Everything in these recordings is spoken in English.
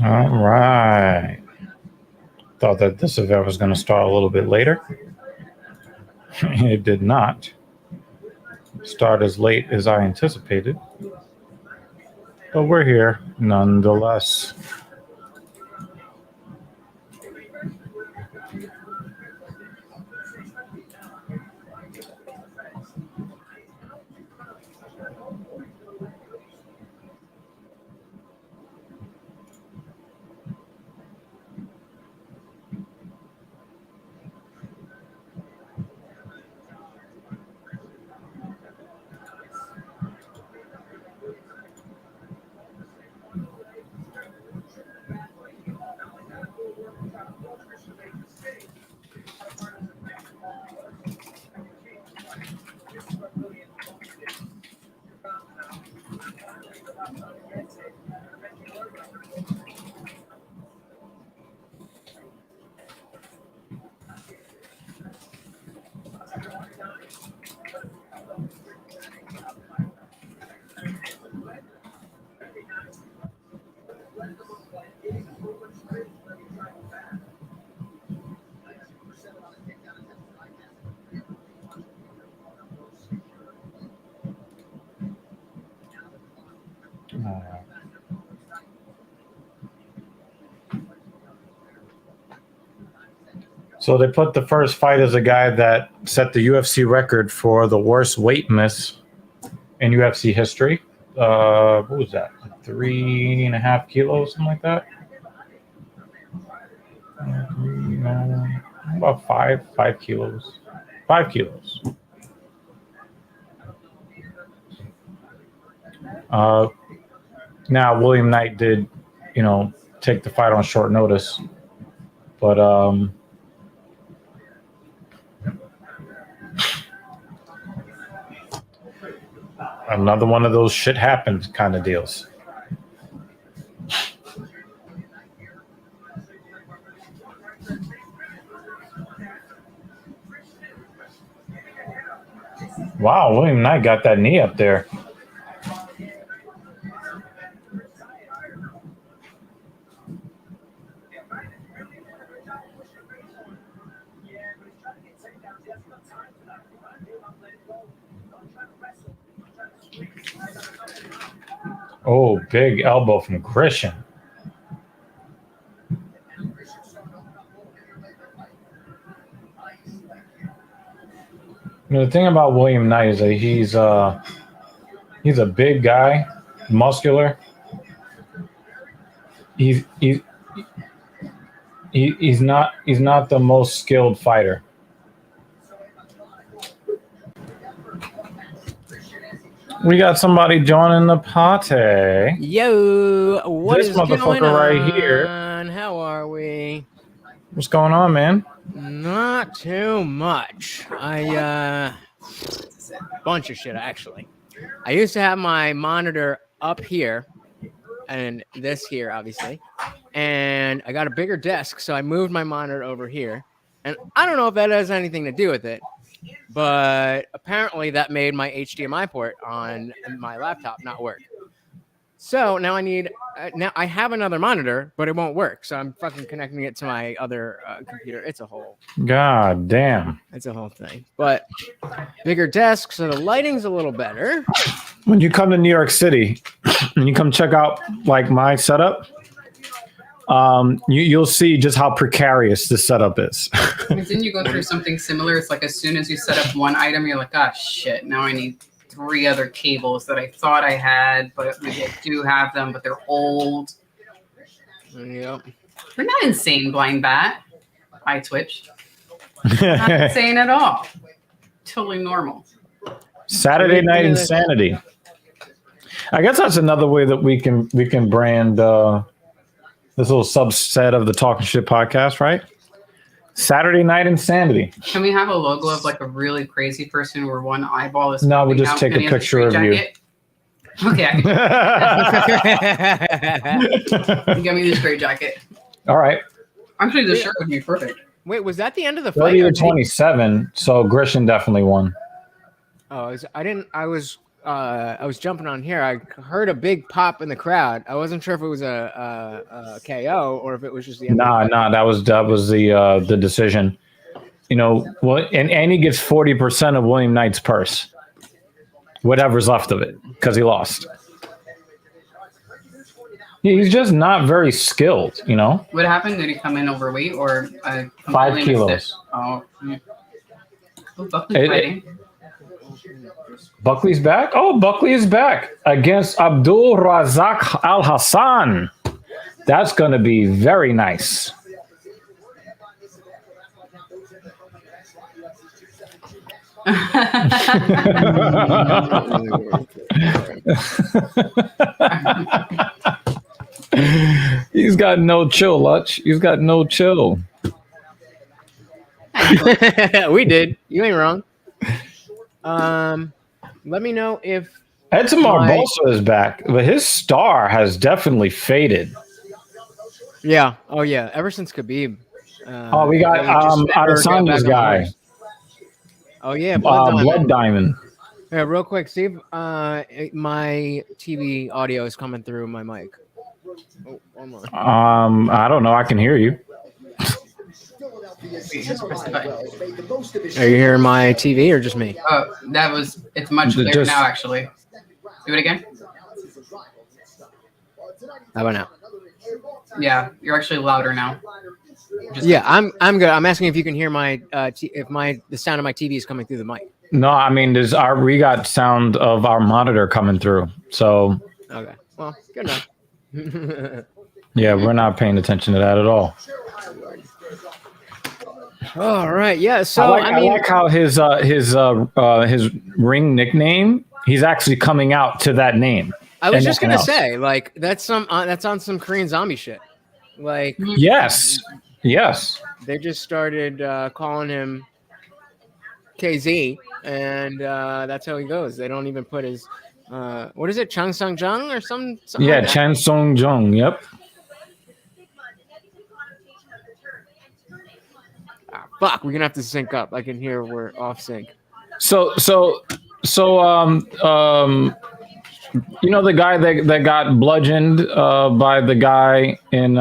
All right. Thought that this event was going to start a little bit later. It did not start as late as I anticipated. But we're here nonetheless. So they put the first fight as a guy that set the UFC record for the worst weight miss in UFC history. What was that? 3.5 kilos, something like that. About 5 kilos. 5 kilos. Now William Knight did, take the fight on short notice, but another one of those shit happens kind of deals. Wow, William Knight got that knee up there. Oh, big elbow from Christian. The thing about William Knight is that he's a big guy, muscular. He's not the most skilled fighter. We got somebody joining the party. Yo, what this is motherfucker going on? right here? How are we? What's going on, man? Not too much. Bunch of shit actually. I used to have my monitor up here, and this here obviously, and I got a bigger desk, so I moved my monitor over here. And I don't know if that has anything to do with it, but apparently that made my HDMI port on my laptop not work. So now I have another monitor, but it won't work. So I'm fucking connecting it to my other computer. It's a whole. God damn. It's a whole thing. But bigger desk, so the lighting's a little better. When you come to New York City and you come check out like my setup, you'll see just how precarious this setup is. Didn't you go through something similar? It's like as soon as you set up one item, you're like, ah, shit, now I need 3 other cables that I thought I had, but maybe I do have them, but they're old. Yep. We're not insane, Blind Bat. Hi, Twitch. Not insane at all. Totally normal. Saturday Night Insanity. I guess that's another way that we can brand this little subset of the Talking Shit podcast, right? Saturday Night Insanity. Can we have a logo of like a really crazy person where one eyeball is? No, we'll just take a picture of you. Okay. Give me this gray jacket. All right. Actually, this shirt would be perfect. Wait, was that the end of the 30 fight? to 27, so Grisham definitely won. Oh, I I was jumping on here, I heard a big pop in the crowd. I wasn't sure if it was a KO or if it was just the end. Nah, that was the decision. You know what? And he gets 40% of William Knight's purse, whatever's left of it, because he lost. He's just not very skilled, you know. What happened? Did he come in overweight or 5 kilos? Oh, Buckley's fighting. Buckley's back? Oh, Buckley is back against Abdul Razak Al Hassan. That's going to be very nice. He's got no chill, Lutch. He's got no chill. We did. You ain't wrong. Let me know if Edson Barbosa is back, but his star has definitely faded. Yeah. Oh yeah. Ever since Khabib. We got Adesanya's guy. Oh yeah. Blood Diamond. Yeah, real quick, Steve. My TV audio is coming through my mic. Oh, one more. I don't know. I can hear you. Are you hearing my TV or just me? It's much clearer now, actually. Do it again. How about now? Yeah, you're actually louder now. I'm good. I'm asking if you can hear the sound of my TV is coming through the mic. No, I mean we got sound of our monitor coming through. So okay. Well, good enough. Yeah, we're not paying attention to that at all. All right. Yeah. So I like how his ring nickname. He's actually coming out to that name. I was just gonna say, like, that's on some Korean zombie shit. Like, yes. They just started calling him KZ, and that's how he goes. They don't even put his what is it, Chang Sung Jung or something? Yeah, like Chan Sung Jung. Yep. Fuck, we're gonna have to sync up. I can hear we're off sync. So you know the guy that got bludgeoned by the guy in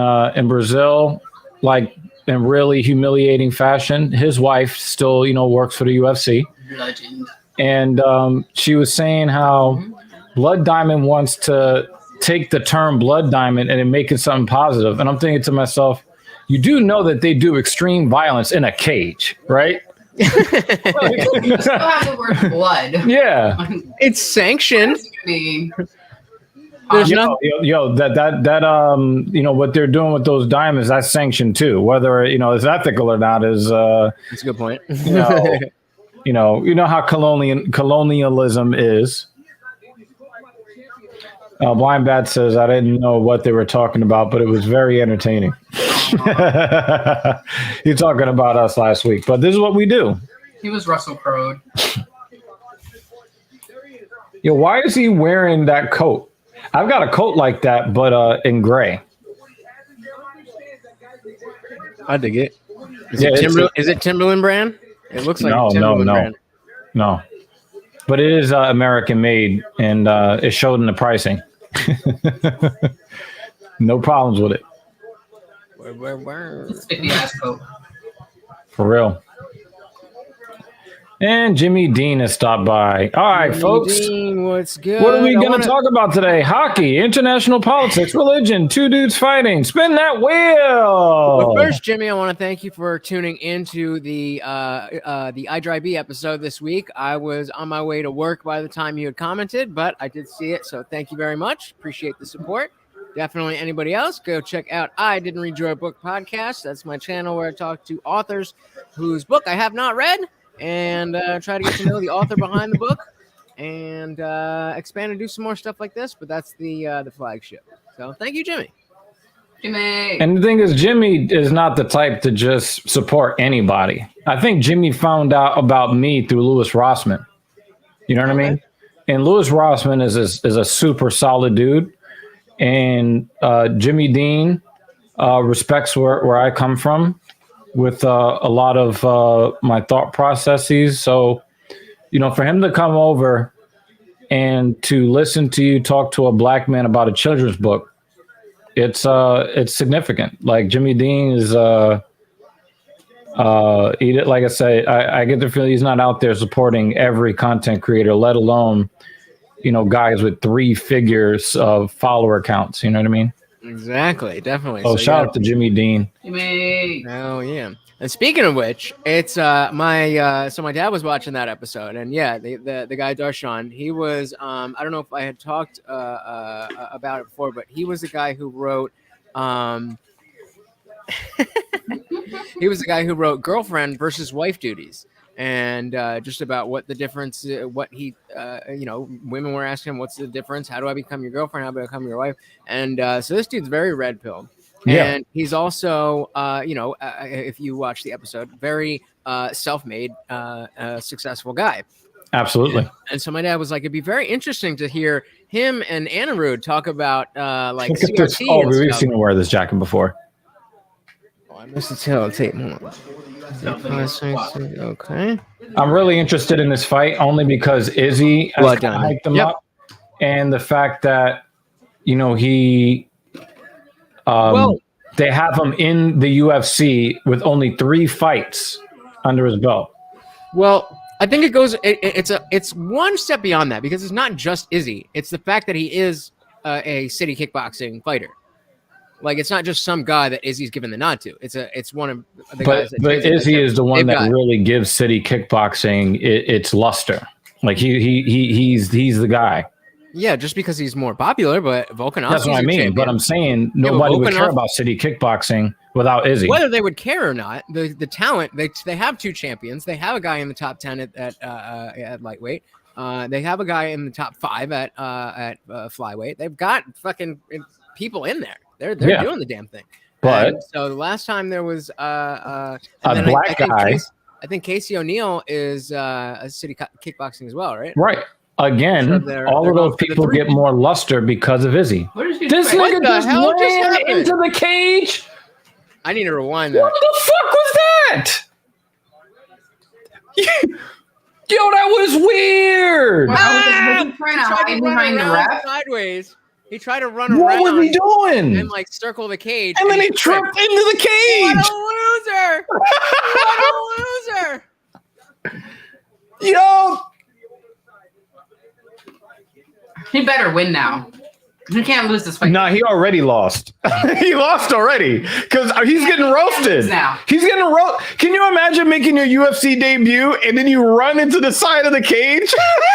Brazil, like in really humiliating fashion. His wife still, works for the UFC. Bludgeoned. And she was saying how Blood Diamond wants to take the term Blood Diamond and make it something positive. And I'm thinking to myself, you do know that they do extreme violence in a cage, right? You still have the word blood. Yeah. It's sanctioned. There's that what they're doing with those diamonds, that's sanctioned too. Whether it's ethical or not is that's a good point. You know how colonialism is. Blind Bat says, I didn't know what they were talking about, but it was very entertaining. You're talking about us last week, but this is what we do. He was Russell Crowe. Why is he wearing that coat? I've got a coat like that, but in gray. I dig it. Is it Timberland brand? It looks like Timberland brand. No. But it is American made, and it showed in the pricing. No problems with it. Sticky ass coat. For real. And Jimmy Dean has stopped by. All right, folks. Dean, what's good? What are we going to talk about today? Hockey, international politics, religion, two dudes fighting. Spin that wheel. But first, Jimmy, I want to thank you for tuning into the iDrive episode this week. I was on my way to work by the time you had commented, but I did see it, so thank you very much. Appreciate the support. Definitely anybody else, go check out I Didn't Read Your Book podcast. That's my channel where I talk to authors whose book I have not read, and try to get to know the author behind the book and expand and do some more stuff like this. But that's the flagship. So thank you, Jimmy. And the thing is, Jimmy is not the type to just support anybody. I think Jimmy found out about me through Louis Rossman. You know what I mean? And Louis Rossman is a super solid dude. And Jimmy Dean respects where I come from with a lot of my thought processes. So, for him to come over and to listen to you talk to a black man about a children's book, it's significant. Like Jimmy Dean is like I say, I get the feeling he's not out there supporting every content creator, let alone, guys with 3 figures of follower counts. You know what I mean? Exactly, definitely. Oh, shout out to Jimmy Dean. Jimmy. Oh yeah. And speaking of which, it's my dad was watching that episode, and yeah, the guy Darshan, he was I don't know if I had talked about it before, but he was the guy who wrote he was the guy who wrote Girlfriend versus Wife Duties, and just about what the difference, what he, women were asking him, what's the difference? How do I become your girlfriend? How do I become your wife? And so this dude's very red pill. Yeah. And he's also, if you watch the episode, very self-made, successful guy. Absolutely. And so my dad was like, it'd be very interesting to hear him and Anirudh talk about like Look at this. CRT. Oh, and we've stuff. seen him wear this jacket before. Oh, I missed the tape. Okay. I'm really interested in this fight only because Izzy has Blood kinda diamond. hyped him Yep. up, and the fact that he they have him in the UFC with only 3 fights under his belt. Well, I think it goes. It's one step beyond that, because it's not just Izzy. It's the fact that he is a city kickboxing fighter. Like, it's not just some guy that Izzy's given the nod to. It's one of the guys. But Izzy is the one that really gives city kickboxing its luster. Like he's the guy. Yeah, just because he's more popular, but Volkanovski's That's what I mean. champion. But I'm saying Yeah, but nobody would care Volkanov- about city kickboxing without Izzy. Whether they would care or not, the talent, they have 2 champions. They have a guy in the top 10 at lightweight. They have a guy in the top 5 at flyweight. They've got fucking people in there. They're doing the damn thing. But and so the last time there was a black guy. I think Casey O'Neill is a city kickboxing as well, right? Right. Again, So all they're of going those for the people 3. get more luster because of Izzy. What did you This do? What nigga the just hell just ran happened? into the cage. I need to rewind What that. the fuck was that? Yo, that was weird. Wow, was he trying to Tried hide to run behind the around ref? sideways. He tried to run What around was he doing? and like circle the cage, And then he tripped into the cage. What a loser! What a loser! Yo, He better win now. He can't lose this fight. nah, he already lost. He lost already because he's getting roasted. Now. He's getting roasted. Can you imagine making your UFC debut and then you run into the side of the cage?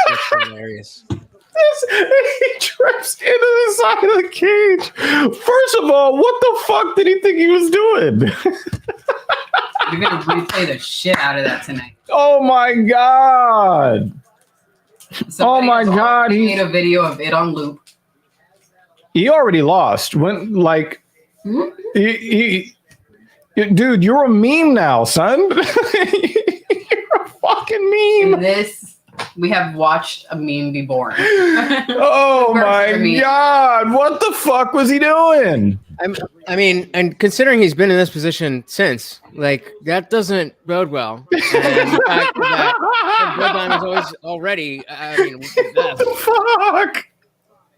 That's hilarious. He trips into the side of the cage. First of all, what the fuck did he think he was doing? You're gonna replay the shit out of that tonight. Oh my god. Somebody my has God, already he's- made a video of it on loop. He already lost. When like dude, you're a meme now, son. You're a fucking meme. In this, we have watched a meme be born. Oh my god, what the fuck was he doing? I mean, and considering he's been in this position since, like, that doesn't bode well. And the fact that Blood Diamond's always already, I mean, Fuck.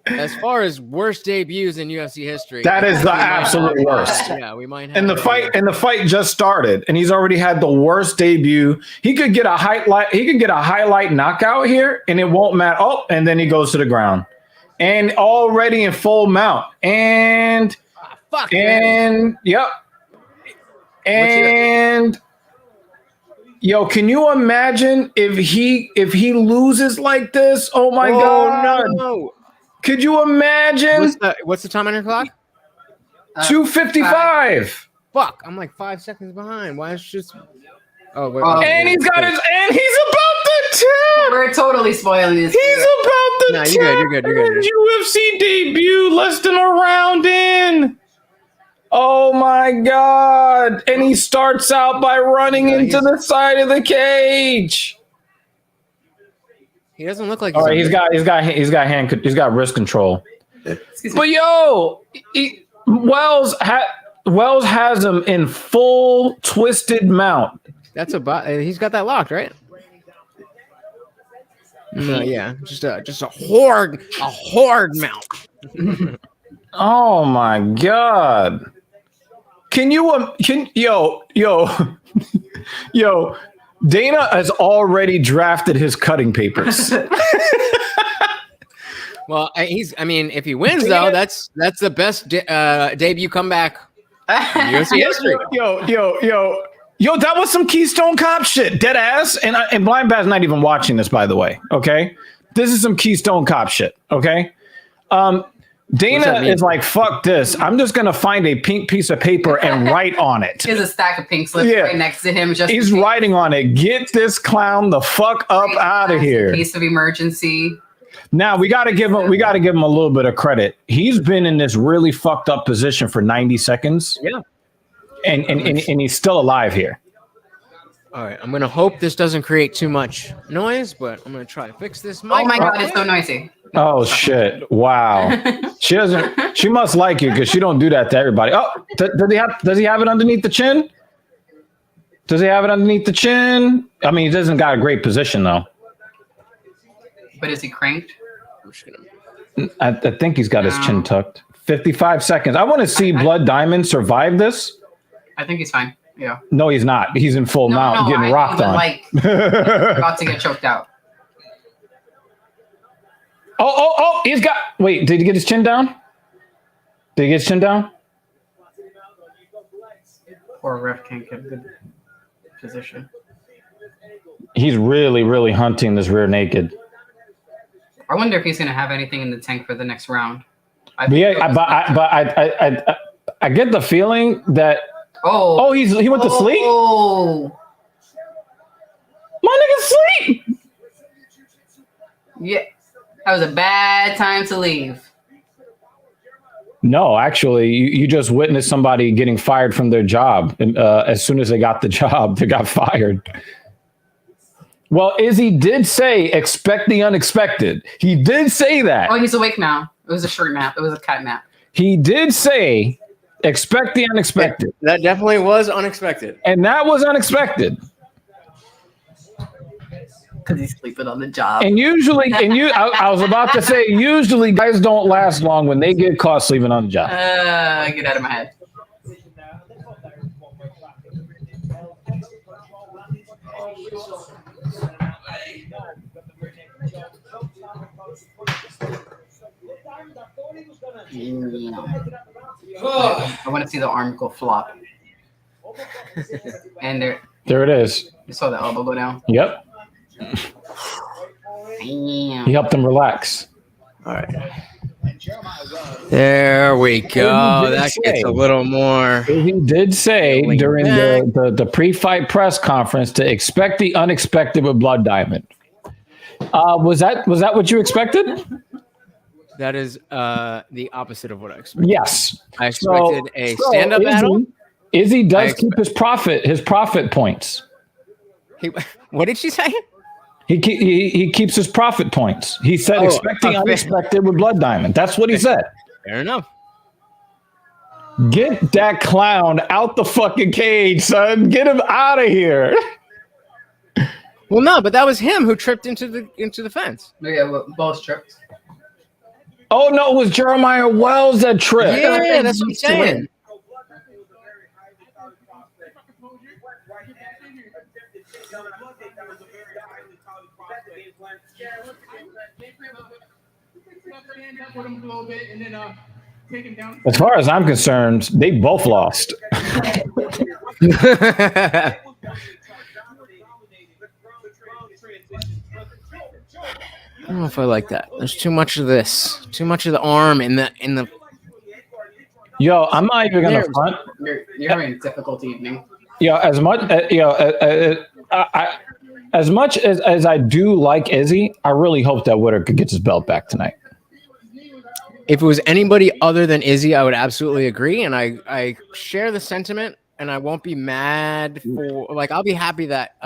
as far as worst debuts in UFC history, That is the we might absolute have- worst. Yeah, we might have. And the fight just started, and he's already had the worst debut. He could get a highlight knockout here, and it won't matter. Oh, and then he goes to the ground, and already in full mount, and fuck, man. and yep, and yo, can you imagine if he loses like this? Oh my god! No. Could you imagine? What's the time on your clock? 255. Fuck, I'm like 5 seconds behind. Why is it just? Oh, wait, And he's about to tap. We're totally spoiling this. He's about to Nah, tap. you're good. His UFC debut less than a round in. Oh my god! And he starts out by running into the side of the cage. He doesn't look like. All right, he's got wrist control. But yo, Wells has him in full twisted mount. That's he's got that locked, right? No, yeah, just a horde mount. Oh my god! Yo? Dana has already drafted his cutting papers. Well, if he wins though, that's the best debut comeback in UFC history. Yo, that was some Keystone Cop shit, dead ass. And Blind Bad's not even watching this, by the way. Okay, this is some Keystone Cop shit. Okay, Dana is like, fuck this. I'm just gonna find a pink piece of paper and write on it. He has a stack of pink slips right next to him. He's writing on it. Get this clown the fuck up out of here. Case of emergency. Now we gotta give him a little bit of credit. He's been in this really fucked up position for 90 seconds. Yeah. And he's still alive here. All right, I'm gonna hope this doesn't create too much noise, but I'm gonna try to fix this. Oh my god, it's so noisy. Oh shit! Wow, she must like you because she don't do that to everybody. Oh, does he have it underneath the chin? Does he have it underneath the chin? I mean, he doesn't got a great position though. But is he cranked? I think he's got his chin tucked. 55 seconds. I want to see Blood Diamond survive this. I think he's fine. Yeah. No, he's not. He's in full mount, getting rocked on. About to get choked out. Oh! He's got. Wait, did he get his chin down? Did he get his chin down? Poor ref can't get a good position. He's really, really hunting this rear naked. I wonder if he's going to have anything in the tank for the next round. I get the feeling that. Oh, he went to sleep. Oh, my nigga sleep. Yeah, that was a bad time to leave. No, actually, you just witnessed somebody getting fired from their job, and as soon as they got the job, they got fired. Well, Izzy did say, expect the unexpected. He did say that. Oh, he's awake now. It was a short nap. It was a cat nap. He did say, expect the unexpected. That definitely was unexpected. And that was unexpected. Because he's sleeping on the job. And usually, I was about to say, usually guys don't last long when they get caught sleeping on the job. Get out of my head. I want to see the arm go flop. And there it is. You saw the elbow go down? Yep. Damn. He helped him relax. All right. There we go. That gets a little more. He did say during the pre-fight press conference to expect the unexpected with Blood Diamond. Was that what you expected? That is the opposite of what I expected. Yes. I expected a stand-up battle. Izzy does keep his profit points. What did she say? He keeps his profit points. He said expecting unexpected with Blood Diamond. That's what he said. Fair enough. Get that clown out the fucking cage, son. Get him out of here. Well, no, but that was him who tripped into the fence. Yeah, both tripped. Oh no, it was Jeremiah Wells that tripped. Yeah, that's what I'm saying. As far as I'm concerned, they both lost. I don't know if I like that. There's too much of this. Too much of the arm in the. Yo, I'm not even gonna front. You're having a difficult evening. Yo, as much as I do like Izzy, I really hope that Whittaker gets his belt back tonight. If it was anybody other than Izzy, I would absolutely agree, and I share the sentiment, and I won't be mad for I'll be happy that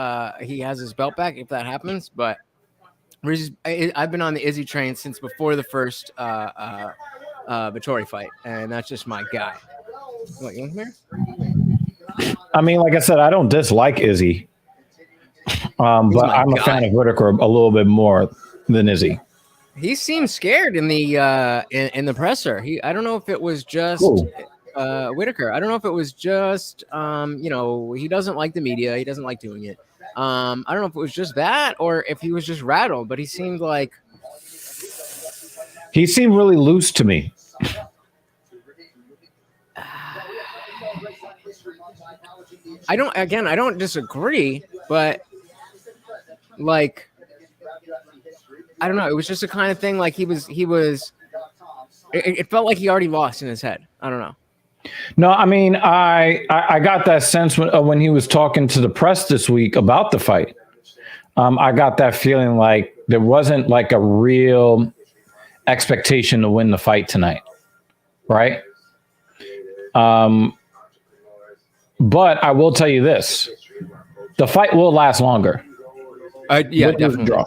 he has his belt back if that happens. But I've been on the Izzy train since before the first Vittori fight, and that's just my guy. What, you in here? I mean, like I said, I don't dislike Izzy, but I'm a fan of Whittaker a little bit more. than Izzy. He seemed scared in the in the presser. I don't know if it was just Whittaker. I don't know if it was just he doesn't like the media. He doesn't like doing it. I don't know if it was just that or if he was just rattled, but he seemed really loose to me. I don't disagree, but like, I don't know. It was just a kind of thing. Like he was. It felt like he already lost in his head. I don't know. No, I mean, I got that sense when he was talking to the press this week about the fight. I got that feeling like there wasn't like a real expectation to win the fight tonight, right? But I will tell you this: the fight will last longer. Yeah, definitely.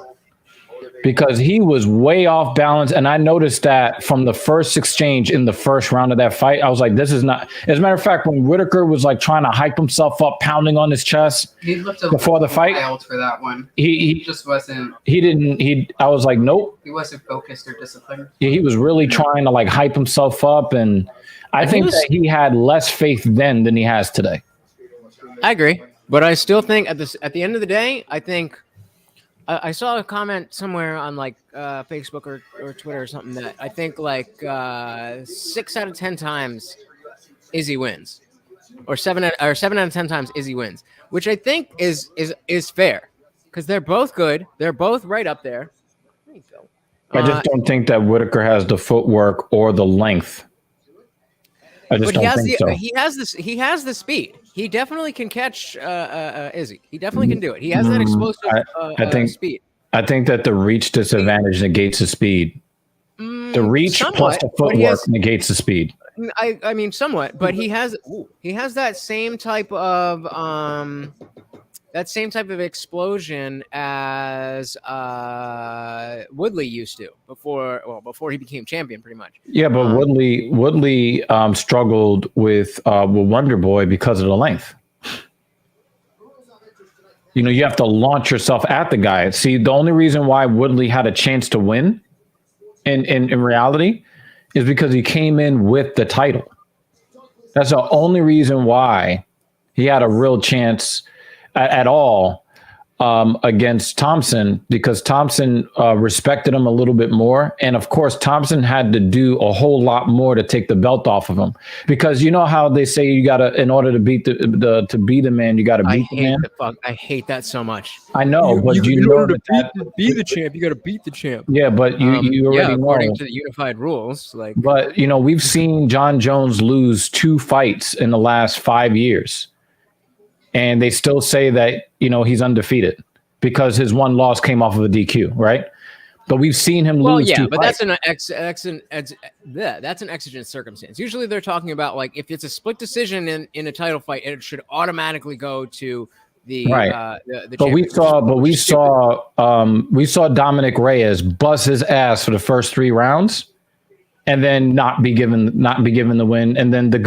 Because he was way off balance. And I noticed that from the first exchange in the first round of that fight. I was like, this is not. As a matter of fact, when Whittaker was like trying to hype himself up, pounding on his chest before the fight, for that one. He just wasn't. He didn't. I was like, nope. He wasn't focused or disciplined. He was really trying to like hype himself up. And I think that he had less faith then than he has today. I agree. But I still think at the end of the day, I think I saw a comment somewhere on like Facebook or Twitter or something that I think like 6 out of 10 times Izzy wins, or 7 out of 10 times Izzy wins, which I think is fair because they're both good. They're both right up there. There you go. I just don't think that Whittaker has the footwork or the length. I just don't think so. He has the speed. He definitely can catch Izzy. He definitely can do it. He has that explosive speed. I think that the reach disadvantage negates the speed. The reach plus the footwork negates the speed. I mean, somewhat, but he has that same type of explosion as Woodley used to before he became champion, pretty much. Yeah, but Woodley struggled with Wonder Boy because of the length. You have to launch yourself at the guy. See, the only reason why Woodley had a chance to win in reality is because he came in with the title. That's the only reason why he had a real chance at all against Thompson, because Thompson respected him a little bit more. And of course, Thompson had to do a whole lot more to take the belt off of him, because you know how they say you gotta, in order to beat to be the man, you gotta beat the man. I hate that so much. I know, but in order to be the champ, you gotta beat the champ. Yeah, but you already know. According to the unified rules, like. But we've seen John Jones lose 2 fights in the last 5 years. And they still say that, he's undefeated because his one loss came off of a DQ, right? But we've seen him lose. Well, yeah, but fights. that's an exigent circumstance. Usually they're talking about like if it's a split decision in a title fight, it should automatically go to the right. But we saw Dominic Reyes bust his ass for the first 3 rounds, and then not be given the win, and then the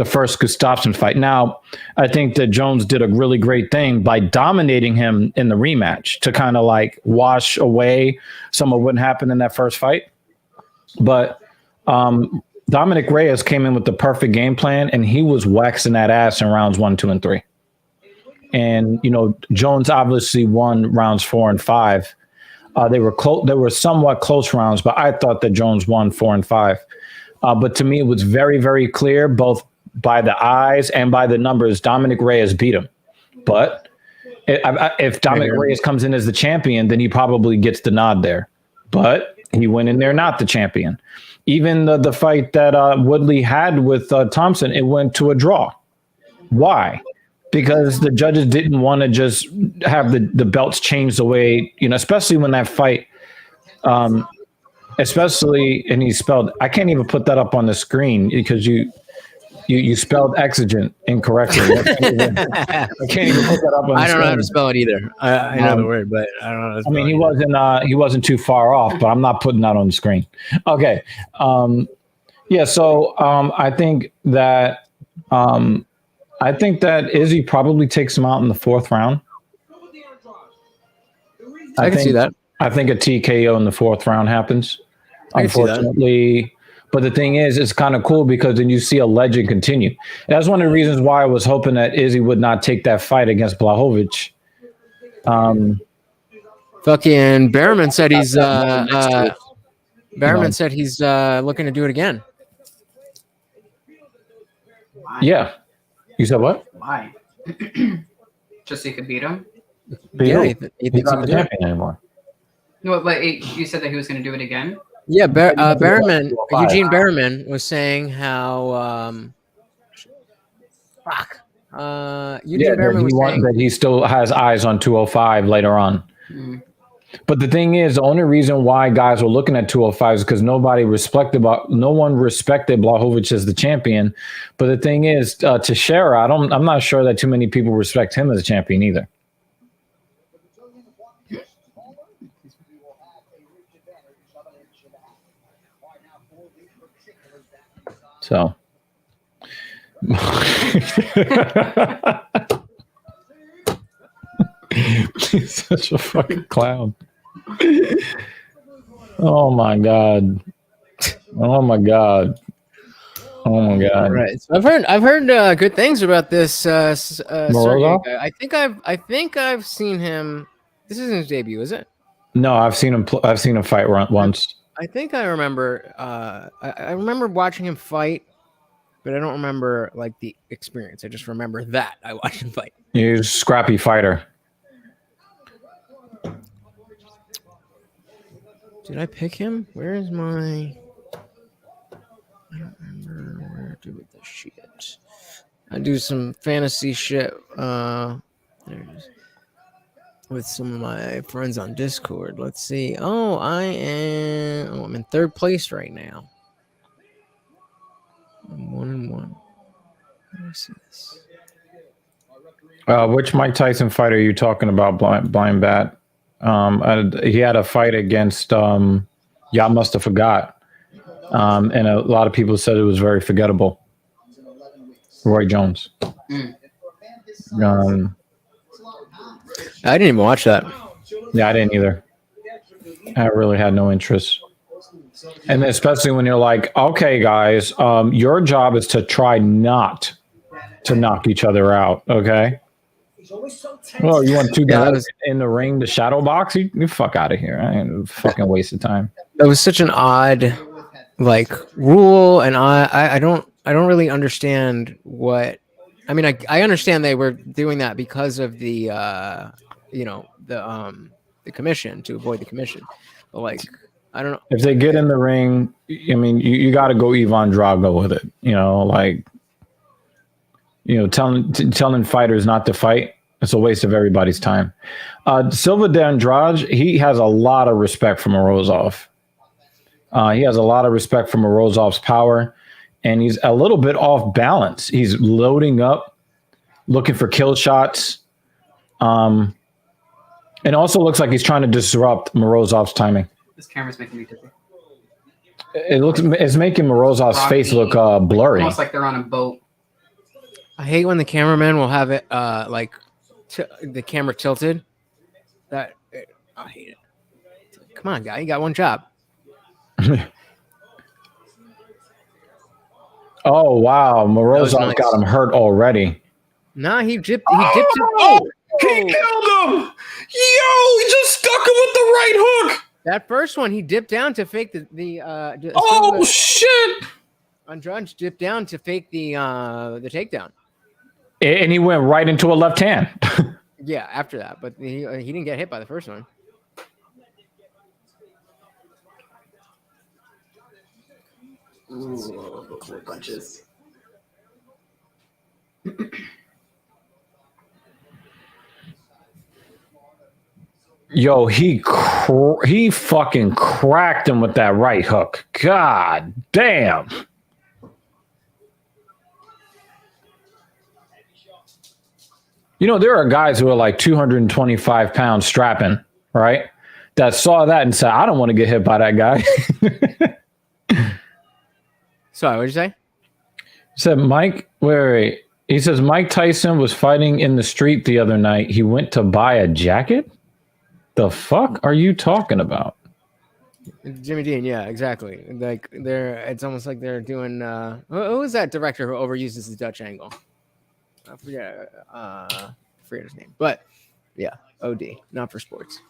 first Gustafsson fight. Now, I think that Jones did a really great thing by dominating him in the rematch to kind of like wash away some of what happened in that first fight. But Dominic Reyes came in with the perfect game plan, and he was waxing that ass in rounds 1, 2, and 3. And, Jones obviously won rounds 4 and 5. They were close. They were somewhat close rounds, but I thought that Jones won 4 and 5. But to me, it was very, very clear, both by the eyes and by the numbers, Dominic Reyes beat him. But if Dominic Reyes comes in as the champion, then he probably gets the nod there. But he went in there not the champion. Even the fight that Woodley had with Thompson, it went to a draw. Why? Because the judges didn't want to just have the belts changed the way, especially when that fight, especially, and he spelled, I can't even put that up on the screen because you spelled exigent incorrectly. I can't even put that up on the screen. I don't know how to spell it either. I know the word, but I don't know how to spell it. He wasn't too far off, but I'm not putting that on the screen. Okay. So I think that Izzy probably takes him out in the 4th round. I can see that. I think a TKO in the 4th round happens. I can see that. Unfortunately, but the thing is, it's kind of cool because then you see a legend continue. That's one of the reasons why I was hoping that Izzy would not take that fight against Blachowicz. Fucking Behrman said he's looking to do it again. Why? Yeah. You said what? Why? Just so you could beat him? Yeah, he He's thinks he not can the do it. champion anymore. No, but you said that he was going to do it again? Yeah, Behrman, 205. Eugene Behrman was saying how Eugene Behrman was saying that he still has eyes on 205 later on. Mm. But the thing is, the only reason why guys were looking at 205 is because no one respected Blachowicz as the champion. But the thing is, Teixeira, I'm not sure that too many people respect him as a champion either. So. He's such a fucking clown. Oh my god. Oh my god. Oh my god. right. So I've heard good things about this Sergey Morozov? guy. I think I've seen him. This isn't his debut, is it? No, I've seen him. I've seen him fight once. I think I remember. I remember watching him fight, but I don't remember like the experience. I just remember that I watched him fight. He's a scrappy fighter. Did I pick him? Where is my? I don't remember where to do this shit. I do some fantasy shit. There it is. With some of my friends on Discord. Let's see. Oh, I'm in 3rd place right now. I'm 1-1. Let me see this. Which Mike Tyson fight are you talking about, Blind Bat? He had a fight against y'all must have forgot. And a lot of people said it was very forgettable. Roy Jones. I didn't even watch that. Yeah, I didn't either. I really had no interest. And especially when you're like, okay, guys, your job is to try not to knock each other out, okay? Well, you want two guys in the ring to shadow box? You fuck out of here. I ain't fucking waste of time. That was such an odd like rule, and I don't really understand what. I mean, I understand they were doing that because of the the commission, to avoid the commission, but like I don't know if they get in the ring. I mean, you got to go Ivan Drago with it. Telling fighters not to fight. It's a waste of everybody's time. Silva de Andrade, he has a lot of respect for Morozov. He has a lot of respect for Morozov's power, and he's a little bit off balance. He's loading up, looking for kill shots. And also looks like he's trying to disrupt Morozov's timing. This camera's making me dizzy. It's making Morozov's face look blurry. Almost like they're on a boat. I hate when the cameraman will have it the camera tilted. I hate it. Come on, guy, you got one job. Oh wow, Morozov got him hurt already. Nah, he dipped. He killed him! Yo, he just stuck him with the right hook. That first one, he dipped down to fake the shit! Andrade dipped down to fake the takedown. And he went right into a left hand. Yeah, after that, but he didn't get hit by the first one. Ooh, punches. Yo, he fucking cracked him with that right hook. God damn. There are guys who are like 225 pounds strapping, right? That saw that and said, I don't want to get hit by that guy. Sorry, what did you say? He said, wait. He says, Mike Tyson was fighting in the street the other night. He went to buy a jacket? The fuck are you talking about? Jimmy Dean, yeah, exactly. Like it's almost like they're doing. Who is that director who overuses the Dutch angle? I forget his name, but yeah, OD, not for sports.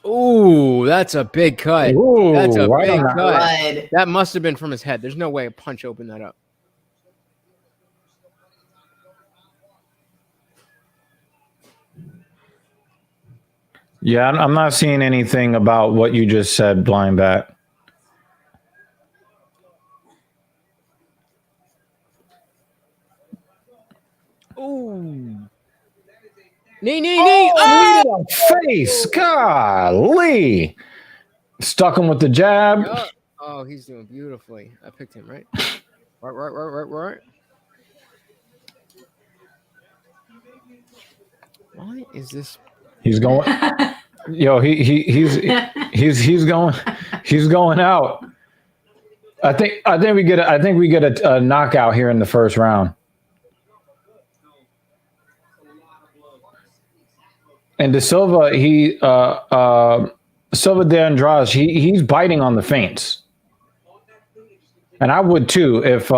Ooh, that's a big cut. Ooh, That's a right big on cut. Blood. That must have been from his head. There's no way a punch opened that up. Yeah, I'm not seeing anything about what you just said, Blind Bat. Ooh. Knee. Oh, knee to the face. Golly. Stuck him with the jab. Yup. Oh, he's doing beautifully. I picked him, right? Right. Why is this? He's going. Yo, he's going out. I think we get a knockout here in the first round. And De Silva, Silva de Andrade, he's biting on the feints. And I would too if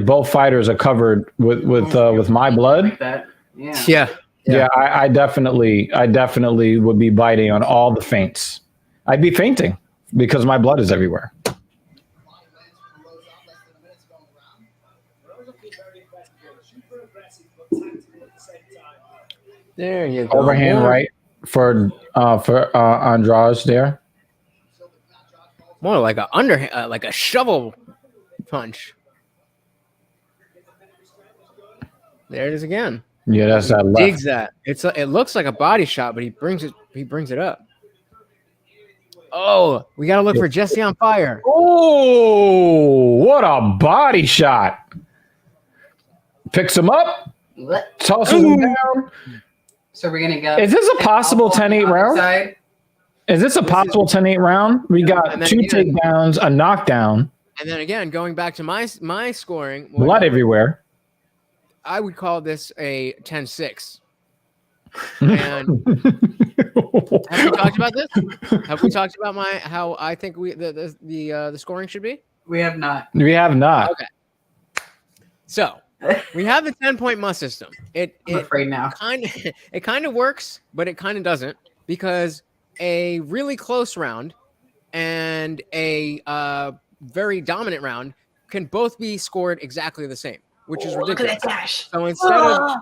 both fighters are covered with my blood. Like that. Yeah. I definitely would be biting on all the feints. I'd be fainting because my blood is everywhere. There you go. Overhand right for Andrade there. More like like a shovel punch. There it is again. Yeah, that's that left. Digs that. It looks like a body shot, but he brings it up. Oh, we gotta look for Jesse on fire. Oh, what a body shot! Picks him up, tosses him down. So we're gonna go. Is this a possible 10-8 round? Side. Is this a possible 10-8 round? We got two takedowns, a knockdown, And then again, going back to my scoring, blood everywhere. I would call this a 10-6. And have we talked about this? Have we talked about how I think the scoring should be? We have not. We have not. Okay. So we have the 10-point must system. I'm afraid now. It kind of works, but it kind of doesn't, because a really close round and a very dominant round can both be scored exactly the same, which is ridiculous. Look at that dash. So instead of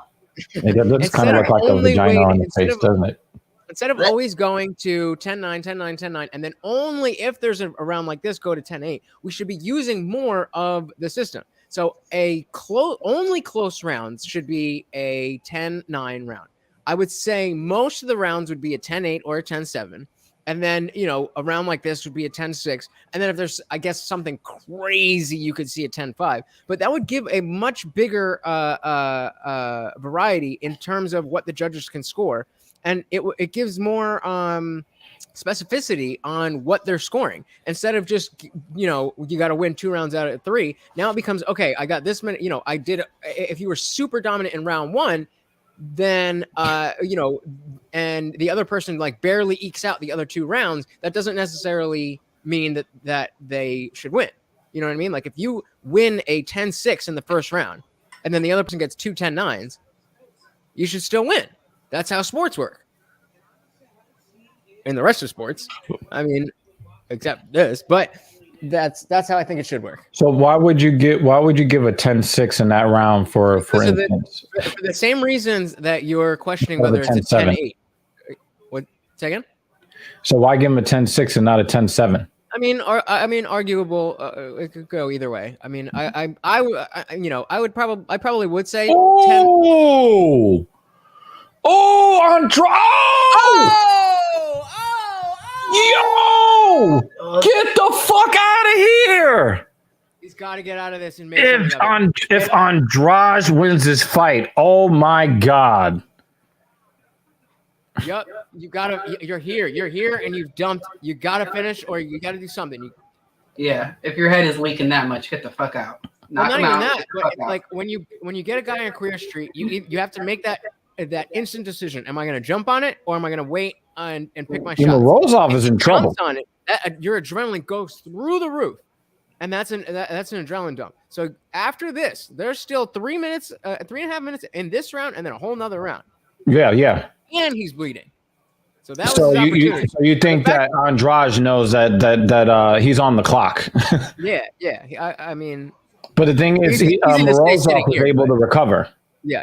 It does kind of look like a vagina on the face, doesn't it? Instead of always going to 10-9, 10-9, 10-9, and then only if there's a round like this go to 10-8, we should be using more of the system. So only close rounds should be a 10-9 round. I would say most of the rounds would be a 10-8 or a 10-7. And then, a round like this would be a 10-6. And then if there's, I guess, something crazy, you could see a 10-5. But that would give a much bigger variety in terms of what the judges can score. And it gives more specificity on what they're scoring. Instead of just, you got to win 2 rounds out of 3. Now it becomes, okay, I got this many, if you were super dominant in round 1, then and the other person like barely ekes out the other 2 rounds, that doesn't necessarily mean that they should win. You know what I mean? Like if you win a 10-6 in the first round and then the other person gets 2 10-9s, you should still win. That's how sports work. In the rest of sports, I mean, except this, but that's how I think it should work. So why would you give a 10-6 in that round for instance? For the same reasons that you're questioning whether it's a 10-8. What? Say again? So why give him a 10-6 and not a 10-7? I mean, arguable. It could go either way. I mean, I probably would say 10. Andrade! Yo! Get the fuck out of here! He's got to get out of this and make if Andrade wins this fight, oh my god! Yep, you're here, and you've dumped. You gotta finish, or you gotta do something. Yeah, if your head is leaking that much, get the fuck out. Not even that. But like when you get a guy on Career Street, you have to make that that instant decision. Am I going to jump on it or am I going to wait and pick my You know, shots? Rozov is in trouble. Jumps on it, your adrenaline goes through the roof. And that's an adrenaline dump. So after this, there's still 3 minutes, 3.5 minutes in this round, and then a whole nother round. Yeah. And he's bleeding. So that So was his opportunity. you think that Andrade knows that he's on the clock? Yeah. I mean, but the thing is, Morozov was able to recover. Yeah,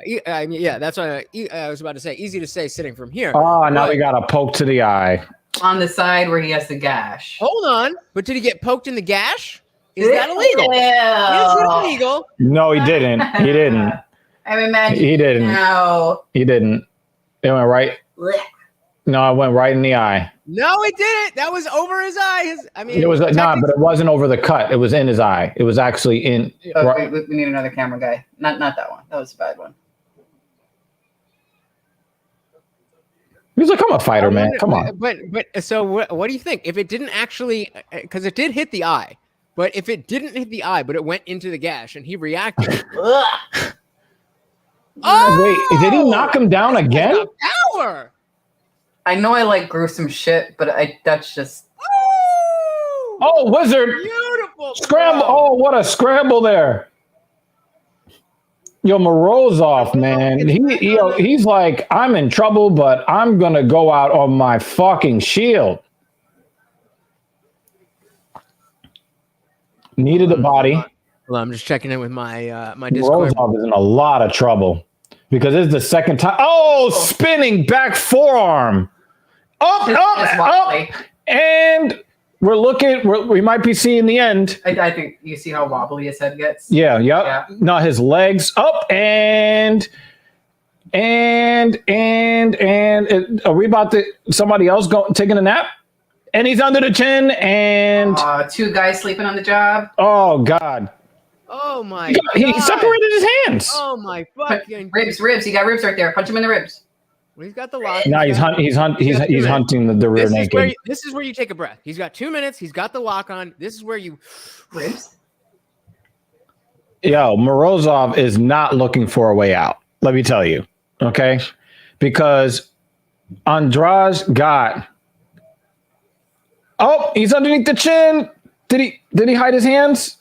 that's what I was about to say. Easy to say sitting from here. Oh, now we got a poke to the eye. On the side where he has the gash. Hold on. But did he get poked in the gash? Is that illegal? Is it illegal? No, he didn't. He didn't. I'm imagining. He didn't. No. He didn't. It went right. No, it went right in the eye. No, it didn't. That was over his eye. It was not, but it wasn't over the cut. It was in his eye. It was actually in. Oh, right. we need another camera guy. Not that one. That was a bad one. He's like, I'm a fighter, man. Come on. But so what do you think? If it didn't actually, because it did hit the eye, but if it didn't hit the eye, but it went into the gash and he reacted. Oh, wait, did he knock him down again? Power. I know I like gruesome shit, but that's just. Oh, Wizard! Beautiful Scramble! Oh, what a scramble there! Yo, Morozov, man, he's like, I'm in trouble, but I'm gonna go out on my fucking shield. Needed a body. Well, I'm just checking in with my Discord. Morozov is in a lot of trouble because it's the second time. Oh, spinning back forearm. Up, and we're looking. We might be seeing the end. I think you see how wobbly his head gets. Yeah. No, his legs up and are we about to somebody else taking a nap? And he's under the chin and 2 guys sleeping on the job. Oh God. Oh my! He separated his hands. Oh my fucking ribs! He got ribs right there. Punch him in the ribs. Well, he's got the lock. No, he's hunting the rear naked. This is where you take a breath. He's got 2 minutes. He's got the lock on. This is where you ribs. Yo, Morozov is not looking for a way out. Let me tell you, okay? Because Andrade got. Oh, he's underneath the chin. Did he hide his hands?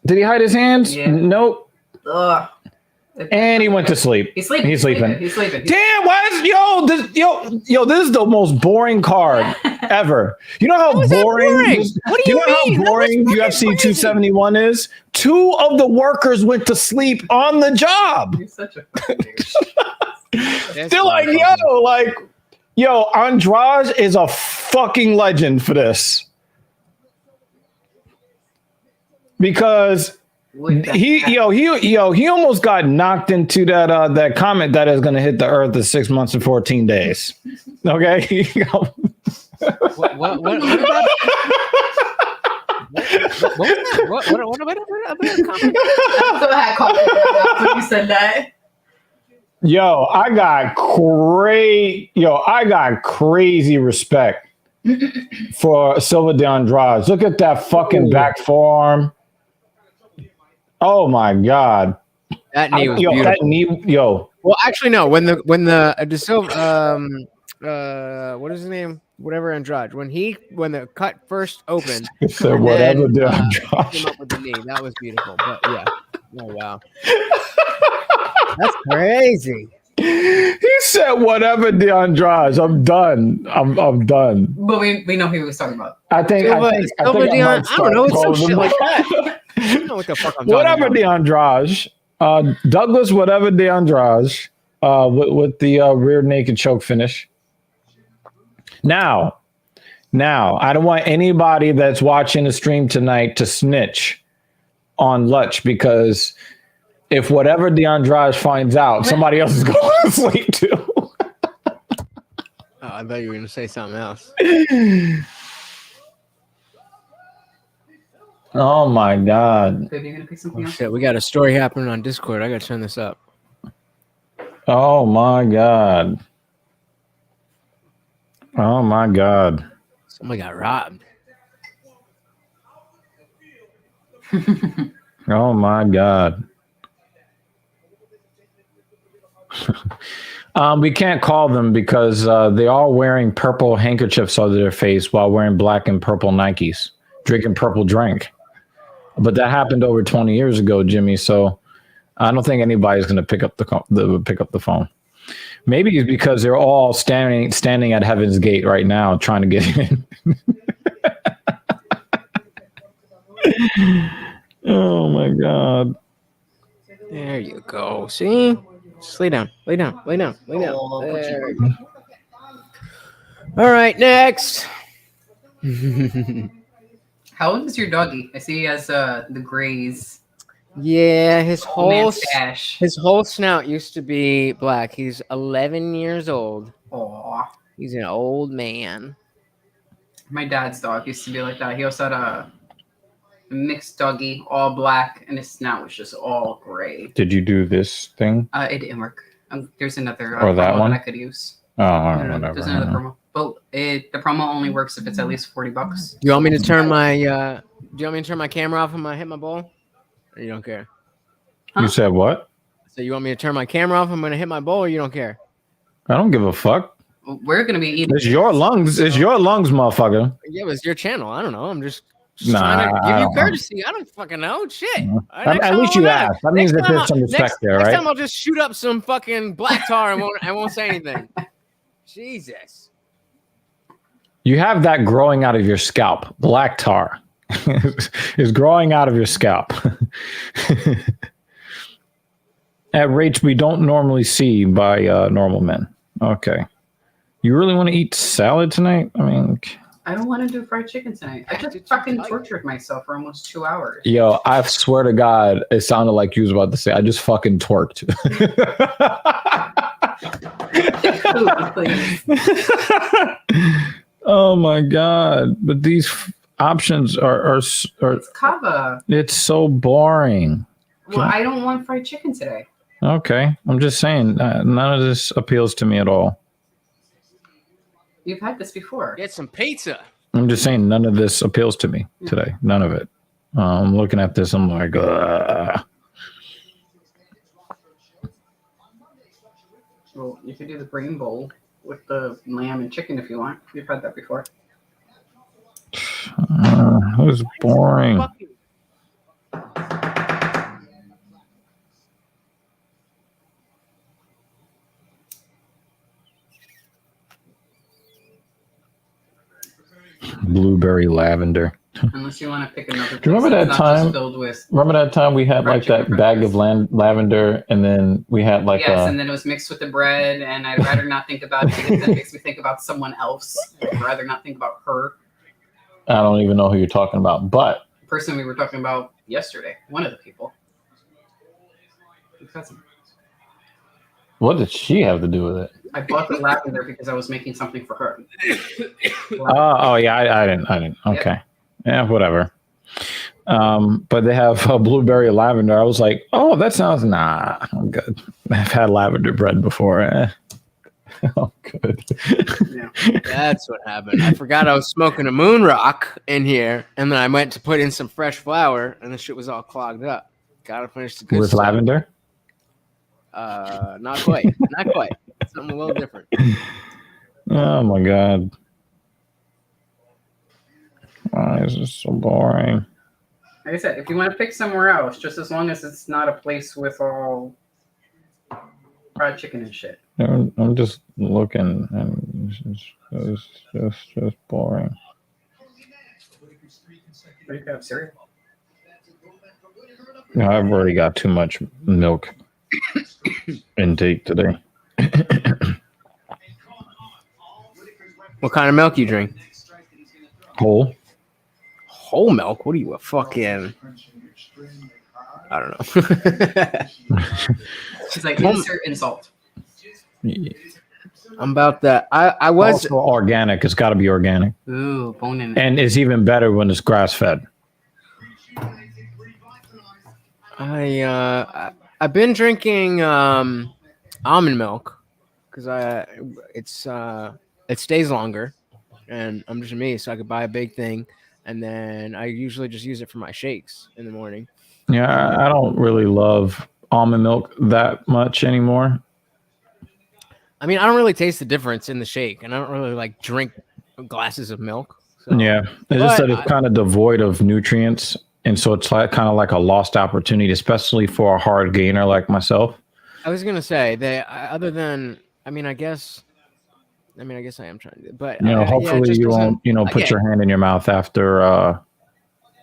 Yeah. Nope. Ugh. And he went to sleep. He's sleeping. Damn, why is this is the most boring card ever. You know how boring? What do you mean? How boring UFC 271 is? 2 of the workers went to sleep on the job. You're such a fucking They're yo, Andrade is a fucking legend for this. Because he almost got knocked into that comet that is going to hit the earth in 6 months and 14 days. Okay. What about a comment? I comment when you said that. Yo, I got crazy respect for Silva de Andrade. Look at that fucking back forearm. Oh my God. That knee was beautiful. Well, actually, no. When the Silva, what is his name? Whatever Andrade. When the cut first opened, so whatever de Andrade came up with the knee. That was beautiful. But yeah. Oh wow. That's crazy. He said, "Whatever, de Andrade. I'm done. I'm done." But we know who he was talking about. I don't know. It's some shit like that. I don't know what the fuck I'm whatever talking about. de Andrade. Douglas, whatever de Andrade. With the rear naked choke finish. Now, I don't want anybody that's watching the stream tonight to snitch on Lutch because. If whatever de Andrade finds out, somebody else is going to sleep too. I thought you were going to say something else. Oh my God. Shit, we got a story happening on Discord. I got to turn this up. Oh my God. Oh my God. Somebody got robbed. Oh my God. We can't call them because they are wearing purple handkerchiefs over their face while wearing black and purple Nikes, drinking purple drink. But that happened over 20 years ago, Jimmy. So I don't think anybody's going to pick up the phone. Maybe it's because they're all standing at Heaven's Gate right now, trying to get in. Oh my God! There you go. See? Just lay down. Lay down. Lay down. Lay down. There you go. All right, next. How old is your doggy? I see he has the grays. Yeah, his whole stash. his whole snout used to be black. He's 11 years old. Aw. He's an old man. My dad's dog used to be like that. He also had a mixed doggy, all black, and his snout was just all gray. Did you do this thing? It didn't work. There's another or that one that I could use. Oh, whatever. There's another promo. But the promo only works if it's at least $40. You want me to turn my do you want me to turn my camera off when I hit my bowl? Or you don't care? You said what? So you want me to turn my camera off? I'm gonna hit my bowl, or you don't care? I don't give a fuck. We're gonna be eating. It's your lungs. It's your lungs, motherfucker. Yeah, it was your channel. I don't know. I'm just Nah, trying to give I you don't courtesy. I don't fucking know. Shit. At least you asked. That means that there's some respect there, right? Next time I'll just shoot up some fucking black tar and won't say anything. Jesus. You have that growing out of your scalp. Black tar is growing out of your scalp at rates we don't normally see by normal men. Okay. You really want to eat salad tonight? I mean, I don't want to do fried chicken tonight. I just fucking tortured myself for almost 2 hours. yo, I swear to God, it sounded like you was about to say, I just fucking twerked. Oh my God. But these options are It's kava. It's so boring. Well, I don't want fried chicken today. Okay. I'm just saying, none of this appeals to me at all. You've had this before. Get some pizza. I'm just saying, none of this appeals to me today. None of it. I'm looking at this. I'm like, Well, you could do the brain bowl with the lamb and chicken if you want. You've had that before. it was boring. Blueberry lavender. Unless you want to pick another. Do you remember that time? Remember that time we had like that bag of lavender, and then we had like and then it was mixed with the bread, and I'd rather not think about it because it makes me think about someone else. I'd rather not think about her. I don't even know who you're talking about, but the person we were talking about yesterday, one of the people. What did she have to do with it? I bought the lavender because I was making something for her. Oh yeah, I didn't. Okay. Yep. Yeah, whatever. But they have blueberry lavender. I was like, oh, that sounds I'm good. I've had lavender bread before. Oh, good. Yeah, that's what happened. I forgot I was smoking a moon rock in here, and then I went to put in some fresh flour, and the shit was all clogged up. Gotta finish the good with stuff. Lavender. Not quite. Not quite. Something a little different. Oh my God. Why is this so boring? Like I said, if you want to pick somewhere else, just as long as it's not a place with all fried chicken and shit. I'm just looking, and it's just boring. What do you have, cereal? No, I've already got too much milk intake today. What kind of milk you drink? Whole milk? What are you, a fucking... I don't know. She's like, insert insult. I'm about that. I was also organic. It's got to be organic. Ooh, bone in it. And it's even better when it's grass fed. I've been drinking almond milk because it stays longer, and I'm just me, so I could buy a big thing, and then I usually just use it for my shakes in the morning. Yeah, I don't really love almond milk that much anymore. I mean, I don't really taste the difference in the shake, and I don't really like drink glasses of milk. So. Yeah, it's just that it's kind of devoid of nutrients, and so it's like kind of like a lost opportunity, especially for a hard gainer like myself. I was gonna say they other than I guess I am trying to, but Hopefully you won't put your hand in your mouth after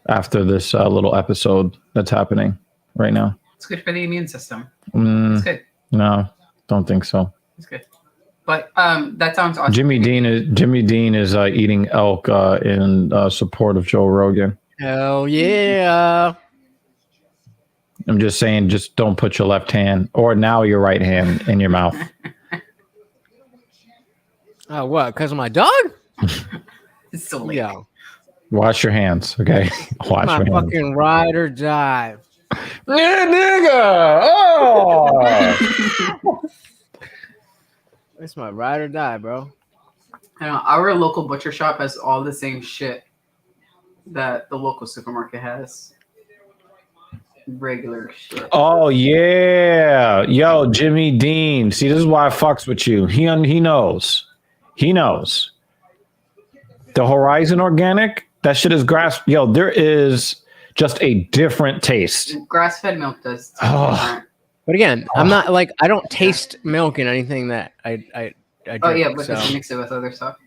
this little episode that's happening right now. It's good for the immune system. It's good. No, don't think so. It's good. But that sounds awesome. Jimmy Dean is eating elk in support of Joe Rogan. Hell yeah. I'm just saying, just don't put your left hand or now your right hand in your mouth. Oh, what? Because of my dog? It's so late. Yeah. Wash your hands, okay? Wash my your hands. fucking ride or die. Yeah, nigga. Oh. It's my ride or die, bro. I know, our local butcher shop has all the same shit that the local supermarket has. Regular shit. Oh yeah, yo, Jimmy Dean. See, this is why I fucks with you. He knows. He knows. The Horizon Organic, that shit is grass. Yo, there is just a different taste. Grass-fed milk does. Oh. But again, I'm not like I don't taste milk in anything that I drink. Oh yeah, because you mix it with other stuff.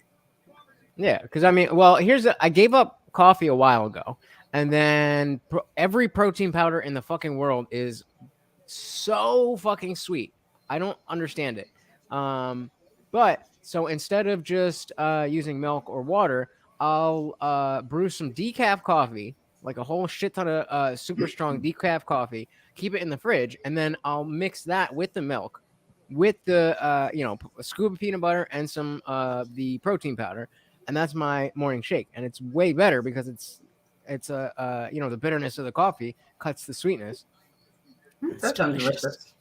Yeah, because I gave up coffee a while ago, and then every protein powder in the fucking world is so fucking sweet. I don't understand it. But so instead of just using milk or water, I'll brew some decaf coffee, like a whole shit ton of super strong decaf coffee, keep it in the fridge, and then I'll mix that with the milk, with the a scoop of peanut butter and some the protein powder, and that's my morning shake. And it's way better because it's the bitterness of the coffee cuts the sweetness. That sounds delicious.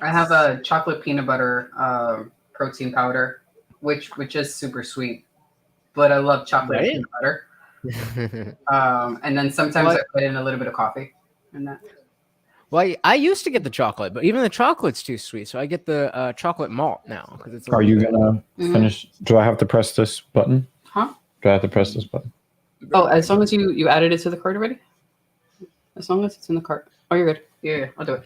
I have a chocolate peanut butter protein powder, which is super sweet, but I love chocolate peanut butter. And then sometimes I put in a little bit of coffee in that. Well, I used to get the chocolate, but even the chocolate's too sweet, so I get the chocolate malt now because it's. Are you gonna finish? Do I have to press this button? Huh? Do I have to press this button? Oh, as long as you added it to the cart already. As long as it's in the cart. Oh, you're good. Yeah, I'll do it.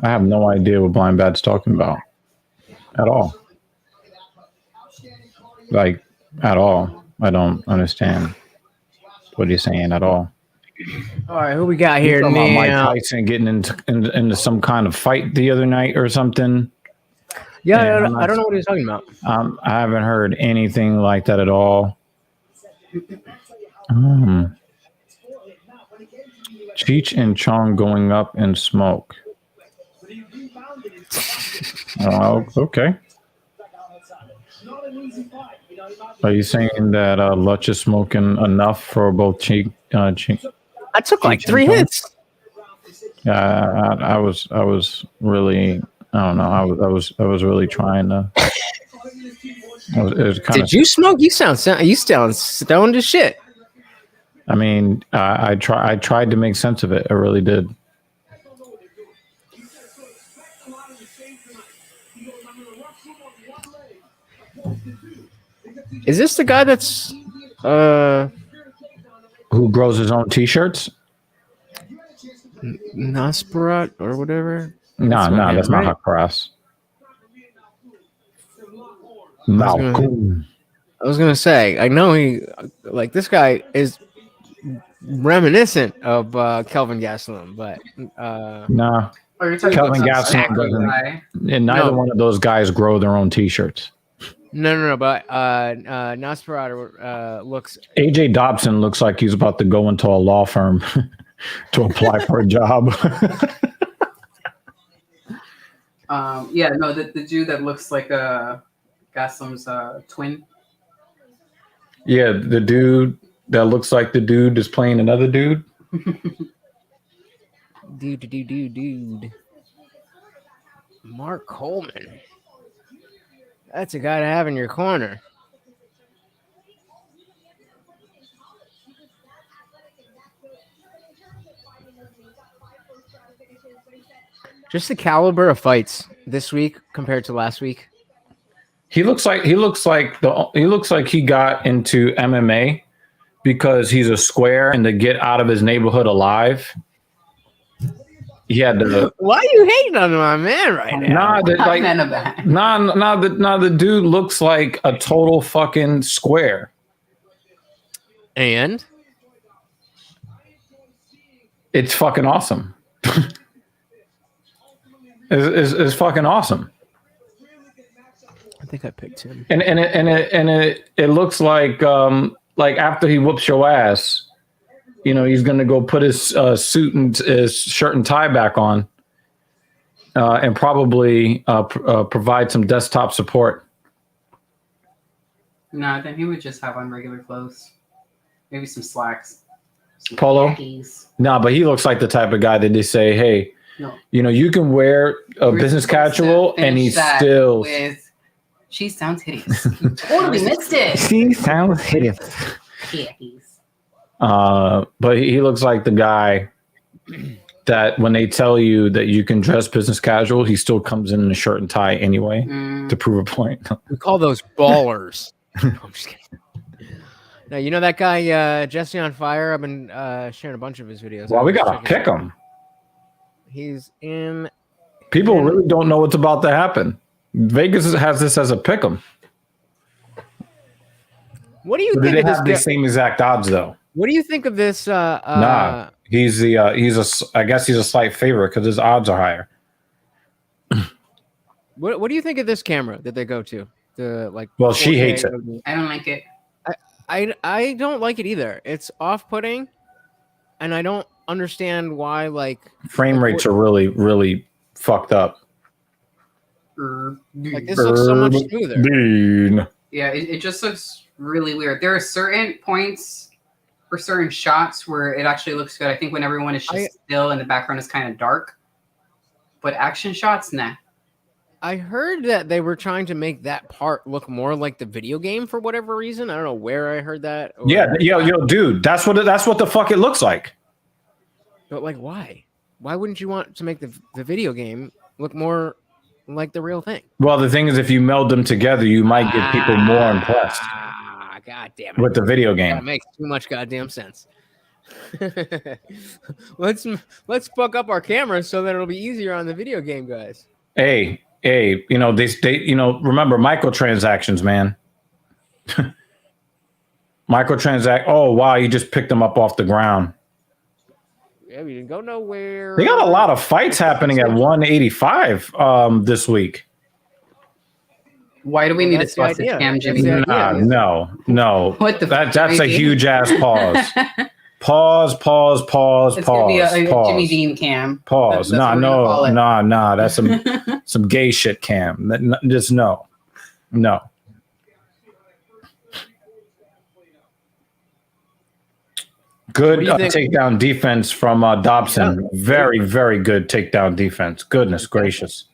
I have no idea what Blind Bad's talking about at all. Like, at all. I don't understand what he's saying at all. All right, who we got here now? Mike Tyson getting into some kind of fight the other night or something. Yeah, I don't know what he's talking about. I haven't heard anything like that at all. Cheech and Chong going up in smoke. Oh, okay. Are you saying that Lutch is smoking enough for both Cheech? I took like 3 hits. Yeah, I was really, I don't know. I was really trying to. Did you smoke? You sound stoned as shit. I mean, I tried to make sense of it. I really did. Is this the guy that's who grows his own t-shirts? Nosferat or whatever? No, that's not hot cross. I was gonna say, I know he like this guy is reminiscent of Kelvin Gastelum, but no. Kelvin Gastelum doesn't, and neither one of those guys grow their own t-shirts. No, but Nosferatu looks. AJ Dobson looks like he's about to go into a law firm to apply for a job. The dude that looks like Gaslam's twin. Yeah, the dude that looks like the dude is playing another dude. Dude. Mark Coleman. That's a guy to have in your corner. Just the caliber of fights this week compared to last week. He looks like he got into MMA because he's a square, and to get out of his neighborhood alive, he had to. Why are you hating on my man right now? The dude looks like a total fucking square. And it's fucking awesome. It's fucking awesome. I think I picked him. And it looks like after he whoops your ass, you know, he's gonna go put his suit and his shirt and tie back on, and probably provide some desktop support. No, then he would just have on regular clothes, maybe some slacks, some polo. khakis. No, but he looks like the type of guy that they say, hey, you know, you can wear a business casual, and he's still. She sounds hideous. You totally missed it. She sounds hideous. But he looks like the guy that when they tell you that you can dress business casual, he still comes in a shirt and tie anyway to prove a point. We call those ballers. I'm just kidding. Now, you know that guy, Jesse on Fire? I've been sharing a bunch of his videos. Well, we got to pick him. He's in. People really don't know what's about to happen. Vegas has this as a pick 'em. What do you think? They have the same exact odds, though. What do you think of this? Nah, he's I guess he's a slight favorite because his odds are higher. What do you think of this camera that they go to? Well, she hates it. I don't like it. I don't like it either. It's off-putting, and I don't understand why. Frame rates are really, really fucked up. This looks so much smoother. Yeah, it just looks really weird. There are certain points for certain shots where it actually looks good. I think when everyone is just still and the background is kind of dark. But action shots, nah. I heard that they were trying to make that part look more like the video game for whatever reason. I don't know where I heard that. Yo, dude, that's what the fuck it looks like. But why? Why wouldn't you want to make the video game look more like the real thing? Well, the thing is, if you meld them together, you might get people more impressed. God damn it! With the video game, that makes too much goddamn sense. let's fuck up our cameras so that it'll be easier on the video game guys. Hey, you know they remember microtransactions, man. Oh wow, you just picked them up off the ground. Yeah, we didn't go nowhere. They got a lot of fights happening at 185 this week. Why do we need a sausage cam, Jimmy? No. What the that's a huge ass pause. Pause. It's gonna be a Jimmy Dean cam. Pause. Nah. That's some gay shit cam. Just no. Good takedown defense from Dobson. Very, very good takedown defense. Goodness gracious.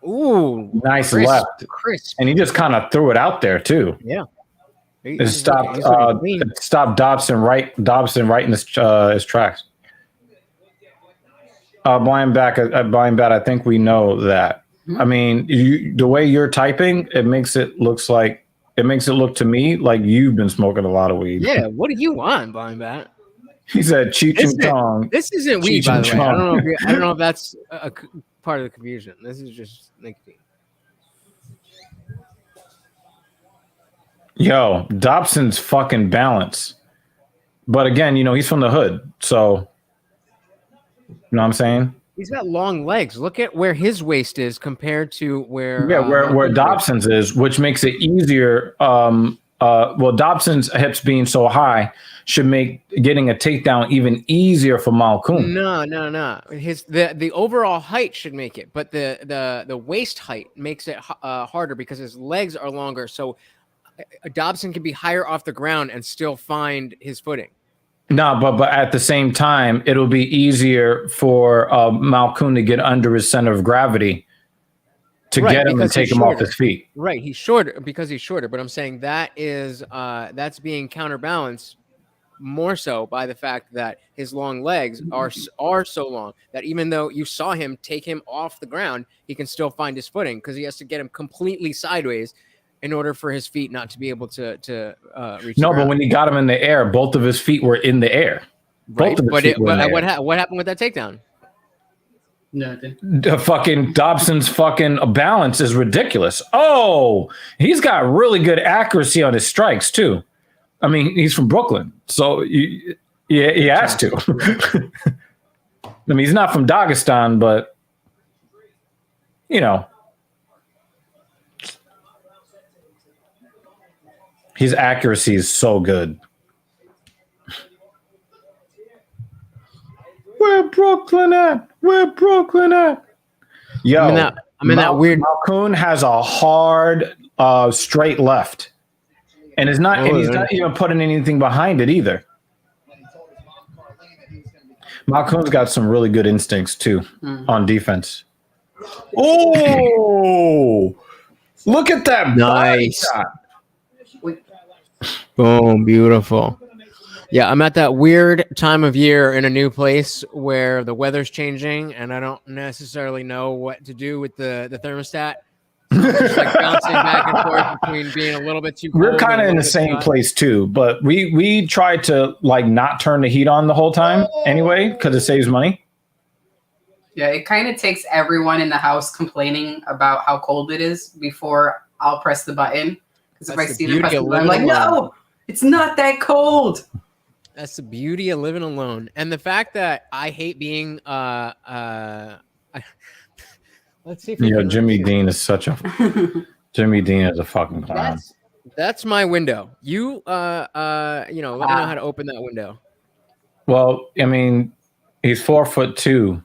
Ooh, nice left. And he just kind of threw it out there too. Yeah. It stopped Dobson right in his tracks. Blind bat, I think we know that. I mean, the way you're typing, it makes it look to me like you've been smoking a lot of weed. Yeah, what do you want, Blind Bat? He said Cheech and Chong. This isn't weed, by the way. I don't know if that's a part of the confusion. This is just nicotine. Yo, Dobson's fucking balance. But again, he's from the hood, so you know what I'm saying? He's got long legs. Look at where his waist is compared to where where Dobson's is, which makes it easier. Dobson's hips being so high should make getting a takedown even easier for Malkoun. No. The overall height should make it, but the waist height makes it harder because his legs are longer. So Dobson can be higher off the ground and still find his footing. No, but at the same time, it'll be easier for Malkoun to get under his center of gravity to Right, get him and because take he's him off shorter. his feet. Right, he's shorter because he's shorter. But I'm saying that is that's being counterbalanced more so by the fact that his long legs are so long that even though you saw him take him off the ground, he can still find his footing because he has to get him completely sideways in order for his feet not to be able to reach. No, the but when he got him in the air, both of his feet were in the air. right, Both of his feet were in the air. What happened with that takedown? Nothing. The fucking Dobson's fucking balance is ridiculous. Oh, he's got really good accuracy on his strikes too. I mean, he's from Brooklyn, so he has to. I mean, he's not from Dagestan, but you know, his accuracy is so good. Where Brooklyn at? Where Brooklyn at? Yo, I'm in that weird. Malkoun has a hard straight left. And he's not even putting anything behind it either. Malkoun's got some really good instincts too on defense. Oh, look at that! Nice. Shot. Boom, beautiful. Yeah, I'm at that weird time of year in a new place where the weather's changing and I don't necessarily know what to do with the thermostat. So I'm just like bouncing back and forth between being a little bit too cold. We're kind of in the same place too, but we try to like not turn the heat on the whole time anyway because it saves money. Yeah, it kind of takes everyone in the house complaining about how cold it is before I'll press the button. Because if I see them press the button, I'm like, no, it's not that cold. That's the beauty of living alone, and the fact that I hate being let's see. If Jimmy Dean is such a Jimmy Dean is a fucking clown. That's my window. You let me know how to open that window. Well, I mean, he's 4'2",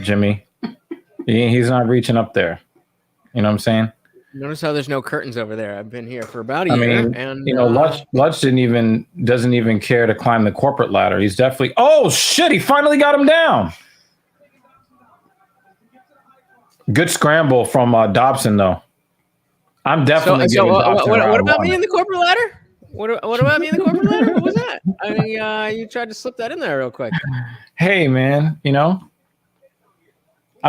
Jimmy. He's not reaching up there. You know what I'm saying? Notice how there's no curtains over there. I've been here for about a year, and Lutz doesn't even care to climb the corporate ladder. He's definitely. Oh shit! He finally got him down. Good scramble from Dobson, though. I'm definitely giving Dobson what about me in the corporate ladder? What about me in the corporate ladder? What was that? I mean, you tried to slip that in there real quick. Hey, man, I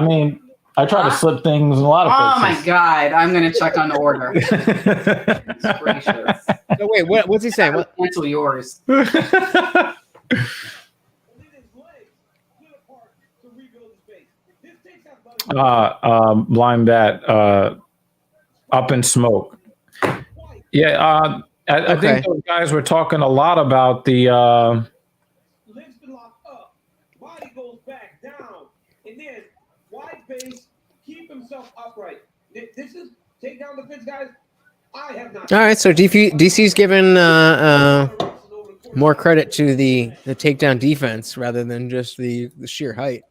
mean, I try to slip things in a lot of places. Oh my God, I'm gonna check on the order. It's gracious. No, wait, what's he saying? What? Cancel yours. Blind bat up in smoke. Yeah, I think those guys were talking a lot about the legs been locked up, body goes back down, and then wide base, keep himself upright. This is take down the fence, guys. I have not. All right, so DC's given more credit to the takedown defense rather than just the sheer height.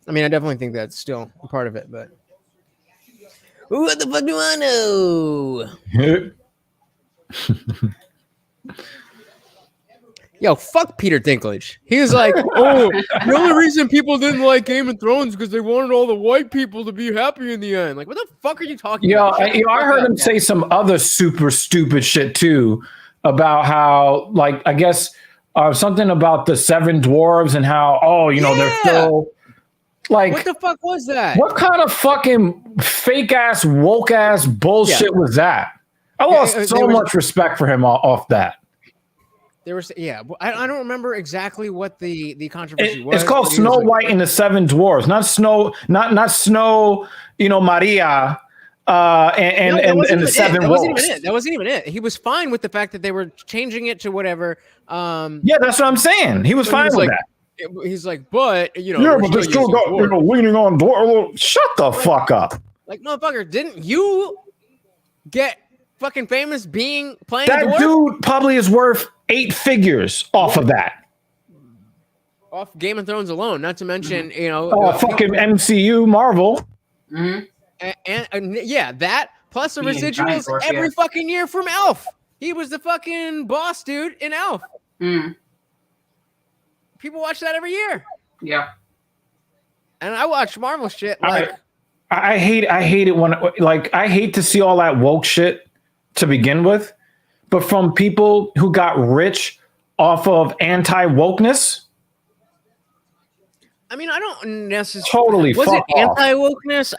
I mean, I definitely think that's still a part of it, but what the fuck do I know? Yo, fuck Peter Dinklage. He was like, oh, the only reason people didn't like Game of Thrones because they wanted all the white people to be happy in the end. Like, what the fuck are you talking about? I heard him say some other super stupid shit too about how, like, I guess something about the seven dwarves and how, they're still like. What the fuck was that? What kind of fucking fake ass, woke ass bullshit was that? I lost so much respect for him off that. There was, I don't remember exactly what the controversy was. It's called Snow White and the Seven Dwarfs, not Snow, not Snow, Maria, and the Seven Wolves. That wasn't even it. He was fine with the fact that they were changing it to whatever. Yeah, that's what I'm saying. He was fine with that. He's like, but but they still got leaning on door. Shut the fuck up. Like, motherfucker, didn't you get fucking famous playing that dude? Probably is worth 8 figures off of that. Off Game of Thrones alone, not to mention, fucking MCU, Marvel. Mm-hmm. And that plus the residuals every fucking year from Elf. He was the fucking boss dude in Elf. Mm. People watch that every year. Yeah. And I watch Marvel shit All right. I hate it when like I hate to see all that woke shit to begin with, but from people who got rich off of anti-wokeness, I mean, I don't necessarily. totally Was it fuck off. anti-wokeness?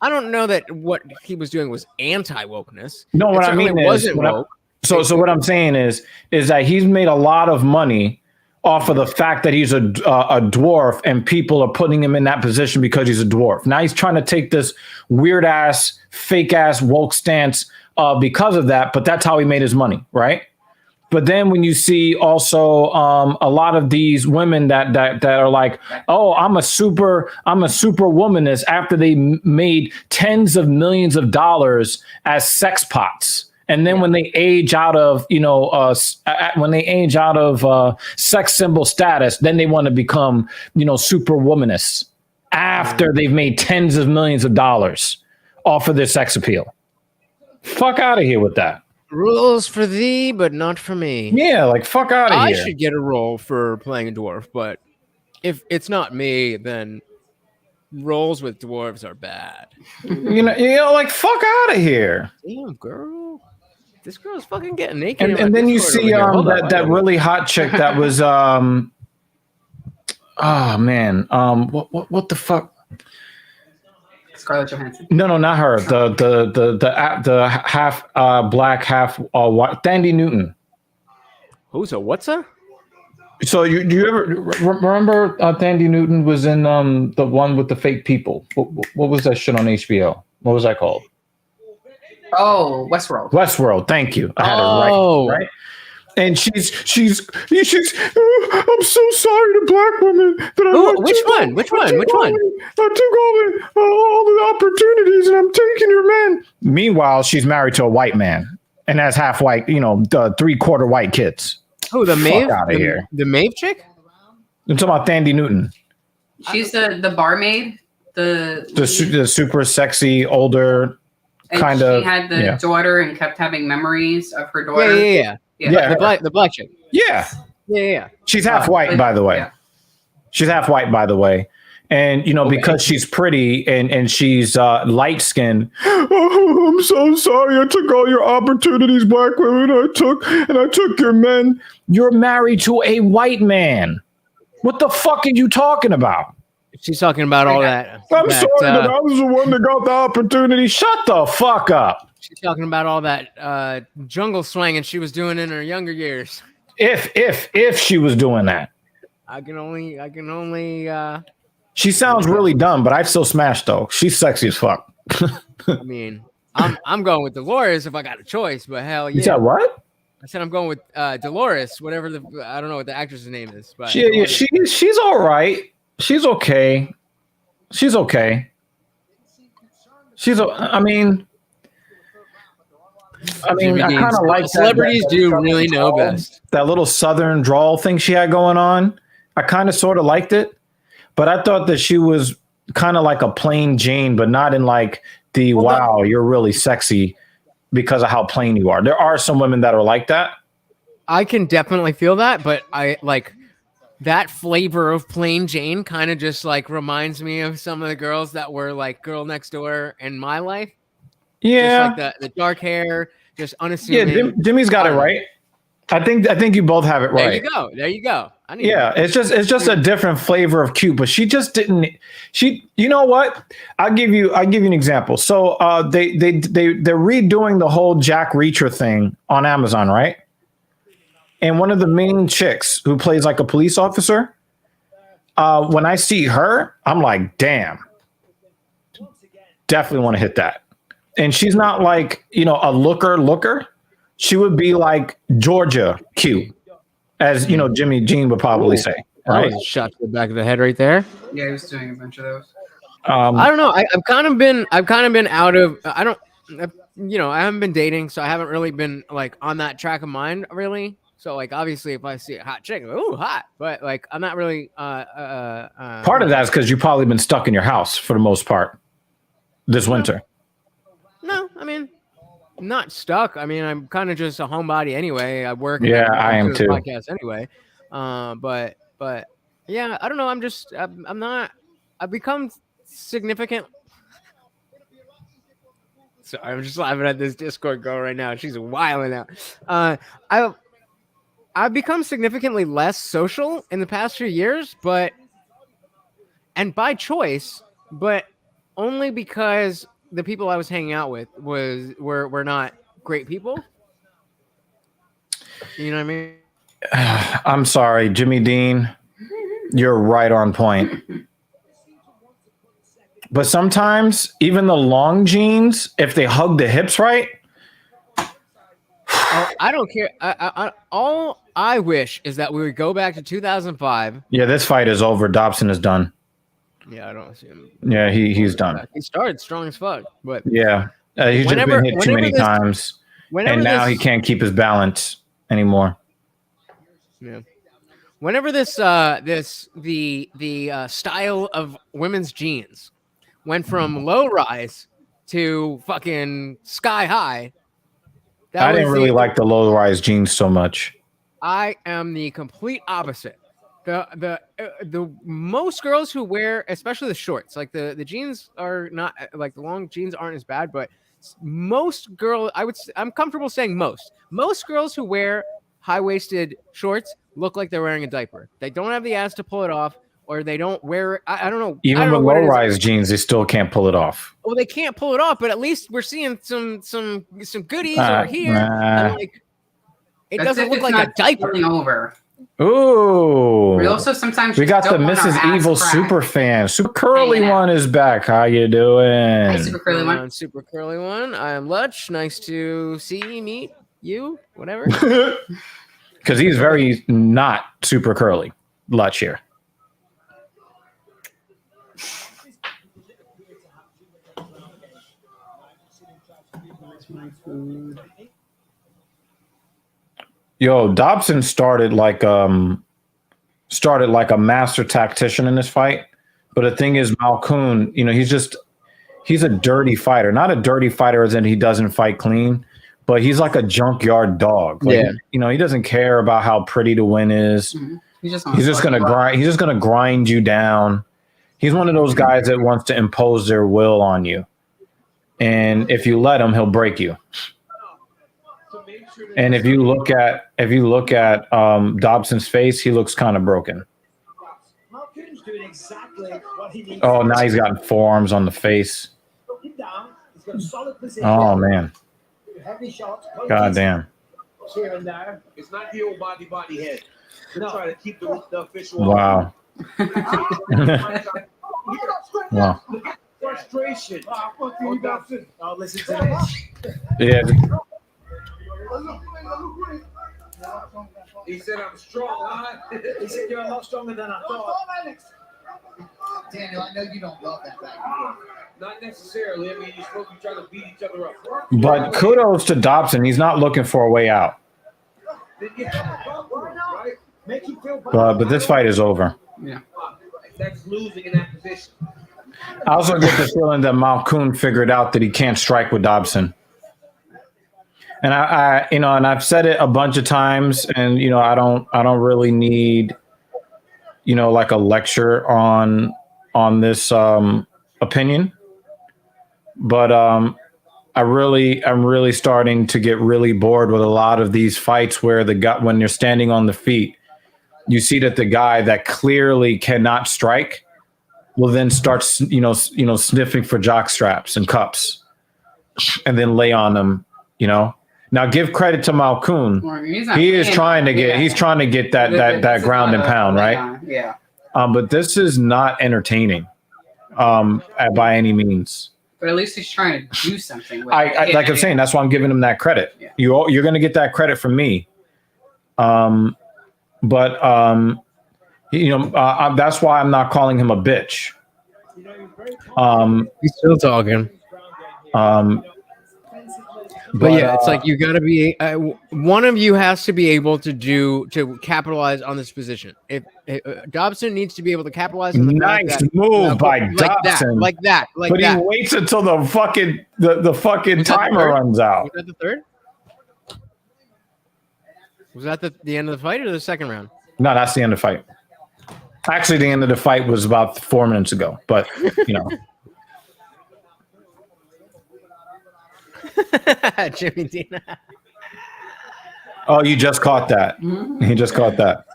I don't know that what he was doing was anti-wokeness. No, what It I mean certainly is, wasn't woke. so what I'm saying is that he's made a lot of money off of the fact that he's a dwarf, and people are putting him in that position because he's a dwarf. Now he's trying to take this weird ass, fake ass woke stance because of that, but that's how he made his money, right? But then when you see also a lot of these women that are like, oh, I'm a super womanist after they made tens of millions of dollars as sex pots. And then when they age out of, sex symbol status, then they want to become, super womanists after they've made tens of millions of dollars off of their sex appeal. Fuck out of here with that. Rules for thee, but not for me. Yeah, like fuck out of here. I should get a role for playing a dwarf, but if it's not me, then roles with dwarves are bad. Like fuck out of here. Damn, girl. This girl's fucking getting naked. And then you see that really hot chick that was oh man, what the fuck? Scarlett Johansson. No, not her. The half black, half white, Thandie Newton. Who's a what's a? So do you ever remember Thandie Newton was in the one with the fake people? What was that shit on HBO? What was that called? Oh, Westworld. Westworld. Thank you. I had it right. And she's I'm so sorry to black women that Which one? I took all the opportunities and I'm taking your men. Meanwhile, she's married to a white man and has half white, the 3/4 white kids. Oh, the Maeve? Out of here. The Maeve chick? I'm talking about Thandie Newton. She's the barmaid. The super sexy older kind of. She had the daughter and kept having memories of her daughter. Yeah. The black chick. Yeah. Yeah. She's half white, by the way. Yeah. She's half white, by the way. And, because she's pretty and she's light skinned. Oh, I'm so sorry. I took all your opportunities, black women. I took your men. You're married to a white man. What the fuck are you talking about? She's talking about all that. I'm sorry that I was the one that got the opportunity. Shut the fuck up. She's talking about all that jungle swinging she was doing in her younger years. If she was doing that. I can only She sounds really dumb, but I'd still smash though. She's sexy as fuck. I mean, I'm going with Dolores if I got a choice, but hell yeah. You said what? I said I'm going with Dolores, whatever I don't know what the actress's name is, but she's all right. She's okay. I mean, I kind of like celebrities do really know best. That little southern drawl thing she had going on. I kind of sort of liked it, but I thought that she was kind of like a plain Jane, but not in like the wow, you're really sexy because of how plain you are. There are some women that are like that. I can definitely feel that, but I like that flavor of plain Jane kind of just like reminds me of some of the girls that were like girl next door in my life. Yeah, just like the dark hair, just unassuming. Yeah, Jimmy's got it right. I think you both have it right. There you go. It's just a different flavor of cute, but she just didn't. You know what? I'll give you an example. So they're redoing the whole Jack Reacher thing on Amazon, right? And one of the main chicks who plays like a police officer, when I see her, I'm like, damn, definitely want to hit that. And she's not like, a looker. She would be like Georgia cute, as Jimmy Jean would probably say. Right? That was a shot to the back of the head right there. Yeah, he was doing a bunch of those. I don't know. I've kind of been out of. I haven't been dating, so I haven't really been like on that track of mind really. So like obviously, if I see a hot chick, ooh, hot. But like I'm not really. Part of that is because you've probably been stuck in your house for the most part this winter. No, I mean. Not stuck. I mean, I'm kind of just a homebody anyway. I work. Yeah, I am too. Podcast anyway. But yeah, I don't know. I'm not. I've become significant. So I'm just laughing at this Discord girl right now. She's wilding out. I've become significantly less social in the past few years, and by choice, but only because the people I was hanging out with were not great people. You know what I mean? I'm sorry, Jimmy Dean. You're right on point. But sometimes even the long jeans, if they hug the hips right. Oh, I don't care. All I wish is that we would go back to 2005. Yeah, this fight is over. Dobson is done. Yeah, I don't see him. Yeah, he's done. He started strong as fuck, but yeah, he's just been hit too many times, and now he can't keep his balance anymore. Yeah. Whenever the style of women's jeans went from low rise to fucking sky high, I didn't really like the low rise jeans so much. I am the complete opposite. The most girls who wear, especially the shorts, like the jeans are not like the long jeans aren't as bad, but most girls, I'm comfortable saying most girls who wear high-waisted shorts look like they're wearing a diaper. They don't have the ass to pull it off, or they don't wear it. I don't know. Even with low-rise jeans, they still can't pull it off. Well, they can't pull it off, but at least we're seeing some goodies over here. And like, it doesn't look like a diaper. Over. Ooh. We also sometimes we got the Mrs. Evil super fan. Super curly one is back. How you doing? Hi, super curly one. Super curly one. I am Lutch. Nice to meet you. Whatever. Because he's very not super curly. Lutch here. Yo, Dobson started like a master tactician in this fight. But the thing is, Malkoun, he's a dirty fighter. Not a dirty fighter as in he doesn't fight clean, but he's like a junkyard dog. Like, he doesn't care about how pretty the win is. Mm-hmm. He's just gonna grind. He's just gonna grind you down. He's one of those guys that wants to impose their will on you, and if you let him, he'll break you. And if you look at Dobson's face, he looks kind of broken. Oh, now he's got forearms on the face. Oh man. God damn. It's not the old body head. We're trying to keep the official. Wow. Wow. Frustration. Oh, listen to this. Yeah. He said I'm strong, huh? He said you're a lot stronger than I thought. Daniel, I know you don't love that back. Not necessarily. I mean, you're supposed to be trying to beat each other up. But kudos to Dobson. He's not looking for a way out. But this fight is over. Yeah. That's losing in that position. I also get the feeling that Malkoun figured out that he can't strike with Dobson. And and I've said it a bunch of times, and I don't really need, like a lecture on this opinion, but I'm really starting to get really bored with a lot of these fights where when you're standing on the feet, you see that the guy that clearly cannot strike will then start sniffing for jock straps and cups, and then lay on them, Now give credit to Malkoun. He's trying to get that ground and pound, right? Yeah. But this is not entertaining, by any means. But at least he's trying to do something. Like I'm saying, that's why I'm giving him that credit. Yeah. You're going to get that credit from me. But that's why I'm not calling him a bitch. He's still talking. But yeah, it's like you got to be one of you has to be able to capitalize on this position. If Dobson needs to be able to capitalize on the nice move by Dobson, like that. But he waits until the fucking timer runs out. Was that the third? Was that the end of the fight or the second round? No, that's the end of the fight. Actually, the end of the fight was about 4 minutes ago, but you know. Jimmy Dean. Oh, you just caught that. He just caught that.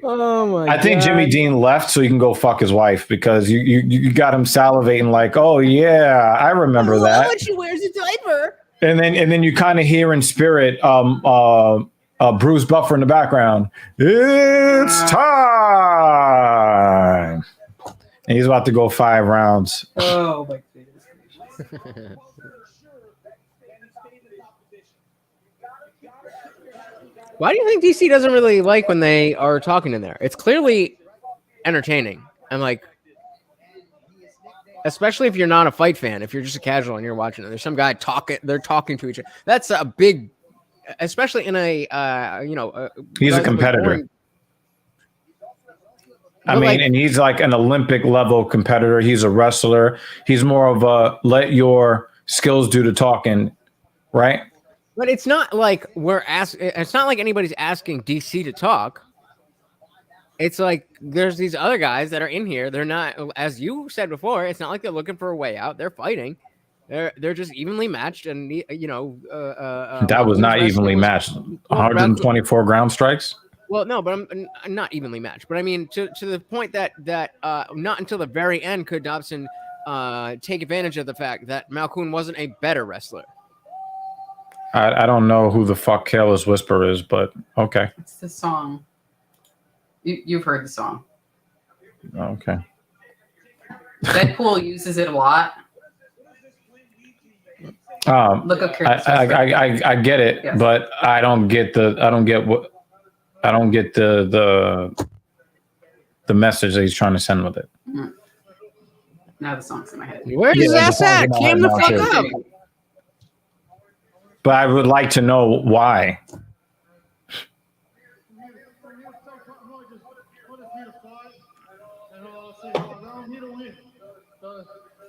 Oh my god. I think Jimmy Dean left so he can go fuck his wife because you got him salivating like, oh yeah, I remember that. When she wears a diaper. And then you kind of hear in spirit Bruce Buffer in the background. It's time. And he's about to go 5 rounds. Oh my goodness. Why do you think DC doesn't really like when they are talking in there? It's clearly entertaining. I'm like, especially if you're not a fight fan, if you're just a casual and you're watching it, there's some guy talking, they're talking to each other. That's a big, especially in a, he's a competitor. And he's like an Olympic level competitor. He's a wrestler. He's more of a let your skills do the talking, right? But it's not like it's not like anybody's asking DC to talk. It's like there's these other guys that are in here. They're not, as you said before, it's not like they're looking for a way out. They're fighting. They're just evenly matched, and that was not evenly matched. 124 ground strikes. Well, no, but I'm not evenly matched. But I mean, to the point that not until the very end could Dobson take advantage of the fact that Malkoun wasn't a better wrestler. I don't know who the fuck Careless Whisper is, but okay. It's the song. You've heard the song. Okay. Deadpool uses it a lot. Look up Careless Whisper. I get it, yes. But I don't get the message that he's trying to send with it. Mm. Now the song's in my head. Where's his ass at? Came the fuck up. But I would like to know why.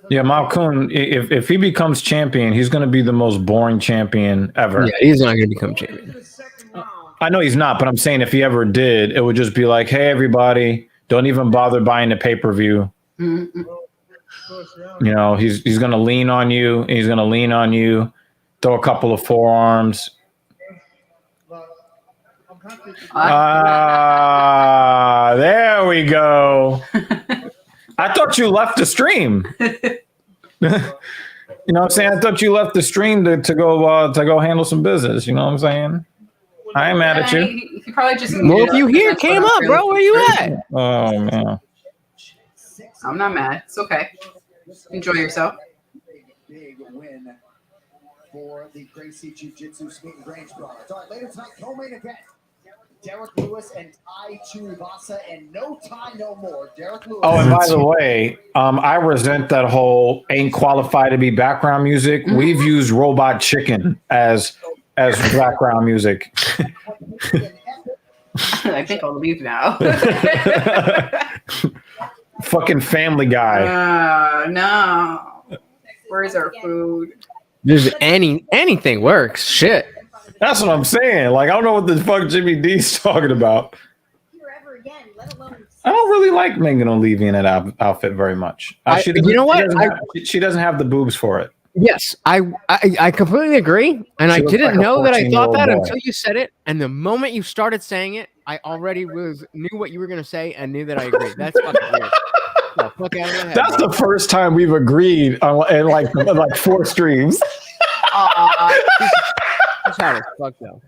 Yeah, Malkoun, if he becomes champion, he's going to be the most boring champion ever. Yeah, he's not going to become champion. I know he's not, but I'm saying if he ever did, it would just be like, hey, everybody, don't even bother buying the pay-per-view. Mm-hmm. You know, he's going to lean on you. He's going to lean on you. Throw a couple of forearms. There we go. I thought you left the stream. You know what I'm saying? I thought you left the stream to go handle some business. You know what I'm saying? I ain't mad at you. He probably just. Well, if you here, came up, bro. Where you at? Oh man. I'm not mad. It's okay. Enjoy yourself. Big win for the Gracie Jiu-Jitsu Smeet and Grange Brothers. All right, later tonight, co-main event. Derek Lewis and Tai Tuivasa, and no tie, no more. Derek Lewis. Oh, and by the way, I resent that whole ain't qualified to be background music. Mm-hmm. We've used Robot Chicken as background music. I think I'll leave now. Fucking Family Guy. No. Where's our food? There's anything works. Shit. That's what I'm saying. Like, I don't know what the fuck Jimmy D's talking about. I don't really like Megan O'Leary in that outfit very much. You know what? She doesn't have the boobs for it. Yes, I completely agree. And I didn't know that I thought that until you said it. And the moment you started saying it, I already knew what you were going to say and knew that I agreed. That's fucking weird. Oh, fuck out of my head, that's the first time we've agreed in like 4 streams. He's hot as fuck though.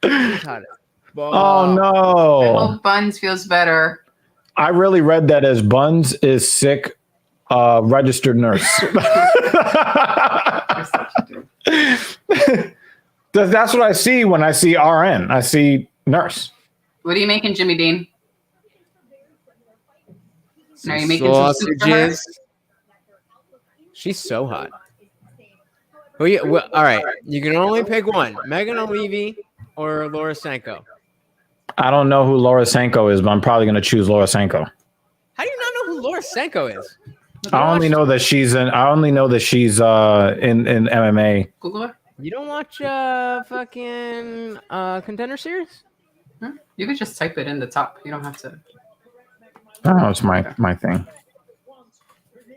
He's hot as fuck. Oh no! I hope Buns feels better. I really read that as Buns is sick, registered nurse. That's what I see when I see RN. I see nurse. What are you making, Jimmy Dean? Are you making sausages? She's so hot. Well, all right. You can only pick one: Megan O'Leary or Laura Sanko. I don't know who Laura Sanko is, but I'm probably going to choose Laura Sanko. How do you not know who Laura Sanko is? I only know that she's in MMA. Google her. You don't watch fucking Contender Series? You could just type it in the top. You don't have to. Oh, it's my thing.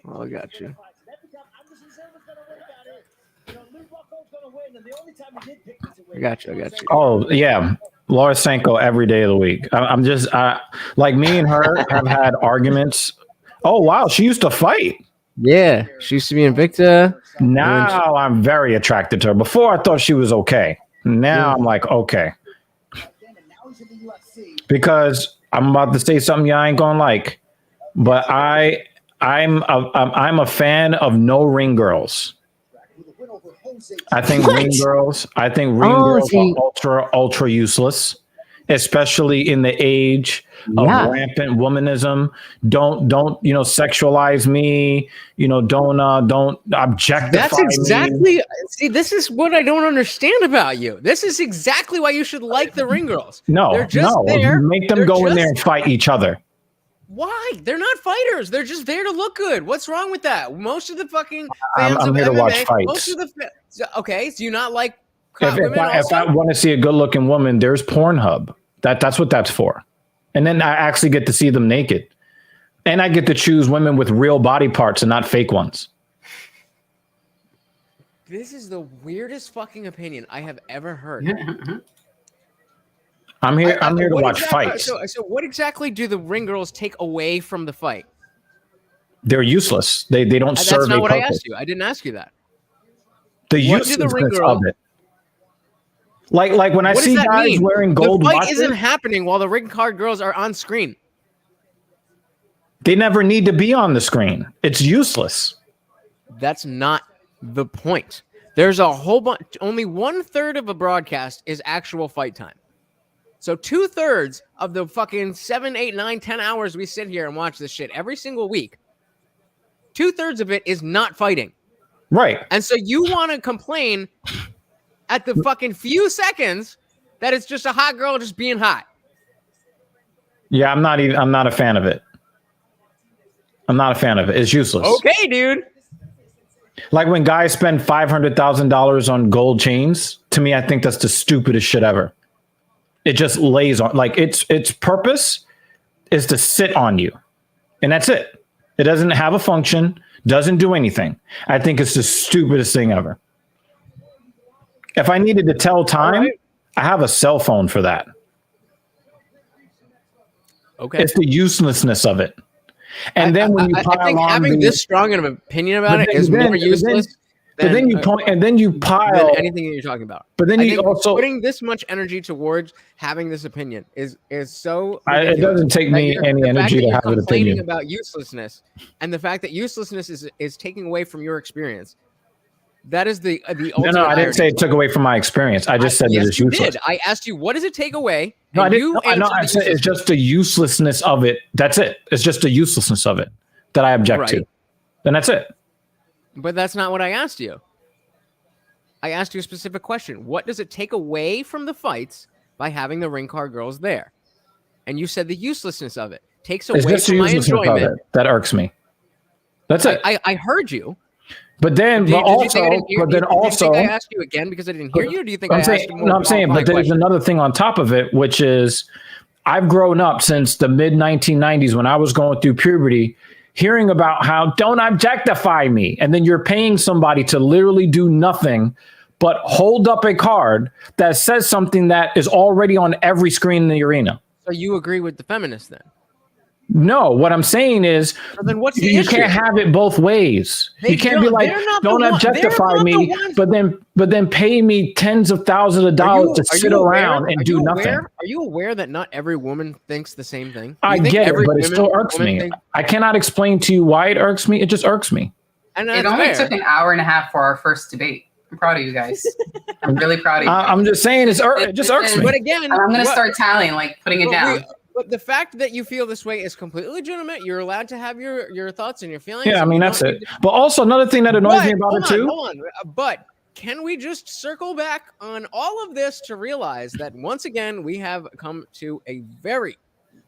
Oh, I got you. I got you. Oh yeah, Laura Sanko every day of the week. I'm just like me and her have had arguments. Oh wow, she used to fight. Yeah, she used to be Invicta. Now I'm very attracted to her. Before I thought she was okay. Now I'm like okay, because I'm about to say something y'all ain't gonna like, but I'm a fan of no ring girls. I think ring girls are ultra useless, especially in the age of rampant womanism. Don't sexualize me. Don't objectify That's exactly. me. See, this is what I don't understand about you. This is exactly why you should like the ring girls. No, they're just there. Make them go in there and fight each other. Why? They're not fighters. They're just there to look good. What's wrong with that? Most of the fucking fans I'm of here MMA, to watch fights. Most of the okay, so you not like If I want to see a good looking woman, there's Pornhub. That's what that's for. And then I actually get to see them naked. And I get to choose women with real body parts and not fake ones. This is the weirdest fucking opinion I have ever heard. I'm here to watch fights. So what exactly do the ring girls take away from the fight? They're useless. They don't serve a purpose. That's not what I asked you. I didn't ask you that. The uselessness of it. Like when I see guys wearing gold watches, the fight watches, isn't happening while the ring card girls are on screen. They never need to be on the screen. It's useless. That's not the point. There's a whole bunch. Only 1/3 of a broadcast is actual fight time. So 2/3 of the fucking 7, 8, 9, 10 hours we sit here and watch this shit every single week, 2/3 of it is not fighting. Right. And so you want to complain at the fucking few seconds that it's just a hot girl just being hot. Yeah, I'm not a fan of it. I'm not a fan of it. It's useless. Okay, dude. Like when guys spend $500,000 on gold chains, to me, I think that's the stupidest shit ever. It just lays on, like its purpose is to sit on you. And that's it. It doesn't have a function, doesn't do anything. I think it's the stupidest thing ever. If I needed to tell time, I have a cell phone for that. Okay. It's the uselessness of it. And then when you pile I think on having this strong of an opinion about it is more useless. But then you point, and then you pile anything that you're talking about. But then you also putting this much energy towards having this opinion is so. It doesn't take me any energy to have an opinion. Complaining about uselessness, and the fact that uselessness is taking away from your experience. That is the ultimate. No, I didn't say it took away from my experience. I just said that it's useless. I asked you, what does it take away? No, I said it's just the uselessness of it. That's it. It's just the uselessness of it that I object to. And that's it. But that's not what I asked you. I asked you a specific question. What does it take away from the fights by having the ring card girls there? And you said the uselessness of it takes away from my enjoyment. That irks me. That's it. I heard you. But then, also, I asked you again because I didn't hear you. Or do you think I asked you more? No, I'm saying, but there's another thing on top of it, which is I've grown up since the mid 1990s when I was going through puberty, hearing about how don't objectify me, and then you're paying somebody to literally do nothing but hold up a card that says something that is already on every screen in the arena. So you agree with the feminists then? No, what I'm saying is then what's the you issue? Can't have it both ways. You can't be like, don't objectify me, but then pay me tens of thousands of dollars to sit around and do nothing. Are you aware that not every woman thinks the same thing? I get it, but it still irks me. I cannot explain to you why it irks me. It just irks me. And it only took an hour and a half for our first debate. I'm proud of you guys. I'm really proud of you. I'm just saying it just irks me. But again, I'm going to start tallying, like putting it down. But the fact that you feel this way is completely legitimate. You're allowed to have your thoughts and your feelings. Yeah, I mean, that's it. But also another thing that annoys me about it too. Hold on. But can we just circle back on all of this to realize that once again, we have come to a very,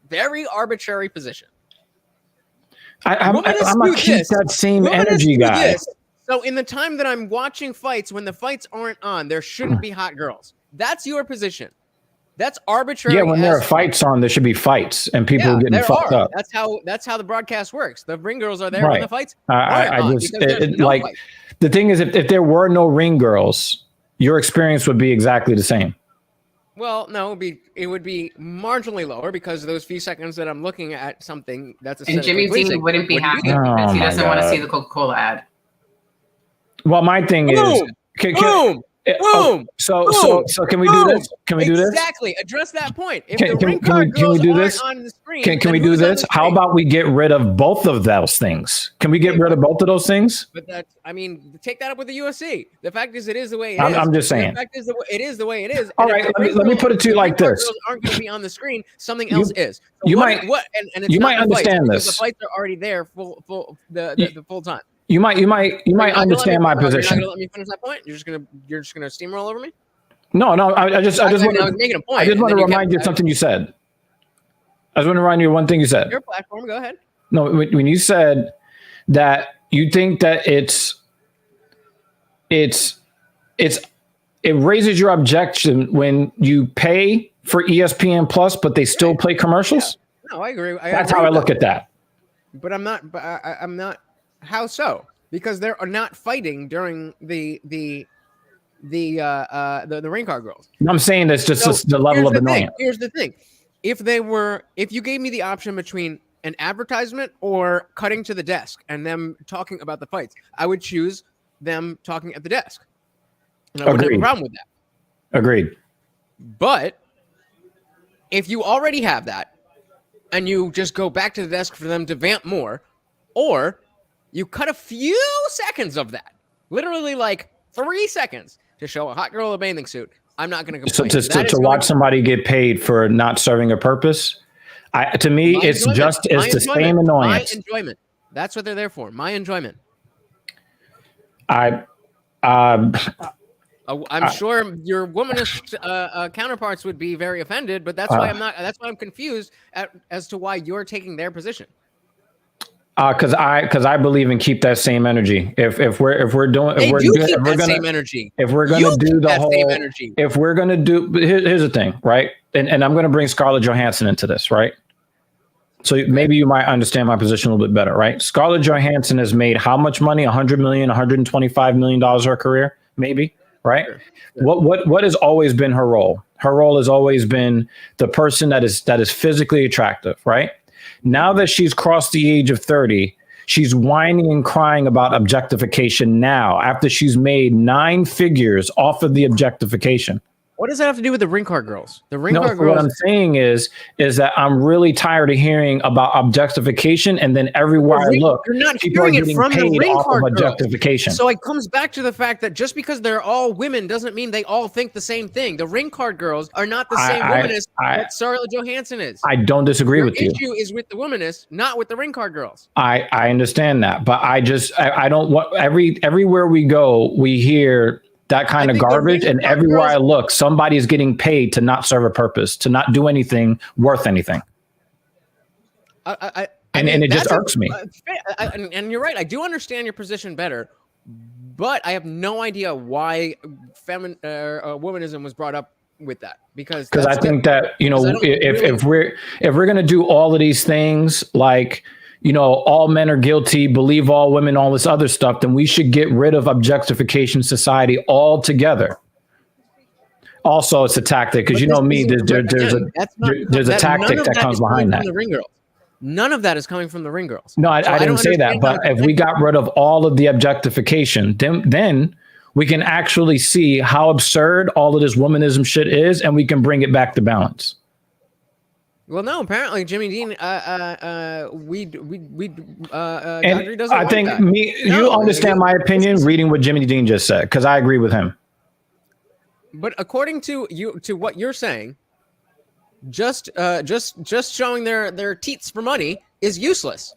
very arbitrary position. I'm going to keep that same energy, guy. So in the time that I'm watching fights, when the fights aren't on, there shouldn't be hot girls. That's your position. That's arbitrary. Yeah, when there are as fights on, there should be fights and people getting there fucked are. up. That's how the broadcast works. The ring girls are there when Right. the fights. I just because there's no fight. the thing is, if there were no ring girls, your experience would be exactly the same. Well, no, it would be marginally lower because of those few seconds that I'm looking at something that's And Jimmy Dean wouldn't be happy Oh because he my doesn't want to God. see the Coca-Cola ad. Well, my thing is, Boom! Boom! So can we do this? Can we do this? Exactly. Address that point. If Can the ring we card girls do aren't this? on the screen, Can then we do who's on this? the How screen? about we get rid of both of those things? Can we get rid of both of those things? But take that up with the UFC. The fact is, it is the way it is. I'm just saying. The fact is, it is the way it is. All And right, if the let me put it to you like this. girls aren't going to be on the screen. Something else is. So you what, might- what, and it's you not might the fights, understand because this. The fights are already there the full time. You might understand my position. You're not going to let me finish that point. You're just gonna steamroll over me. No, I just I was want making a point. I just and want to then remind you of something you said. I just want to remind you of one thing you said. Your platform. Go ahead. No, when you said that you think that it raises your objection when you pay for ESPN Plus, but they still play commercials. No, I agree. That's how I look at that. But I'm not. But I'm not. How so? Because they're not fighting during the ring card girls. I'm saying that's just the level of annoyance. Here's the thing. If you gave me the option between an advertisement or cutting to the desk and them talking about the fights, I would choose them talking at the desk. And I wouldn't have a problem with that. Agreed. But if you already have that and you just go back to the desk for them to vamp more, or you cut a few seconds of that, literally like 3 seconds, to show a hot girl in a bathing suit, I'm not going to complain. So to watch somebody get paid for not serving a purpose, to me, it's the same annoyance. My enjoyment. That's what they're there for. My enjoyment. I'm sure your womanist counterparts would be very offended, but that's why I'm not. That's why I'm confused as to why you're taking their position. Because I believe in keep that same energy. If we're gonna do the whole same energy. If we're gonna do, here's the thing, right? And I'm gonna bring Scarlett Johansson into this, right? So maybe you might understand my position a little bit better, right? Scarlett Johansson has made how much money? $100 million, $125 million her career, maybe, right? Sure. What has always been her role? Her role has always been the person that is physically attractive, right? Now that she's crossed the age of 30, she's whining and crying about objectification now after she's made 9 figures off of the objectification. What does that have to do with the ring card girls? The ring card What I'm girls. saying is that I'm really tired of hearing about objectification, and then everywhere I look, you're not people are hearing it getting from the paid ring off card of girls. objectification. So it comes back to the fact that just because they're all women doesn't mean they all think the same thing. The ring card girls are not the same womanist that Scarlett Johansson is. I don't disagree with you. The issue is with the womanist, not with the ring card girls. I understand that, but I don't want everywhere we go, we hear that kind of garbage, and everywhere I look, somebody's getting paid to not serve a purpose, to not do anything worth anything. And it just irks me. And you're right. I do understand your position better, but I have no idea why womanism was brought up with that. Because I think that, if we're going to do all of these things, like, all men are guilty, believe all women, all this other stuff, then we should get rid of objectification society altogether. Also, it's a tactic, because there's a tactic that comes behind that. None of that is coming from the ring girls. No, I didn't say that. But if we got rid of all of the objectification, then we can actually see how absurd all of this womanism shit is, and we can bring it back to balance. Well, no. Apparently, Jimmy Dean, And doesn't I want think that. you understand my opinion reading what Jimmy Dean just said, because I agree with him. But according to what you're saying, just showing their teats for money is useless.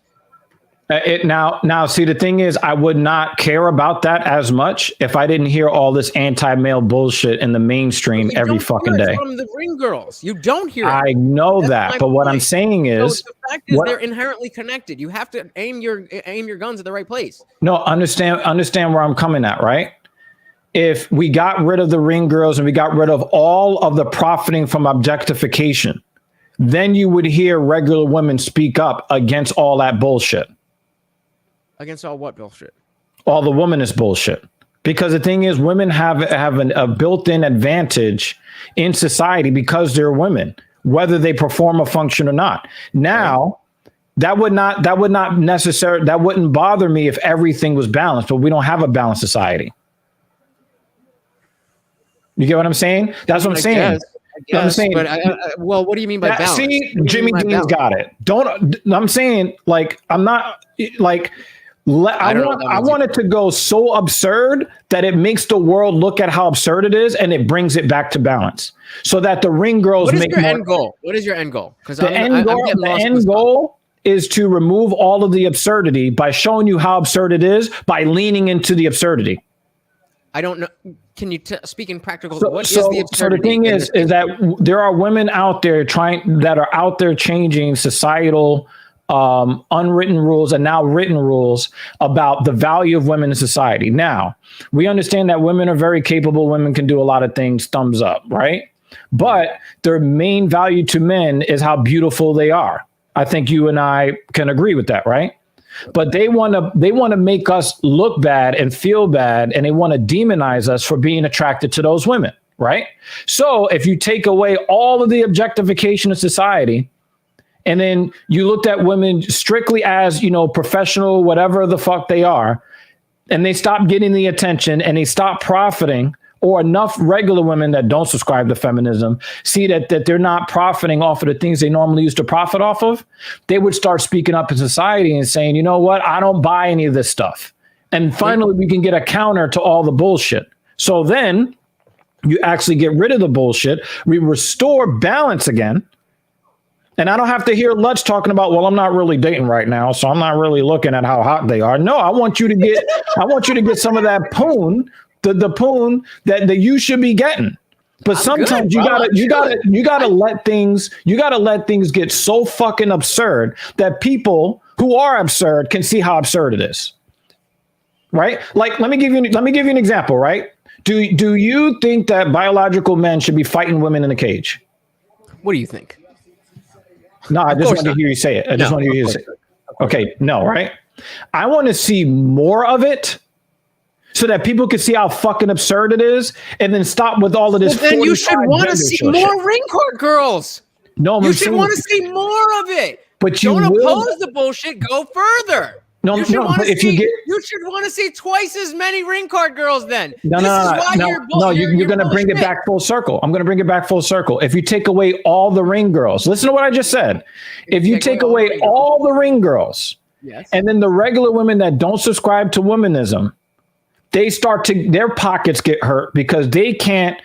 Now, see, the thing is, I would not care about that as much if I didn't hear all this anti-male bullshit in the mainstream every fucking day. From the ring girls, you don't hear it. I know that, but what I'm saying is, the fact is they're inherently connected. You have to aim your guns at the right place. No, understand where I'm coming at, right? if we got rid of the ring girls and we got rid of all of the profiting from objectification, then you would hear regular women speak up against all that bullshit. Against all what bullshit? All the womanist bullshit. Because the thing is, women have a built-in advantage in society because they're women, whether they perform a function or not. Now, that wouldn't bother me if everything was balanced, but we don't have a balanced society. You get what I'm saying? That's what I'm saying. Guess, I'm saying, but well, what do you mean by balance? See, Jimmy Dean's got it. I'm saying, like, I'm not like. I want it to go so absurd that it makes the world look at how absurd it is, and it brings it back to balance, so that the ring girls make more. End goal? What is your end goal? Because the end goal is to remove all of the absurdity by showing you how absurd it is by leaning into the absurdity. I don't know. Can you speak in practical? What is the absurdity? So the thing is that there are women out there that are out there changing societal unwritten rules and now written rules about the value of women in society. Now, we understand that women are very capable. Women can do a lot of things, thumbs up, right? But their main value to men is how beautiful they are. I think you and I can agree with that, right? But they want to make us look bad and feel bad, and they want to demonize us for being attracted to those women, right? So if you take away all of the objectification of society, and then you looked at women strictly as, professional, whatever the fuck they are, and they stop getting the attention and they stop profiting, or enough regular women that don't subscribe to feminism see that they're not profiting off of the things they normally used to profit off of, they would start speaking up in society and saying, you know what, I don't buy any of this stuff. And finally, we can get a counter to all the bullshit. So then you actually get rid of the bullshit. We restore balance again. And I don't have to hear Lutz talking about, well, I'm not really dating right now, so I'm not really looking at how hot they are. No, I want you to get some of that poon, the poon that you should be getting. But sometimes you gotta let things get so fucking absurd that people who are absurd can see how absurd it is. Right? Like, let me give you an example, right? Do you think that biological men should be fighting women in a cage? What do you think? No, I just want to hear you say it. I just want to hear you say it. Okay, no, right? I want to see more of it so that people can see how fucking absurd it is, and then stop with all of this. Well, then you should want to see more ring court girls. No, you should want to see more of it. But you don't oppose the bullshit. Go further. You should want to see twice as many ring card girls then. You're going to bring it back full circle. I'm going to bring it back full circle. If you take away all the ring girls, listen to what I just said. If you take away all the ring girls, yes, and then the regular women that don't subscribe to womanism, their pockets get hurt because they can't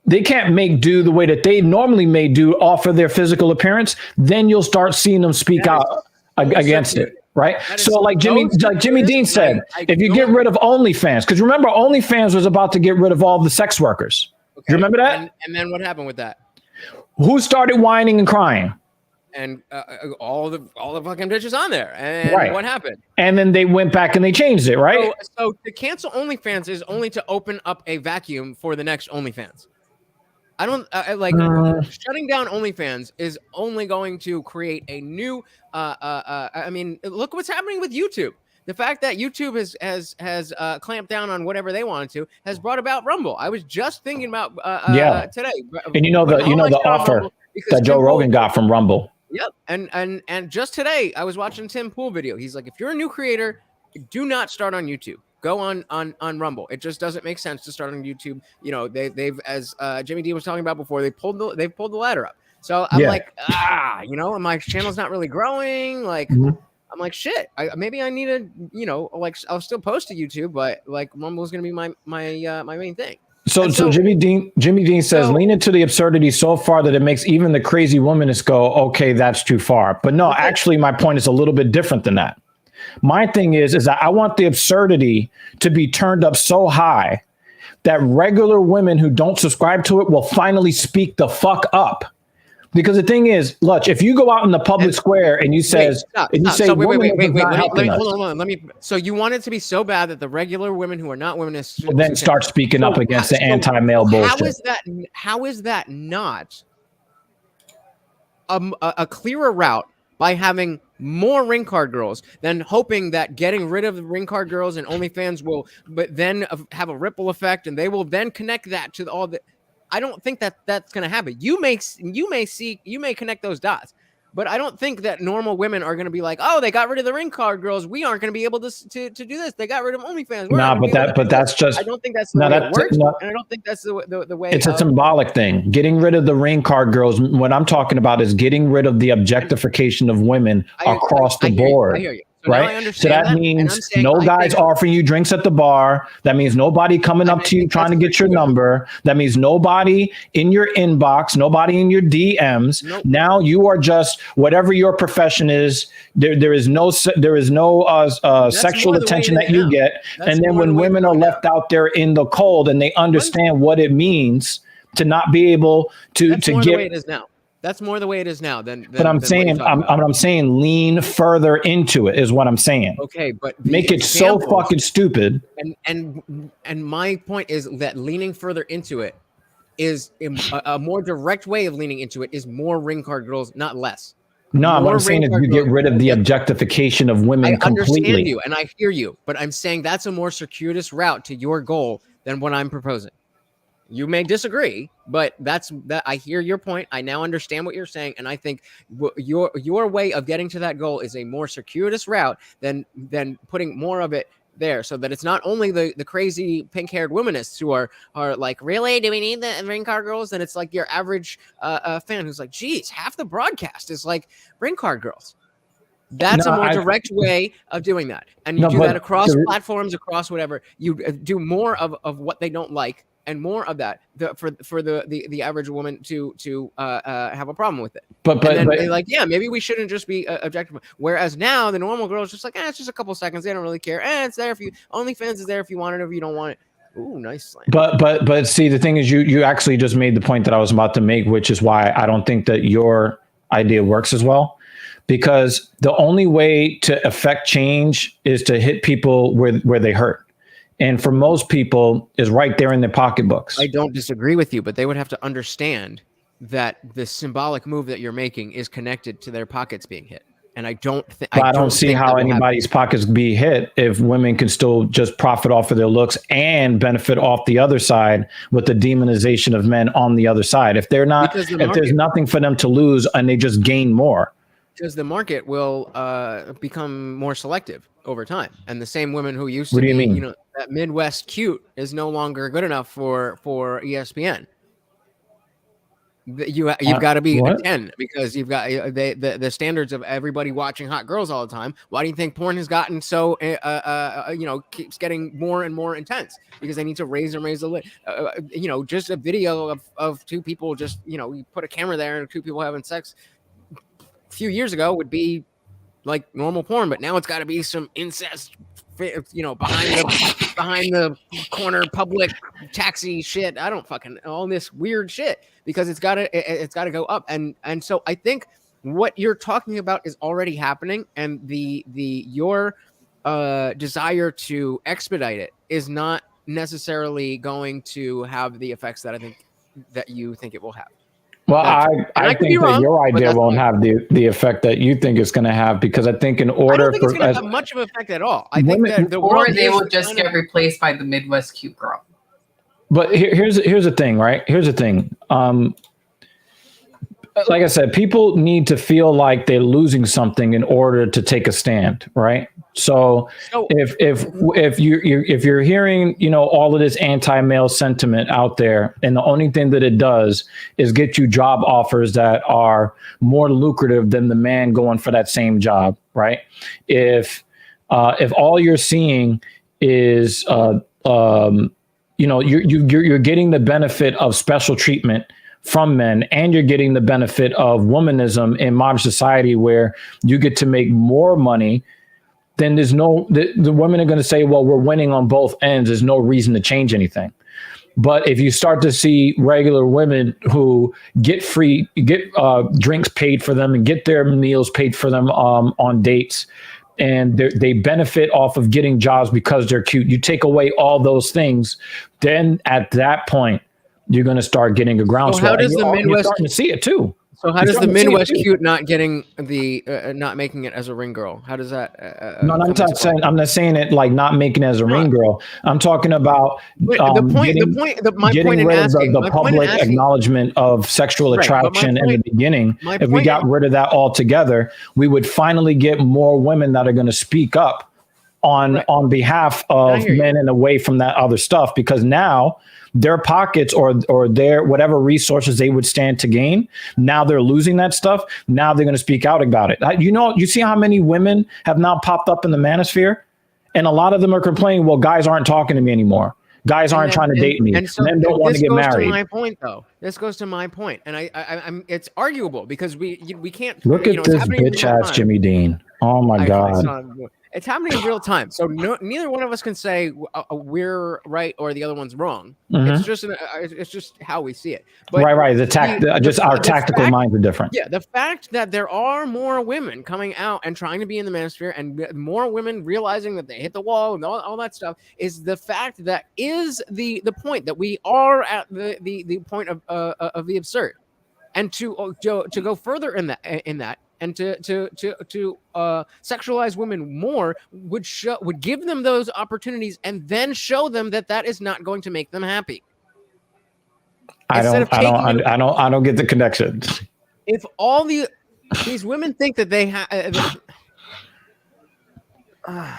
make do the way that they normally may do off of their physical appearance. Then you'll start seeing them speak out against it. Right. So like Jimmy Dean said, if you get rid of OnlyFans, because remember, OnlyFans was about to get rid of all the sex workers. Okay. You remember that? And then what happened with that? Who started whining and crying? And all the fucking bitches on there. And what happened? And then they went back and they changed it. Right. So to cancel OnlyFans is only to open up a vacuum for the next OnlyFans. I don't shutting down OnlyFans is only going to create a new. I mean, look what's happening with YouTube. The fact that YouTube has clamped down on whatever they wanted to has brought about Rumble. I was just thinking about today. And the offer that Joe Rogan got from Rumble. Yep. And just today I was watching Tim Pool video. He's like, if you're a new creator, do not start on YouTube. Go on Rumble. It just doesn't make sense to start on YouTube. They've as Jimmy D was talking about before, they've pulled the ladder up. So I'm like, and my channel's not really growing. Like, I'm like, shit. Maybe I need to, I'll still post to YouTube, but like Rumble's gonna be my main thing. So Jimmy Dean says, lean into the absurdity so far that it makes even the crazy womanists go, okay, that's too far. But no, actually, my point is a little bit different than that. My thing is that I want the absurdity to be turned up so high that regular women who don't subscribe to it will finally speak the fuck up. Because the thing is, Lutch, if you go out in the public square and you say, so wait. woman, Hold on. Let me. So you want it to be so bad that the regular women who are not women then start speaking up against the anti-male bullshit. How is that not a clearer route by having more ring card girls than hoping that getting rid of the ring card girls and OnlyFans will, but then have a ripple effect and they will then connect that to all the. I don't think that that's going to happen. You may connect those dots, but I don't think that normal women are going to be like, oh, they got rid of the ring card girls. We aren't going to be able to do this. They got rid of OnlyFans. That's just. I don't think that's the way it works, and I don't think that's the way. It's a symbolic thing. Getting rid of the ring card girls. What I'm talking about is getting rid of the objectification of women across the board. I hear you. So right? So that means no guys offering you drinks at the bar. That means nobody coming up to you trying to get your number. That means nobody in your inbox, nobody in your DMs. Nope. Now you are just whatever your profession is. There is no sexual attention that you get. And then when women are left out there in the cold and they understand what it means to not be able to get. The way it is now. That's more the way it is now but I'm saying lean further into it is what I'm saying. Okay, but make it so fucking stupid. And my point is that leaning further into it is a more direct way of leaning into it is more ring card girls, not less. No, what I'm saying is you get rid of the objectification of women completely. I understand you and I hear you, but I'm saying that's a more circuitous route to your goal than what I'm proposing. You may disagree, but that. I hear your point. I now understand what you're saying, and I think your way of getting to that goal is a more circuitous route than putting more of it there, so that it's not only the crazy pink-haired womanists who are like, really, do we need the ring card girls? And it's like your average fan who's like, geez, half the broadcast is like ring card girls. That's a more direct way of doing that, and you do that across platforms, across whatever. You do more of what they don't like. And more of that for the average woman to have a problem with it. But they're like, yeah, maybe we shouldn't just be objective. Whereas now the normal girl is just like, it's just a couple seconds. They don't really care. It's there if you. OnlyFans is there if you want it or if you don't want it. Ooh, nice slam. But see, the thing is, you actually just made the point that I was about to make, which is why I don't think that your idea works as well. Because the only way to affect change is to hit people where they hurt. And for most people is right there in their pocketbooks. I don't disagree with you, but they would have to understand that the symbolic move that you're making is connected to their pockets being hit. And I don't see how anybody's pockets be hit if women can still just profit off of their looks and benefit off the other side with the demonization of men on the other side. If they're not, if there's nothing for them to lose and they just gain more. Because the market will become more selective over time, and the same women who used to be, that Midwest cute is no longer good enough for ESPN. You've got to be a 10 because you've got the standards of everybody watching hot girls all the time. Why do you think porn has gotten so keeps getting more and more intense? Because they need to raise the lid. Just a video of two people just you put a camera there and two people having sex. Few years ago would be like normal porn, but now it's got to be some incest, behind the corner public taxi shit. I don't fucking all this weird shit because it's got to go up, and so I think what you're talking about is already happening, and your desire to expedite it is not necessarily going to have the effects that I think that you think it will have. Well, I think that your idea won't have the effect that you think it's going to have, because I think in order I don't think it's going to have much of an effect at all. I think that the world they will just get replaced by the Midwest cute girl. But here's the thing, right? Here's the thing. Like I said, people need to feel like they're losing something in order to take a stand, right? So if you're hearing, all of this anti-male sentiment out there, and the only thing that it does is get you job offers that are more lucrative than the man going for that same job, right? If all you're seeing is you're getting the benefit of special treatment from men, and you're getting the benefit of womanism in modern society where you get to make more money, then there's the women are going to say, well, we're winning on both ends. There's no reason to change anything. But if you start to see regular women who get drinks paid for them and get their meals paid for them on dates, and they benefit off of getting jobs because they're cute, you take away all those things, then at that point, you're going to start getting a groundswell. How does the Midwest? You're starting to see it too. So how does the Midwest cute not getting the not making it as a ring girl? How does that? No, I'm not saying it like not making it as a ring girl. I'm talking about my getting point in rid asking, of the public acknowledgement of sexual attraction in the beginning. If we got rid of that altogether, we would finally get more women that are going to speak up on behalf of men and away from that other stuff, because now their pockets or their whatever resources they would stand to gain, now they're losing that stuff. Now they're going to speak out about it. You see how many women have now popped up in the manosphere, and a lot of them are complaining, well, guys aren't talking to me anymore. Guys aren't trying to date me. And so men don't want to get married. This goes to my point, though. This goes to my point, and I'm. It's arguable because we can't look at this bitch ass Jimmy Dean. Oh my God. It's happening in real time, so neither one of us can say we're right or the other one's wrong. Mm-hmm. It's just how we see it. But right. Our tactical minds are different. Yeah, the fact that there are more women coming out and trying to be in the manosphere, and more women realizing that they hit the wall and all that stuff, is the fact that is the point that we are at the point of the absurd, and to go further in that. And to sexualize women more would give them those opportunities, and then show them that is not going to make them happy. I don't get the connection. If all these women think that they have.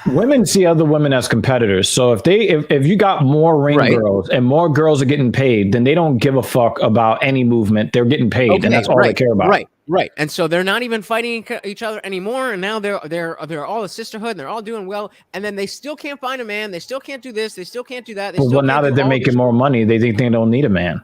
Women see other women as competitors. So if you got more ring girls and more girls are getting paid, then they don't give a fuck about any movement. They're getting paid, and that's all they care about. Right. And so they're not even fighting each other anymore. And now they're all a sisterhood, and they're all doing well. And then they still can't find a man. They still can't do this. They still can't do that. Well, now that they're making more money, they think they don't need a man.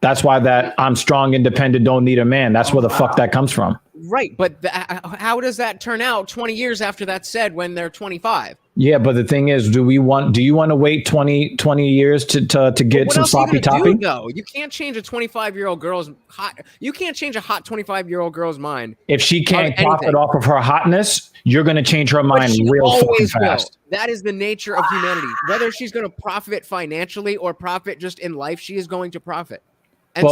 That's why that I'm strong, independent, don't need a man. That's where the fuck that comes from. Right. But how does that turn out 20 years after that's said when they're 25? Yeah, but the thing is, do you want to wait 20 years to get some sloppy toppy? No, you can't change a 25-year-old girl's you can't change a hot 25-year-old girl's mind. If she can't profit off of her hotness, you're going to change her mind real fucking fast. That is the nature of humanity. Whether she's going to profit financially or profit just in life, she is going to profit. And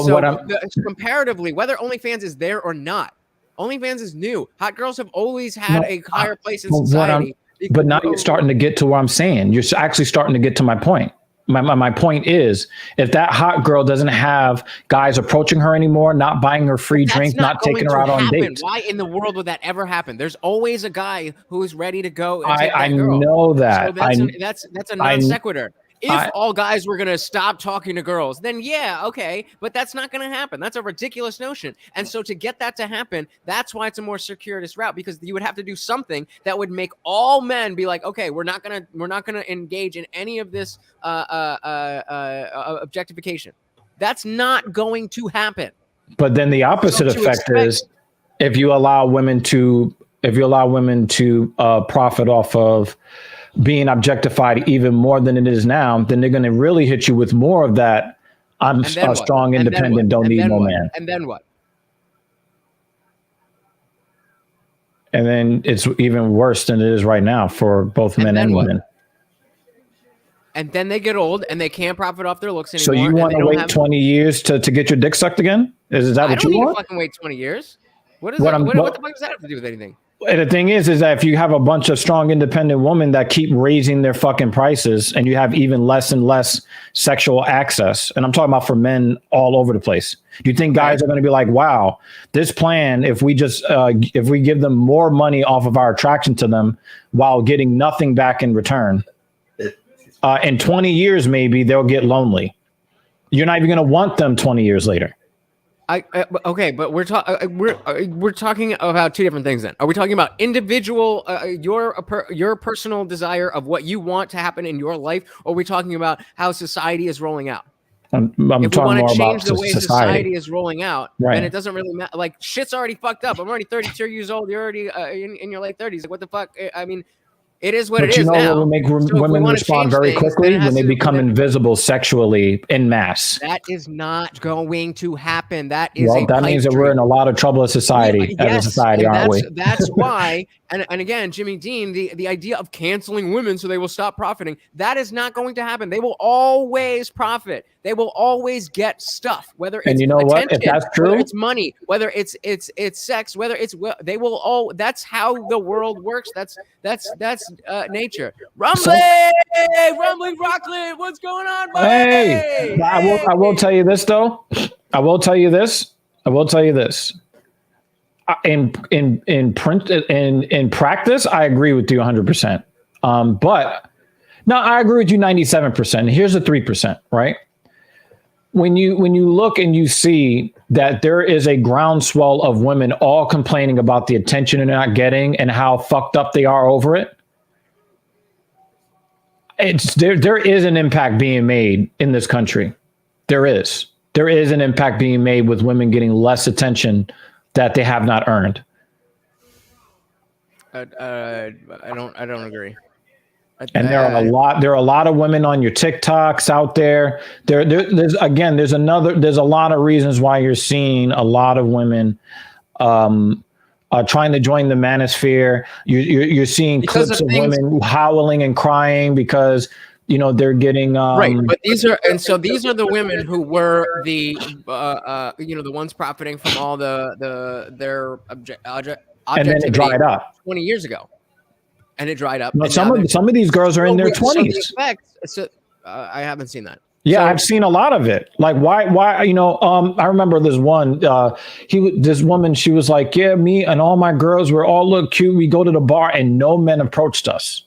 comparatively, whether OnlyFans is there or not, OnlyFans is new. Hot girls have always had a higher place in society. But now you're starting to get to what I'm saying. You're actually starting to get to my point. My point is, if that hot girl doesn't have guys approaching her anymore, not buying her free drinks, not taking her out on dates. Why in the world would that ever happen? There's always a guy who is ready to go. I know that. So that's a non sequitur. If all guys were going to stop talking to girls, then yeah, okay. But that's not going to happen. That's a ridiculous notion. And so to get that to happen, that's why it's a more circuitous route, because you would have to do something that would make all men be like, okay, we're not going to engage in any of this objectification. That's not going to happen. But then the opposite effect is if you allow women to profit off of being objectified even more than it is now, then they're going to really hit you with more of that. I'm a strong, independent, don't need no man. And then what? And then it's even worse than it is right now for both men and women. And then they get old and they can't profit off their looks anymore. So you want to wait 20 years to get your dick sucked again? Is that what you want? I don't need to fucking wait 20 years. What the fuck does that have to do with anything? And the thing is that if you have a bunch of strong, independent women that keep raising their fucking prices, and you have even less and less sexual access, and I'm talking about for men all over the place, do you think guys are going to be like, wow, this plan, if we give them more money off of our attraction to them while getting nothing back in return, in 20 years, maybe they'll get lonely. You're not even going to want them 20 years later. Okay, but we're talking about two different things. Then are we talking about individual your personal desire of what you want to happen in your life, or are we talking about how society is rolling out? I'm if we want to change the way society is rolling out, then it doesn't really matter. Like, shit's already fucked up. I'm already 32 years old. You're already in your late 30s. Like, what the fuck? I mean, It is what But it you is know now. what will make So if we women wanna respond change very things, quickly? then it has When they to- become invisible sexually in mass. That is not going to happen. That is Well, a that pipe means that we're in dream. a lot of trouble as society, Yes, aren't and we? that's why. And again, Jimmy Dean, the idea of canceling women so they will stop profiting, that is not going to happen. They will always profit. They will always get stuff, whether And it's you know what? attention, If that's whether true, it's money, whether it's sex, whether it's they will all. That's how the world works. That's nature. Rumbling, rumbling, Rockland. What's going on, buddy? hey, but I will tell you this though. I will tell you this. In practice, I agree with you 100%. But no, I agree with you 97%. Here's the 3%, right? When you look and you see that there is a groundswell of women all complaining about the attention they're not getting and how fucked up they are over it, there is an impact being made in this country. There is an impact being made with women getting less attention that they have not earned. I don't agree. And there are a lot of women on your TikToks out there. There's a lot of reasons why you're seeing a lot of women trying to join the manosphere. You're seeing Because clips of of things- women howling and crying because they're getting right. But these are the women who were the the ones profiting from all their and then it dried up 20 years ago. And it dried up. No, some of these girls are in their 20s. I haven't seen that. Yeah, I've seen a lot of it. Like, why? I remember this one. This woman, she was like, "Yeah, me and all my girls were all look cute. We go to the bar, and no men approached us."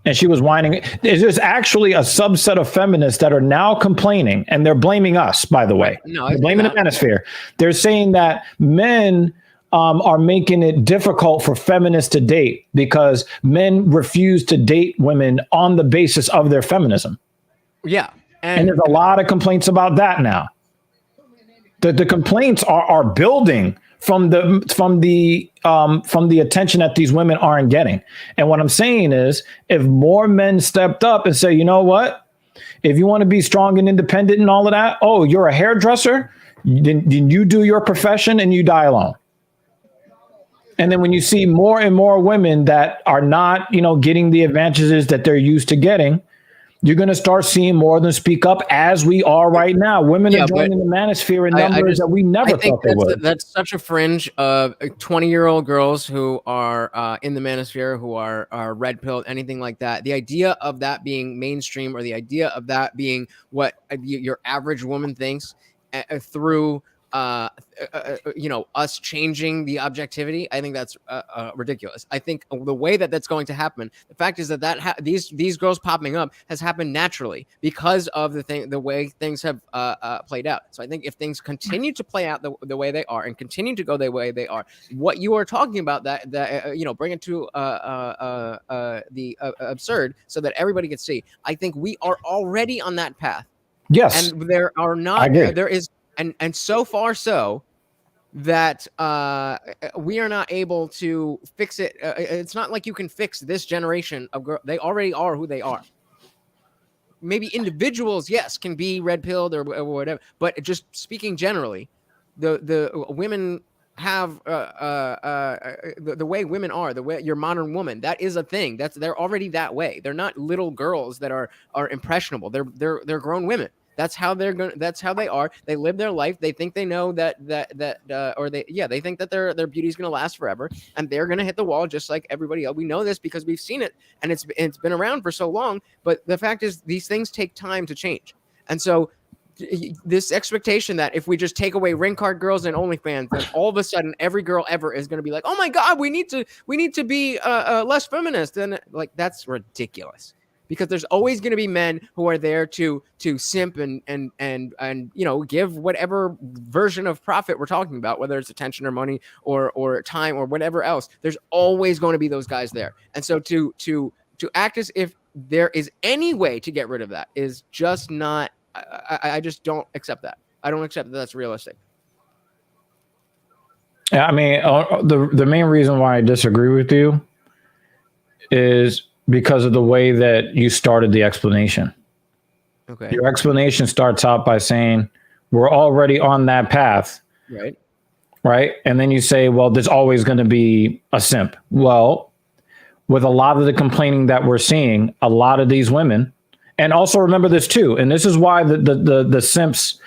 And she was whining. There's actually a subset of feminists that are now complaining, and they're blaming us. By the way, they're blaming the manosphere. They're saying that men are making it difficult for feminists to date because men refuse to date women on the basis of their feminism. Yeah. And there's a lot of complaints about that now. The complaints are building from the attention that these women aren't getting. And what I'm saying is, if more men stepped up and say, you know what, if you want to be strong and independent and all of that, oh, you're a hairdresser, then you do your profession and you die alone. And then when you see more and more women that are not, getting the advantages that they're used to getting, you're going to start seeing more of them speak up as we are right now. Women are joining the manosphere in numbers that we never thought they would. That's such a fringe of 20-year-old girls who are in the manosphere, who are red pilled, anything like that. The idea of that being mainstream, or the idea of that being what your average woman thinks through us changing the objectivity, I think that's ridiculous. I think the way that's going to happen, the fact is that these girls popping up has happened naturally because of the way things have played out. So I think if things continue to play out the way they are and continue to go the way they are, what you are talking about, that bring it to the absurd so that everybody can see. I think we are already on that path. Yes, and there are not. There is. And so far so that we are not able to fix it. It's not like you can fix this generation of girls. They already are who they are. Maybe individuals, yes, can be red pilled or whatever. But just speaking generally, the women have the way women are, the way your modern woman, that is a thing. They're already that way. They're not little girls that are impressionable. They're grown women. That's how they're going. That's how they are. They live their life. They think they know they think that their beauty is going to last forever, and they're going to hit the wall just like everybody else. We know this because we've seen it, and it's been around for so long. But the fact is, these things take time to change, and so this expectation that if we just take away ring card girls and OnlyFans, then all of a sudden every girl ever is going to be like, oh my god, we need to be less feminist, and that's ridiculous. Because there's always going to be men who are there to simp and give whatever version of profit we're talking about, whether it's attention or money or time or whatever else. There's always going to be those guys there, and so to act as if there is any way to get rid of that is just not. I just don't accept that. I don't accept that that's realistic. Yeah, I mean, the main reason why I disagree with you is because of the way that you started the explanation. Okay. Your explanation starts out by saying we're already on that path, Right. right? And then you say, well, there's always going to be a simp. Well, with a lot of the complaining that we're seeing, a lot of these women, and also remember this too, and this is why the simps,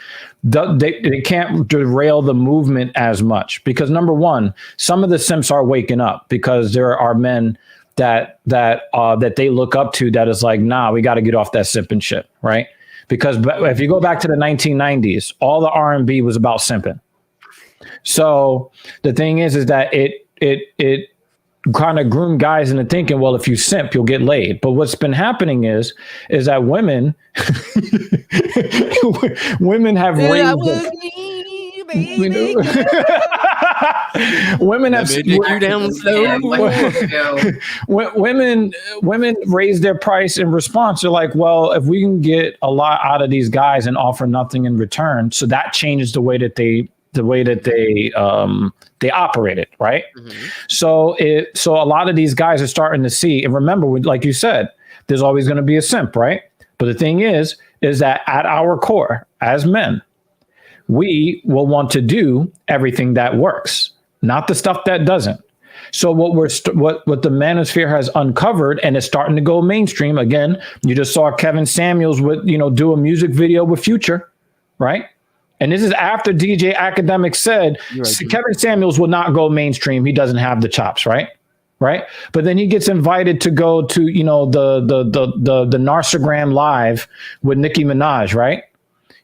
they can't derail the movement as much, because number one, some of the simps are waking up because there are men that they look up to that is like, nah, we got to get off that simping shit, right? Because if you go back to the 1990s, all the R&B was about simping. So the thing is that it kind of groomed guys into thinking, well, if you simp, you'll get laid. But what's been happening is that women have raised women have you down slow. women raise their price in response. They're like, well, if we can get a lot out of these guys and offer nothing in return, so that changes the way that they operate it, right? Mm-hmm. So a lot of these guys are starting to see, and remember, like you said, there's always going to be a simp, right? But the thing is that at our core, as men, we will want to do everything that works, not the stuff that doesn't. So what the manosphere has uncovered, and it's starting to go mainstream again. You just saw Kevin Samuels do a music video with Future, right? And this is after DJ Academic said Kevin Samuels will not go mainstream. He doesn't have the chops, right? Right. But then he gets invited to go to, the Narsagram Live with Nicki Minaj, right?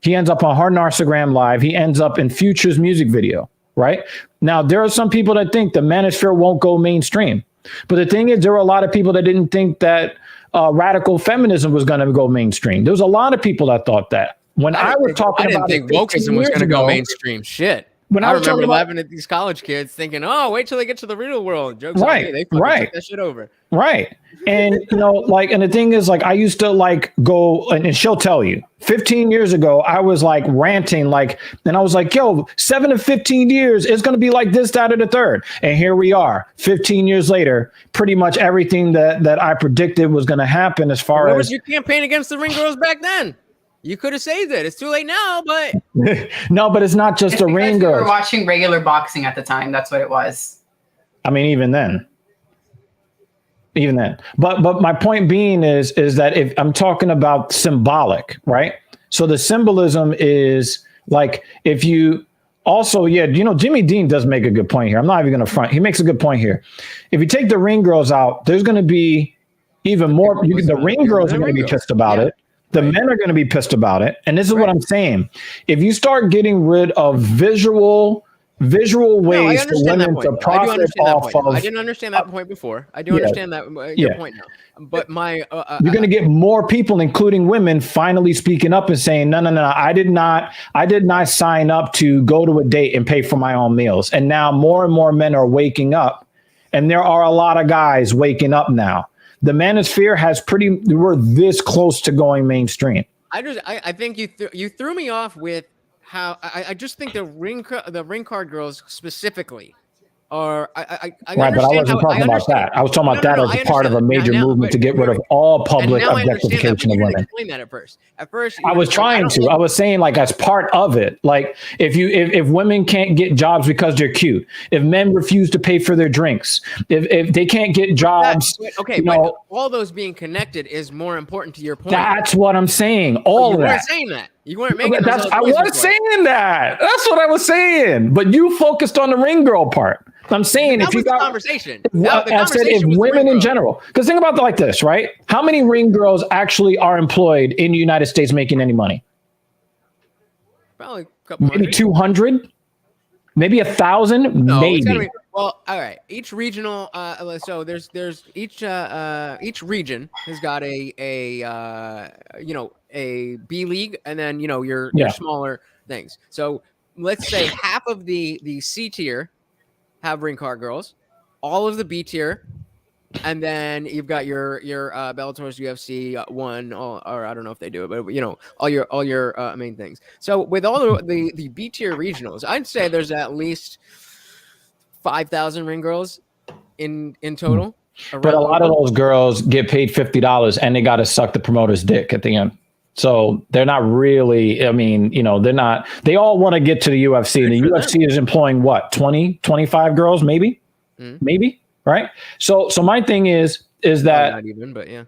He ends up on her Narsagram Live. He ends up in Future's music video, right? Now, there are some people that think the manosphere won't go mainstream. But the thing is, there were a lot of people that didn't think that radical feminism was going to go mainstream. There was a lot of people that thought that. When I was talking about I didn't think wokeism was going to go mainstream. Shit. When I remember laughing at these college kids thinking, oh, wait till they get to the real world. Jokes on me. They fucking took that shit over. Right. And, and the thing is, I used to go, and she'll tell you, 15 years ago, I was ranting, and I was like, yo, 7 to 15 years, it's going to be like this, that, or the third. And here we are, 15 years later, pretty much everything that I predicted was going to happen as far as. What was your campaign against the ring girls back then? You could have saved it. It's too late now, but no, but it's not just the ring girls. We were watching regular boxing at the time. That's what it was. I mean, even then. But my point being is that if I'm talking about symbolic, right? So the symbolism is if you also, Jimmy Dean does make a good point here. I'm not even going to front. He makes a good point here. If you take the ring girls out, there's going to be even more. The ring girls are going to be pissed about it. The men are going to be pissed about it. And this is what I'm saying. If you start getting rid of visual ways for women to profit off of. I didn't understand that point before. I do understand that your point now. But you're going to get more people, including women, finally speaking up and saying, no, I did not sign up to go to a date and pay for my own meals. And now more and more men are waking up. And there are a lot of guys waking up now. The manosphere we're this close to going mainstream. I think you threw me off with how I just think the ring card girls specifically are. I right, but I wasn't talking about that. I was talking about that as a part of a major movement to get rid of all public objectification of women. Explain that at first. I was trying to. I was saying as part of it. If women can't get jobs because they're cute, if men refuse to pay for their drinks, if they can't get jobs, but all those being connected is more important to your point. That's what I'm saying. All of that. You weren't saying that. You weren't making. I was saying that. That's what I was saying. But you focused on the ring girl part. I'm saying if you got conversation, I said if women in general, because think about it like this, right? How many ring girls actually are employed in the United States making any money? Probably a couple. Maybe 200, maybe 1,000, maybe. Well, all right. Each regional, so there's each region has got a B league, and then your smaller things. So let's say half of the C tier have ring card girls, all of the B tier, and then you've got your Bellator's UFC 1, or I don't know if they do it, but all your main things. So with all the B tier regionals, I'd say there's at least 5,000 ring girls in total. But a lot of those girls get paid $50 and they got to suck the promoter's dick at the end. So they're not really, I mean, you know, they're not, they all want to get to the UFC. And the UFC is employing what, 20, 25 girls, maybe, maybe. Right. So my thing is that, not even, but yeah.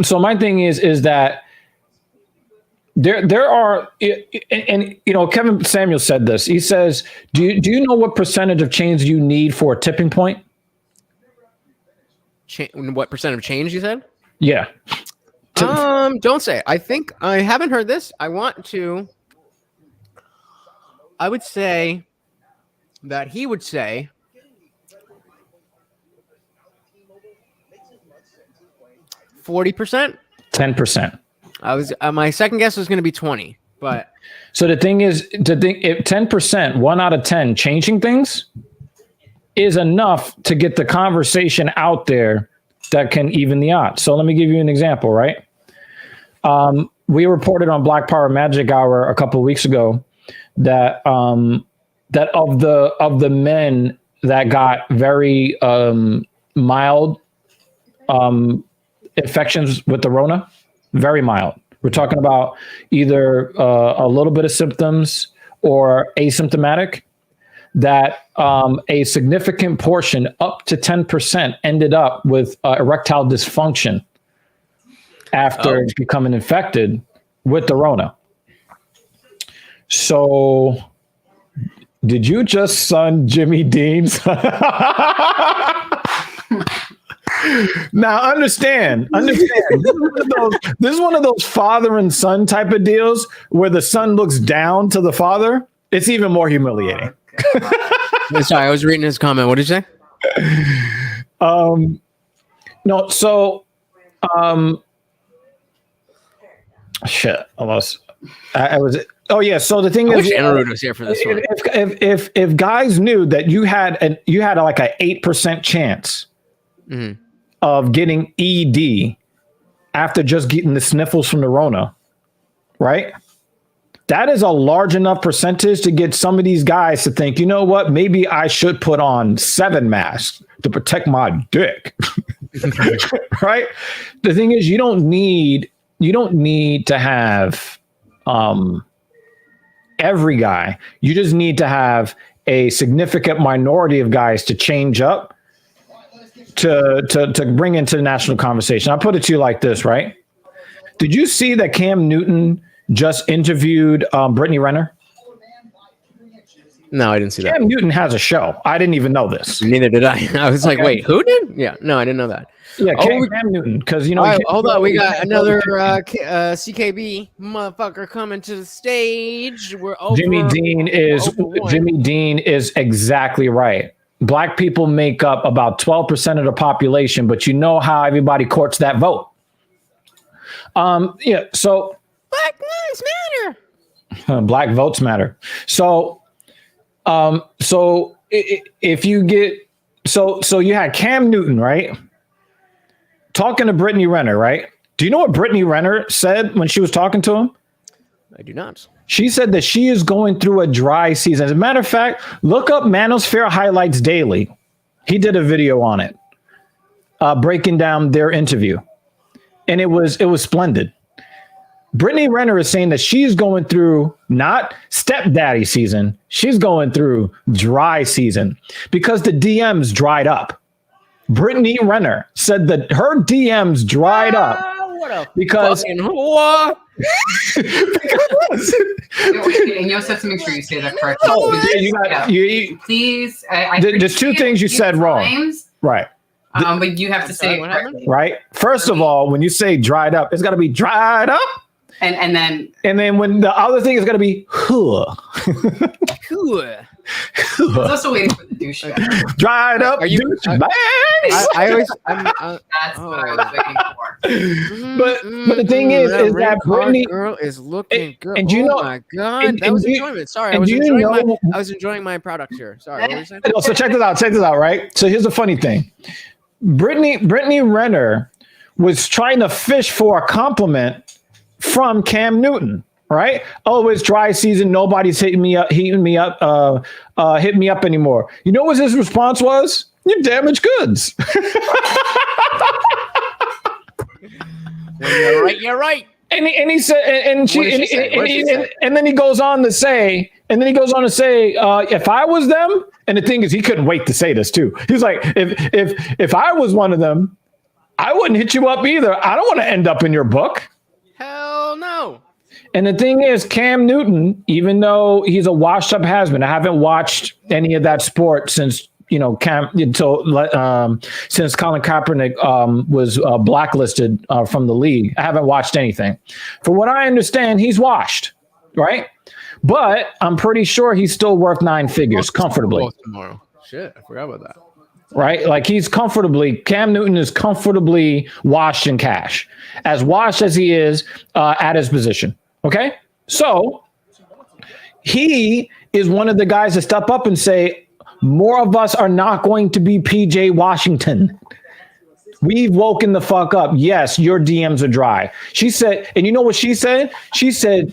So my thing is that there are, and you know, Kevin Samuel said this, he says, do you know what percentage of change you need for a tipping point? What percent of change you said? Yeah. Don't say. I think I haven't heard this. I would say that he would say 40%. 10%. I was my second guess was going to be 20, but so the thing is, if 10%, 1 out of 10 changing things is enough to get the conversation out there that can even the odds. So let me give you an example, right? We reported on Black Power Magic Hour a couple of weeks ago that that of the men that got very mild infections with the Rona, very mild. We're talking about either a little bit of symptoms or asymptomatic, that a significant portion, up to 10%, ended up with erectile dysfunction after becoming infected with the Rona. So did you just son Jimmy Dean's? Now understand. This is one of those father and son type of deals where the son looks down to the father. It's even more humiliating. Sorry, I was reading his comment. What did you say? No, so shit, I lost. I was. Oh yeah. So the thing is, Anaruto was here for this one. If guys knew that you had like a 8% chance of getting ED after just getting the sniffles from the Rona, right? That is a large enough percentage to get some of these guys to think, you know what, maybe I should put on 7 masks to protect my dick. Right? The thing is, you don't need to have every guy. You just need to have a significant minority of guys to change up to bring into the national conversation. I'll put it to you like this, right? Did you see that Cam Newton just interviewed Brittany Renner? No, I didn't see that. Cam Newton has a show. I didn't even know this. Neither did I. I was like, wait, who did? Yeah, no, I didn't know that. Yeah, Cam Newton, because you know. Right, hold on, we got another CKB motherfucker coming to the stage. Jimmy Dean is exactly right. Black people make up about 12% of the population, but you know how everybody courts that vote. Yeah, so Black lives matter. Black votes matter. So, if you get so you had Cam Newton, right, talking to Brittany Renner, right? Do you know what Brittany Renner said when she was talking to him? I do not. She said that she is going through a dry season. As a matter of fact, look up Manosphere Highlights Daily. He did a video on it, breaking down their interview, and it was splendid. Brittany Renner is saying that she's going through not stepdaddy season, she's going through dry season because the DMs dried up. Brittany Renner said that her DMs dried up because what? And you also have to make sure you say that correctly. Please. There's two things you said wrong. Right. But you have to say it correctly. Right. First of all, when you say dried up, it's got to be dried up. And then when the other thing is going to be There's also waiting for the douchebag. Dried up douchebags. That's what I was waiting for. But the thing is that Brittany girl is looking good. And you know, oh my god, that was enjoyment. Sorry, I was enjoying my product here. Sorry, what were you saying? So check this out, right? So here's the funny thing. Brittany Renner was trying to fish for a compliment from Cam Newton, right? Oh, it's dry season. Nobody's hitting me up anymore. You know what his response was? You damaged goods. When you're right, you're right. And he said, and What did she say? and then he goes on to say, if I was them, and the thing is, he couldn't wait to say this too. He's like, if I was one of them, I wouldn't hit you up either. I don't want to end up in your book. Hell no. And the thing is, Cam Newton, even though he's a washed up has-been, I haven't watched any of that sport since since Colin Kaepernick was blacklisted from the league. I haven't watched anything. From what I understand, he's washed, right? But I'm pretty sure he's still worth 9 figures comfortably. Tomorrow. Shit, I forgot about that. Right? Like Cam Newton is comfortably washed in cash, as washed as he is at his position. Okay? So he is one of the guys that step up and say, more of us are not going to be PJ Washington. We've woken the fuck up. Yes, your DMs are dry. She said, and you know what she said? She said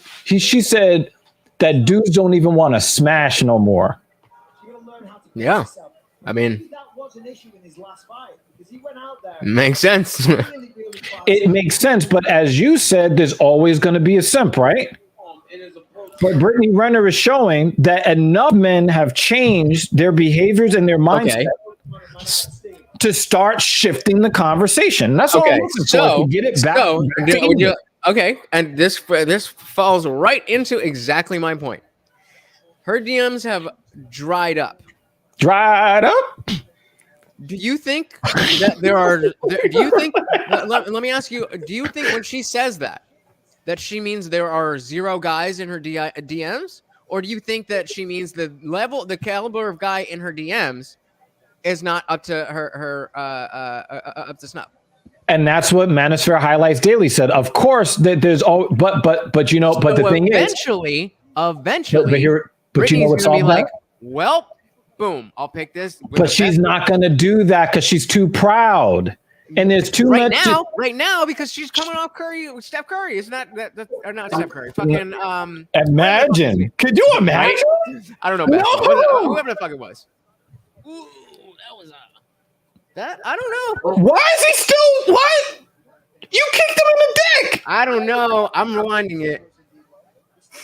that dudes don't even want to smash no more. Yeah. I mean, that was an issue in his last fight because he went out there. makes sense. It makes sense, but as you said, there's always going to be a simp, right? But Brittany Renner is showing that enough men have changed their behaviors and their mindset to start shifting the conversation. That's all I'm looking for, to get it back. Okay, and this falls right into exactly my point. Her DMs have dried up. Dried up? Do you think that there are? Do you think? Let me ask you. Do you think when she says that she means there are 0 guys in her DMs, or do you think that she means the caliber of guy in her DMs is not up to her up to snuff? And that's what Manosphere Highlights Daily said. Of course, that there's all, but you know, but the thing eventually, but you know what's gonna be all like, that? well, boom, I'll pick this. But she's not going to do that because she's too proud. And there's too much right now, because she's coming off Steph Curry. Isn't that or not Steph Curry? Fucking imagine. Could you imagine? I don't know. No. Whoever the fuck it was. Ooh, that was that. I don't know. Why is he still what? You kicked him in the dick. I don't know. I'm rewinding it.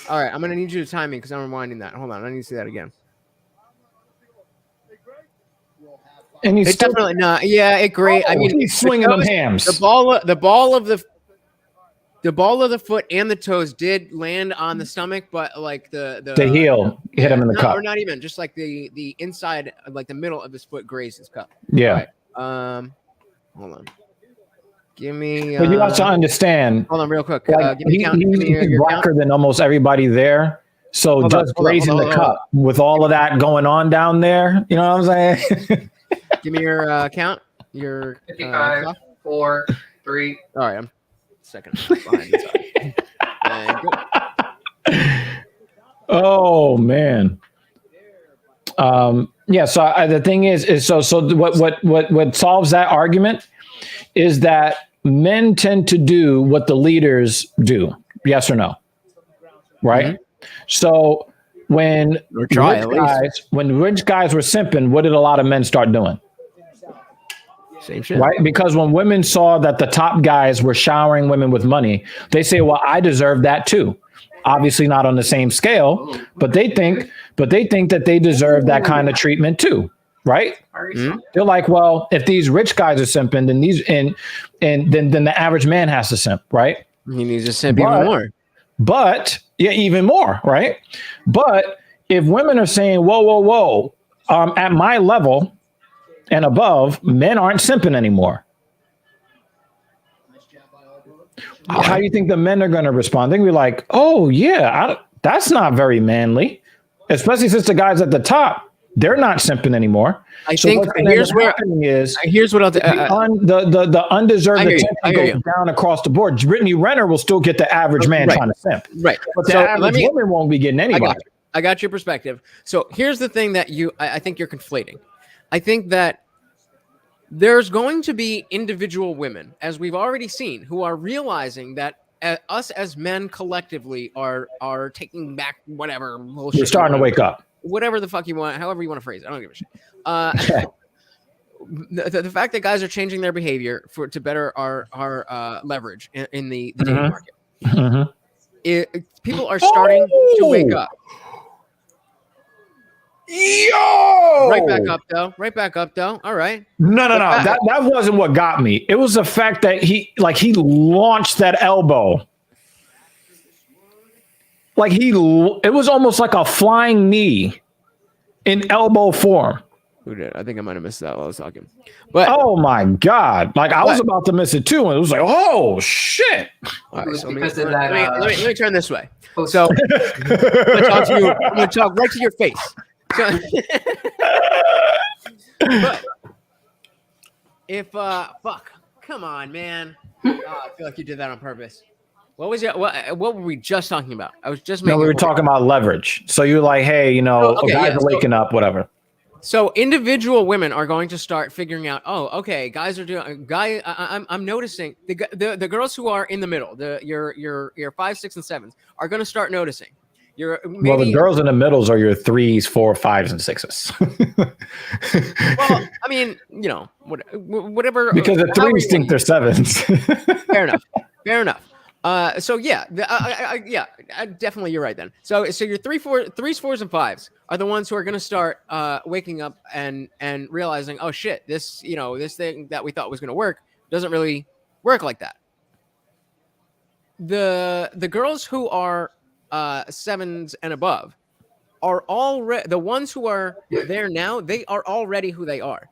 All right, I'm gonna need you to time me because I'm rewinding that. Hold on, I need to see that again. And he's it's still, definitely not. Yeah, it great. I mean, he's swinging them hams. The ball of the foot and the toes did land on the stomach, but like the heel hit him in the cup, or not even just like the inside, like the middle of his foot grazed his cup. Yeah. Right. Hold on. Give me. But you have to understand. Hold on, real quick. Like, Give me count. He's blacker than almost everybody there. So just grazing the cup with all of that going on down there, you know what I'm saying? Give me your count. Your 55, 4, 3. All right, I'm second behind. Oh man. Yeah. So the thing is so what solves that argument is that men tend to do what the leaders do. Yes or no? Right. Mm-hmm. So when rich guys were simping, what did a lot of men start doing? Same shit. Right? Because when women saw that the top guys were showering women with money, they say, well, I deserve that too. Obviously not on the same scale, but they think that they deserve that kind of treatment too. Right? Mm-hmm. They're like, well, if these rich guys are simping, then then the average man has to simp, right? He needs to simp even more. But yeah, even more, right? But if women are saying, whoa, at my level and above, men aren't simping anymore. Yeah. How do you think the men are going to respond? They're going to be like, oh, yeah, that's not very manly, especially since the guys at the top, they're not simping anymore. I think here's what I'll do. The undeserved attention goes down across the board. Brittany Renner will still get the average man trying to simp. Right. But the average woman won't be getting anybody. I got your perspective. So here's the thing that I think you're conflating. I think that there's going to be individual women, as we've already seen, who are realizing that us as men collectively are taking back whatever bullshit. You're starting to wake up. Whatever the fuck you want, however you want to phrase it. I don't give a shit. the fact that guys are changing their behavior to better our leverage in the dating Mhm. market. Mhm. People are starting to wake up. Yo! Right back up, though. Right back up, though. All right. No. The fact- That wasn't what got me. It was the fact that he launched that elbow. It was almost like a flying knee in elbow form. Who did? I think I might have missed that while I was talking. But Oh my God. Like I was about to miss it too. And it was like, oh shit. all right, It was so because of that. let me turn this way. post- So I'm gonna talk to you. I'm gonna talk right to your face. So, but if fuck, come on, man. I feel like you did that on purpose. What was it? What were we just talking about? I was just making. No, we were talking about leverage. So you're like, hey, you know, Oh, okay, guys yeah, are waking up, whatever. So individual women are going to start figuring out. Oh, okay, guys are doing. I'm noticing the girls who are in the middle, your 5, 6, and 7s are going to start noticing. You're maybe, Well, the girls in the middles are your 3s, 4, 5s, and 6s. Well, I mean, you know, whatever. Because the however 3s you think wanna- they're 7s. Fair enough. Fair enough. So yeah, definitely you're right then. So your 3s, 4s, and 5s are the ones who are going to start waking up and realizing, oh shit, this thing that we thought was going to work doesn't really work like that. The girls who are 7s and above are already the ones who are there now. They are already who they are.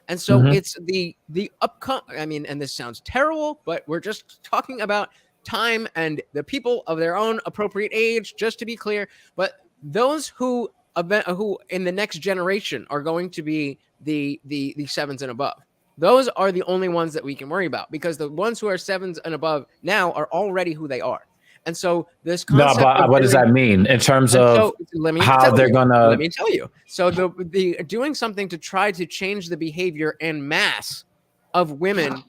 And so it's the upcoming. I mean, and this sounds terrible, but we're just talking about time and the people of their own appropriate age, just to be clear. But those who in the next generation are going to be the 7s and above. Those are the only ones that we can worry about, because the ones who are 7s and above now are already who they are. And so this concept. No, but what does that mean in terms of how they're gonna? Let me tell you. So the doing something to try to change the behavior en masse of women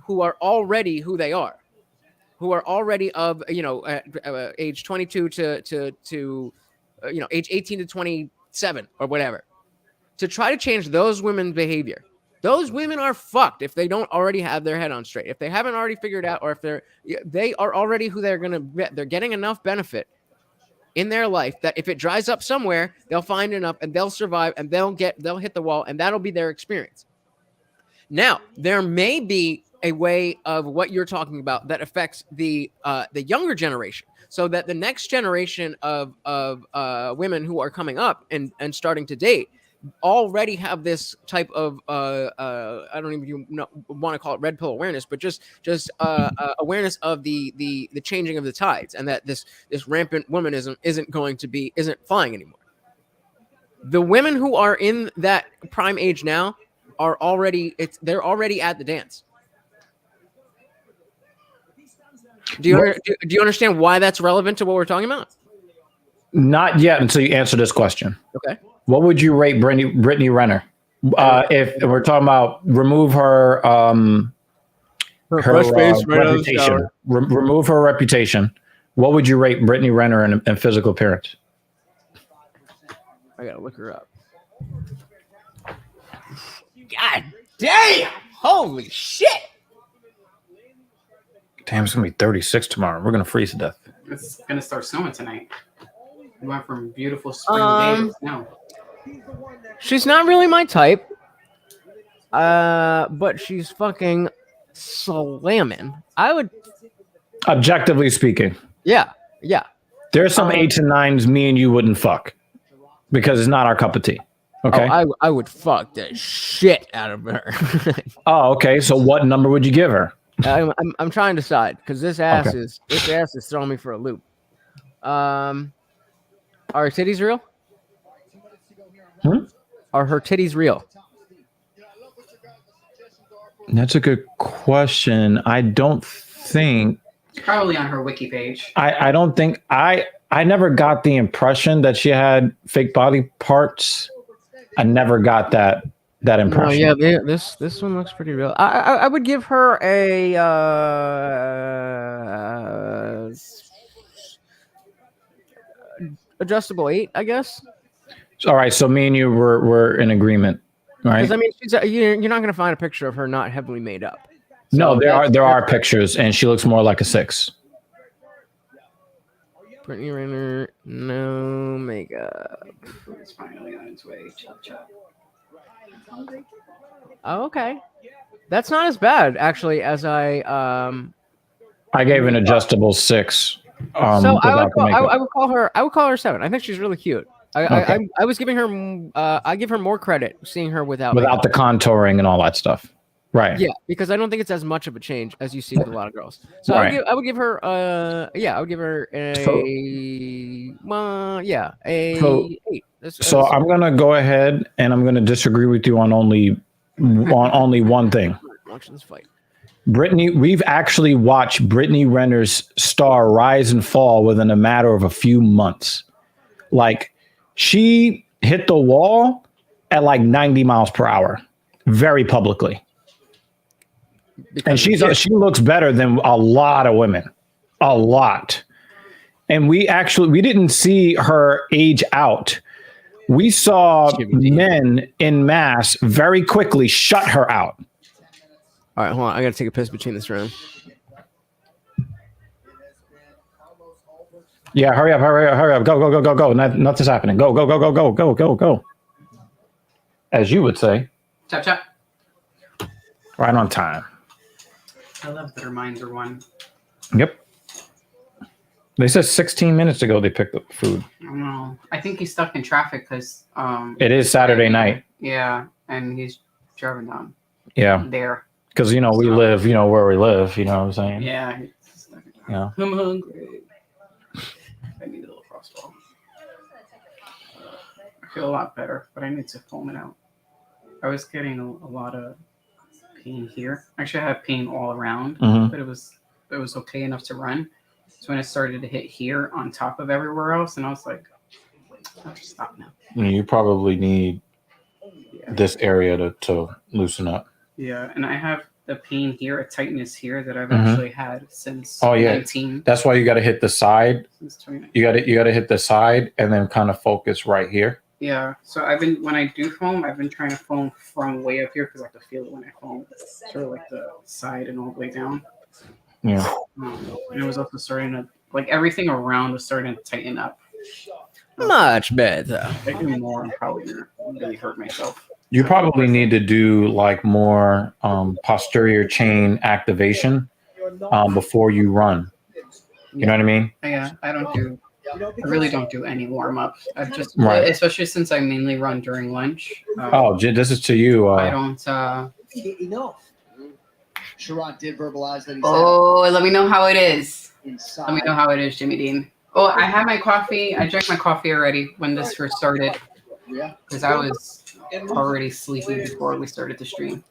who are already who they are, who are already of age 22 to age 18 to 27 or whatever, to try to change those women's behavior. Those women are fucked if they don't already have their head on straight. If they haven't already figured out, or if they are already who they're gonna be, they're getting enough benefit in their life that if it dries up somewhere, they'll find enough and they'll survive and they'll hit the wall, and that'll be their experience. Now, there may be a way of what you're talking about that affects the younger generation, so that the next generation of women who are coming up and starting to date already have this type of I don't even want to call it red pill awareness, but just awareness of the changing of the tides, and that this rampant womanism isn't flying anymore. The women who are in that prime age now are they're already at the dance. Do you understand why that's relevant to what we're talking about? Not yet until you answer this question. Okay. What would you rate Brittany Renner? If we're talking about remove her reputation, remove her reputation, what would you rate Brittany Renner in physical appearance? I gotta look her up. God damn! Holy shit! Damn, it's gonna be 36 tomorrow. We're gonna freeze to death. It's gonna start snowing tonight. We went from beautiful spring day to snow. She's not really my type. But she's fucking slamming. I would, Objectively speaking, yeah. there's some 8s and 9s me and you wouldn't fuck because it's not our cup of tea. Okay. I would fuck the shit out of her. Oh, okay. So what number would you give her? I'm trying to decide, because this ass is throwing me for a loop. Are her titties real? Are her titties real? That's a good question. I don't think. Probably on her wiki page. I don't think I never got the impression that she had fake body parts. I never got that impression. Oh yeah, this one looks pretty real. I would give her a adjustable 8, I guess. All right, so me and you were in agreement. right? Because I mean, you're not going to find a picture of her not heavily made up. No, So there are pictures, and she looks more like a 6. Brittany Renner, no makeup. It's finally on its way. Chop, chop. Oh, okay. That's not as bad actually as I gave an adjustable 6. so I without would, the makeup. I would call her 7. I think she's really cute. I was giving her I give her more credit seeing her without without the contouring and all that stuff. Right. Yeah, because I don't think it's as much of a change as you see with a lot of girls. So Right. I would give her a 8. So I'm gonna go ahead and I'm gonna disagree with you on only one thing. Watching this fight. We've actually watched Brittany Renner's star rise and fall within a matter of a few months. Like, she hit the wall at like 90 miles per hour, very publicly. And she looks better than a lot of women, a lot. And we didn't see her age out. We saw men in mass very quickly shut her out. All right, hold on. I got to take a piss between this round. Yeah, hurry up. Go. Nothing's happening. Go. As you would say. Chop, chop. Right on time. I love the reminder one. Yep. They said 16 minutes ago they picked up the food. I don't know. I think he's stuck in traffic because It is Saturday night. Yeah, and he's driving down Yeah. there. Because, we live, where we live, you know what I'm saying? Yeah. He's stuck in traffic. Yeah. I'm hungry. I need a little frostball. I feel a lot better, but I need to foam it out. I was getting a lot of pain here. Actually, I had pain all around, Mhm. but it was okay enough to run. So when it started to hit here on top of everywhere else, and I was like, I'll just stop now. You probably need this area to loosen up. Yeah, and I have the pain here, a tightness here that I've Mhm. actually had since Oh, yeah. 19. That's why you got to hit the side. Since 2019. You got to hit the side and then kind of focus right here. Yeah, so when I do foam, I've been trying to foam from way up here because I can feel it when I foam. Sort of like the side and all the way down. Yeah. And it was also starting to, like, everything around was starting to tighten up. Much better. If I do more, I'm probably going to really hurt myself. You probably need to do like more posterior chain activation before you run. You know what I mean? Yeah, I really don't do any warm-ups. I've just, Right. especially since I mainly run during lunch. This is to you. I don't, Enough. Sharon did verbalize that he let me know how it is. said inside. Let me know how it is, Jimmy Dean. Oh, I had my coffee. I drank my coffee already when this first started Yeah. because I was already sleepy before we started the stream.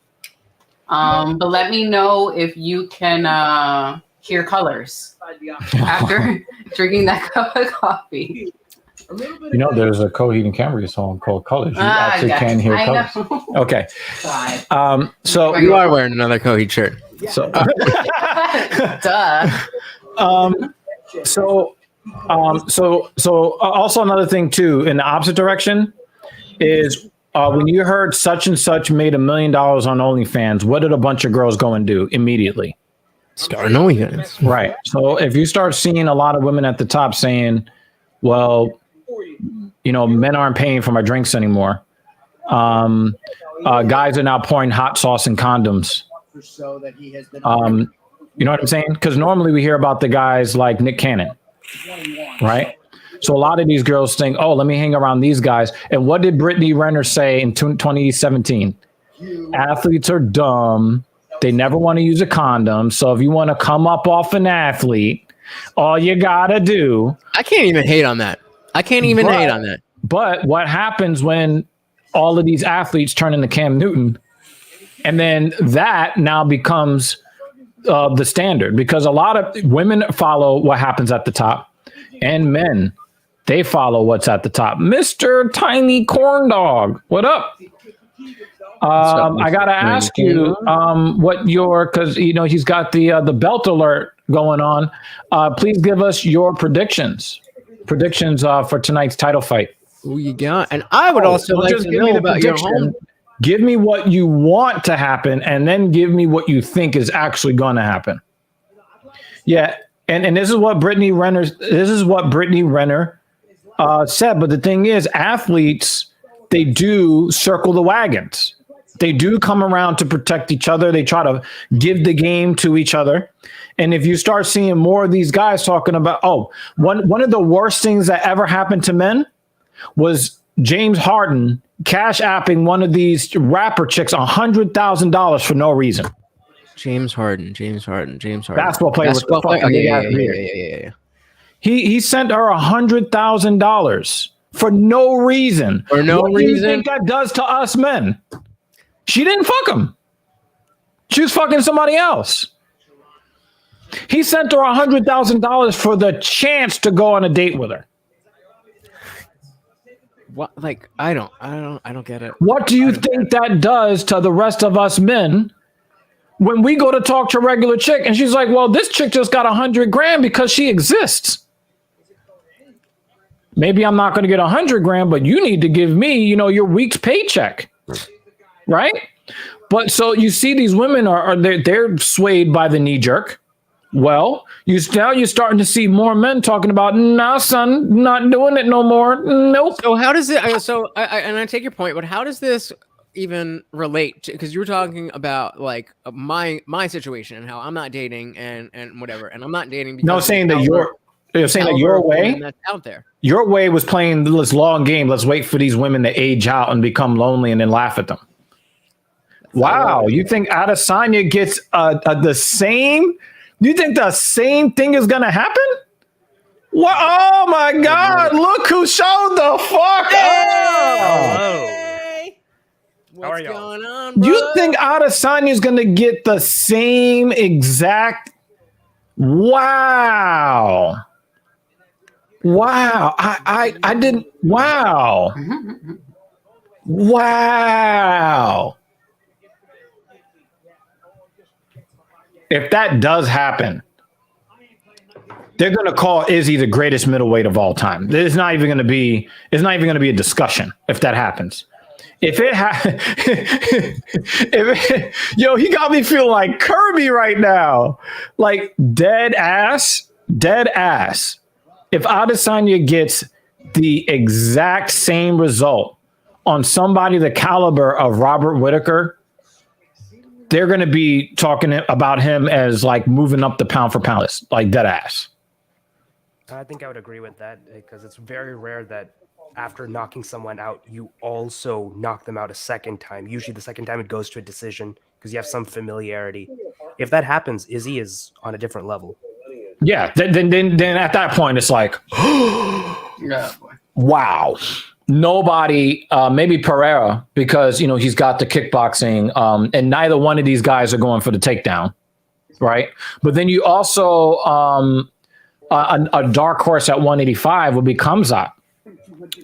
But let me know if you can hear colors after drinking that cup of coffee. There's a Coheed and Cambria song called Colors. You Ah, actually yes, can hear I colors. know. Okay. God. So You are wearing another Coheed shirt. so Duh. also another thing too in the opposite direction is when you heard such and such made $1 million on OnlyFans, what did a bunch of girls go and do immediately? Start OnlyFans. Right. So if you start seeing a lot of women at the top saying, well, men aren't paying for my drinks anymore. Guys are now pouring hot sauce in condoms. So that he has been You know what I'm saying? Because normally we hear about the guys like Nick Cannon, right? So a lot of these girls think, oh, let me hang around these guys. And what did Brittany Renner say in 2017? Athletes are dumb. They never want to use a condom. So if you want to come up off an athlete, all you got to do. I can't even hate on that. But what happens when all of these athletes turn into Cam Newton? And then that now becomes the standard because a lot of women follow what happens at the top and men, they follow what's at the top. Mr. Tiny Corn Dog, what up? I got to ask you because, he's got the belt alert going on. Please give us your predictions for tonight's title fight. Who you got? And I would also like to know about your home. Give me what you want to happen, and then give me what you think is actually going to happen. Yeah, and this is what Brittany Renner said. But the thing is, athletes, they do circle the wagons. They do come around to protect each other. They try to give the game to each other. And if you start seeing more of these guys talking about, one of the worst things that ever happened to men was James Harden cash apping one of these rapper chicks $100,000 for no reason. James Harden. Basketball player with the fucking big ass beard. Yeah. He sent her $100,000 for no reason. For no what reason. What do you think that does to us men? She didn't fuck him. She was fucking somebody else. He sent her $100,000 for the chance to go on a date with her. What? Like, I don't get it. What do you think that does to the rest of us men when we go to talk to a regular chick and she's like, well, this chick just got $100,000 because she exists. Maybe I'm not going to get $100,000, but you need to give me, your week's paycheck. Right? But so you see these women they're swayed by the knee jerk. Well, you're starting to see more men talking about, nah, son, not doing it no more. Nope. So how does it? I take your point, but how does this even relate to? Because you were talking about like my situation and how I'm not dating and whatever, and I'm not dating. Because no, saying that your way that's out there. Your way was playing this long game. Let's wait for these women to age out and become lonely and then laugh at them. Wow, you think Adesanya gets the same? You think the same thing is gonna happen? What? Oh my God! Look who showed the fuck up! What's going on, bro? You think Adesanya is gonna get the same exact? Wow! I didn't. Wow! Wow! If that does happen, they're going to call Izzy the greatest middleweight of all time. It's not even going to be a discussion if that happens. He got me feeling like Kirby right now. Like dead ass. If Adesanya gets the exact same result on somebody the caliber of Robert Whittaker, they're going to be talking about him as like moving up the pound for pound list, like dead ass. I think I would agree with that because it's very rare that after knocking someone out, you also knock them out a second time. Usually the second time it goes to a decision because you have some familiarity. If that happens, Izzy is on a different level. Yeah. Then at that point, it's like, wow. Nobody, maybe Pereira, because he's got the kickboxing, and neither one of these guys are going for the takedown, right? But then you also a dark horse at 185 would be Khamzat.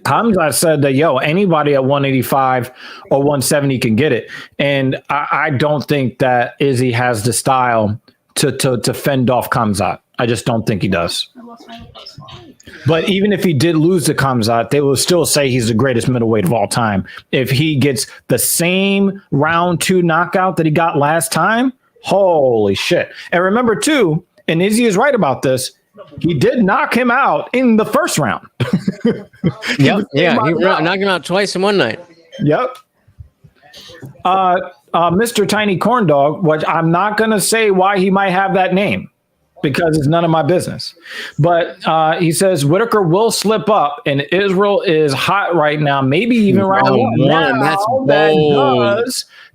Khamzat said that anybody at 185 or 170 can get it, and I don't think that Izzy has the style to fend off Khamzat. I just don't think he does. But even if he did lose to Khamzat, they will still say he's the greatest middleweight of all time. If he gets the same round 2 knockout that he got last time, holy shit. And remember too, and Izzy is right about this, he did knock him out in the first round. He knocked him out twice in one night. Yep. Mr. Tiny Corn Dog, which I'm not going to say why he might have that name, because it's none of my business. But he says Whittaker will slip up, and Israel is hot right now, maybe even round one. Now,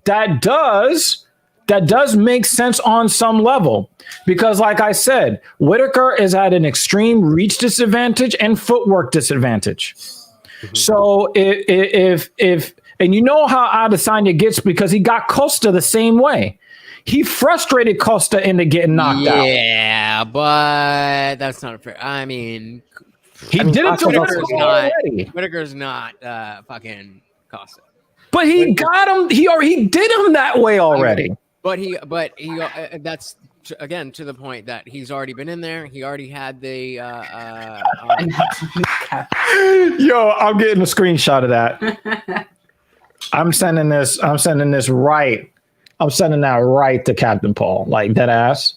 that does make sense on some level, because like I said, Whittaker is at an extreme reach disadvantage and footwork disadvantage. So if and you know how Adesanya gets, because he got Costa the same way. He frustrated Costa into getting knocked out. Yeah, but that's not fair. I mean, he did it to Whittaker already. Whittaker's not fucking Costa. But he got him. He did him that way already. But he that's again to the point that he's already been in there. He already had the. Yo, I'm getting a screenshot of that. I'm sending this. I'm sending that right to Captain Paul. Like dead ass.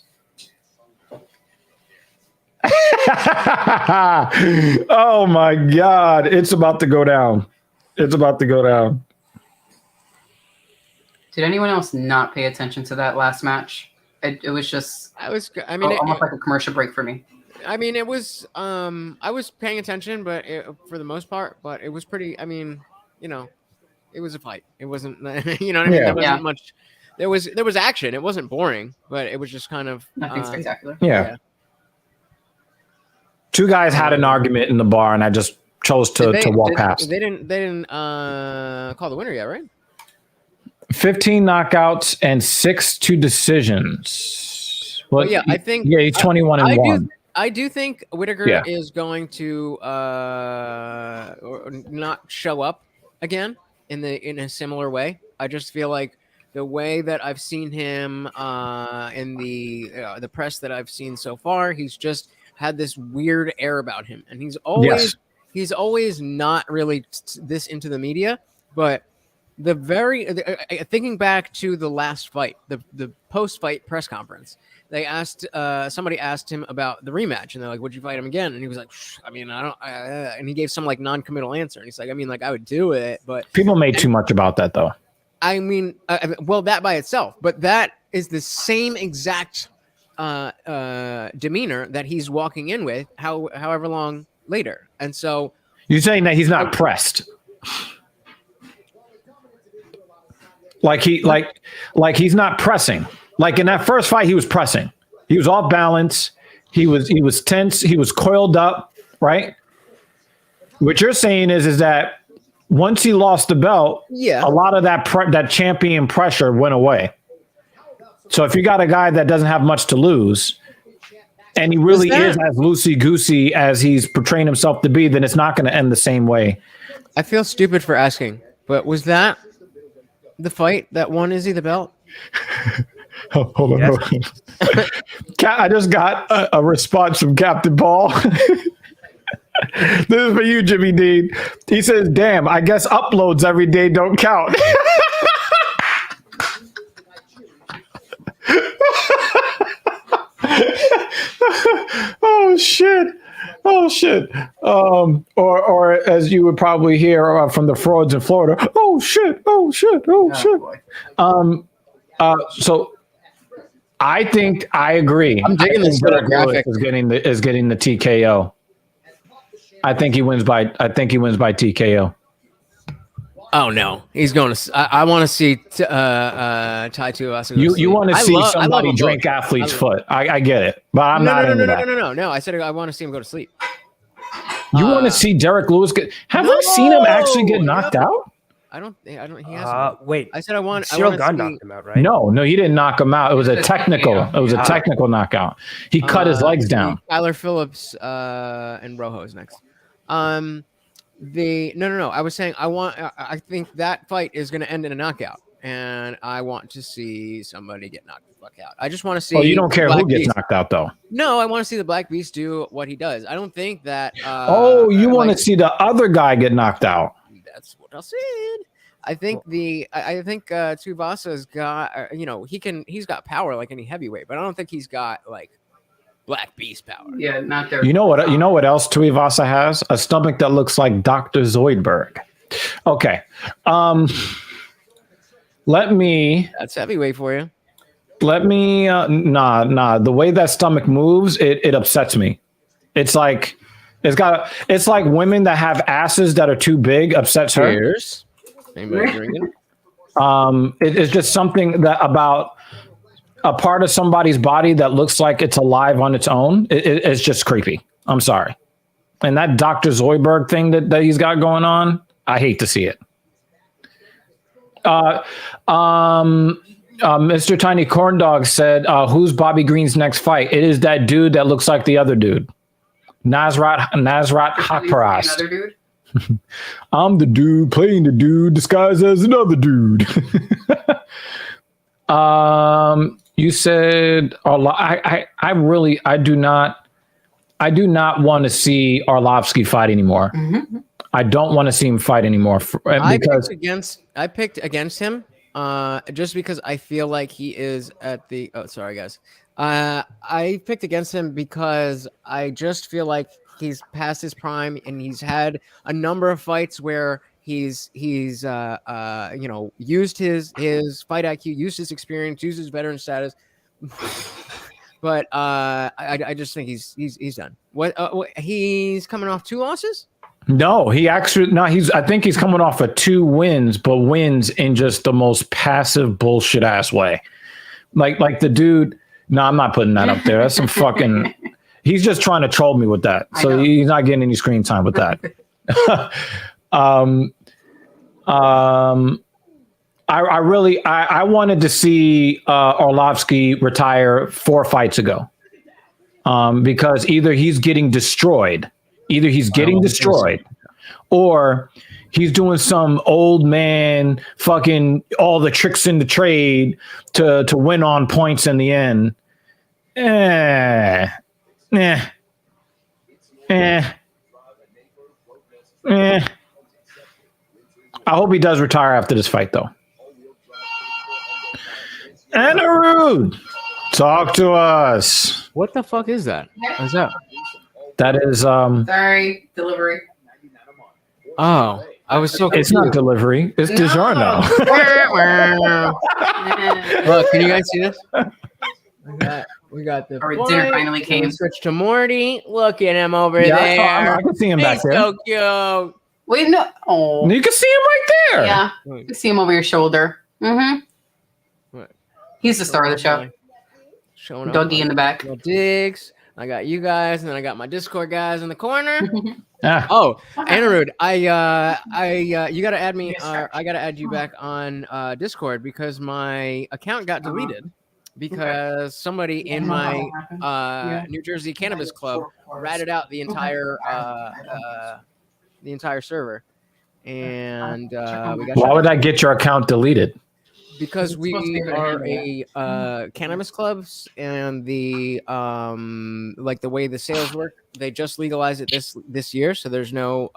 Oh my God! It's about to go down. It's about to go down. Did anyone else not pay attention to that last match? It was just. Almost like a commercial break for me. I mean, it was. I was paying attention, but for the most part, but it was pretty. I mean, it was a fight. It wasn't. You know what I mean? There wasn't much. There was action. It wasn't boring, but it was just kind of nothing spectacular. Yeah. Two guys had an argument in the bar, and I just chose to walk past. They didn't call the winner yet, right? 15 knockouts and 6 2 decisions. Well, yeah, I think. Yeah, he's 21-1. I do think Whittaker is going to not show up again in a similar way. I just feel like the way that I've seen him in the press that I've seen so far, he's just had this weird air about him, and he's always not really this into the media. But thinking back to the last fight, the post-fight press conference, they asked somebody asked him about the rematch, and they're like, "Would you fight him again?" And he was like, "I mean, I don't." And he gave some like non-committal answer, and he's like, "I mean, like I would do it, but people made too much about that, though." I mean, well, that by itself, but that is the same exact demeanor that he's walking in with however long later. And so you're saying that he's not pressed, like he's not pressing. Like in that first fight, he was pressing. He was off balance. He was tense. He was coiled up. Right. What you're saying is that once he lost the belt, a lot of that champion pressure went away. So if you got a guy that doesn't have much to lose, and he really is as loosey-goosey as he's portraying himself to be, then it's not going to end the same way. I feel stupid for asking, but was that the fight that won Izzy the belt? Hold on. I just got a response from Captain Paul. This is for you, Jimmy Dean. He says, "Damn, I guess uploads every day don't count." Oh shit. Or as you would probably hear from the frauds in Florida. Oh shit. So I think I agree. I'm digging this graphic. Is getting the TKO. I think he wins by TKO. Oh no, he's going to. I want to see Tai Tuivasa. You want to see somebody drink athlete's foot? I get it, but I'm not into that. No. I said I want to see him go to sleep. You want to see Derek Lewis get? Have I seen him actually get knocked out? I don't. He hasn't. Wait. I said I want. Cyril Gane knocked him out, right? No, he didn't knock him out. It was a technical. It was a technical knockout. He cut his legs down. Tyler Phillips and Rojo's next. No. I was saying I think that fight is going to end in a knockout, and I want to see somebody get knocked the fuck out. I just want to see. Oh, you don't care who gets knocked out, though. No, I want to see the Black Beast do what he does. I don't think that. You want to see the other guy get knocked out? That's what I said. I think Tuivasa's got. He's got power like any heavyweight, but I don't think he's got like Black Beast power. Yeah, not there. You know what else Tuivasa has? A stomach that looks like Dr. Zoidberg. Okay. That's heavyweight for you. Let me nah. The way that stomach moves, it upsets me. It's like women that have asses that are too big upsets her. Cheers. Anybody drinking? It's just something that about a part of somebody's body that looks like it's alive on its own. It's just creepy. I'm sorry. And that Dr. Zoidberg thing that he's got going on, I hate to see it. Mr. Tiny Corn Dog said, who's Bobby Green's next fight? It is that dude that looks like the other dude. Nasrat Hakparas. Another dude? I'm the dude playing the dude disguised as another dude. You said I do not want to see Arlovsky fight anymore. Mm-hmm. I don't want to see him fight anymore because I picked against him just because I feel like he is at the sorry guys. I picked against him because I just feel like he's past his prime and he's had a number of fights where he's used his fight IQ, used his experience, used his veteran status. But I just think he's done. What he's coming off 2 losses? No, I think he's coming off of 2 wins, but wins in just the most passive bullshit ass way. Like the dude. No, I'm not putting that up there. That's some fucking. He's just trying to troll me with that, so he's not getting any screen time with that. I wanted to see Arlovsky retire 4 fights ago, because either he's getting destroyed, or he's doing some old man fucking all the tricks in the trade to win on points in the end. I hope he does retire after this fight, though. Anarud, talk to us. What the fuck is that? What's that? That is Sorry, delivery. Oh, I was so confused. It's not delivery. It's DiGiorno. Look, can you guys see this? We got the Our dinner finally came. Switch to Morty. Look at him over Yeah, there. I can see him back He's there. so cute. Wait, no. Oh, You can see him right there. yeah. You can see him over your shoulder. Mm-hmm. What? He's the star of the show. Showing up. Dougie in the back. No digs. I got you guys, and then I got my Discord guys in the corner. Ah, Oh, Anarud, you gotta add me. I gotta add you back on Discord because my account got deleted because somebody in my New Jersey Cannabis Club ratted out the entire server, and we got. why would I get your account deleted? Because we are a cannabis clubs, and the like the way the sales work, they just legalized it this year, so there's no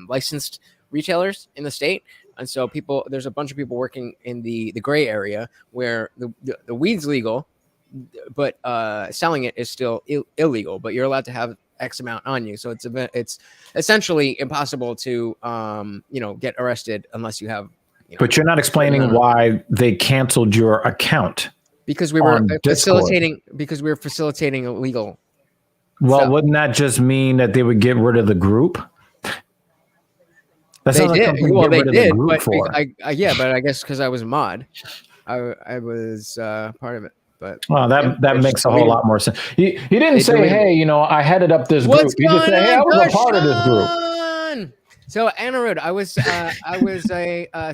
licensed retailers in the state, and so there's a bunch of people working in the gray area where the weed's legal, but selling it is still illegal, but you're allowed to have X amount on you, so it's essentially impossible to get arrested unless you have. But you're not explaining why they canceled your account. Because we were on facilitating. Because we were facilitating illegal. Well, stuff. wouldn't that just mean that they would get rid of the group? That They sounds like did. something to Well, get they rid of the did. group But for. but I guess because I was a mod, I was part of it. But Well, that makes a whole lot more sense. He didn't They say, deleted "Hey, I headed up this group." what's He just going said, "Hey, I on, was a part of this group." Darshan? So Anarud, I was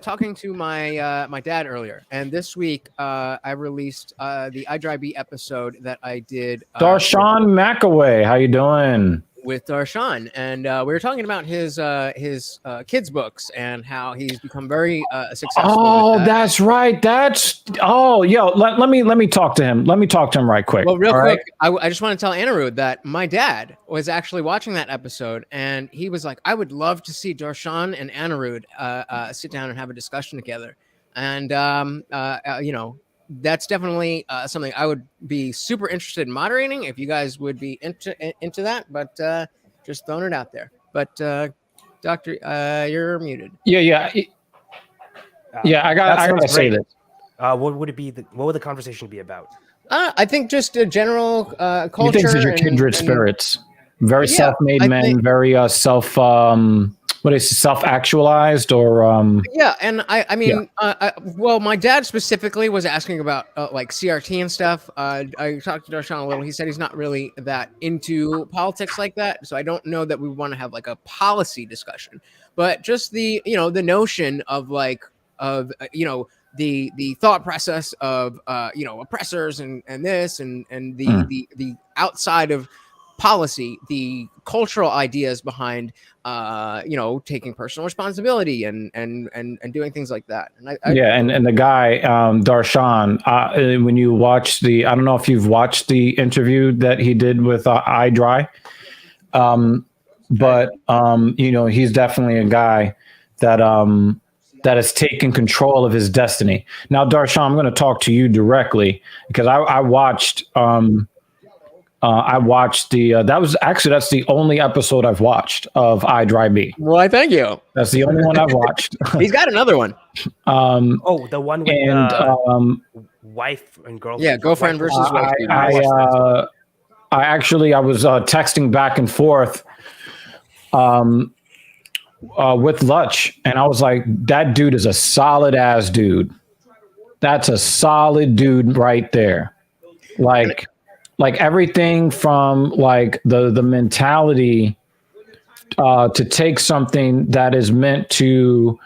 talking to my dad earlier, and this week I released the iDry episode that I did. Darshan McAway, how you doing? With Darshan, and we were talking about his kids' books and how he's become very successful. Oh, that's right. Let me talk to him. Let me talk to him right quick. Well, real all quick, right? I just want to tell Anarud that my dad was actually watching that episode, and he was like, "I would love to see Darshan and Anarud sit down and have a discussion together." And that's definitely something I would be super interested in moderating if you guys would be into that. But just throwing it out there. But Doctor, you're muted. Yeah. I gotta say this. What would the conversation be about? I think just a general culture. He thinks that you're kindred spirits. Very self-made men. Very self-actualized or yeah, and I mean, well, my dad specifically was asking about like CRT and stuff. I talked to Darshan a little. He said he's not really that into politics like that, so I don't know that we want to have like a policy discussion, but just the the notion of the thought process of oppressors and this and the outside of policy, the cultural ideas behind taking personal responsibility and doing things like that. And and the guy Darshan, when you watch I don't know if you've watched the interview that he did with iDry. but he's definitely a guy that has taken control of his destiny. Now, Darshan, I'm going to talk to you directly because I watched that's the only episode I've watched of I Dry B. Well, thank you. That's the only one I've watched. He's got another one. The one with wife and girlfriend. Yeah, girlfriend versus wife. I was texting back and forth with Lutch, and I was like, that dude is a solid ass dude. That's a solid dude right there. Like everything from like the mentality to take something that is meant to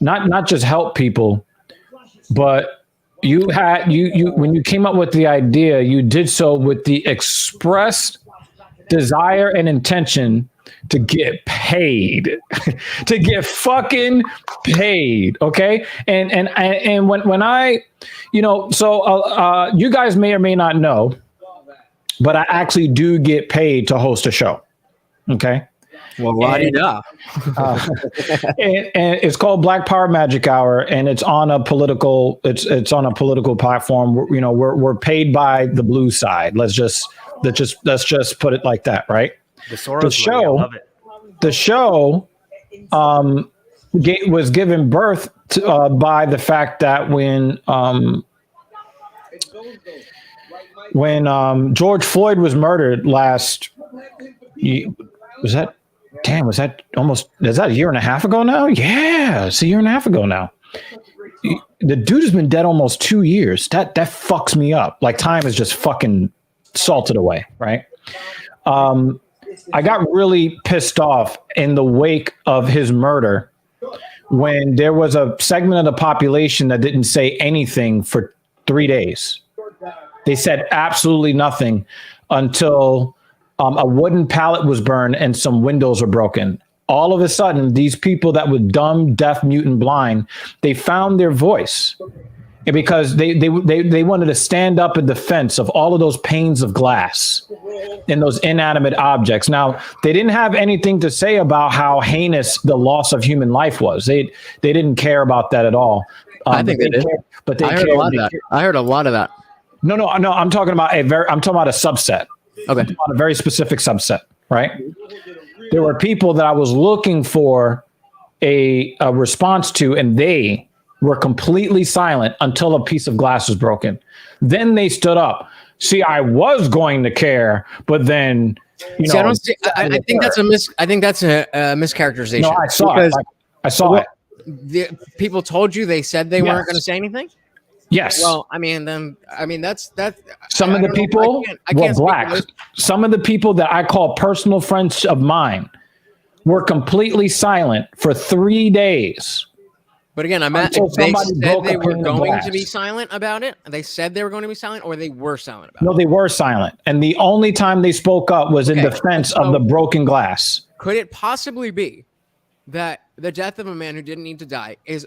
not just help people, but you when you came up with the idea, you did so with the express desire and intention to get paid, to get fucking paid. Okay. And when I, you guys may or may not know, but I actually do get paid to host a show. Okay. Well, la-di-da. And it's called Black Power Magic Hour, and it's on a political. It's on a political platform. We're paid by the blue side. Let's just put it like that, right? The show was given birth to, by the fact that when George Floyd was murdered is that a year and a half ago now? Yeah, it's a year and a half ago now. The dude has been dead almost 2 years. That fucks me up. Like, time is just fucking salted away, right? I got really pissed off in the wake of his murder when there was a segment of the population that didn't say anything for 3 days. They said absolutely nothing until a wooden pallet was burned and some windows were broken. All of a sudden, these people that were dumb, deaf, mute, and blind, they found their voice. And because they wanted to stand up in defense of all of those panes of glass and those inanimate objects. Now, they didn't have anything to say about how heinous the loss of human life was. They didn't care about that at all. I think they did. But they I heard a lot of that. I heard a lot of that. No. I'm talking about a subset. Okay. On a very specific subset, right? There were people that I was looking for a response to, and they were completely silent until a piece of glass was broken. Then they stood up. See, I was going to care, but then, I think that's a mischaracterization. No, I saw it. I saw it. The people told you, they said they weren't going to say anything? Yes. Well, that's some of the people were black. Some of the people that I call personal friends of mine were completely silent for 3 days. But again, they said they were going to be silent about it. They said they were going to be silent, or they were silent about it. No, they were silent, and the only time they spoke up was in defense of the broken glass. Could it possibly be that the death of a man who didn't need to die is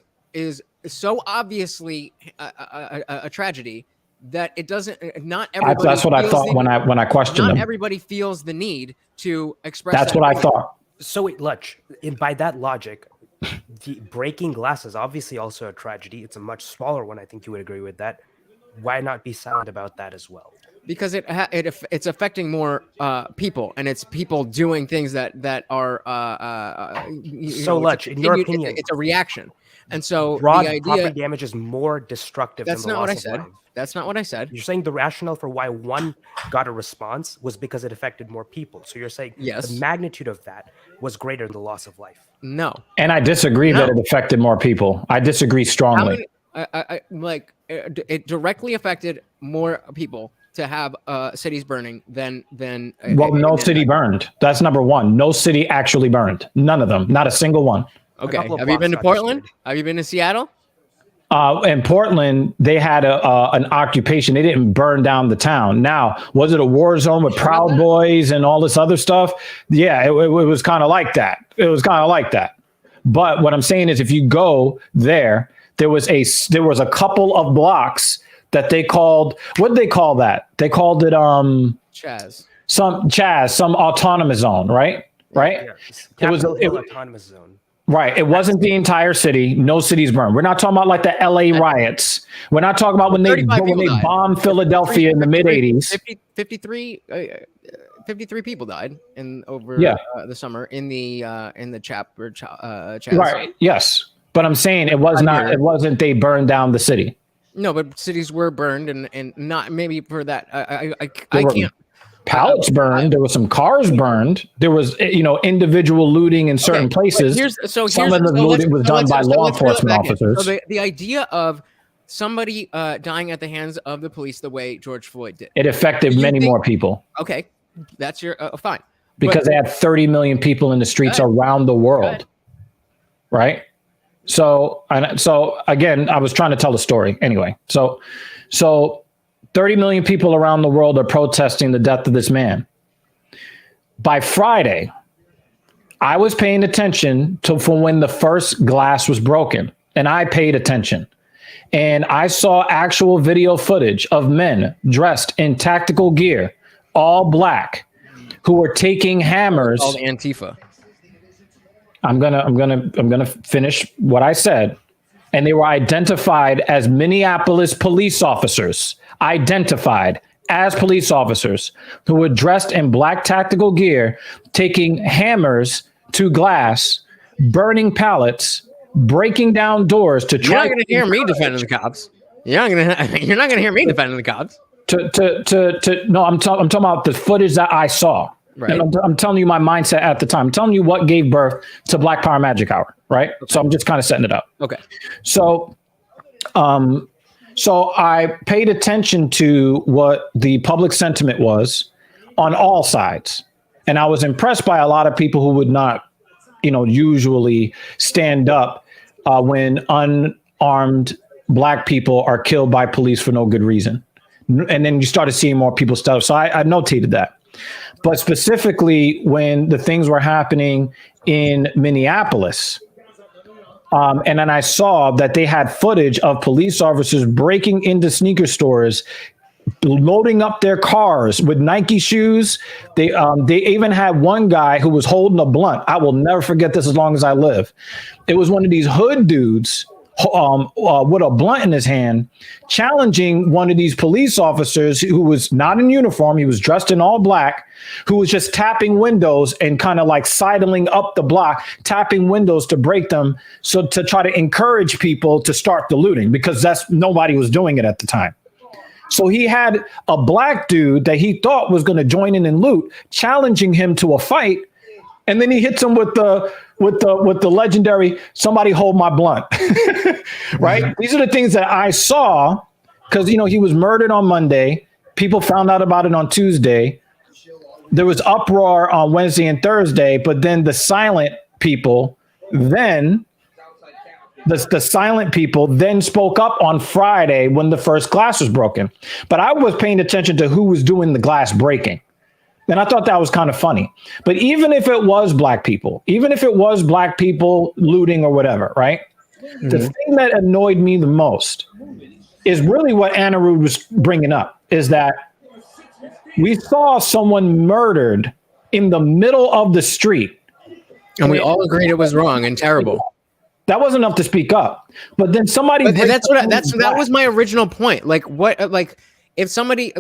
so obviously a tragedy that it doesn't? Not everybody. That's what I thought when I questioned them. Not everybody feels the need to express. That's what I thought. So wait, Lutch, by that logic, the breaking glass is obviously also a tragedy. It's a much smaller one. I think you would agree with that. Why not be silent about that as well? Because it's affecting more people, and it's people doing things that are Lutch, in your opinion, it's a reaction. And so broad the idea, property damage is more destructive than the loss of life. That's not what I said. That's not what I said. You're saying the rationale for why one got a response was because it affected more people. So you're saying the magnitude of that was greater than the loss of life. No. And I disagree that it affected more people. I disagree strongly. It directly affected more people to have cities burning than no city burned. That's number one. No city actually burned. None of them. Not a single one. Okay. Have you been to Portland? Have you been to Seattle? In Portland, they had an occupation. They didn't burn down the town. Now, was it a war zone with Proud Boys and all this other stuff? Yeah, it was kind of like that. But what I'm saying is, if you go there, there was a couple of blocks that they called, what did they call that? They called it Chaz. Some autonomous zone, right? right? Yeah, It was Capitol Hill autonomous zone. right. It wasn't the entire city. No cities burned. We're not talking about like the LA riots. We're not talking about when they 35 people died. bombed Philadelphia in the mid 80s. 53 people died over the summer in the chapter. Right. Yes. But I'm saying it wasn't they burned down the city. No, but cities were burned and not maybe for that. I There were can't. Pallets burned. There was some cars burned. There was, individual looting in certain places. Some of the looting was done by law enforcement officers. So the idea of somebody dying at the hands of the police the way George Floyd did. It affected many more people. Okay, that's your fine. Because they had 30 million people in the streets around the world, right? So again, I was trying to tell the story anyway. So 30 million people around the world are protesting the death of this man. By Friday, I was paying attention for when the first glass was broken, and I paid attention. And I saw actual video footage of men dressed in tactical gear, all black, who were taking hammers. Called Antifa. I'm gonna finish what I said. And they were identified as Minneapolis police officers, who were dressed in black tactical gear, taking hammers to glass, burning pallets, breaking down doors to try. You're not going to hear me defending the cops. You're not going to hear me defending the cops. No, I'm talking about the footage that I saw. Right. And I'm telling you my mindset at the time. I'm telling you what gave birth to Black Power Magic Hour, right? Okay. So I'm just kind of setting it up. Okay. So I paid attention to what the public sentiment was on all sides. And I was impressed by a lot of people who would not, usually stand up when unarmed black people are killed by police for no good reason. And then you started seeing more people stuff. So I notated that. But specifically when the things were happening in Minneapolis, and then I saw that they had footage of police officers breaking into sneaker stores, loading up their cars with Nike shoes. They even had one guy who was holding a blunt. I will never forget this as long as I live. It was one of these hood dudes with a blunt in his hand, challenging one of these police officers who was not in uniform. He was dressed in all black, who was just tapping windows and kind of like sidling up the block, tapping windows to break them. So to try to encourage people to start the looting, because nobody was doing it at the time. So he had a black dude that he thought was going to join in and loot, challenging him to a fight. And then he hits him with the legendary, somebody hold my blunt, right? Mm-hmm. These are the things that I saw because, he was murdered on Monday. People found out about it on Tuesday. There was uproar on Wednesday and Thursday, but then the silent people then spoke up on Friday when the first glass was broken. But I was paying attention to who was doing the glass breaking. And I thought that was kind of funny. But even if it was black people looting or whatever, right? Mm-hmm. The thing that annoyed me the most is really what Anna Rude was bringing up, is that we saw someone murdered in the middle of the street. And we all agreed it was wrong and terrible. That wasn't enough to speak up. But then somebody... But that was my original point. If somebody...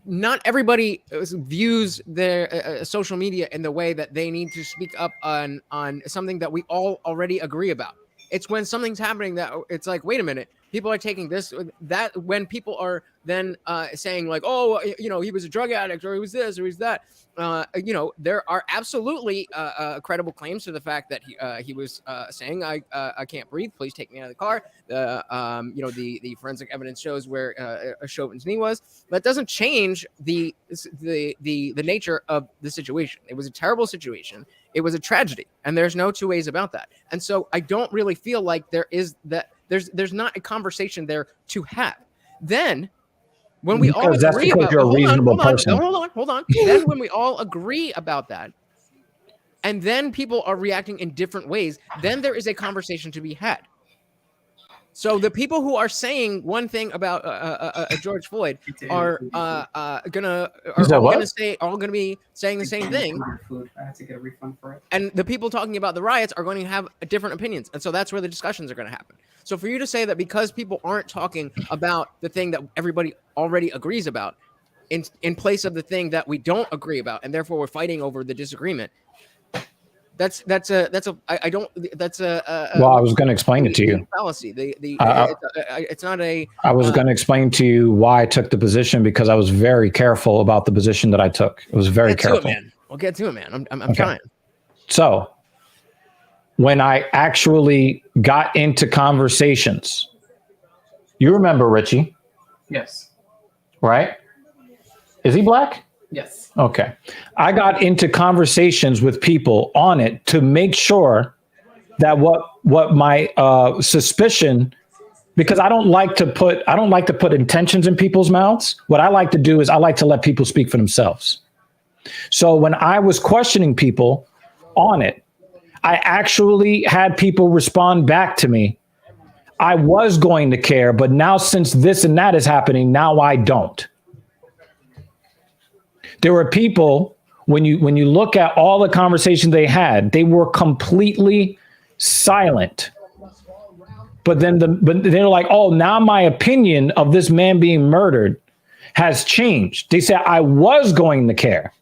not everybody views their social media in the way that they need to speak up on something that we all already agree about. It's when something's happening that it's like, wait a minute, people are taking that when people are then saying like, oh, he was a drug addict or he was this or he's that. There are absolutely credible claims to the fact that he was saying, I can't breathe. Please take me out of the car. The forensic evidence shows where Chauvin's knee was. That doesn't change the nature of the situation. It was a terrible situation. It was a tragedy, and there's no two ways about that. And so I don't really feel like there's not a conversation there to have. Then when we all agree about, hold on. Then when we all agree about that, and then people are reacting in different ways, then there is a conversation to be had. So the people who are saying one thing about George Floyd are all gonna be saying the same thing. I had to get a refund for it. And the people talking about the riots are going to have different opinions. And so that's where the discussions are going to happen. So for you to say that because people aren't talking about the thing that everybody already agrees about in place of the thing that we don't agree about, and therefore we're fighting over the disagreement, I was going to explain it to you. Fallacy. It's not a. I was going to explain to you why I took the position, because I was very careful about the position that I took. It was very careful. We'll get to it, man. I'm okay. trying. So when I actually got into conversations, you remember Richie, Yes. right? Is he black? Yes. Okay. I got into conversations with people on it to make sure that what my suspicion, because I don't like to put intentions in people's mouths. What I like to do is I like to let people speak for themselves. So when I was questioning people on it, I actually had people respond back to me. I was going to care, but now since this and that is happening, now I don't. There were people, when you look at all the conversations they had, they were completely silent. But then they're like, oh, now my opinion of this man being murdered has changed. They said I was going to care.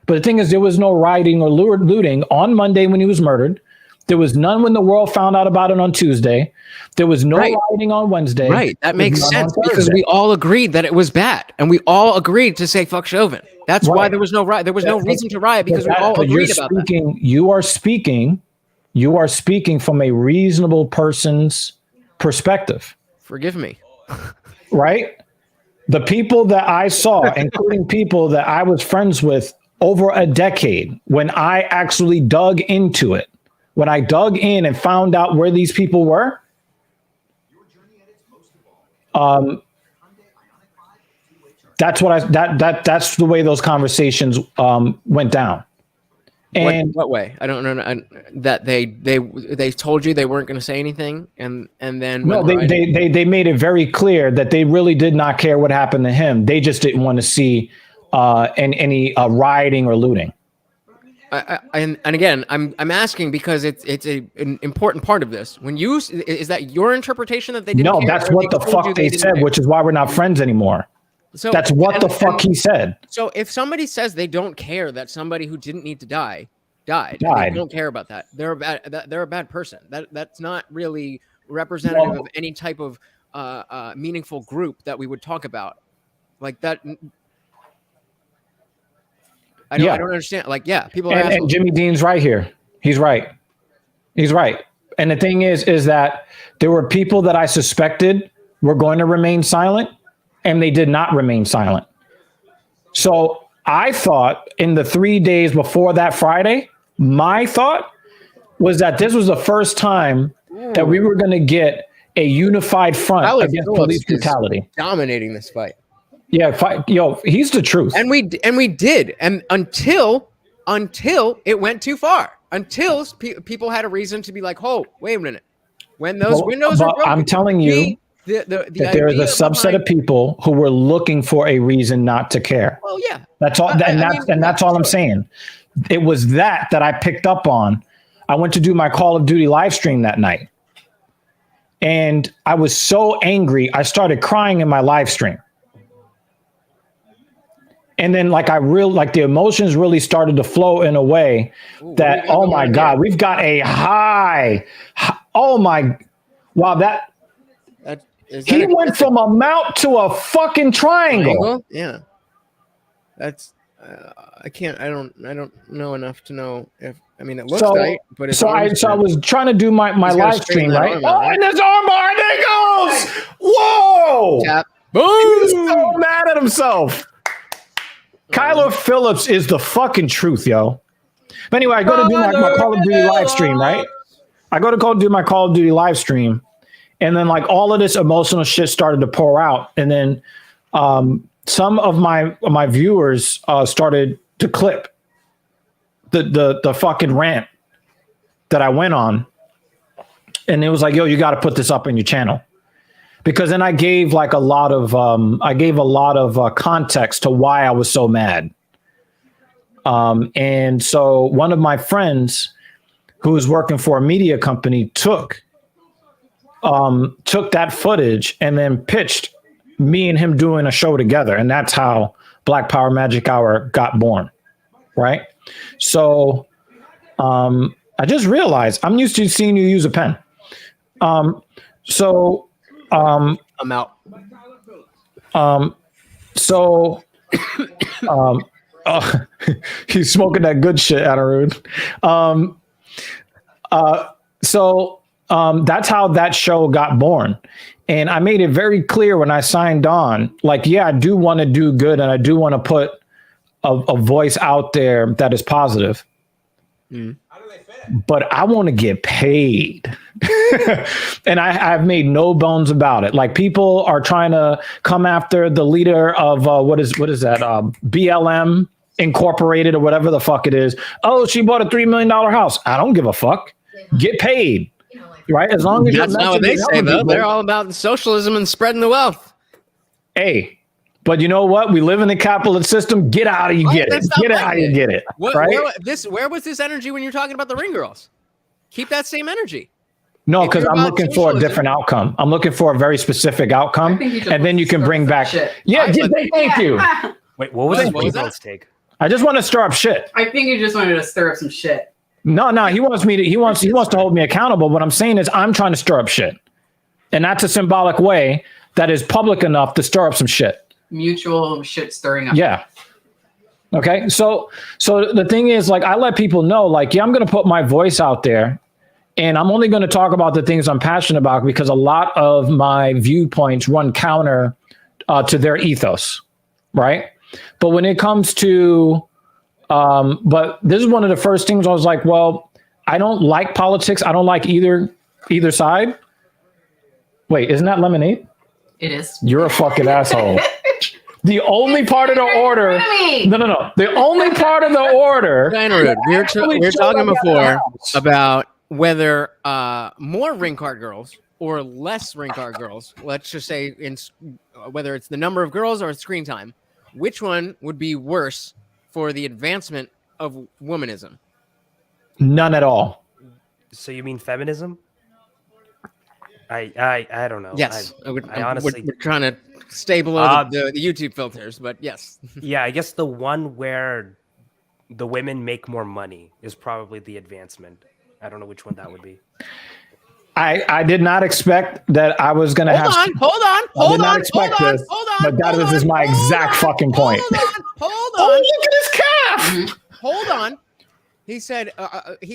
But the thing is, there was no rioting or looting on Monday when he was murdered. There was none when the world found out about it on Tuesday. There was no rioting on Wednesday. Right. That makes sense because we all agreed that it was bad. And we all agreed to say fuck Chauvin. That's why there was no riot. There was no reason to riot because we all agreed about that. You are speaking from a reasonable person's perspective. Forgive me. Right? The people that I saw, including people that I was friends with over a decade, when I actually dug into it, when I dug in and found out where these people were, that's the way those conversations went down. And what way? I don't know that they told you they weren't going to say anything, and then no, they made it very clear that they really did not care what happened to him. They just didn't want to see any rioting or looting. And again, I'm asking because it's an important part of this. When is that your interpretation that they didn't? No, care, that's what the fuck they said, which is why we're not friends anymore. So that's what the fuck he said. So if somebody says they don't care that somebody who didn't need to died, they don't care about that. They're a bad person. That's not really representative of any type of meaningful group that we would talk about like that. I don't understand. Like, people are asking. And Jimmy Dean's right here. He's right. And the thing is that there were people that I suspected were going to remain silent, and they did not remain silent. So I thought in the 3 days before that Friday, my thought was that this was the first time that we were going to get a unified front against police brutality. Dominating this fight. Yeah, he's the truth. And we did. And until it went too far. Until people had a reason to be like, oh, wait a minute. When those windows are broken. I'm telling you that there is a subset of people who were looking for a reason not to care. Well, yeah. That's all. That's all I'm saying. It was that I picked up on. I went to do my Call of Duty live stream that night. And I was so angry, I started crying in my live stream. And then the emotions really started to flow in a way that, oh my God, we've got a high. Oh my, wow, he went from a mount to a fucking triangle. Yeah. That's, I don't know enough to know if, it looks tight, but it's. So I was trying to do my live stream, right? Oh, and his armbar, there he goes. Whoa. Tap. Boom. He's so mad at himself. Kyler Phillips is the fucking truth, yo. But anyway, I go to do my Call of Duty live stream, right? I go to do my Call of Duty live stream, and then all of this emotional shit started to pour out, and then some of my viewers started to clip the fucking rant that I went on, and it was like, yo, you got to put this up on your channel. because then I gave like a lot of context to why I was so mad. And so one of my friends who was working for a media company took that footage and then pitched me and him doing a show together. And that's how Black Power Magic Hour got born. Right. So I just realized I'm used to seeing you use a pen. I'm out. He's smoking that good shit, Anirudh. That's how that show got born. And I made it very clear when I signed on, like, yeah, I do want to do good and I do want to put a voice out there that is positive. But I want to get paid. And I've made no bones about it. Like, people are trying to come after the leader of what is that? BLM Incorporated or whatever the fuck it is. Oh, she bought a $3 million house. I don't give a fuck. Get paid. Right? As long as that's not what they say, though. They're all about socialism and spreading the wealth. Hey, but you know what? We live in a capitalist system. Get out, you get it. Get out, you get it. Right? Where was this energy when you're talking about the ring girls? Keep that same energy. No, because I'm looking for a different outcome. I'm looking for a very specific outcome, and then you can bring back. Shit. Yeah, thank you. Wait, what was that take? I just want to stir up shit. I think you just wanted to stir up some shit. No, he wants to hold me accountable. What I'm saying is I'm trying to stir up shit. And that's a symbolic way that is public enough to stir up some shit. Mutual shit stirring up. Yeah. Okay. So the thing is, like, I let people know, like, yeah, I'm going to put my voice out there and I'm only going to talk about the things I'm passionate about, because a lot of my viewpoints run counter to their ethos. Right. But when it comes to, but this is one of the first things I was like, well, I don't like politics. I don't like either side. Wait, isn't that lemonade? It is. You're a fucking asshole. The only part of the order. No. The only part of the order. We were talking before about whether more ring card girls or less ring card girls. Let's just say whether it's the number of girls or screen time. Which one would be worse for the advancement of womanism? None at all. So you mean feminism? I don't know. Yes, I honestly we're trying to stay below the YouTube filters, but yes. Yeah, I guess the one where the women make more money is probably the advancement. I don't know which one that would be. I did not expect that I was going to have. Hold on. But that is my exact fucking point. Hold on. Oh, look at his calf. Hold on. He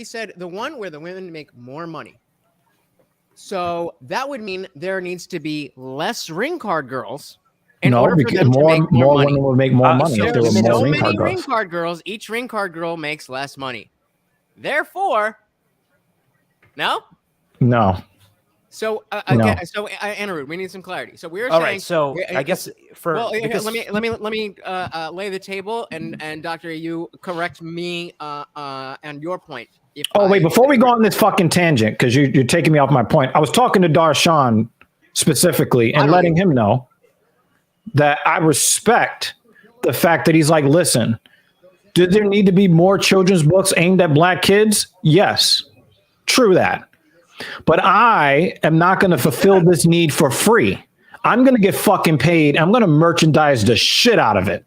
said the one where the women make more money. So that would mean there needs to be less ring card girls in order for them to make more money. Women would make more money if there were more ring card girls. Each ring card girl makes less money. Therefore, no. So again, so Anirudh, we need some clarity. So we're all saying. Right, so I guess for let me lay the table and Doctor, you correct me and your point. Wait, before we go on this fucking tangent, because you're taking me off my point. I was talking to Darshan specifically and letting him know that I respect the fact that he's like, listen, did there need to be more children's books aimed at Black kids? Yes, true that. But I am not going to fulfill this need for free. I'm going to get fucking paid. I'm going to merchandise the shit out of it.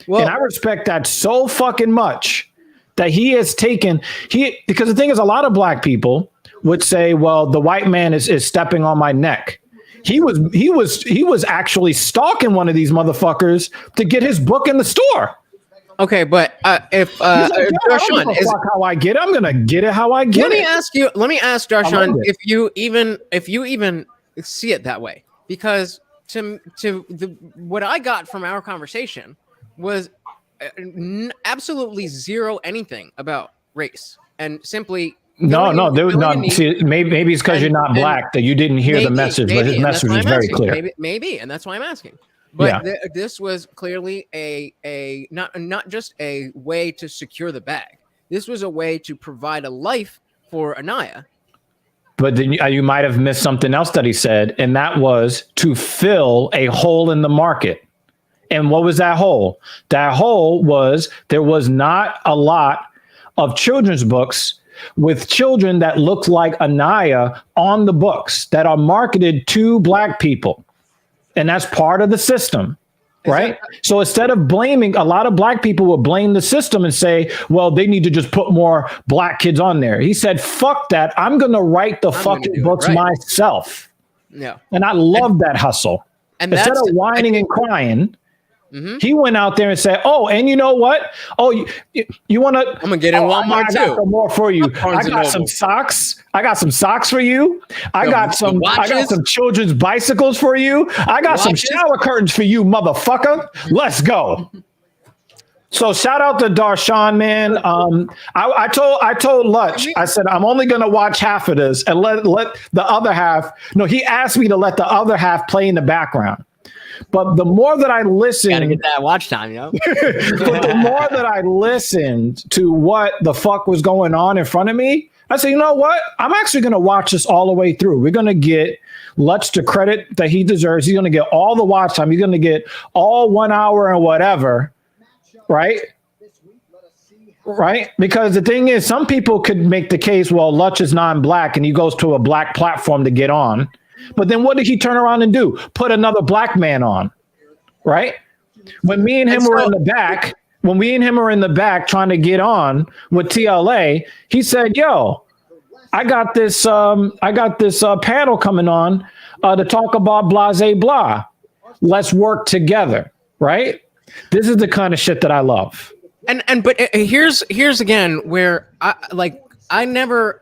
Well, and I respect that so fucking much that he has taken because the thing is, a lot of Black people would say, well, the white man is stepping on my neck. He was actually stalking one of these motherfuckers to get his book in the store. Okay, but if Darshan is how I get it, I'm gonna get it how I get it. Let me ask Darshan if you even see it that way, because what I got from our conversation was absolutely zero anything about race and simply. See, maybe it's because you're not Black that you didn't hear the message, but his message was very clear. Maybe, and that's why I'm asking. But this was clearly a not just a way to secure the bag. This was a way to provide a life for Anaya. But then you might have missed something else that he said, and that was to fill a hole in the market. And what was that hole? That hole was there was not a lot of children's books with children that looked like Anaya on the books that are marketed to Black people. And that's part of the system, right? So instead of blaming, a lot of Black people would blame the system and say, well, they need to just put more Black kids on there. He said, fuck that. I'm going to write the fucking books myself. Yeah. And I love that hustle. And instead of whining and crying, mm-hmm. he went out there and said, oh, and you know what? Oh, you want to? I'm going to get in Walmart I got too. More for you. I got some socks. I got some socks for you. I got some children's bicycles for you. I got some shower curtains for you, motherfucker. Let's go. So shout out to Darshan, man. I told Lutch, I said, I'm only going to watch half of this and let the other half. No, he asked me to let the other half play in the background. But the more that I listened, gotta get that watch time, but the more that I listened to what the fuck was going on in front of me, I said, you know what? I'm actually going to watch this all the way through. We're going to get Lutz the credit that he deserves. He's going to get all the watch time. He's going to get all 1 hour and whatever, right? Right? Because the thing is, some people could make the case, well, Lutz is non-Black and he goes to a Black platform to get on. But then what did he turn around and do? Put another Black man on, right? When me and him were in the back, trying to get on with TLA, he said, "Yo, I got this panel coming on to talk about blase blah. Let's work together, right? This is the kind of shit that I love." But here's again where I never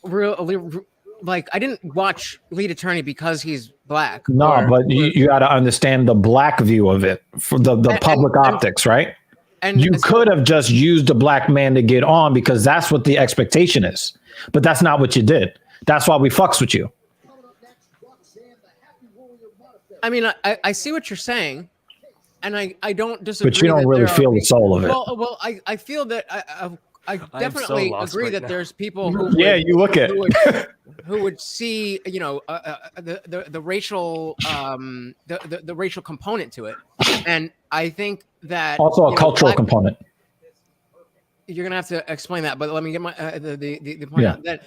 really. Like, I didn't watch Lead Attorney because he's Black. No, but you got to understand the Black view of it, for the public optics, right? And you could have just used a Black man to get on because that's what the expectation is. But that's not what you did. That's why we fucks with you. I mean, I see what you're saying, and I don't disagree. But you don't really feel the soul of it. Well, I feel that I definitely agree that there's people who who would see, you know, the racial the racial component to it, and I think that also a cultural component. You're gonna have to explain that, but let me get my the point out that,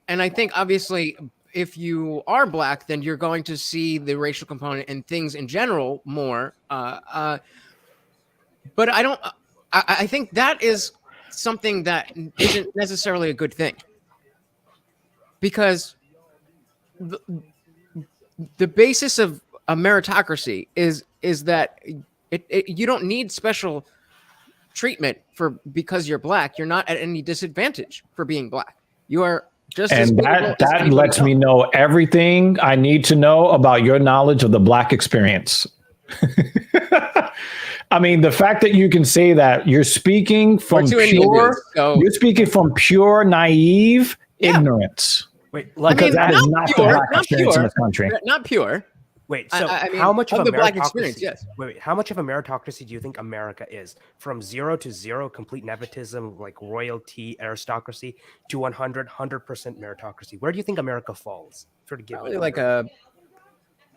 and I think obviously if you are Black, then you're going to see the racial component and things in general more. But I don't. I think that is something that isn't necessarily a good thing, because the basis of a meritocracy is that you don't need special treatment because you're Black. You're not at any disadvantage for being Black. You are just as that lets me know everything I need to know about your knowledge of the Black experience. I mean, the fact that you can say that you're speaking from pure naive ignorance. Wait, because that is not the Black experience in this country. Not pure. Wait, so I mean, how much of a Black meritocracy? Experience? Yes. Wait, how much of a meritocracy do you think America is? From 0 to 0, complete nepotism, like royalty, aristocracy, to 100% meritocracy. Where do you think America falls? Sort of give probably like a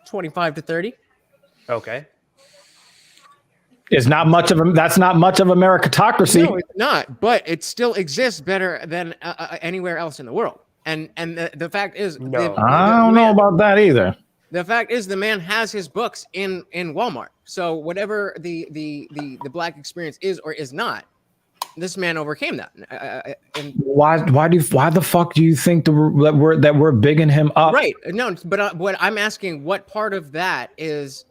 25 to 30. Okay. That's not much of a meritocracy. No, it's not, but it still exists better than anywhere else in the world. And the fact is, I don't know about that either. The fact is, the man has his books in Walmart. So whatever the Black experience is or is not, this man overcame that. And why the fuck do you think that we're bigging him up? Right. No, but what I'm asking, what part of that is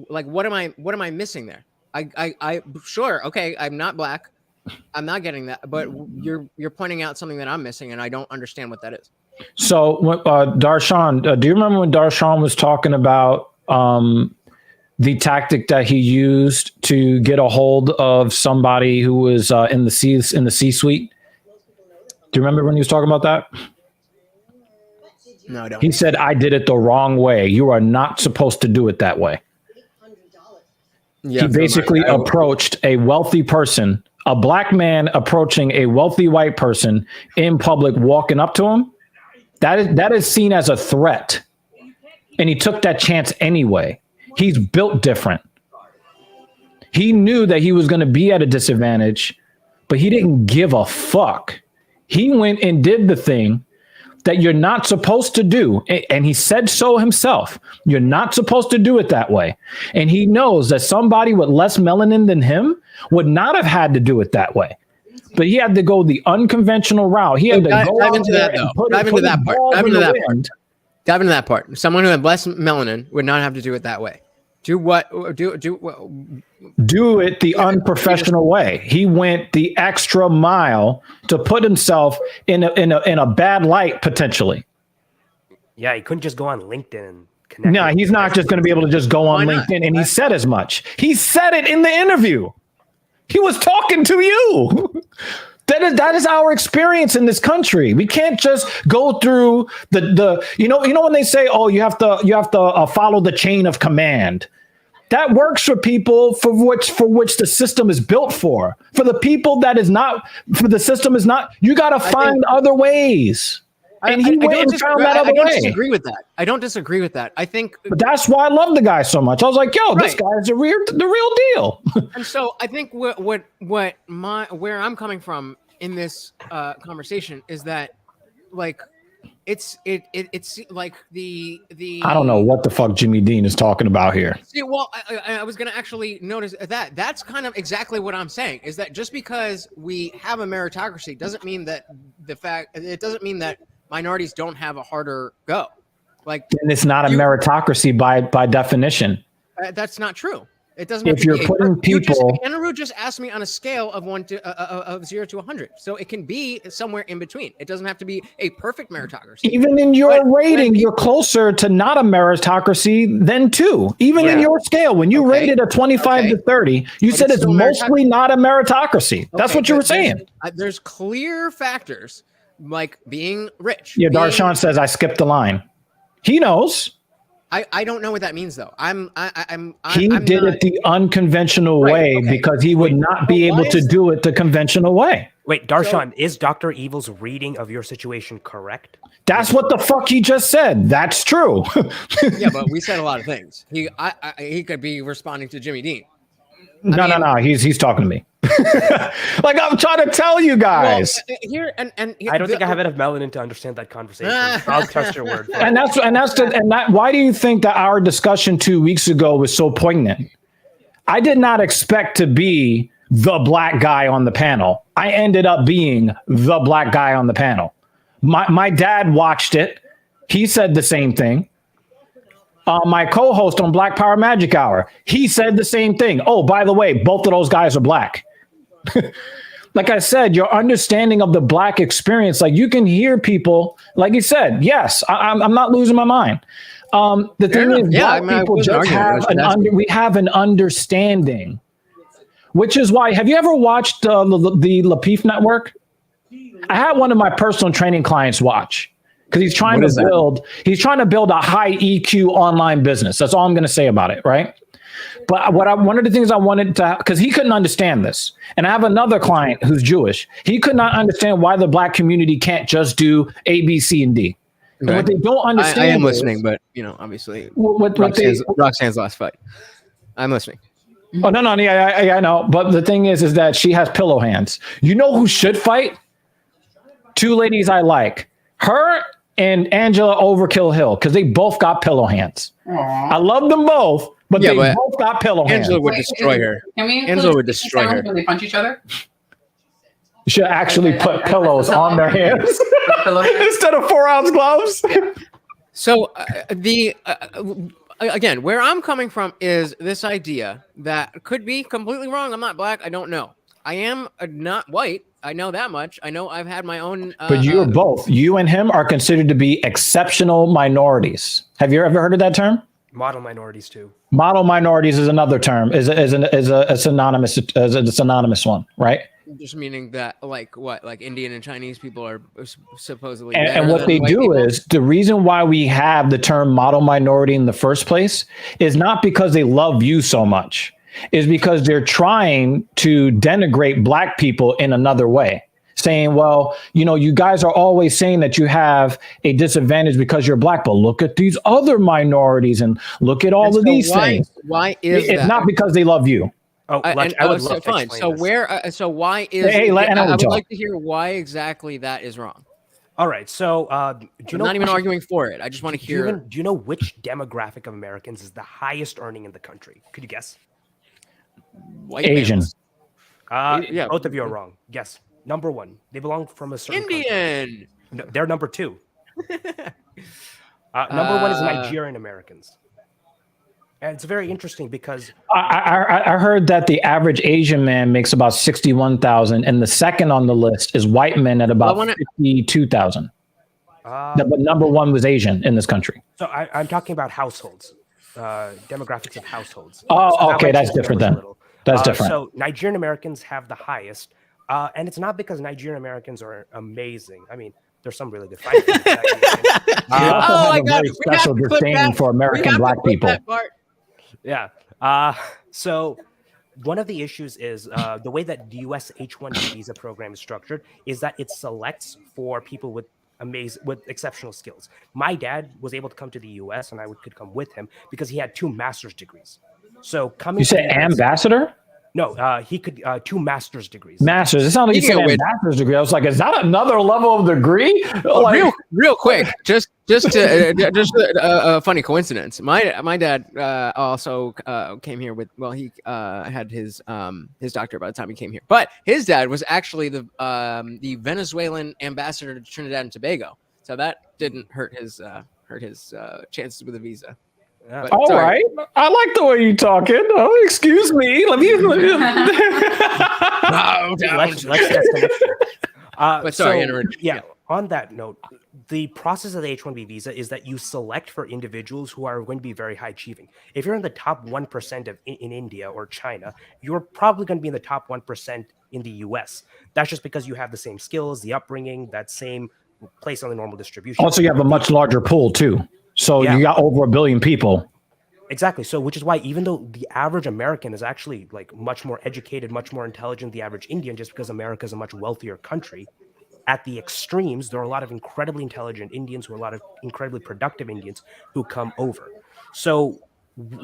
like, what am I missing there? I sure, okay, I'm not Black, I'm not getting that, but you're pointing out something that I'm missing, and I don't understand what that is. So, Darshan, do you remember when Darshan was talking about the tactic that he used to get a hold of somebody who was in the C-suite? Do you remember when he was talking about that? No, I don't. He said, "I did it the wrong way. You are not supposed to do it that way." Yeah, he basically approached a wealthy person, a black man approaching a wealthy white person in public, walking up to him, that is seen as a threat. And he took that chance anyway. He's built different. He knew that he was going to be at a disadvantage, but he didn't give a fuck. He went and did the thing that you're not supposed to do. And he said so himself. You're not supposed to do it that way. And he knows that somebody with less melanin than him would not have had to do it that way. But he had to go the unconventional route. He had to go dive into that, though. Dive into that part. Dive into that part. Dive into that part. Someone who had less melanin would not have to do it that way. Do it the unprofessional way. He went the extra mile to put himself in a bad light potentially. Yeah, he couldn't just go on LinkedIn and connect. No, he's not just going to be able to just go on LinkedIn. And he said as much. He said it in the interview. He was talking to you. That is our experience in this country. We can't just go through the when they say, oh, you have to follow the chain of command. That works for people for which the system is built for. For the people that is not, for the system is not. You got to find other ways. And he went and found that other way. I don't disagree with that. I don't disagree with that. I think, but that's why I love the guy so much. I was like, yo, this guy is the real deal. And so I think where I'm coming from in this conversation is that, like, it's like the I don't know what the fuck Jimmy Dean is talking about here. See, well, I was gonna actually notice that's kind of exactly what I'm saying, is that just because we have a meritocracy doesn't mean that minorities don't have a harder go. Like, and it's not a meritocracy by definition. That's not true. It doesn't. If you're putting people, Andrew just asked me on a scale of 0 to 100, so it can be somewhere in between. It doesn't have to be a perfect meritocracy. Even in your rating, you're closer to not a meritocracy than 2. Even in your scale, when you rated a 25 to 30, you said it's mostly not a meritocracy. That's what you were saying. There's clear factors like being rich. Yeah, Darshan says I skipped the line. He knows. I don't know what that means though. He did it the unconventional way because he would not be able to do it the conventional way. Wait, Darshan, is Dr. Evil's reading of your situation correct? That's what the fuck he just said. That's true. Yeah, but we said a lot of things. He could be responding to Jimmy Dean. No. He's talking to me. Like I'm trying to tell you guys. Well, here and I don't think I have enough melanin to understand that conversation. I'll trust your word. Why do you think that our discussion 2 weeks ago was so poignant? I did not expect to be the black guy on the panel. I ended up being the black guy on the panel. My dad watched it. He said the same thing. My co-host on Black Power Magic Hour, he said the same thing. Oh, by the way, both of those guys are black. Like I said, your understanding of the black experience, like you can hear people, like you said, yes, I'm not losing my mind. The thing is, black people just have we have an understanding, which is why, have you ever watched the Lapeef Network? I had one of my personal training clients watch. Because he's trying to build a high EQ online business. That's all I'm going to say about it, right? But one of the things I wanted to, because he couldn't understand this, and I have another client who's Jewish. He could not understand why the black community can't just do A, B, C, and D. And what they don't understand. I am listening, but obviously, Roxanne's last fight. I'm listening. Oh no, yeah, I know. But the thing is that she has pillow hands. You know who should fight? 2 ladies I like. Her and Angela Overkill Hill, because they both got pillow hands. Aww. I love them both, but they both got pillow hands. Angela would destroy her. Angela would destroy her. When they punch each other? You should actually put pillows on their hands instead of 4-ounce gloves. Yeah. So again, where I'm coming from is this idea that could be completely wrong. I'm not black. I don't know. I am not white. I know that much. I know I've had my own. But you're both. You and him are considered to be exceptional minorities. Have you ever heard of that term? Model minorities too. Model minorities is another term. Is a synonymous one, right? Just meaning that, like what, like Indian and Chinese people are supposedly. And what they do is the reason why we have the term model minority in the first place is not because they love you so much. is because they're trying to denigrate black people in another way, saying, well, you guys are always saying that you have a disadvantage because you're black, but look at these other minorities and look at all of these things. Why is it's that? not because they love you. Oh, I would love to fine. explain So this. where? So why is? Hey, I I would like to hear why exactly that is wrong. All right, so do I'm you know? not even arguing for it. I just want to hear. Do you know which demographic of Americans is the highest earning in the country? Could you guess? White Asian. males. Yeah. Both of you are wrong. Guess. Number one. They belong from a certain country. Indian. No, they're number two. Number one is Nigerian Americans. And it's very interesting because I heard that the average Asian man makes about 61,000, and the second on the list is white men at about 52,000. But number one was Asian in this country. So I'm talking about households, demographics of households. Oh, So okay, that's different then. That's different. So Nigerian Americans have the highest, and it's not because Nigerian Americans are amazing. I mean, there's some really good fighters. Oh my God! Special disdain for American black people. Yeah. So one of the issues is the way that the U.S. H-1B visa program is structured is that it selects for people with exceptional skills. My dad was able to come to the U.S. and I could come with him because he had 2 master's degrees. So coming. You said ambassador? No, he could 2 master's degrees. Masters. It sounded like you said ambassador's degree. I was like, is that another level of degree? Like, real quick, just a funny coincidence. My dad also came here with. Well, he had his doctorate by the time he came here. But his dad was actually the Venezuelan ambassador to Trinidad and Tobago. So that didn't hurt his chances with a visa. But, all right. I like the way you're talking. Oh, excuse me. Let me. But sorry, yeah. On that note, the process of the H-1B visa is that you select for individuals who are going to be very high achieving. If you're in the top 1% in India or China, you're probably going to be in the top 1% in the US. That's just because you have the same skills, the upbringing, that same place on the normal distribution. Also, you have a much larger pool too. So you got over 1 billion people. Exactly. So which is why even though the average American is actually like much more educated, much more intelligent than the average Indian, just because America is a much wealthier country, at the extremes, there are a lot of incredibly intelligent Indians who are a lot of incredibly productive Indians who come over. So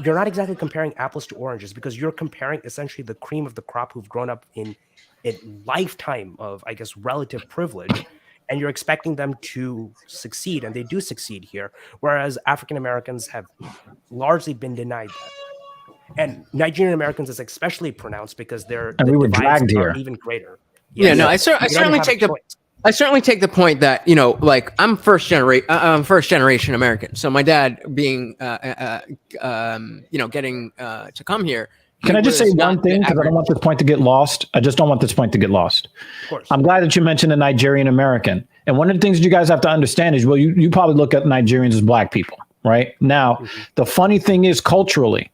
you're not exactly comparing apples to oranges because you're comparing essentially the cream of the crop who've grown up in a lifetime of, I guess, relative privilege. And you're expecting them to succeed, and they do succeed here, whereas African Americans have largely been denied that. And Nigerian Americans is especially pronounced because we were dragged here, even greater. I certainly take the point that like I'm first generation American. So my dad being getting to come here. Can I just say one thing? Because I don't want this point to get lost. I just don't want this point to get lost. Of course. I'm glad that you mentioned a Nigerian American. And one of the things that you guys have to understand is, well, you probably look at Nigerians as black people, right? Now, the funny thing is culturally,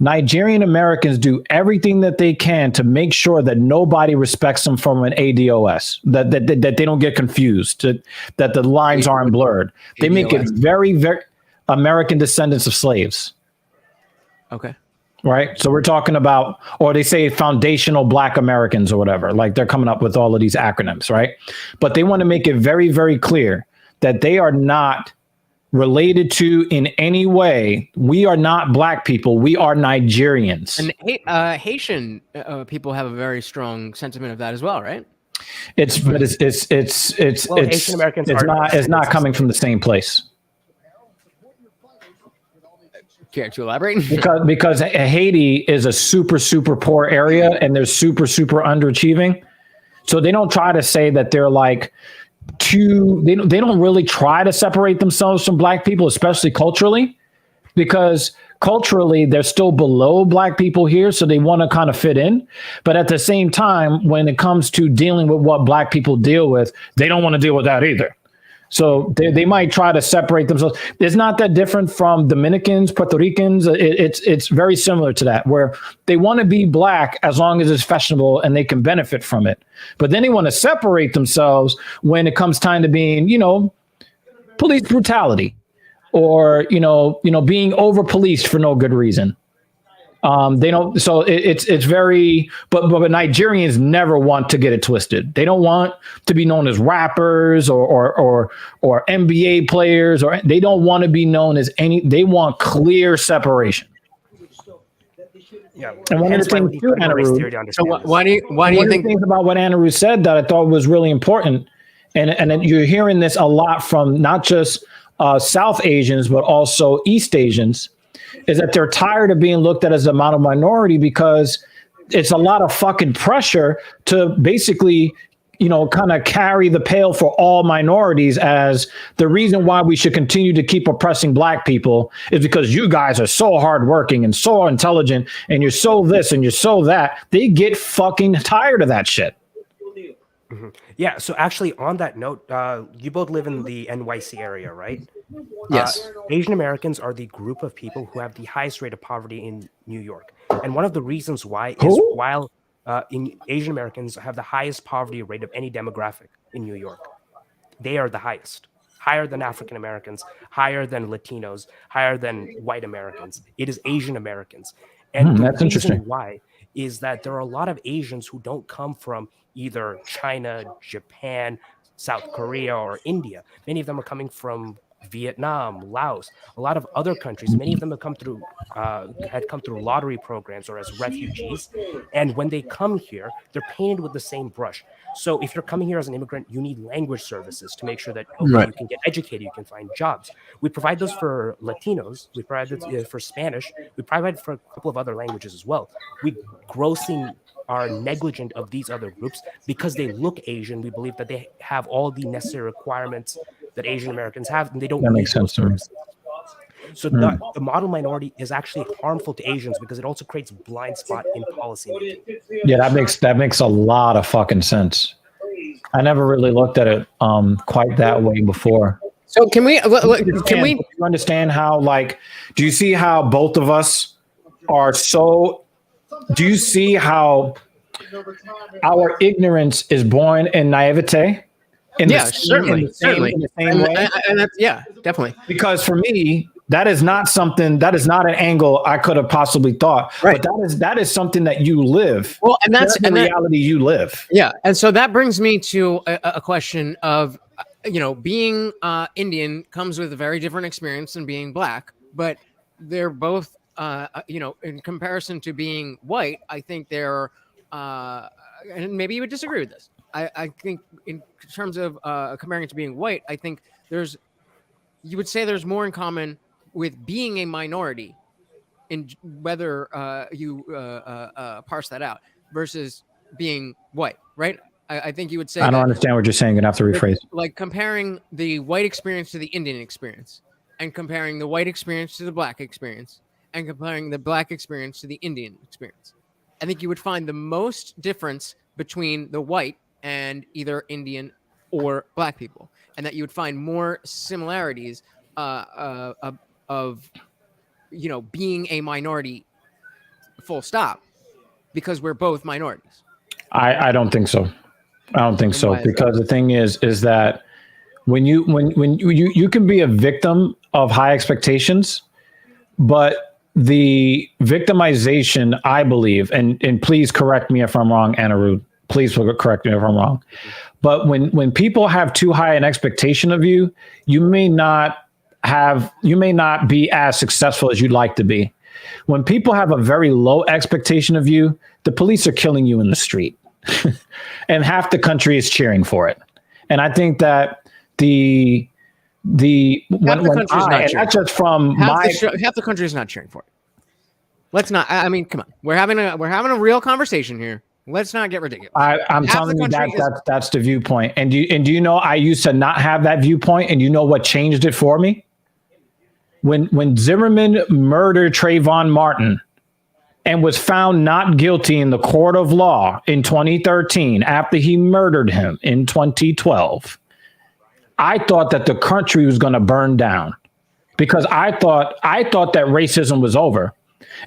Nigerian Americans do everything that they can to make sure that nobody respects them from an ADOS, that they don't get confused, that the lines aren't blurred. They make it very, very American descendants of slaves. Okay. Right. So we're talking about, or they say foundational Black Americans or whatever, like they're coming up with all of these acronyms. Right. But they want to make it very, very clear that they are not related to in any way. We are not black people. We are Nigerians. And Haitian people have a very strong sentiment of that as well. Right. It's Asian Americans it's not coming from the same place. Care to elaborate? because Haiti is a super, super poor area and they're super, super underachieving. So they don't try to say that they're like they don't really try to separate themselves from black people, especially culturally, because culturally they're still below black people here. So they want to kind of fit in. But at the same time, when it comes to dealing with what black people deal with, they don't want to deal with that either. So they might try to separate themselves. It's not that different from Dominicans, Puerto Ricans. It's very similar to that, where they want to be black as long as it's fashionable and they can benefit from it. But then they want to separate themselves when it comes time to being, police brutality or, being over policed for no good reason. They don't. So it's very. But Nigerians never want to get it twisted. They don't want to be known as rappers or NBA players, or they don't want to be known as any. They want clear separation. Yeah, And one of the things too, So why do you think things about what Anaru said that I thought was really important, and you're hearing this a lot from not just South Asians but also East Asians, is that they're tired of being looked at as a model minority because it's a lot of fucking pressure to basically, kind of carry the pail for all minorities as the reason why we should continue to keep oppressing black people is because you guys are so hardworking and so intelligent and you're so this and you're so that. They get fucking tired of that shit. Mm-hmm. Yeah. So actually, on that note, you both live in the NYC area, right? yes? Asian Americans are the group of people who have the highest rate of poverty in New York, and one of the reasons why is while Asian Americans have the highest poverty rate of any demographic in New York, they are the highest, higher than African Americans, higher than Latinos, higher than white Americans. It is Asian Americans, and the that's reason interesting. why is that there are a lot of Asians who don't come from either China, Japan, South Korea, or India. Many of them are coming from Vietnam, Laos, a lot of other countries. Many of them have come through lottery programs or as refugees. And when they come here, they're painted with the same brush. So if you're coming here as an immigrant, you need language services to make sure that you can get educated, you can find jobs. We provide those for Latinos. We provide it for Spanish. We provide for a couple of other languages as well. We grossly are negligent of these other groups because they look Asian. We believe that they have all the necessary requirements that Asian Americans have, and they don't. That makes sense to me. So the model minority is actually harmful to Asians because it also creates blind spot in policy making. Yeah, that makes a lot of fucking sense. I never really looked at it quite that way before. So can we You understand how, like, do you see how both of us are so? Do you see how our ignorance is born in naivete? Certainly. In the same way? And that's, definitely. Because for me, that is not an angle I could have possibly thought. Right. But that is something that you live. Well, and that's the reality you live. Yeah. And so that brings me to a question of, being Indian comes with a very different experience than being black, but they're both, in comparison to being white, I think they're, and maybe you would disagree with this. I think in terms of comparing it to being white, I think you would say there's more in common with being a minority in whether you parse that out versus being white, right? I think you would say. I don't understand what you're saying. You're gonna have to rephrase. Like comparing the white experience to the Indian experience, and comparing the white experience to the black experience, and comparing the black experience to the Indian experience. I think you would find the most difference between the white and either Indian or black people, and that you would find more similarities of being a minority, full stop, because we're both minorities. I don't think so. I don't think so, because the thing is that when you can be a victim of high expectations, but the victimization, I believe, and please correct me if I'm wrong, Anaru, please correct me if I'm wrong. But when people have too high an expectation of you, you may not be as successful as you'd like to be. When people have a very low expectation of you, the police are killing you in the street. And half the country is cheering for it. And I think that half the country is not cheering for it. Let's not. I mean, come on. We're having a real conversation here. Let's not get ridiculous. I'm telling you that's the viewpoint. And do you know I used to not have that viewpoint, and you know what changed it for me? When Zimmerman murdered Trayvon Martin and was found not guilty in the court of law in 2013 after he murdered him in 2012, I thought that the country was going to burn down, because I thought that racism was over.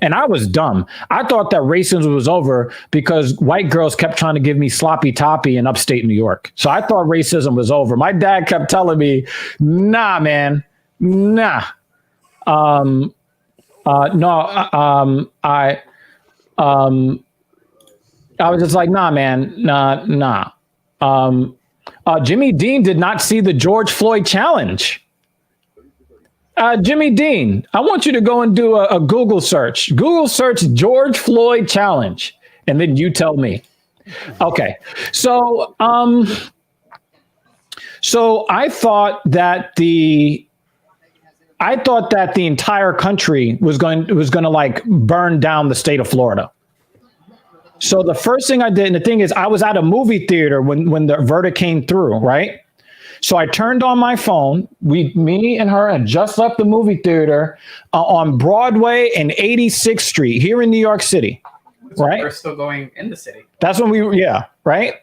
And I was dumb. I thought that racism was over because white girls kept trying to give me sloppy toppy in upstate New York. So I thought racism was over. My dad kept telling me, nah, man, nah. I was just like, nah, man, nah. Jimmy Dean did not see the George Floyd challenge. Jimmy Dean, I want you to go and do a Google search. Google search George Floyd challenge, and then you tell me. Okay, so I thought that the entire country was going to like burn down the state of Florida. So the first thing I did, and the thing is, I was at a movie theater when the verdict came through, right? So I turned on my phone. Me and her had just left the movie theater on Broadway and 86th Street here in New York City, right? We're still going in the city. That's when right?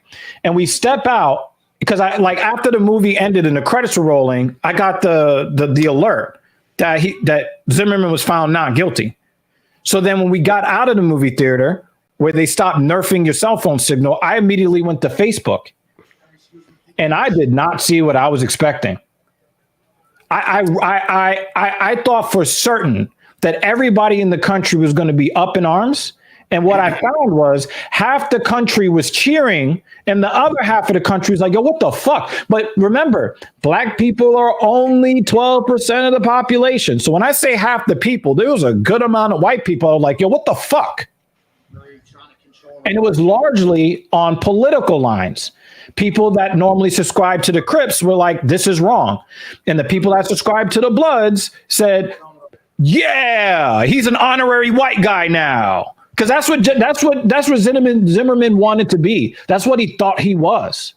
And we step out because after the movie ended and the credits were rolling, I got the alert that Zimmerman was found not guilty. So then when we got out of the movie theater, where they stopped nerfing your cell phone signal, I immediately went to Facebook. And I did not see what I was expecting. I thought for certain that everybody in the country was going to be up in arms. And what I found was half the country was cheering and the other half of the country was like, yo, what the fuck? But remember, black people are only 12% of the population. So when I say half the people, there was a good amount of white people like, yo, what the fuck? And it was largely on political lines. People that normally subscribe to the Crips were like, this is wrong. And the people that subscribe to the Bloods said, yeah, he's an honorary white guy now. Because that's what Zimmerman wanted to be. That's what he thought he was.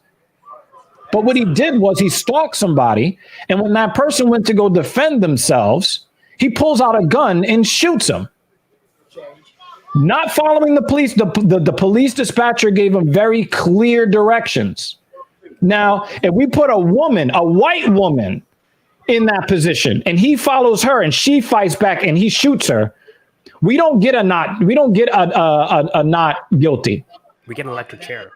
But what he did was he stalked somebody. And when that person went to go defend themselves, he pulls out a gun and shoots him. Not following the police, the police dispatcher gave him very clear directions. Now, if we put a white woman in that position and he follows her and she fights back and he shoots her, we don't get a not guilty. We get an electric chair.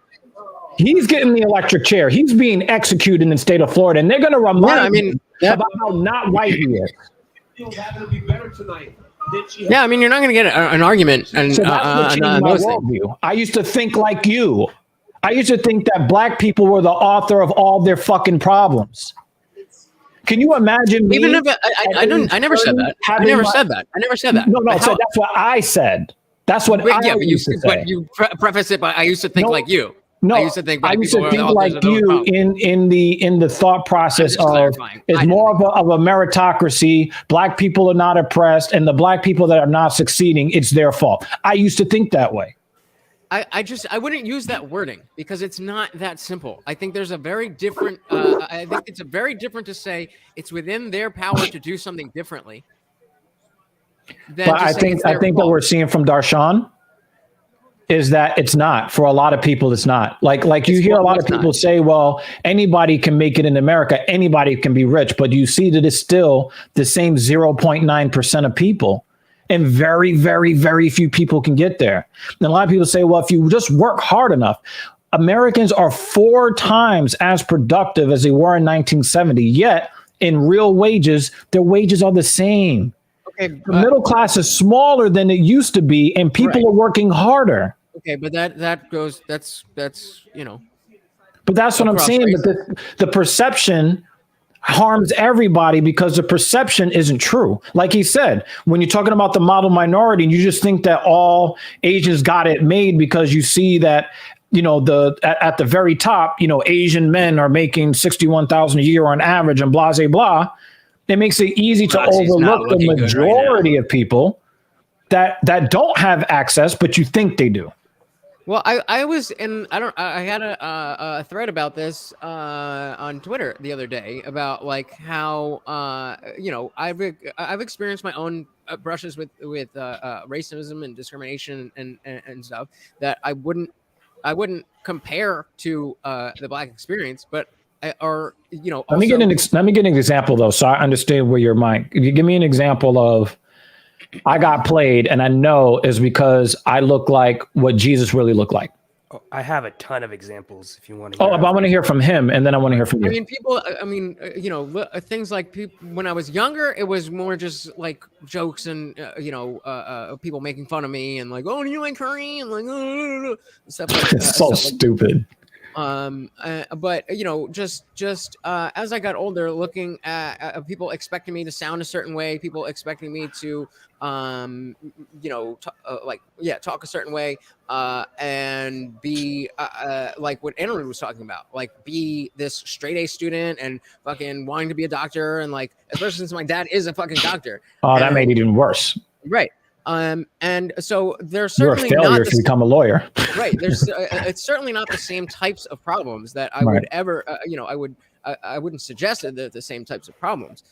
He's getting the electric chair. He's being executed in the state of Florida, and they're going to remind him about how not white he is. Having to be better tonight. Yeah, I mean, you're not going to get an argument. And so that's what changed my worldview. I used to think like you. I used to think that black people were the author of all their fucking problems. Can you imagine me? Even if I never said that. I never said that. No. So that's what I said. That's what I used to say. But you preface it by I used to think like you. No, I used to think like you in the thought process of it's more of a meritocracy. Black people are not oppressed, and the black people that are not succeeding, it's their fault. I used to think that way. I wouldn't use that wording because it's not that simple. I think there's a very different. I think it's a very different to say it's within their power to do something differently. But I think what we're seeing from Darshan is that it's not. For a lot of people, it's not. Like you hear a lot of people say, well, anybody can make it in America. Anybody can be rich. But you see that it's still the same 0.9% of people. And very, very, very few people can get there. And a lot of people say, well, if you just work hard enough, Americans are 4 times as productive as they were in 1970. Yet in real wages, their wages are the same. Okay, the middle class is smaller than it used to be, and people are working harder. Okay, but that's you know. But that's what I'm saying. But the perception harms everybody because the perception isn't true. Like he said, when you're talking about the model minority, you just think that all Asians got it made because you see that, you know, at the very top, you know, Asian men are making $61,000 a year on average and blah, blah, blah. It makes it easy to overlook the majority of people that don't have access, but you think they do. Well, I was in, I had a thread about this on Twitter the other day about like how, you know, I've experienced my own brushes with racism and discrimination and stuff that I wouldn't compare to the Black experience, but you know. Let me get an example though, so I understand where your mind. You give me an example of. I got played, and I know is because I look like what Jesus really looked like. Oh, I have a ton of examples if you want to. Oh, I want to hear from him, and then I want to hear from you. I mean, people. I mean, you know, things like people. When I was younger, it was more just like jokes and people making fun of me and like, oh, do you like curry and like stuff like It's so stupid. But you know, just as I got older, looking at people expecting me to sound a certain way, people expecting me to talk a certain way, and be like what Andrew was talking about, like be this straight A student and fucking wanting to be a doctor, and like especially since my dad is a fucking doctor. Oh, that made it even worse. Right. And so there's You're a certainly failure not if you become a lawyer. right. There's it's certainly not the same types of problems that I would ever I wouldn't suggest that they're the same types of problems.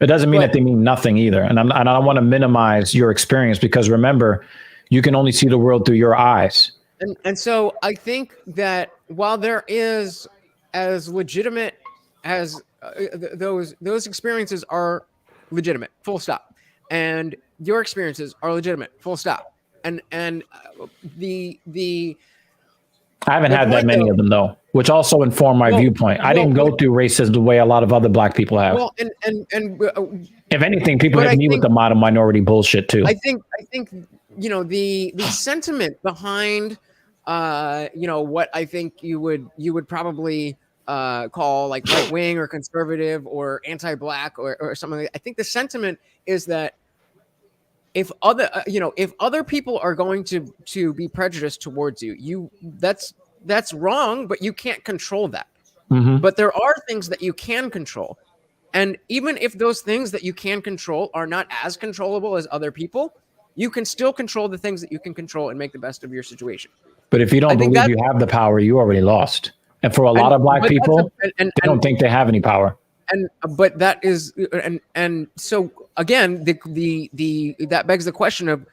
It doesn't mean that they mean nothing either. And I don't want to minimize your experience, because remember, you can only see the world through your eyes. And so I think that while there is as legitimate as those experiences are legitimate, full stop. And your experiences are legitimate, full stop. And the I haven't had that many of them though, which also informed my viewpoint. I didn't go through racism the way a lot of other black people have. Well, and if anything, people hit me with the model minority bullshit too. I think you know the sentiment behind what I think you would probably call like right wing or conservative or anti-black or something like that. I think the sentiment is that if other people are going to be prejudiced towards you, that's wrong, but you can't control that. Mm-hmm. But there are things that you can control. And even if those things that you can control are not as controllable as other people, you can still control the things that you can control and make the best of your situation. But if you don't believe you have the power, you already lost. And for a lot of black people, they don't think they have any power. But that is, and so again, that begs the question of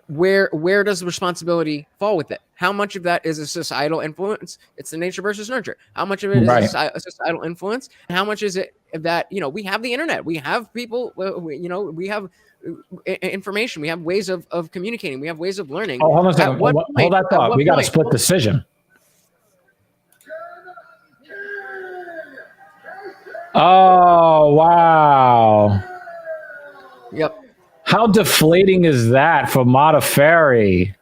where does the responsibility fall with it? How much of that is a societal influence? It's the nature versus nurture. How much of it is a societal influence? And how much is it that, we have the internet, we have people, we have information, we have ways of communicating, we have ways of learning. Oh, hold on a second. Hold that thought. We got a split decision. Oh, wow. Yep. How deflating is that for Mata Ferry?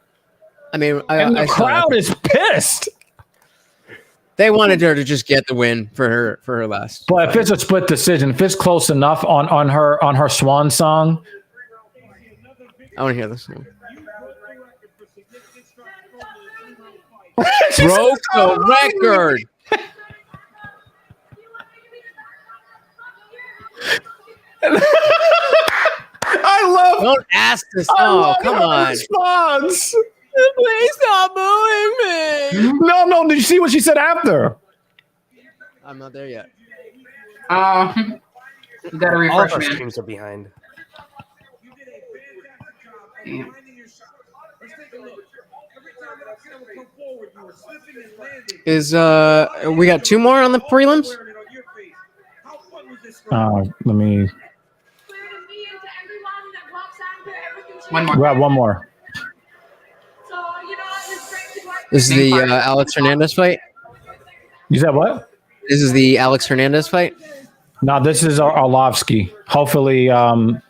I mean, the crowd is pissed. They wanted her to just get the win for her last. But if it's a split decision, if it's close enough on her swan song, I want to hear this one. Broke the record. I love. Don't ask this. Oh, come on. Response. Please stop booing me. No. Did you see what she said after? I'm not there yet. You gotta refresh. All of our streams are behind. Yeah. Is we got two more on the prelims? Let me. One more. Grab one more. This is the Alex Hernandez fight. You said what? This is the Alex Hernandez fight. No, this is Arlovsky. Hopefully, no,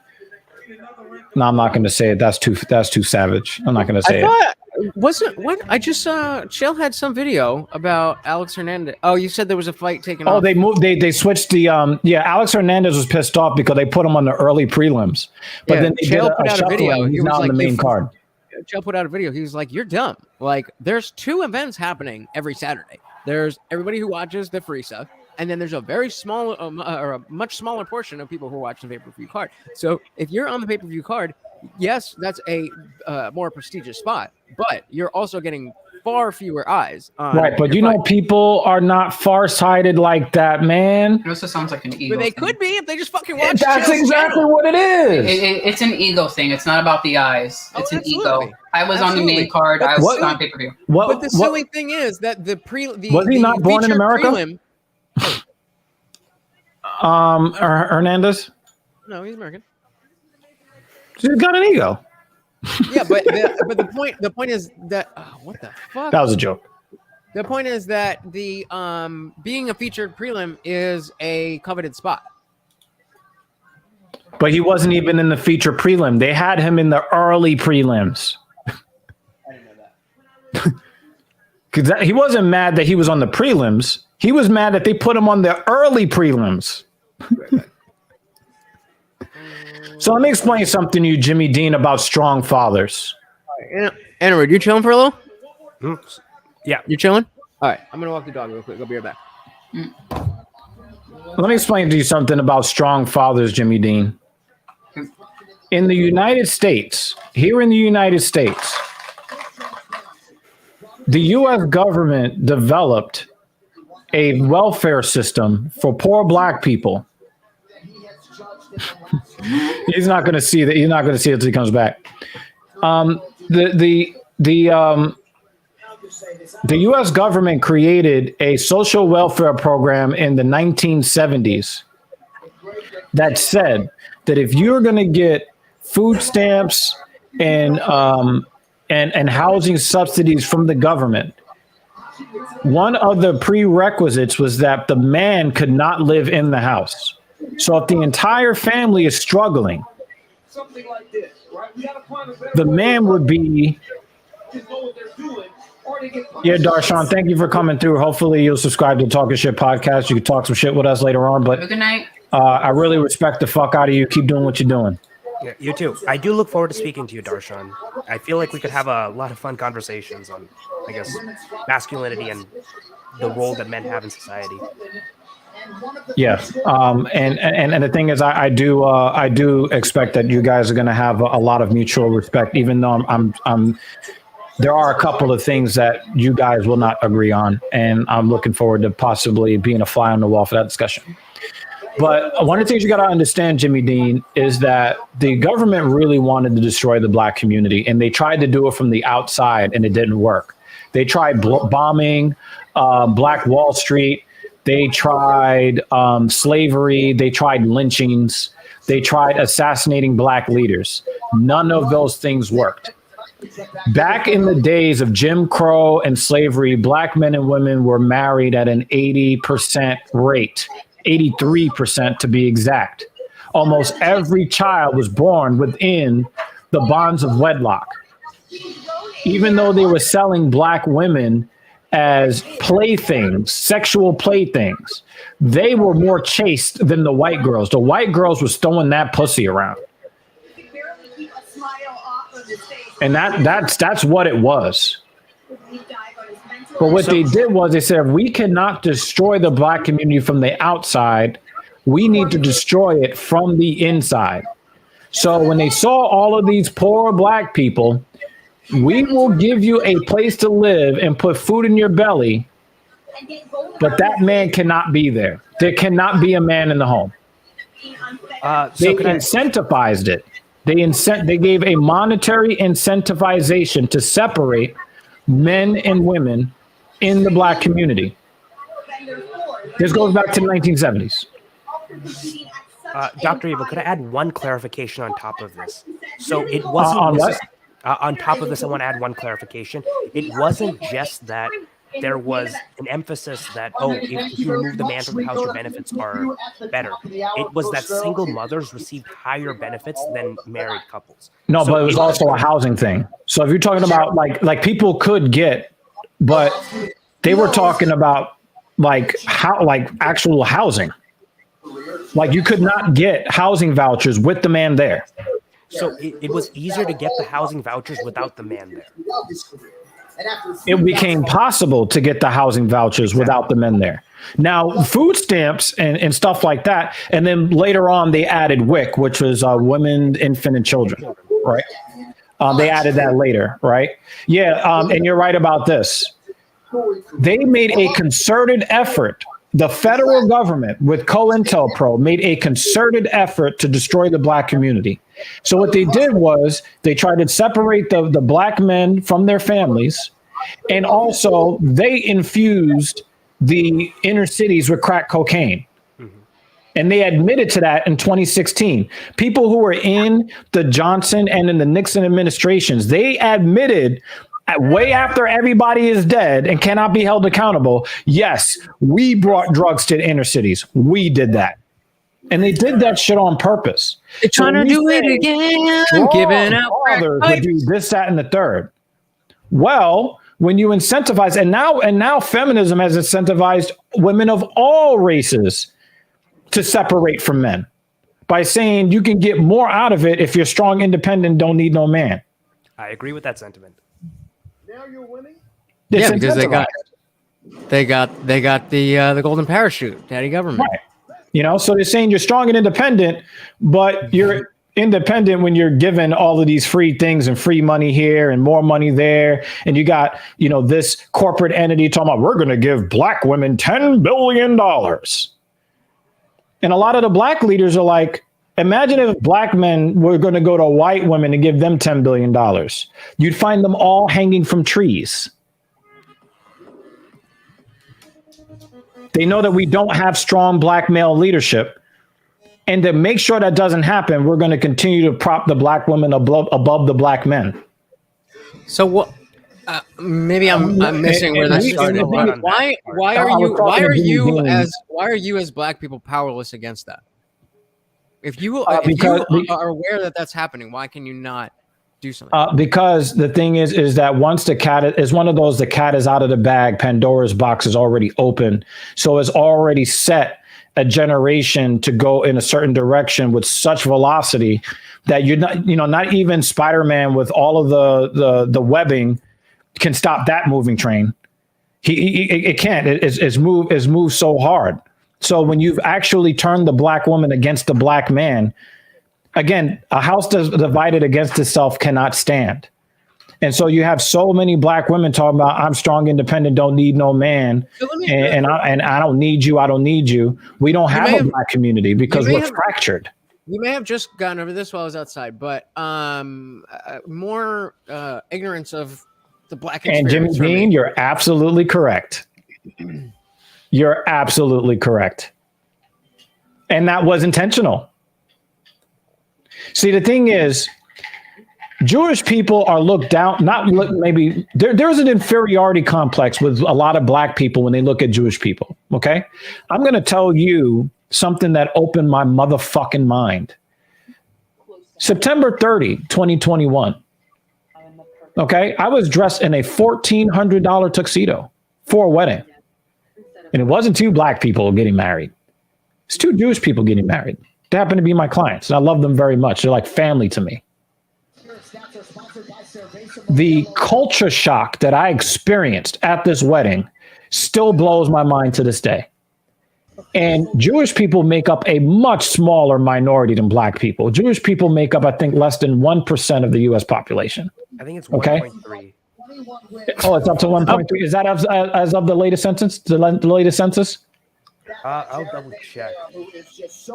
I'm not going to say it. That's too savage. I'm not going to say it. Wasn't what I just saw? Chill had some video about Alex Hernandez. Oh, you said there was a fight taken off. Oh, they moved. They switched the. Alex Hernandez was pissed off because they put him on the early prelims, but then they Chael put out a video. He's now on the main card. Chael put out a video. He was like, "You're dumb. Like, there's two events happening every Saturday. There's everybody who watches the free stuff, and then there's a very small or a much smaller portion of people who watch the pay-per-view card. So if you're on the pay-per-view card, yes, that's a more prestigious spot, but you're also getting far fewer eyes. Right, but people are not far-sighted like that, man. It also sounds like an ego. But they thing. could be if they just fucking watch. That's exactly what it is. It's an ego thing. It's not about the eyes. It's an ego. I was on the main card. But I was on pay-per-view. But the silly thing is that was he not born in America? Hernandez? No, he's American. He's got an ego. Yeah, but the point is that what the fuck? That was a joke. The point is that the being a featured prelim is a coveted spot. But he wasn't even in the feature prelim. They had him in the early prelims. I didn't know that. Because he wasn't mad that he was on the prelims. He was mad that they put him on the early prelims. So let me explain something to you, Jimmy Dean, about strong fathers. Edward, you chilling for a little? Oops. Yeah. You chilling? All right, I'm gonna walk the dog real quick. I'll be right back. Let me explain to you something about strong fathers, Jimmy Dean. In the United States, here in the United States, the U.S. government developed a welfare system for poor black people. He's not going to see that. He's not going to see it until he comes back. The U.S. government created a social welfare program in the 1970s that said that if you're going to get food stamps and housing subsidies from the government, one of the prerequisites was that the man could not live in the house. So if the entire family is struggling, the man would be. Yeah, Darshan, thank you for coming through. Hopefully you'll subscribe to the Talking Shit podcast. You can talk some shit with us later on. But Good night. I really respect the fuck out of you. Keep doing what you're doing. Yeah, you too. I do look forward to speaking to you, Darshan. I feel like we could have a lot of fun conversations on, I guess, masculinity and the role that men have in society. Yeah, and the thing is, I do expect that you guys are going to have a lot of mutual respect, even though I'm there are a couple of things that you guys will not agree on, and I'm looking forward to possibly being a fly on the wall for that discussion. But one of the things you got to understand, Jimmy Dean, is that the government really wanted to destroy the black community, and they tried to do it from the outside, and it didn't work. They tried bombing Black Wall Street. They tried slavery. They tried lynchings. They tried assassinating black leaders. None of those things worked. Back in the days of Jim Crow and slavery, black men and women were married at an 80% rate, 83% to be exact. Almost every child was born within the bonds of wedlock. Even though they were selling black women as playthings, sexual playthings, they were more chaste than the white girls. The white girls was throwing that pussy around. And that's what it was. But what they did was they said, if we cannot destroy the black community from the outside, we need to destroy it from the inside. So when they saw all of these poor black people, we will give you a place to live and put food in your belly, but that man cannot be there. There cannot be a man in the home. They incentivized it. They gave a monetary incentivization to separate men and women in the black community. This goes back to the 1970s. Dr. Evil, could I add one clarification on top of this? So it wasn't on what? On top of this, I want to add one clarification. It wasn't just that there was an emphasis that, if you remove the man from the house, your benefits are better. It was that single mothers received higher benefits than married couples. No, but it was also a housing thing. So if you're talking about like people could get, but they were talking about like actual housing. Like you could not get housing vouchers with the man there. So it was easier to get the housing vouchers without the man there. It became possible to get the housing vouchers without the men there. Now, food stamps and stuff like that. And then later on, they added WIC, which was women, infant, and children, right? They added that later, right? Yeah, and you're right about this. They made a concerted effort. The federal government with COINTELPRO made a concerted effort to destroy the black community. So what they did was they tried to separate the black men from their families, and also they infused the inner cities with crack cocaine. And they admitted to that in 2016. People who were in the Johnson and in the Nixon administrations, they admitted way after everybody is dead and cannot be held accountable. Yes, we brought drugs to the inner cities. We did that. And they did that shit on purpose. They're trying to do it again. Giving out fathers would do this, that, and the third. Well, when you incentivize, and now feminism has incentivized women of all races to separate from men by saying you can get more out of it if you're strong, independent, don't need no man. I agree with that sentiment. Now you're winning. It's Yeah, because they incentivized. got the golden parachute, daddy government. Right. You know, so they're saying you're strong and independent, but you're independent when you're given all of these free things and free money here and more money there. And you got, you know, this corporate entity talking about we're going to give black women $10 billion. And a lot of the black leaders are like, imagine if black men were going to go to white women and give them $10 billion. You'd find them all hanging from trees. They know that we don't have strong black male leadership. And to make sure that doesn't happen, we're going to continue to prop the black women above the black men. So what? Maybe I'm missing where that started. Why are you as black people powerless against that? If you are aware that that's happening, why can you not do something? Because the thing is that once the cat is one of those, the cat is out of the bag, Pandora's box is already open. So it's already set a generation to go in a certain direction with such velocity that you're not, not even Spider-Man with all of the webbing can stop that moving train. It can't. It's moved so hard. So when you've actually turned the black woman against the black man, again, a house divided against itself cannot stand. And so you have so many black women talking about, I'm strong, independent, don't need no man. And I don't need you. I don't need you. We don't have a black community because we're fractured. You may have just gotten over this while I was outside, but more ignorance of the black experience. And Jimmy Dean, you're absolutely correct. You're absolutely correct. And that was intentional. See, the thing is, Jewish people are looked down, maybe there's an inferiority complex with a lot of black people when they look at Jewish people. Okay. I'm going to tell you something that opened my motherfucking mind. September 30, 2021. Okay. I was dressed in a $1,400 tuxedo for a wedding. And it wasn't two black people getting married. It's two Jewish people getting married. They happen to be my clients. And I love them very much. They're like family to me. The culture shock that I experienced at this wedding still blows my mind to this day. And Jewish people make up a much smaller minority than black people. Jewish people make up, I think, less than 1% of the U.S. population. I think it's 1.3. Oh, it's up to 1.3. Is that as of the latest census? The latest census? I'll double check.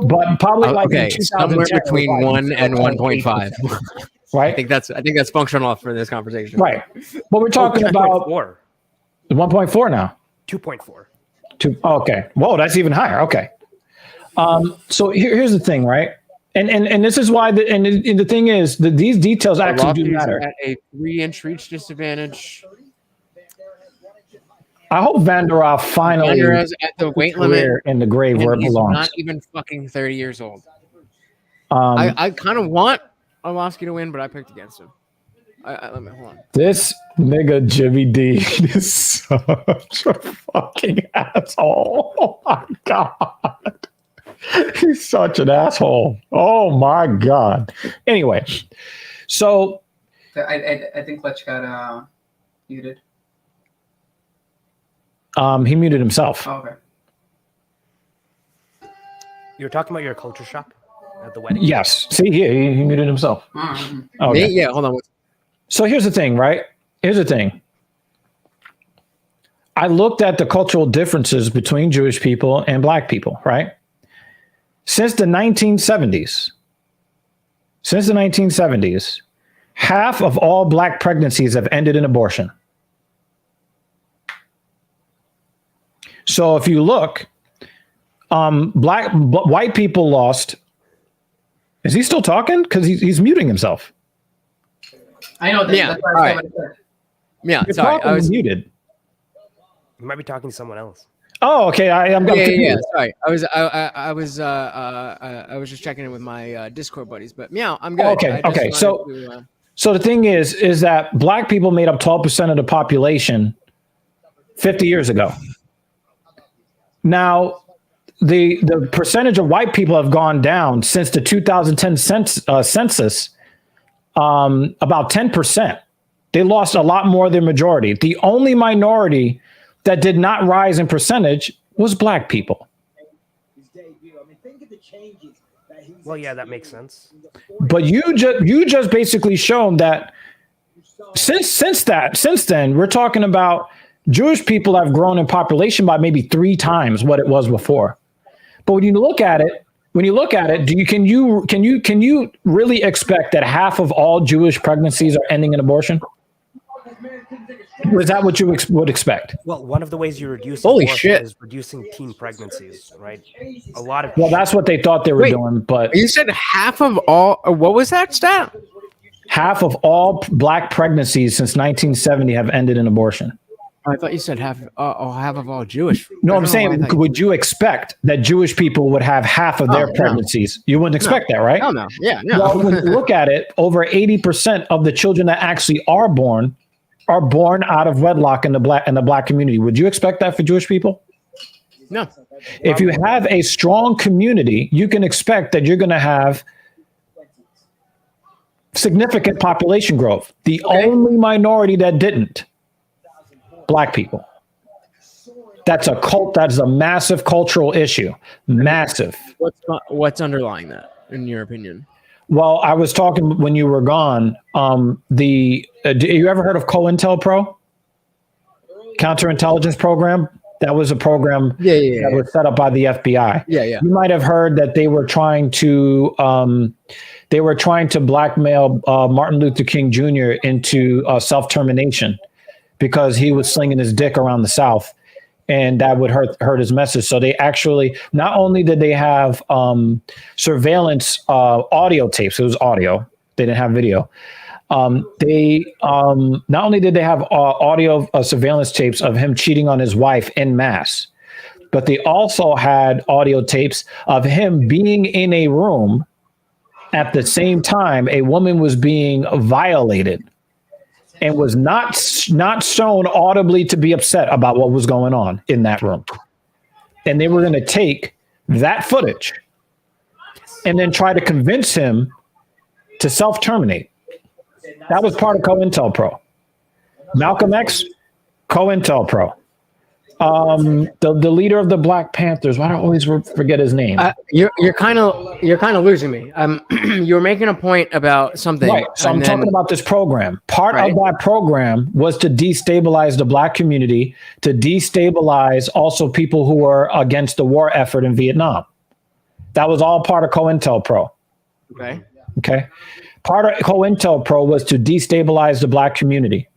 But probably somewhere between 1 and 1.5. Right. I think that's functional for this conversation. Right. But we're talking about 1.4 now. 2.4. Okay. Whoa, that's even higher. Okay. So here's the thing, right? And this is why the thing is that these details actually do matter. At a 3-inch reach disadvantage. I hope Vanderhoff finally is at the weight limit in the grave where it belongs. Not even fucking 30 years old. I kind of want Arlovsky to win, but I picked against him. Let me hold on. This nigga Jimmy D is such a fucking asshole. Oh my god, he's such an asshole. Oh my god. Anyway, so I think Fletch got muted. He muted himself. Oh, okay. You were talking about your culture shock at the wedding? Yes. See, he muted himself. Mm-hmm. Okay. Yeah, hold on. So here's the thing, right? Here's the thing. I looked at the cultural differences between Jewish people and black people, right? Since the 1970s, half of all black pregnancies have ended in abortion. So if you look, white people lost. Is he still talking? Because he's muting himself. I know that. Yeah, That's why all I right. said what I said. Yeah, You're sorry. talking I was muted. You might be talking to someone else. Oh, okay. I'm yeah. confused. Sorry, I was just checking in with my Discord buddies, but meow, I'm good. Okay, I just okay. So- wanted to, So the thing is that black people made up 12% of the population 50 years ago. Now, the percentage of white people have gone down since the 2010 census, about 10%. They lost a lot more than majority. The only minority that did not rise in percentage was black people. Well, yeah, that makes sense. But you just basically shown that since then, we're talking about Jewish people have grown in population by maybe 3 times what it was before. But when you look at it, can you really expect that half of all Jewish pregnancies are ending in abortion? Was that what you would expect? Well, one of the ways you reduce Holy abortion shit. is reducing teen pregnancies, right? A lot of Well, that's what they thought they were Wait. doing, but you said half of all. What was that stat? half of all black pregnancies since 1970 have ended in abortion. I thought you said half of all Jewish. No, I I'm don't know why I saying, thought you- would you expect that Jewish people would have half of their no. pregnancies? You wouldn't expect that, right? Hell no. Yeah, no. Well, when you look at it, over 80% of the children that actually are born out of wedlock in the black community. Would you expect that for Jewish people? No. If you have a strong community, you can expect that you're going to have significant population growth. The only minority that didn't, black people. That's a massive cultural issue. Massive. What's underlying that, in your opinion? Well, I was talking when you were gone. You ever heard of COINTELPRO? Counterintelligence program. That was a program that was set up by the FBI. Yeah. You might have heard that they were trying to blackmail Martin Luther King Jr. into self-termination because he was slinging his dick around the South, and that would hurt his message. So they actually, not only did they have surveillance audio tapes, it was audio, they didn't have video. They not only did they have audio surveillance tapes of him cheating on his wife en masse, but they also had audio tapes of him being in a room at the same time a woman was being violated and was not shown audibly to be upset about what was going on in that room. And they were going to take that footage and then try to convince him to self-terminate. That was part of COINTELPRO. Malcolm X, COINTELPRO. The leader of the Black Panthers. Why do I always forget his name? You're kind of losing me. You were making a point about something. Right. So I'm talking about this program. Part of that program was to destabilize the Black community, to destabilize also people who were against the war effort in Vietnam. That was all part of COINTELPRO. Okay. Part of COINTELPRO was to destabilize the Black community.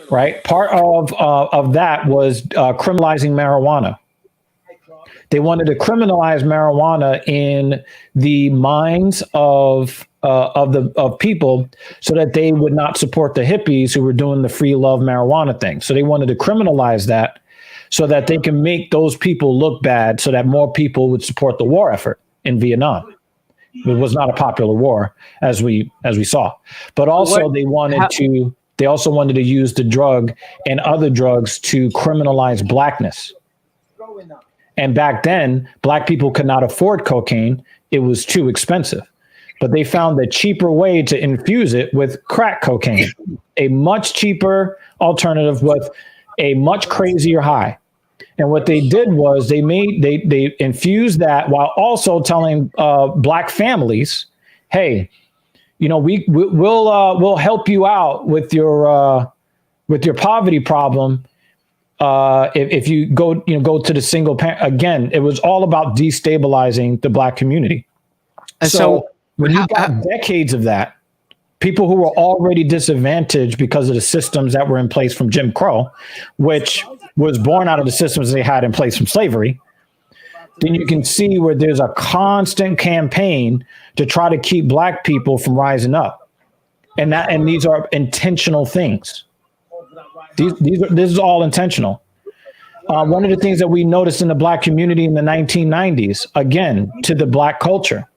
Right. Part of that was criminalizing marijuana. They wanted to criminalize marijuana in the minds of people so that they would not support the hippies who were doing the free love marijuana thing. So they wanted to criminalize that so that they can make those people look bad so that more people would support the war effort in Vietnam. It was not a popular war, as we saw. But also they also wanted to use the drug and other drugs to criminalize blackness. And back then, Black people could not afford cocaine. It was too expensive. But they found a cheaper way to infuse it with crack cocaine, a much cheaper alternative with a much crazier high. And what they did was they infused that while also telling Black families, hey, you know, we'll help you out with your poverty problem if you go to the single parent. Again, it was all about destabilizing the Black community. And so when you got decades of that, people who were already disadvantaged because of the systems that were in place from Jim Crow, which was born out of the systems they had in place from slavery, then you can see where there's a constant campaign to try to keep black people from rising up. And these are intentional things. This is all intentional. One of the things that we noticed in the black community in the 1990s, again, to the black culture,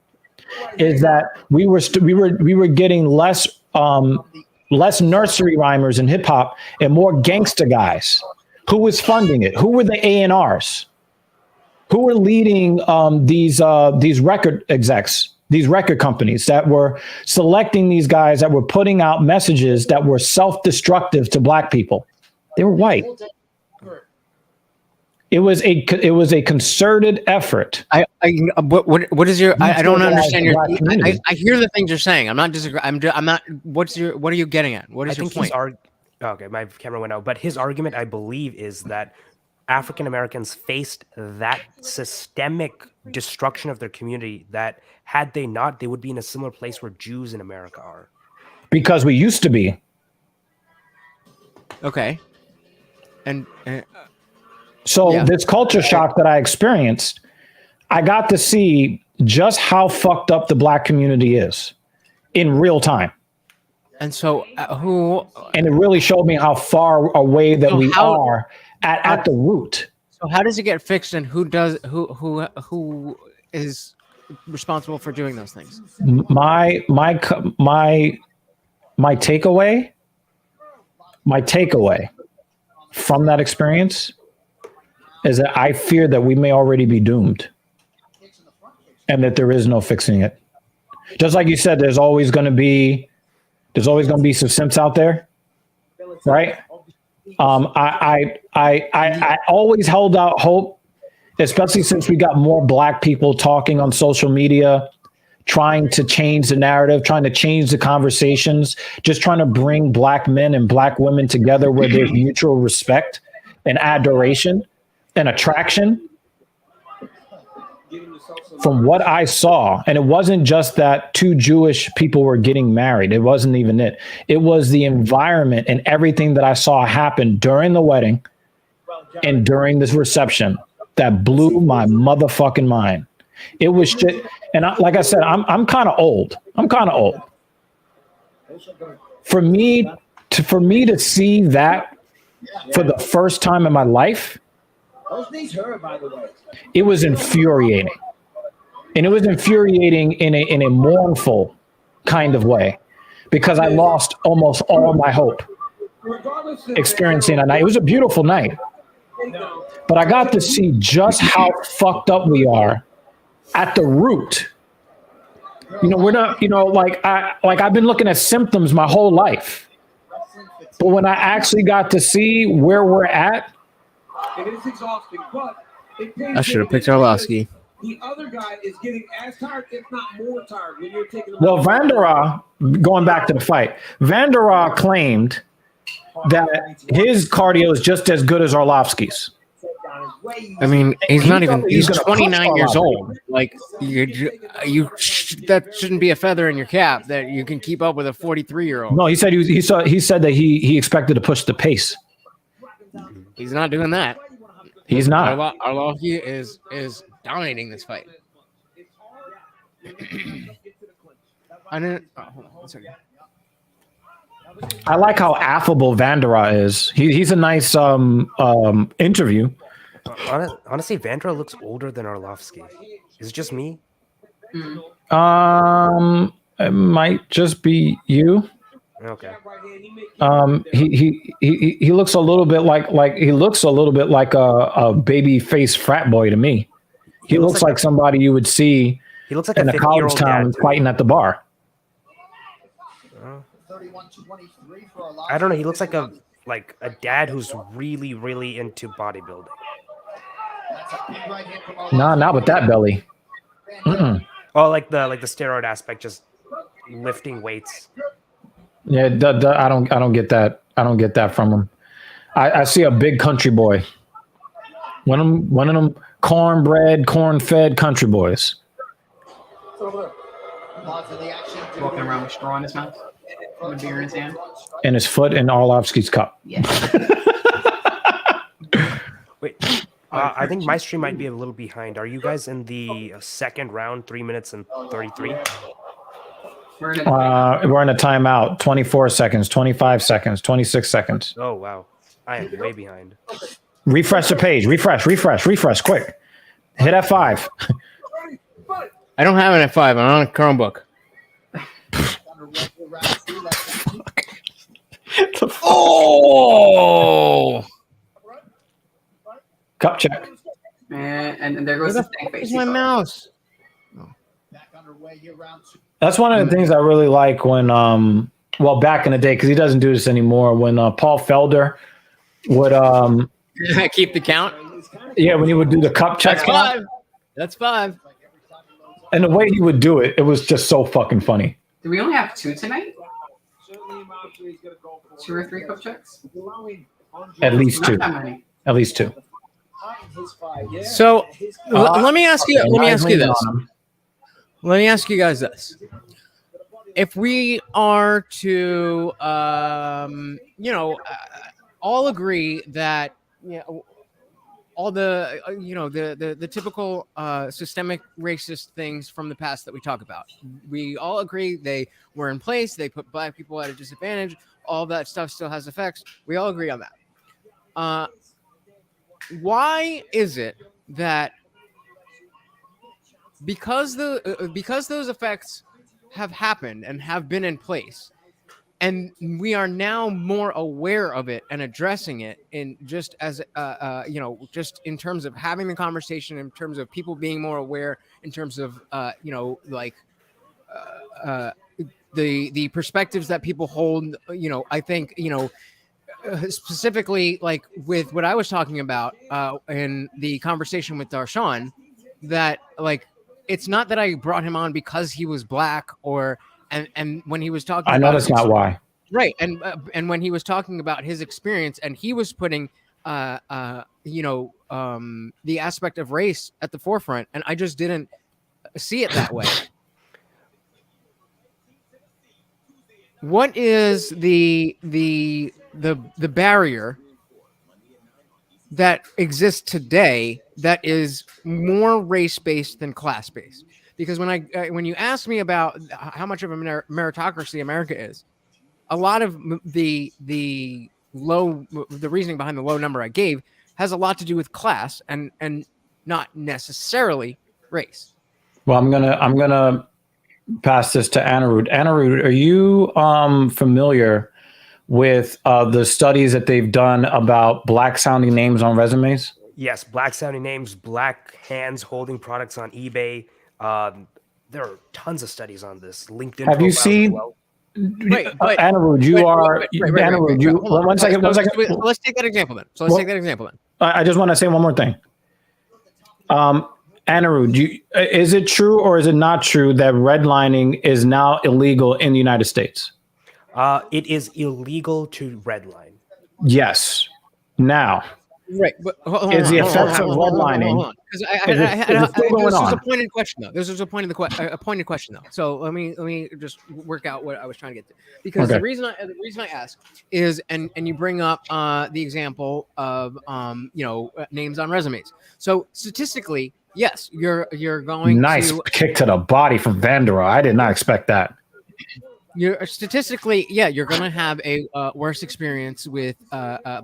is that we were getting less nursery rhymers in hip hop and more gangsta guys. Who was funding it? Who were the A&Rs? Who were leading these record execs, these record companies that were selecting these guys that were putting out messages that were self-destructive to black people? They were white. It was a concerted effort. What is your? I don't understand your. I hear the things you're saying. I'm not disagreeing. I'm not. What are you getting at? What is your point? Okay, my camera went out. But his argument, I believe, is that African Americans faced that systemic destruction of their community that had they not, they would be in a similar place where Jews in America are. Because we used to be. Okay. So this culture shock that I experienced, I got to see just how fucked up the black community is in real time. And so and it really showed me how far away that we are at the root. So how does it get fixed, and who is responsible for doing those things? My takeaway from that experience is that I fear that we may already be doomed and that there is no fixing it. Just like you said, there's always going to be some simps out there, right? I always held out hope, especially since we got more black people talking on social media, trying to change the narrative, trying to change the conversations, just trying to bring black men and black women together where there's mutual respect and adoration and attraction. From what I saw, and it wasn't just that two Jewish people were getting married. It wasn't even it. It was the environment and everything that I saw happen during the wedding and during this reception that blew my motherfucking mind. It was shit. And like I said, I'm kind of old. For me to see that for the first time in my life, it was infuriating. And it was infuriating in a mournful kind of way, because I lost almost all my hope experiencing that night. It was a beautiful night, but I got to see just how fucked up we are at the root. We're not, I've been looking at symptoms my whole life, but when I actually got to see where we're at, it is exhausting, but I should have picked Arlovsky. The other guy is getting as tired, if not more tired, when you're taking. Well, Vanderaa, going back to the fight, Vanderaa claimed that his cardio is just as good as Arlovsky's. I mean, he's 29 years old. Like that shouldn't be a feather in your cap that you can keep up with a 43-year-old. No, he said he said that he expected to push the pace. He's not doing that. He's not. Arlovsky is dominating this fight. I didn't. Hold on 1 second. I like how affable Vanderaa is. He's a nice interview. Honestly, Vanderaa looks older than Arlovsky. Is it just me? It might just be you. Okay. He looks a little bit like a baby face frat boy to me. He looks like somebody you would see he looks like in a college town fighting at the bar. I don't know. He looks like a dad who's really, really into bodybuilding. Nah, not with that belly. Mm-mm. Oh, like the steroid aspect, just lifting weights. Yeah, I don't get that. I don't get that from him. I see a big country boy. One of them cornbread, corn-fed country boys. Walking around with straw in his mouth, with beer in his hand, and his foot in Arlovsky's cup. Yeah. Wait, I think my stream might be a little behind. Are you guys in the second round, 3 minutes and 33? We're in a We're in a timeout. 24 seconds, 25 seconds, 26 seconds. Oh, wow. I am way behind. Refresh the page. Refresh, quick. Hit F5. I don't have an F5. I'm on a Chromebook. Oh! Cup check. and there goes the stank face. Where's my mouse? That's one of the things I really like when, well, back in the day, because he doesn't do this anymore, when Paul Felder would, Keep the count. yeah, when he would do the cup check. That's 5. That's 5. And the way he would do it, it was just so fucking funny. Do we only have 2 tonight? 2 or 3 cup checks? At least 2. Not that many. At least 2. So let me ask you. Okay, Let me ask you leaning this. on him. Let me ask you guys this: if we are to, all agree that all the the typical systemic racist things from the past that we talk about, we all agree they were in place. They put black people at a disadvantage. All that stuff still has effects. We all agree on that. Why is it that because those effects have happened and have been in place, and we are now more aware of it and addressing it in just as just in terms of having the conversation, in terms of people being more aware, in terms of the perspectives that people hold, I think specifically like with what I was talking about in the conversation with Darshan, that like it's not that I brought him on because he was black or and when he was talking, I know that's not why. Right, and when he was talking about his experience, and he was putting the aspect of race at the forefront, and I just didn't see it that way. What is the barrier that exists today that is more race-based than class-based? Because when you ask me about how much of a meritocracy America is, a lot of the reasoning behind the low number I gave has a lot to do with class and not necessarily race. Well, I'm gonna pass this to Anirudh. Anirudh, are you familiar with the studies that they've done about black sounding names on resumes? Yes, black sounding names, black hands holding products on eBay. There are tons of studies on this. LinkedIn. Have you seen? Well. Right, but Anirudh, you are. Anirudh, you. One second. Let's take that example then. I just want to say one more thing. Anirudh, is it true or is it not true that redlining is now illegal in the United States? It is illegal to redline. Yes. Now. Right, but is the effects of redlining? Because this was a pointed question though. This was a pointed question though. So let me just work out what I was trying to get to. Because the reason I ask is, and you bring up the example of names on resumes. So statistically, yes, you're going nice kick to the body from Vandera. I did not expect that. You're statistically, you're going to have a worse experience with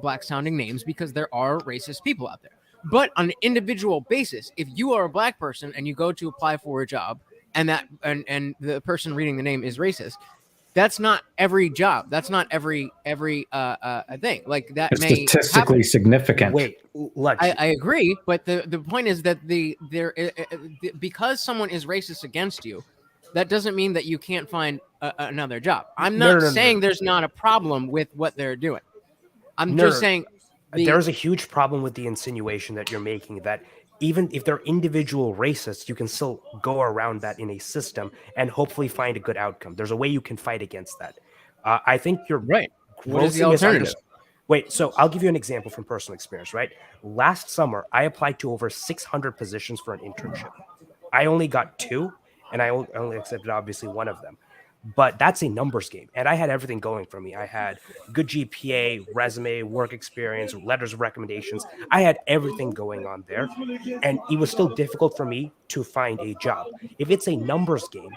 black sounding names because there are racist people out there. But on an individual basis, if you are a black person and you go to apply for a job and the person reading the name is racist, that's not every job. That's not every thing. Like that it's may statistically happen. Significant. Wait, I agree, but the point is that because someone is racist against you, that doesn't mean that you can't find another job. I'm not saying there's not a problem with what they're doing. I'm just saying there's a huge problem with the insinuation that you're making that even if they're individual racists, you can still go around that in a system and hopefully find a good outcome. There's a way you can fight against that. I think you're right. What is the alternative? Wait, so I'll give you an example from personal experience, right? Last summer, I applied to over 600 positions for an internship. I only got 2. And I only accepted, obviously, one of them. but that's a numbers game. And I had everything going for me. I had good GPA, resume, work experience, letters of recommendations. I had everything going on there. And it was still difficult for me to find a job. If it's a numbers game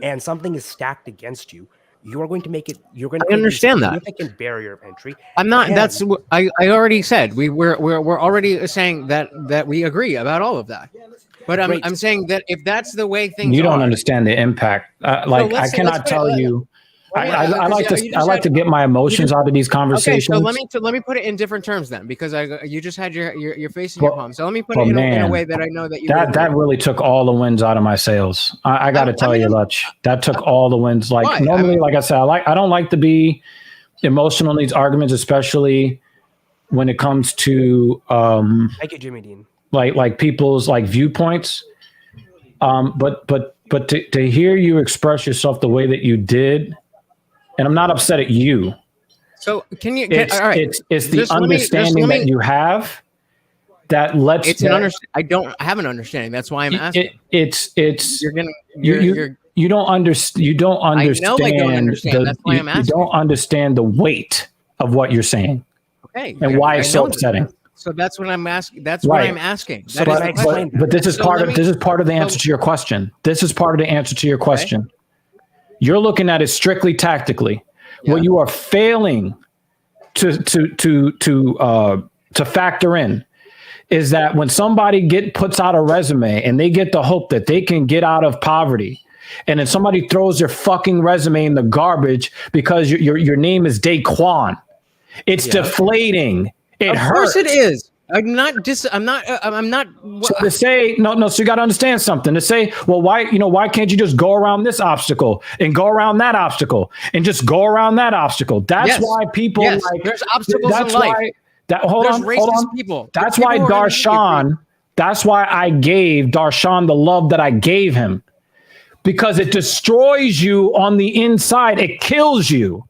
and something is stacked against you, you're going to make it. You're going to understand that significant barrier of entry. I'm not. And That's I already said we're already saying that we agree about all of that. But I'm saying that if that's the way things You don't are, understand the impact. Like I cannot tell you. I like to get my emotions out of these conversations. Okay, so let me put it in different terms then, because you just had your face in your palm. So let me put it in a way that I know that you. That really took all the wins out of my sails. I got to tell you, Lutch, that took all the wins. Like why? normally, like I said, I don't like to be emotional in these arguments, especially when it comes to thank you, Jimmy Dean. Like people's like viewpoints. But to hear you express yourself the way that you did. And I'm not upset at you. So can you? It's, all right. It's the understanding that you have that lets. It's an understanding. I don't have an understanding. That's why I'm asking. You don't understand. You don't understand. I know I don't understand. That's why I'm asking. You don't understand the weight of what you're saying. Okay. And why it's so upsetting. So that's what I'm asking. That's what I'm asking. But this is part of the answer to your question. This is part of the answer to your question. Okay. You're looking at it strictly tactically. Yeah. What you are failing to factor in is that when somebody puts out a resume and they get the hope that they can get out of poverty, and then somebody throws their fucking resume in the garbage because your name is Daquan, it's deflating. It hurts. Of course it is. I'm not. So to say no. So you got to understand something. To say, well, why can't you just go around this obstacle and go around that obstacle and just go around that obstacle? That's why people like. There's obstacles in life. Hold on. People. That's why Darshan. That's why I gave Darshan the love that I gave him, because it destroys you on the inside. It kills you.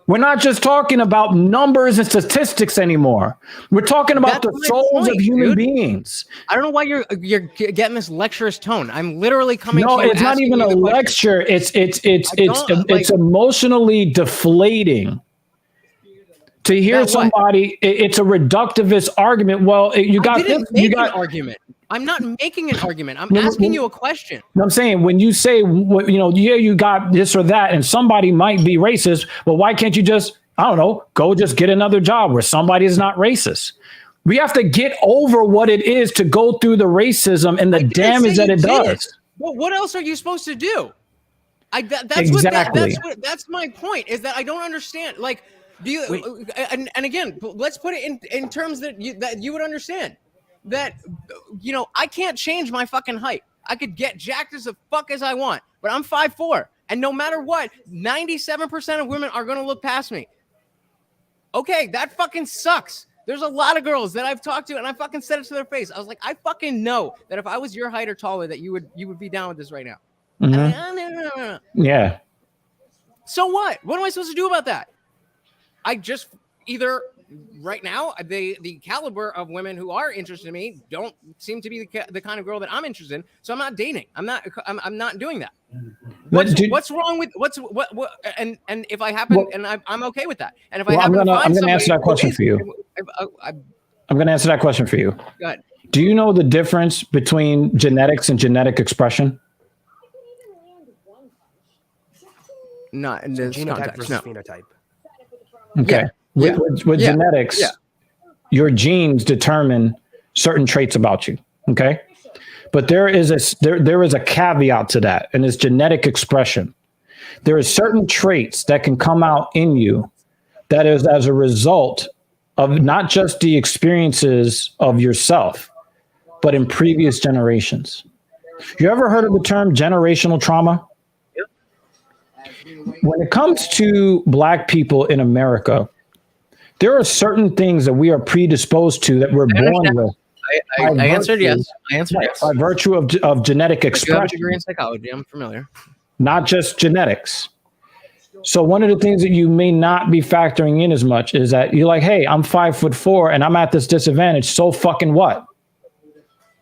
We're not just talking about numbers and statistics anymore. We're talking about the souls of human beings. I don't know why you're getting this lecturous tone. I'm literally coming. No, it's not even a lecture. It's emotionally deflating to hear somebody. It's a reductivist argument. Well, you got an argument. I'm not making an argument. I'm asking you a question. I'm saying when you say, you got this or that, and somebody might be racist, well, why can't you just, I don't know, go just get another job where somebody is not racist? We have to get over what it is to go through the racism and the damage that it does. Well, what else are you supposed to do? That's my point, is that I don't understand. Like, do you, and again, let's put it in terms that you would understand. That, I can't change my fucking height. I could get jacked as the fuck as I want, but I'm 5'4", and no matter what, 97% of women are gonna look past me. Okay, that fucking sucks. There's a lot of girls that I've talked to, and I fucking said it to their face. I was like, I fucking know that if I was your height or taller, that you would be down with this right now. Mm-hmm. No. Yeah. So what? What am I supposed to do about that? I just either. Right now, the caliber of women who are interested in me don't seem to be the kind of girl that I'm interested in. So I'm not dating. I'm not doing that. What's wrong with what? And if I happen, and I'm okay with that. And if I happen, I'm gonna answer that question for you. I'm gonna answer that question for you. Go ahead. Do you know the difference between genetics and genetic expression? Not in this genotype context. versus phenotype. Okay. Yeah. With genetics, your genes determine certain traits about you. Okay. But there is a caveat to that, and it's genetic expression. There are certain traits that can come out in you that is as a result of not just the experiences of yourself, but in previous generations. You ever heard of the term generational trauma? When it comes to Black people in America, there are certain things that we are predisposed to that we're born with. I answered yes. By virtue of genetic expression. I have a degree in psychology. I'm familiar. Not just genetics. So one of the things that you may not be factoring in as much is that you're like, hey, I'm 5'4" and I'm at this disadvantage. So fucking what?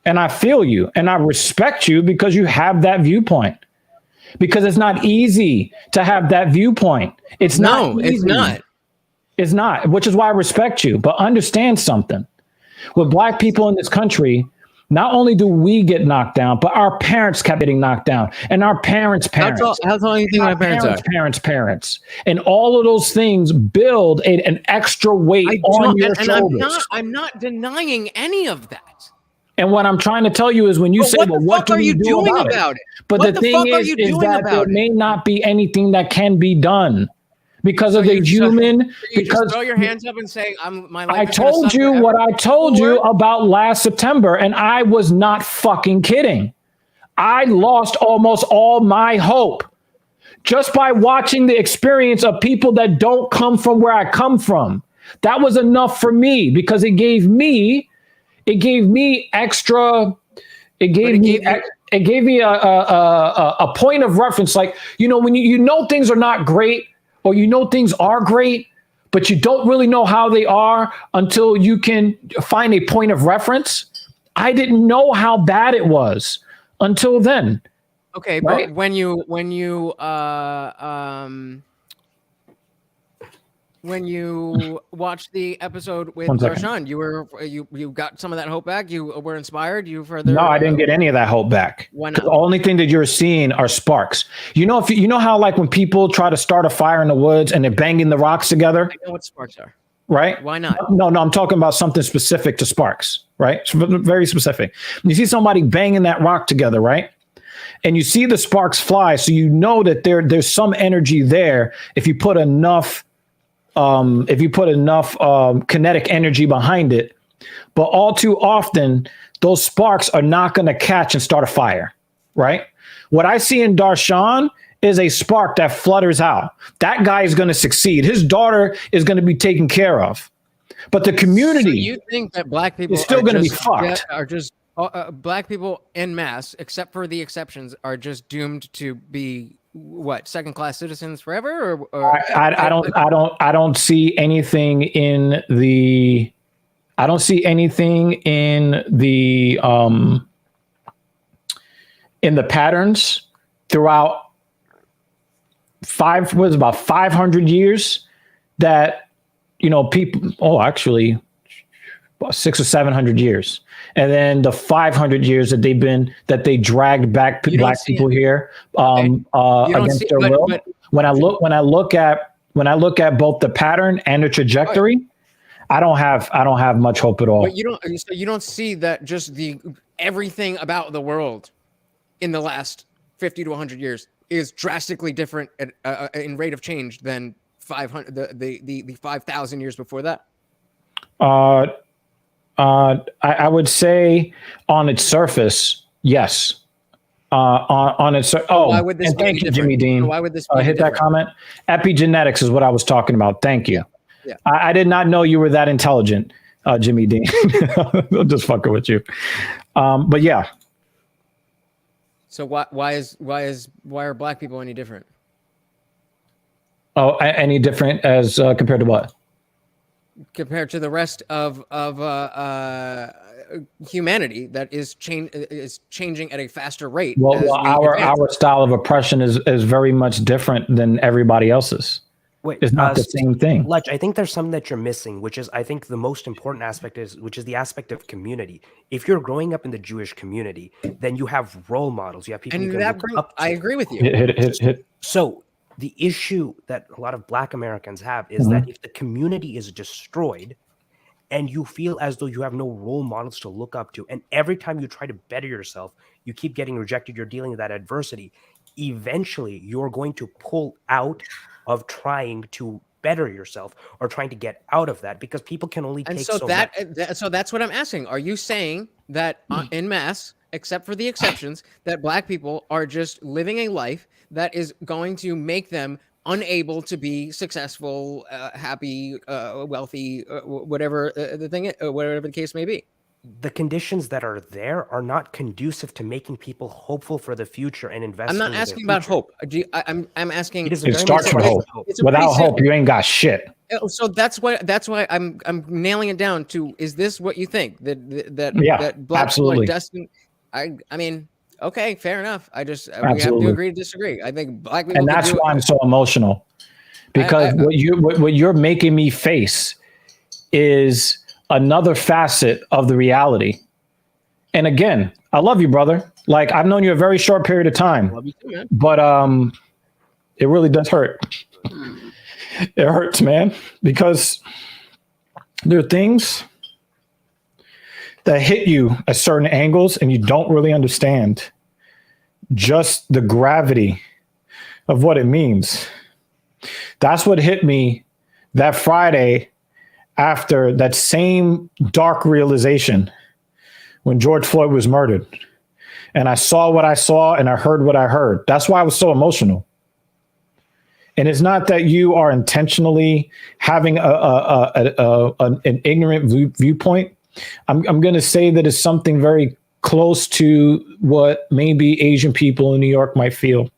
And I feel you and I respect you because you have that viewpoint. because it's not easy to have that viewpoint. It's not No, easy. it's not. It's not, which is why I respect you. But understand something. With black people in this country, not only do we get knocked down, but our parents kept getting knocked down, and our parents' parents. How tall do you think my parents are? Parents. And all of those things build an extra weight on your shoulders. I'm not denying any of that. And what I'm trying to tell you is when you say, well, what do we do about it? But the thing is that there may not be anything that can be done because of the human. Because just throw your hands up and say, my life I told you what I told you about last September, and I was not fucking kidding. I lost almost all my hope just by watching the experience of people that don't come from where I come from. That was enough for me because it gave me extra. It gave me a point of reference. Like, when you know things are not great, or things are great, but you don't really know how they are until you can find a point of reference. I didn't know how bad it was until then. Okay, right? but when you watched the episode with Darshan, you got some of that hope back. You were inspired. You further. No, I didn't get any of that hope back. Why not? The only thing that you're seeing are sparks. If you know how like when people try to start a fire in the woods and they're banging the rocks together. I know what sparks are. Right? Why not? No, I'm talking about something specific to sparks. Right? Very specific. You see somebody banging that rock together, right? And you see the sparks fly, so you know that there's some energy there if you put enough. Kinetic energy behind it, but all too often those sparks are not going to catch and start a fire, right? What I see in Darshan is a spark that flutters out. That guy is going to succeed. His daughter is going to be taken care of, but the community. So you think that black people is still going to be fucked? Are just black people en masse, except for the exceptions, are just doomed to be second-class citizens forever? Or I don't see anything in the patterns throughout about 500 years that people actually about 600 or 700 years. And then the 500 years that they dragged back black people here against their will. When I look at both the pattern and the trajectory, I don't have much hope at all. But you don't see that just everything about the world in the last 50 to 100 years is drastically different in rate of change than 500 the 5,000 years before that. I would say on its surface, yes. On its why would this be thank you, different? Jimmy Dean. Why would this be hit different? that comment? Epigenetics is what I was talking about. Thank you. Yeah. I did not know you were that intelligent, Jimmy Dean. I'm just fucking with you. But yeah. So why are black people any different? Oh, any different as compared to what? Compared to the rest of humanity that is changing at a faster rate. Well, our style of oppression is very much different than everybody else's. Wait, it's not the same thing. Lech, I think there's something that you're missing, which is I think the most important aspect which is the aspect of community. If you're growing up in the Jewish community, then you have role models. You have people you can look up to. I agree with you. Hit. So the issue that a lot of Black Americans have is that if the community is destroyed and you feel as though you have no role models to look up to, and every time you try to better yourself, you keep getting rejected, you're dealing with that adversity, eventually you're going to pull out of trying to better yourself or trying to get out of that because people can only take so much. So that's what I'm asking. Are you saying that en masse, except for the exceptions, that black people are just living a life that is going to make them unable to be successful, happy, wealthy, whatever whatever the case may be? The conditions that are there are not conducive to making people hopeful for the future and investing. I'm not asking about hope. I'm asking. It starts with hope. Without hope, you ain't got shit. So that's why I'm nailing it down to: is this what you think that yeah, that black absolutely. people are destined? I mean, Okay, fair enough. We have to Absolutely. agree to disagree. I think black people, And can that's do why I'm so emotional, because what you're making me face is another facet of the reality. And again, I love you, brother. Like, I've known you a very short period of time, Love you too, man. but it really does hurt. It hurts, man, because there are things that hit you at certain angles and you don't really understand just the gravity of what it means. That's what hit me that Friday after that same dark realization when George Floyd was murdered. And I saw what I saw and I heard what I heard. That's why I was so emotional. And it's not that you are intentionally having an ignorant viewpoint. I'm going to say that it's something very close to what maybe Asian people in New York might feel.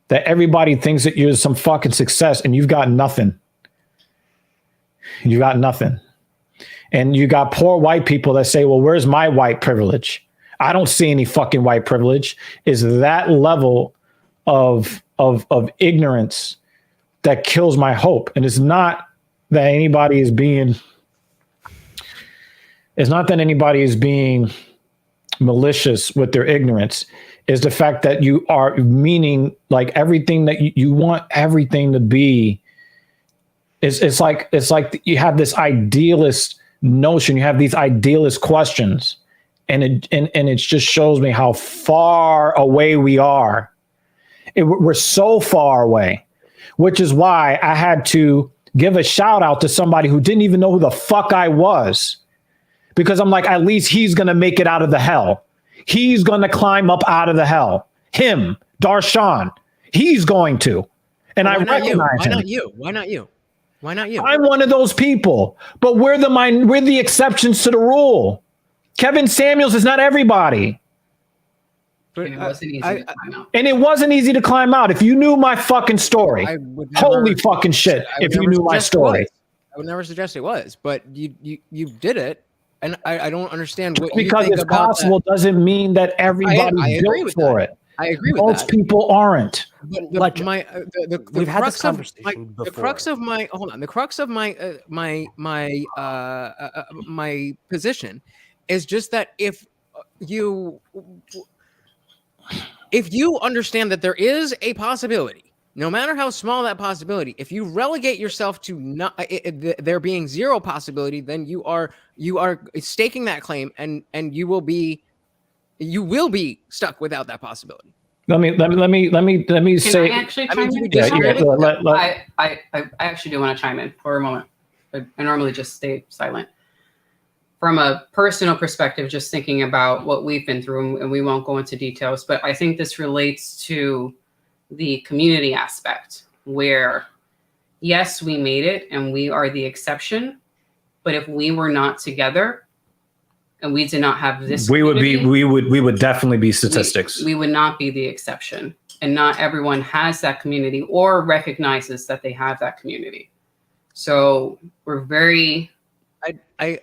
That everybody thinks that you're some fucking success and you've got nothing. You got nothing. And you got poor white people that say, well, where's my white privilege? I don't see any fucking white privilege. Is that level of ignorance that kills my hope. And it's not that anybody is being malicious with their ignorance. Is the fact that you are meaning like everything that you want everything to be. It's like you have this idealist notion, you have these idealist questions, and it just shows me how far away we are. We're so far away, which is why I had to give a shout out to somebody who didn't even know who the fuck I was, because I'm like, at least he's going to make it out of the hell. He's going to climb up out of the hell. Him, Darshan, he's going to. And I recognize him. Why not you? Why not you? Why not you? I'm one of those people, but we're the exceptions to the rule. Kevin Samuels is not everybody. But, And it wasn't easy to climb out. And it wasn't easy to climb out. If you knew my fucking story, holy fucking shit, if you knew my story. I would never suggest it was, but you did it. And I don't understand what because you think it's possible that. doesn't mean that everybody's built for it. I agree with Most that. people aren't. But We've had this conversation before. The crux of my my position is just that if you understand that there is a possibility, no matter how small that possibility, if you relegate yourself to there being zero possibility, then you are staking that claim, and you will be stuck without that possibility. Let me Can say. I actually I mean, chime in? I I actually do want to chime in for a moment. I normally just stay silent. From a personal perspective, just thinking about what we've been through, and we won't go into details, but I think this relates to the community aspect where, yes, we made it and we are the exception, but if we were not together and we did not have this, we would definitely be statistics. We would not be the exception, and not everyone has that community or recognizes that they have that community. So we're very. I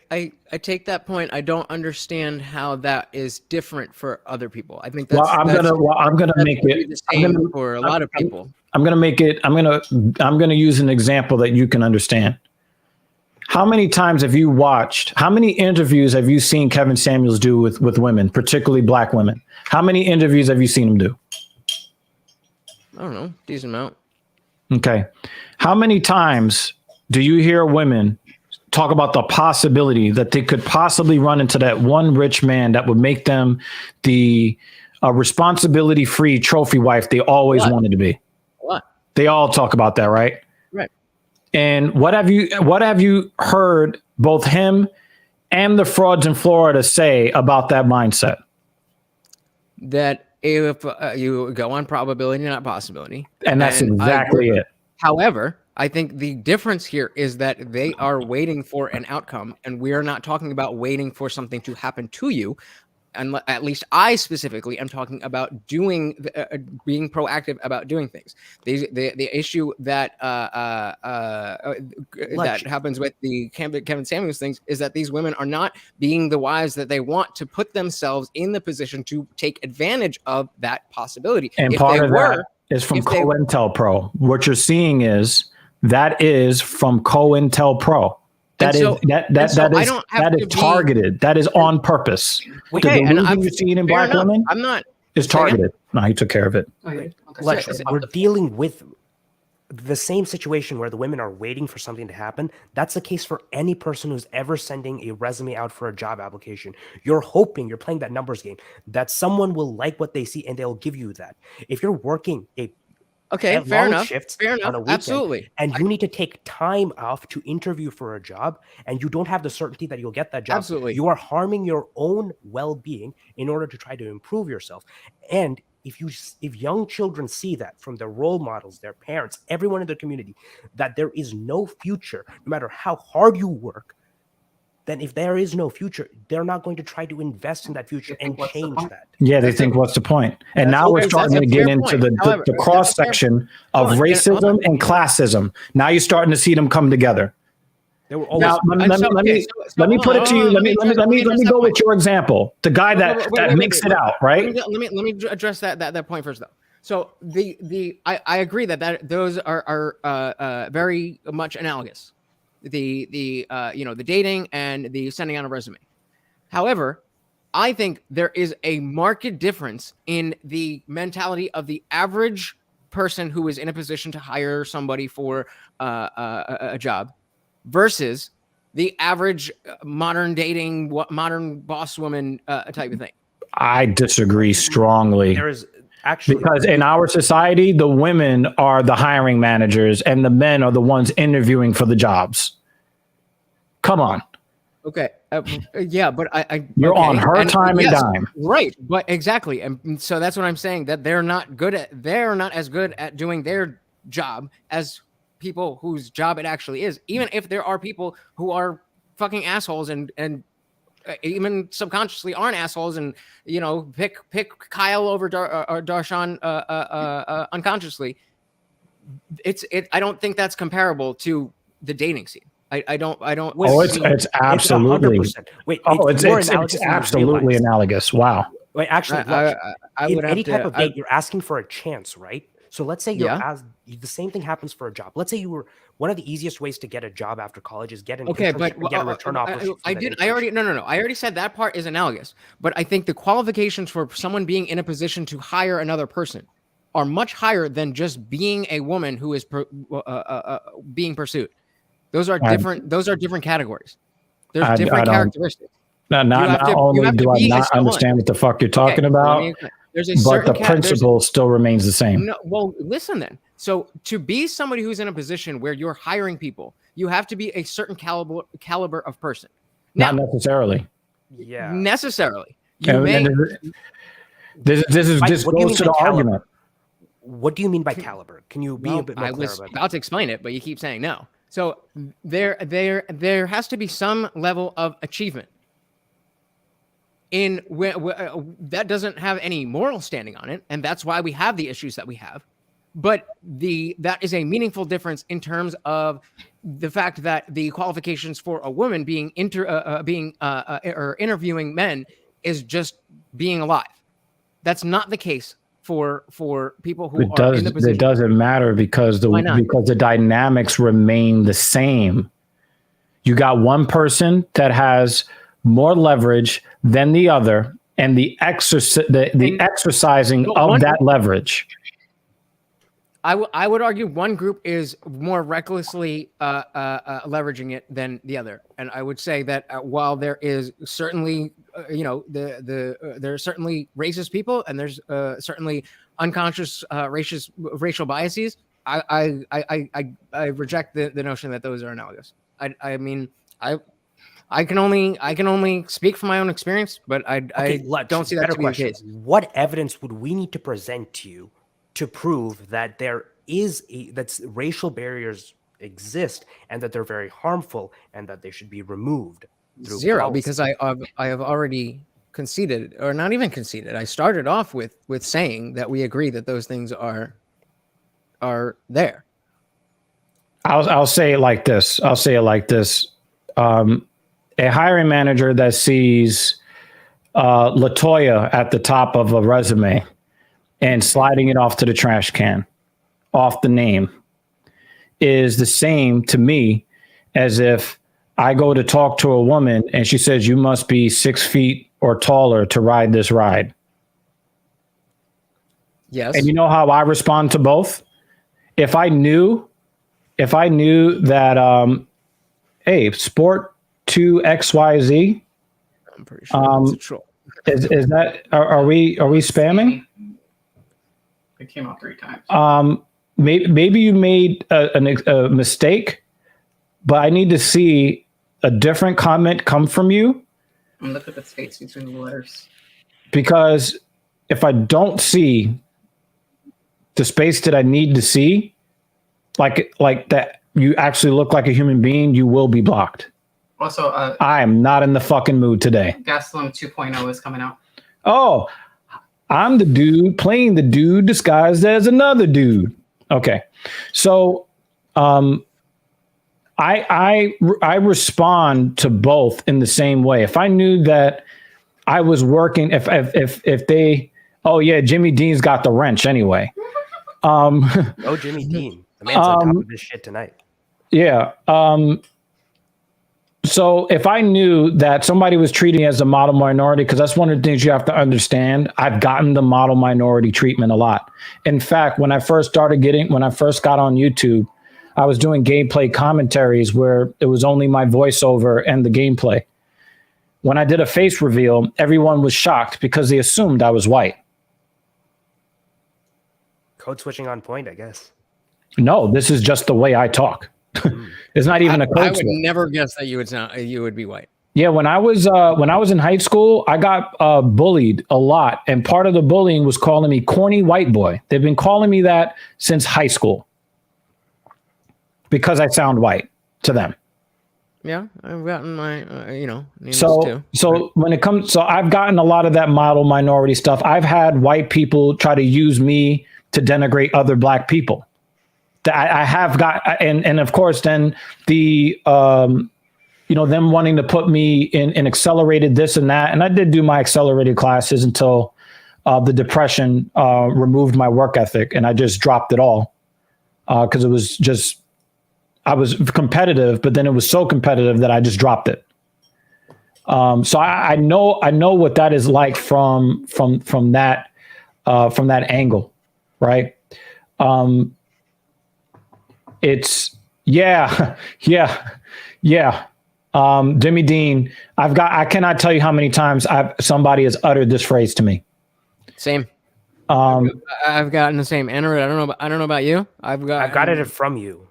take that point. I don't understand how that is different for other people. I think that's. I'm gonna make it the same for a lot of people. I'm gonna use an example that you can understand. How many times have you watched? How many interviews have you seen Kevin Samuels do with women, particularly black women? How many interviews have you seen him do? I don't know, decent amount. Okay, how many times do you hear women talk about the possibility that they could possibly run into that one rich man that would make them the responsibility-free trophy wife they always wanted to be? What? They all talk about that, right? Right. And what have you heard both him and the frauds in Florida say about that mindset? That if you go on probability, not possibility. And that's exactly it. However, I think the difference here is that they are waiting for an outcome, and we are not talking about waiting for something to happen to you. and at least I specifically am talking about being proactive about doing things. The issue that that happens with the Kevin Samuels things is that these women are not being the wives that they want to put themselves in the position to take advantage of that possibility. And if part they of were, that is from if they- COINTELPRO. What you're seeing is from COINTELPRO. That is targeted. That is on purpose. Okay, the delusion you're seeing in black women I'm not is targeted. No, he took care of it. Okay. Lex, So- we're dealing with the same situation where the women are waiting for something to happen. That's the case for any person who's ever sending a resume out for a job application. You're hoping, you're playing that numbers game, that someone will like what they see and they'll give you that. If you're working fair enough. shifts Fair on a enough. weekend, Absolutely. and you need to take time off to interview for a job, and you don't have the certainty that you'll get that job. Absolutely. You are harming your own well-being in order to try to improve yourself. And if young children see that from their role models, their parents, everyone in their community, that there is no future, no matter how hard you work, then if there is no future, they're not going to try to invest in that future and change that. Yeah, they think, what's the point? And now we're starting to get into the cross section of racism and classism. Now you're starting to see them come together. Now, let me put it to you. Let me go with your example. The guy that makes it out, right? Let me address that point first, though. So I agree that those are very much analogous. The dating and the sending out a resume. However, I think there is a marked difference in the mentality of the average person who is in a position to hire somebody for a job versus the average modern dating, modern boss woman type of thing. I disagree strongly. There is actually, because in our society, the women are the hiring managers and the men are the ones interviewing for the jobs. Come on. Okay. Yeah, but you're on her time and dime. Right. But exactly. And so that's what I'm saying, that they're not as good at doing their job as people whose job it actually is. Even if there are people who are fucking assholes and even subconsciously aren't assholes and, pick Kyle over Darshan unconsciously. I don't think that's comparable to the dating scene. I don't. Oh, it's absolutely. It's absolutely analogous. Wow. Wait, actually, in any type of date, you're asking for a chance, right? So let's say the same thing happens for a job. Let's say you were one of the easiest ways to get a job after college is get an internship and get a return offer. I already said that part is analogous, but I think the qualifications for someone being in a position to hire another person are much higher than just being a woman who is being pursued. Those are different. Those are different categories. There's different characteristics. Not only do I not understand what the fuck you're talking about, but the principle still remains the same. No, well, listen then. So to be somebody who's in a position where you're hiring people, you have to be a certain caliber of person. Now, not necessarily. Yeah. Necessarily. This goes to the argument. What do you mean by caliber? Can you be a bit more clear about that? I was about to explain it, but you keep saying no. So there has to be some level of achievement in that doesn't have any moral standing on it, and that's why we have the issues that we have. But that is a meaningful difference in terms of the fact that the qualifications for a woman being interviewing men is just being alive. That's not the case for people who are in the position. It doesn't matter because the dynamics remain the same. You got one person that has more leverage than the other, and the exercising of that leverage. I would argue one group is more recklessly leveraging it than the other, and I would say that while there is certainly there are certainly racist people and there's certainly unconscious racial biases, I reject the notion that those are analogous. I mean I can only speak from my own experience, but I don't see that to be the case. What evidence would we need to present to you to prove that that racial barriers exist and that they're very harmful and that they should be removed? Zero, policy. Because I have already conceded, or not even conceded. I started off with saying that we agree that those things are there. I'll say it like this. A hiring manager that sees Latoya at the top of a resume and sliding it off to the trash can, off the name, is the same to me as if I go to talk to a woman and she says, you must be 6 feet or taller to ride this ride. Yes. And you know how I respond to both? If I knew that, hey, sport 2XYZ, I'm pretty sure that's a troll. is that, are we spamming? It came out 3 times. Maybe you made a mistake, but I need to see a different comment come from you. And look at the space between the letters. Because if I don't see the space that I need to see, like that, you actually look like a human being, you will be blocked. Also, I am not in the fucking mood today. Gastelum 2.0 is coming out. Oh, I'm the dude playing the dude disguised as another dude. Okay. So, I respond to both in the same way. If I knew that I was working, if they, oh yeah, Jimmy Dean's got the wrench anyway. Oh, Jimmy Dean, the man's on top of this shit tonight. Yeah. So if I knew that somebody was treating me as a model minority, because that's one of the things you have to understand, I've gotten the model minority treatment a lot. In fact, when I first got on YouTube, I was doing gameplay commentaries where it was only my voiceover and the gameplay. When I did a face reveal, everyone was shocked because they assumed I was white. Code switching on point, I guess. No, this is just the way I talk. It's not even a code I would switch. never guess that you would be white. Yeah, when I was in high school, I got bullied a lot, and part of the bullying was calling me corny white boy. They've been calling me that since high school because I sound white to them. Yeah, I've gotten my names So too. when it comes, so I've gotten a lot of that model minority stuff. I've had white people try to use me to denigrate other black people. I have got, and of course, then the them wanting to put me in accelerated this and that. And I did do my accelerated classes until the depression removed my work ethic, and I just dropped it all because it was just, I was competitive, but then it was so competitive that I just dropped it. So I know what that is like from that angle, right? It's yeah. Jimmy Dean, I cannot tell you how many times somebody has uttered this phrase to me. Same. I've gotten the same. Anarid, I don't know about you. I've got it from you.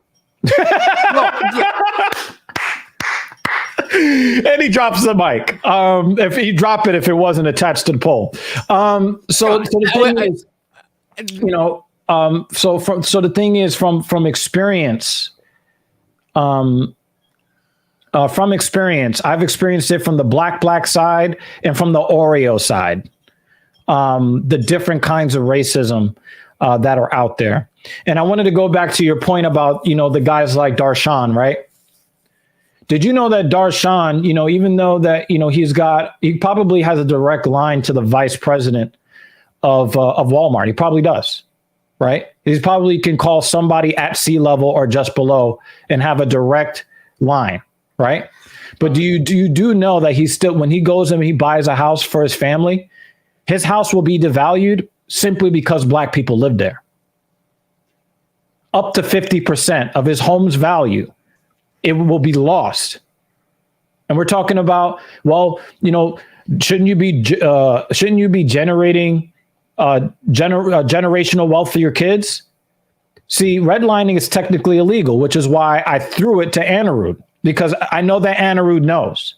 And he drops the mic. If he dropped it, if it wasn't attached to the pole. So the thing is, so the thing is, from experience, I've experienced it from the black side and from the Oreo side. The different kinds of racism that are out there. And I wanted to go back to your point about, the guys like Darshan, right? Did you know that Darshan, even though that, he probably has a direct line to the vice president of Walmart. He probably does, right? He probably can call somebody at sea level or just below and have a direct line, right? But do you know that he still, when he goes and he buys a house for his family, his house will be devalued simply because black people live there. Up to 50% of his home's value, it will be lost. And we're talking about, shouldn't you be generating generational wealth for your kids? See, redlining is technically illegal, which is why I threw it to Anirudh, because I know that Anirudh knows.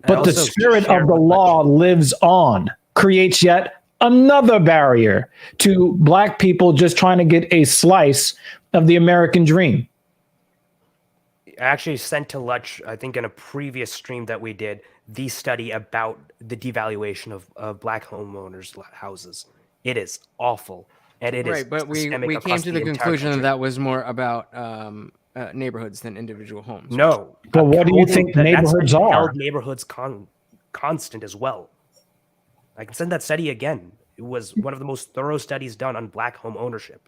But the spirit of the law lives on, creates yet another barrier to black people just trying to get a slice of the American dream. actually sent to Lutch, I think in a previous stream that we did, the study about the devaluation of black homeowners' houses. It is awful. And it is Right, but we systemic came across to the entire conclusion country. that was more about neighborhoods than individual homes. No. But what do you Holding think that neighborhoods study are? held neighborhoods constant as well. I can send that study again. It was one of the most thorough studies done on black home ownership.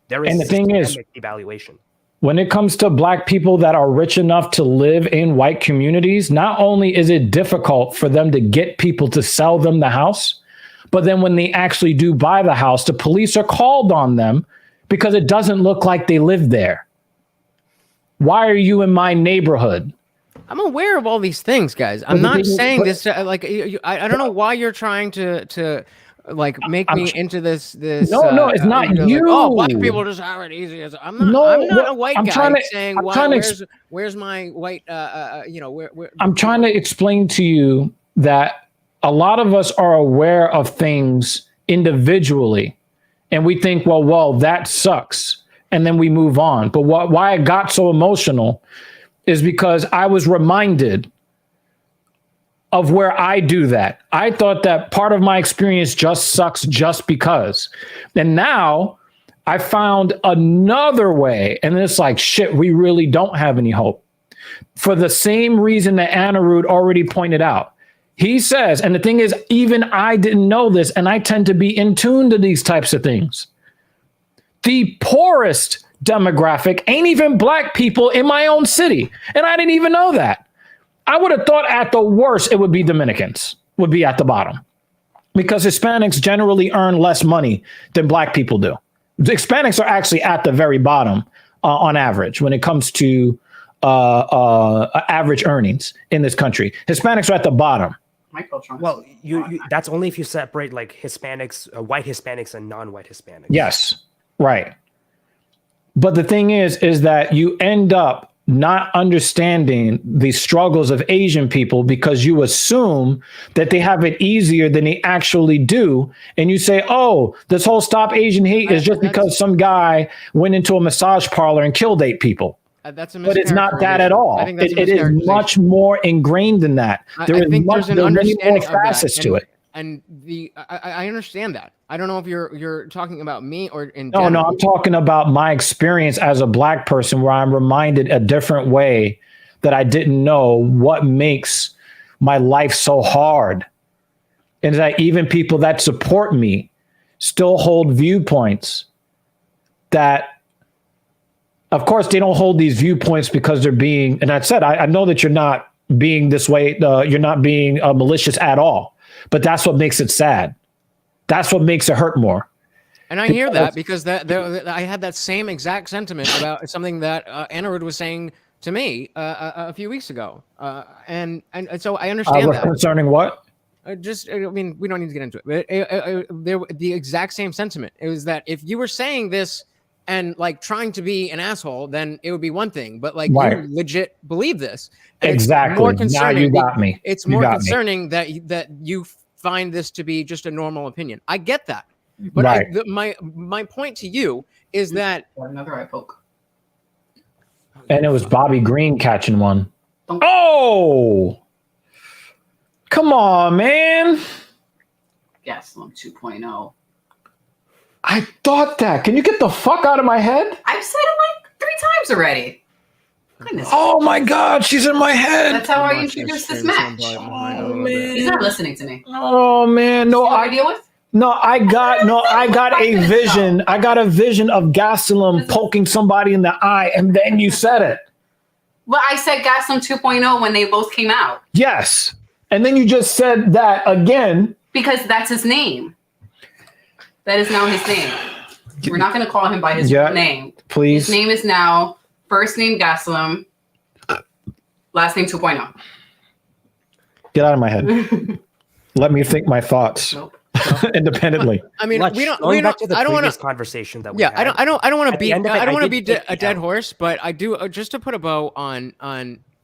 There is And the thing is, systemic devaluation. when it comes to black people that are rich enough to live in white communities, not only is it difficult for them to get people to sell them the house, but then when they actually do buy the house, the police are called on them because it doesn't look like they live there. Why are you in my neighborhood? I'm aware of all these things, guys. I'm not saying this like I don't know why you're trying to like make me into this. No, it's not like, you. oh, black people just have it easy. I'm not. No, I'm not a white I'm guy trying to- saying I'm why, trying to where's my white where I'm trying to explain to you that a lot of us are aware of things individually, and we think, well, that sucks, and then we move on. But why I got so emotional is because I was reminded of where I do that. I thought that part of my experience just sucks just because. And now I found another way, and it's like, shit, we really don't have any hope. For the same reason that Anirudh already pointed out. He says, and the thing is, even I didn't know this, and I tend to be in tune to these types of things. The poorest demographic ain't even black people in my own city. And I didn't even know that. I would have thought at the worst, it would be Dominicans would be at the bottom because Hispanics generally earn less money than black people do. The Hispanics are actually at the very bottom on average when it comes to average earnings in this country. Hispanics are at the bottom. Well, you that's only if you separate like Hispanics, white Hispanics and non-white Hispanics. Yes, right. But the thing is that you end up not understanding the struggles of Asian people because you assume that they have it easier than they actually do. And you say, oh, this whole Stop Asian Hate is just because some guy went into a massage parlor and killed 8 people. That's a But it's not that at all. I think that's It is much more ingrained than that. I think there's an many more understanding of that, facets to it. And I understand that. I don't know if you're talking about me or in No, general. I'm talking about my experience as a black person where I'm reminded a different way that I didn't know what makes my life so hard. And that even people that support me still hold viewpoints that, of course, they don't hold these viewpoints because they're being, and I said, I know that you're not being this way, you're not being malicious at all, but that's what makes it sad. That's what makes it hurt more. And I hear that because I had that same exact sentiment about something that Anirudh was saying to me a few weeks ago. And so I understand that. Concerning what? I mean, we don't need to get into it, but the exact same sentiment. It was that if you were saying this and like trying to be an asshole, then it would be one thing. But like you legit believe this. And exactly. It's more concerning. Now you got me. It's more concerning that you find this to be just a normal opinion. I get that. But my point to you is that another eye poke. And it was Bobby Green catching one. Oh, come on, man. Gaslam 2.0. I thought that. Can you get the fuck out of my head? I've said it like 3 times already. Goodness. Oh my God, she's in my head. That's how I introduced this match. Oh, man. He's not listening to me. Oh man, no, I deal with. I got a vision. I got a vision of Gaslam poking somebody in the eye, and then you said it. Well, I said Gaslam 2.0 when they both came out. Yes, and then you just said that again because that's his name. That is now his name. We're not going to call him by his real name. Please. His name is now first name Gaslam, last name 2.0. Get out of my head. Let me think my thoughts. Nope. independently. I mean, we don't. Back to the previous conversation that we had. I don't want to beat. I don't want to beat a dead out. horse, but I do just to put a bow on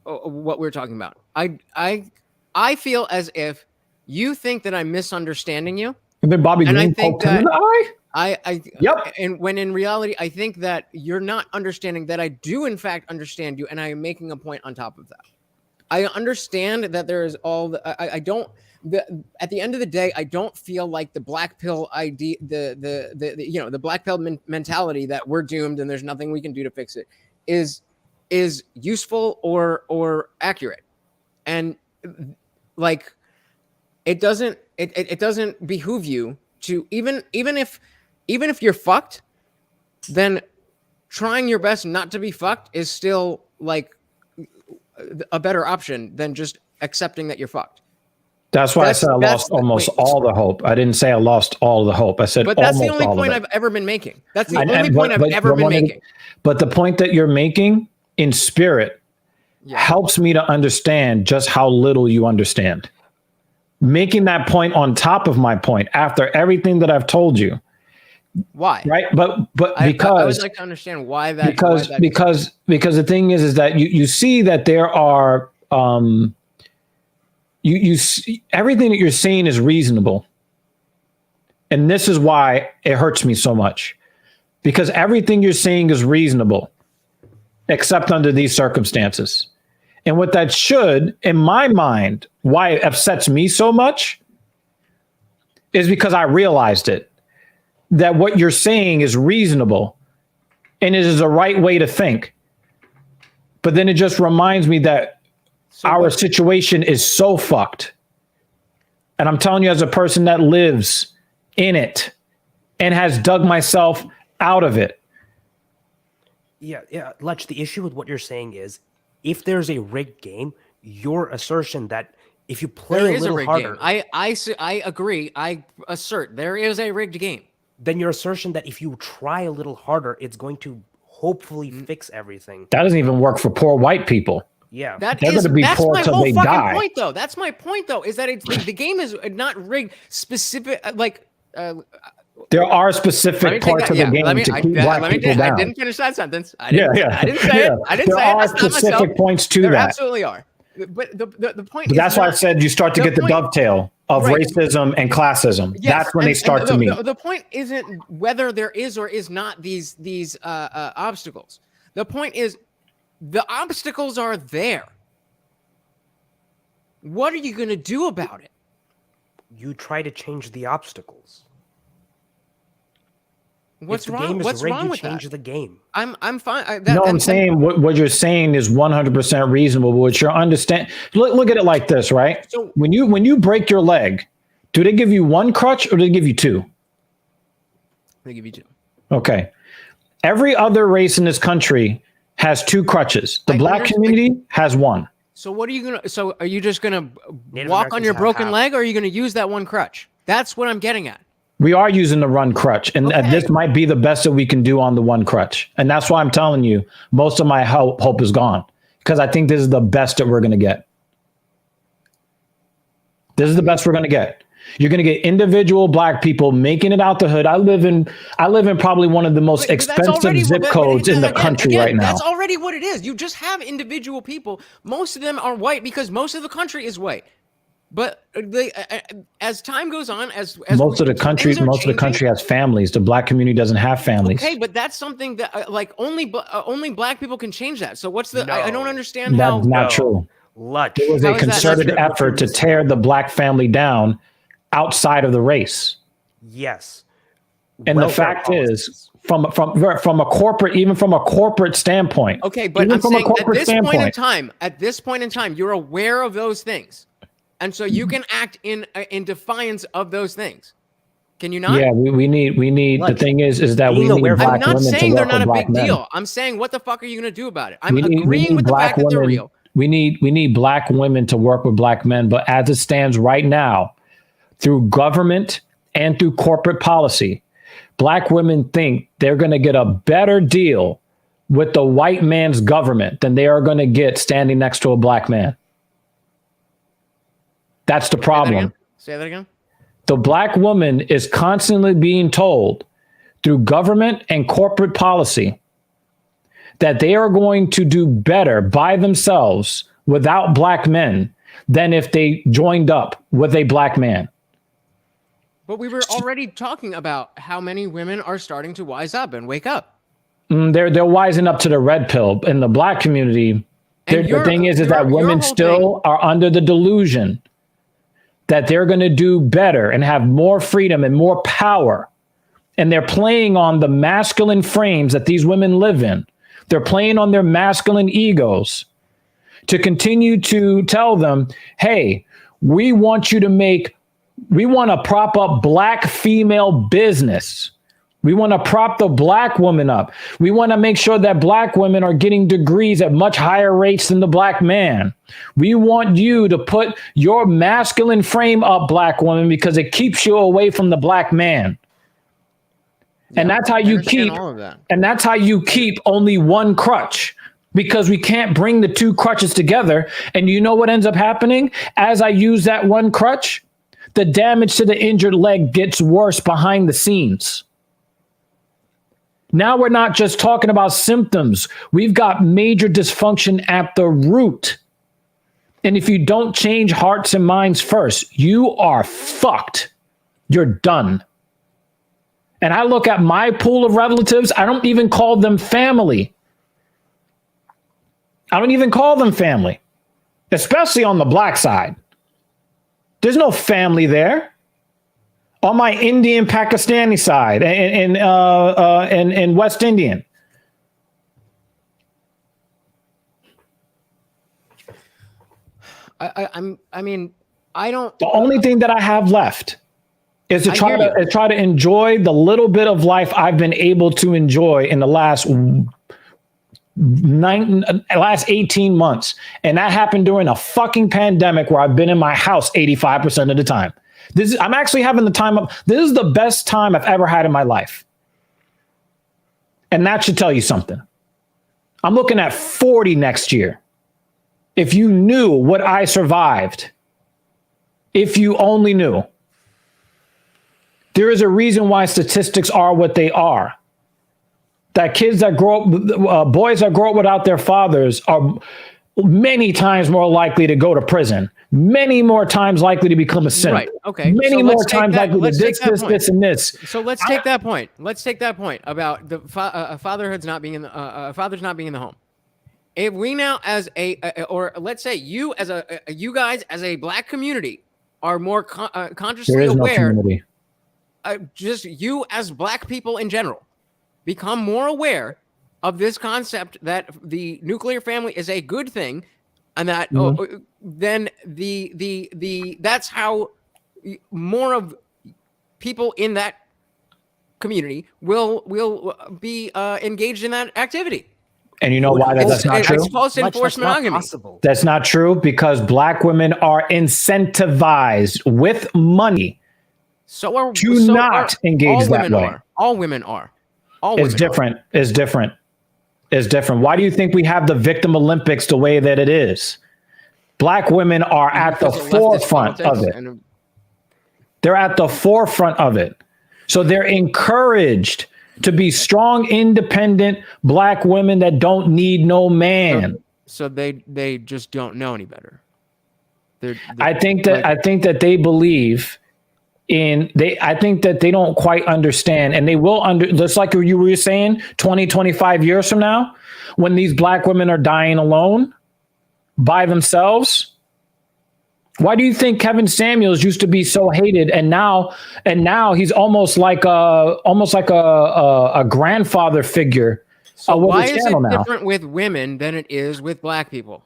what we're talking about. I feel as if you think that I'm misunderstanding you. And then Bobby Green I think poked him in the eye. Yep. And when in reality, I think that you're not understanding that I do in fact understand you, and I am making a point on top of that. I understand that there is all the, I don't. At the end of the day, I don't feel like the black pill idea, the black pill mentality that we're doomed and there's nothing we can do to fix it is useful or accurate. And like, it doesn't behoove you to even if you're fucked, then trying your best not to be fucked is still like a better option than just accepting that you're fucked. That's why I said I lost almost all the hope. I didn't say I lost all the hope. I said but that's the almost only point I've ever been making. That's the only point I've ever been making. But the point that you're making in spirit helps me to understand just how little you understand. Making that point on top of my point after everything that I've told you. Why? Right? But because I would like to understand why that because the thing is that you see that there are you see, everything that you're saying is reasonable. And this is why it hurts me so much. Because everything you're saying is reasonable, except under these circumstances. And what that should, in my mind, why it upsets me so much is because I realized it. That what you're saying is reasonable and it is the right way to think. But then it just reminds me that our situation is so fucked. And I'm telling you, as a person that lives in it and has dug myself out of it. Yeah. Lech, the issue with what you're saying is if there's a rigged game, your assertion that if you play a little harder. I agree. I assert there is a rigged game. Then your assertion that if you try a little harder, it's going to hopefully fix everything. That doesn't even work for poor white people. Yeah, they're going to be poor till they die. Point, though. That's my point, though, is that the game is not rigged specific. Like there are specific parts of the game to keep black people down. I didn't finish that sentence. I didn't say it. I didn't say it. There are specific points to that. There absolutely are. But the point. But that's why I said you start to get the dovetail of racism and classism. Yes, that's when they start to meet. The point isn't whether there is or is not these obstacles. The point is the obstacles are there. What are you going to do about it? You try to change the obstacles. What's wrong? What's wrong with change the game? I'm fine. I'm saying what you're saying is 100% reasonable. But what you're understand. Look at it like this, right? So when you break your leg, do they give you one crutch or do they give you two? They give you two. Okay. Every other race in this country has two crutches. The black community has one. So what are you gonna? So are you just gonna walk on your broken leg, or are you gonna use that one crutch? That's what I'm getting at. We are using the run crutch, and this might be the best that we can do on the one crutch. And that's why I'm telling you, most of my hope is gone because I think this is the best that we're going to get. This is the best we're going to get. You're going to get individual black people making it out the hood. I live in probably one of the most expensive zip codes in the country right now. That's already what it is. You just have individual people. Most of them are white because most of the country is white. But they, as time goes on, as most of the country has families. The black community doesn't have families. Okay, but that's something that like only black people can change that. So what's the? No, I don't understand that's how. Not true. It was a concerted effort to tear the black family down outside of the race. Yes, and the fact is, from a corporate, even from a corporate standpoint. Okay, but I'm saying at this point in time, you're aware of those things. And so you can act in defiance of those things. Can you not? Yeah, we need. The thing is that we need black women to work with black men. I'm not saying they're not a big deal. I'm saying what the fuck are you going to do about it? I'm agreeing with the fact that they're real. We need black women to work with black men, but as it stands right now, through government and through corporate policy, black women think they're going to get a better deal with the white man's government than they are going to get standing next to a black man. That's the problem. Say that again. The black woman is constantly being told through government and corporate policy that they are going to do better by themselves without black men than if they joined up with a black man. But we were already talking about how many women are starting to wise up and wake up. They're wising up to the red pill in the black community. The thing is that women still are under the delusion that they're going to do better and have more freedom and more power. And they're playing on the masculine frames that these women live in. They're playing on their masculine egos to continue to tell them, hey, we want to prop up black female business. We want to prop the black woman up. We want to make sure that black women are getting degrees at much higher rates than the black man. We want you to put your masculine frame up, black woman, because it keeps you away from the black man. And that's how you keep, and that's how you keep only one crutch, because we can't bring the two crutches together. And you know what ends up happening? As I use that one crutch, the damage to the injured leg gets worse behind the scenes. Now we're not just talking about symptoms. We've got major dysfunction at the root. And if you don't change hearts and minds first, you are fucked. You're done. And I look at my pool of relatives, I don't even call them family. I don't even call them family, especially on the black side. There's no family there. On my Indian Pakistani side and West Indian. I mean, I don't. The only thing that I have left is to try to enjoy the little bit of life I've been able to enjoy in the last 18 months. And that happened during a fucking pandemic where I've been in my house 85% of the time. I'm actually having the time of, this is the best time I've ever had in my life. And that should tell you something. I'm looking at 40 next year. If you knew what I survived, if you only knew, there is a reason why statistics are what they are. That kids that grow up, boys that grow up without their fathers are many times more likely to go to prison, many more times likely to become a sinner. Right. Okay. Many more times likely to this, and this. So let's take that point. Let's take that point about the fatherhood's not being in the fathers not being in the home. If we now, as or let's say you as you guys as a black community are more consciously aware. Just you as black people in general become more aware of this concept that the nuclear family is a good thing, and that then that's how more of people in that community will be engaged in that activity. And you know why that's not true? It's false enforced monogamy. That's not true because black women are incentivized with money to not engage that way. All women are. It's different. It's different. It's different. Why do you think we have the Victim Olympics the way that it is? Black women are at the forefront of it. They're at the forefront of it. So they're encouraged to be strong, independent black women that don't need no man. So they just don't know any better. I think that they believe I think that they don't quite understand, and they will just like you were saying, 20, 25 years from now, when these black women are dying alone by themselves. Why do you think Kevin Samuels used to be so hated, and now he's almost like a grandfather figure? So why is it different with women than it is with black people?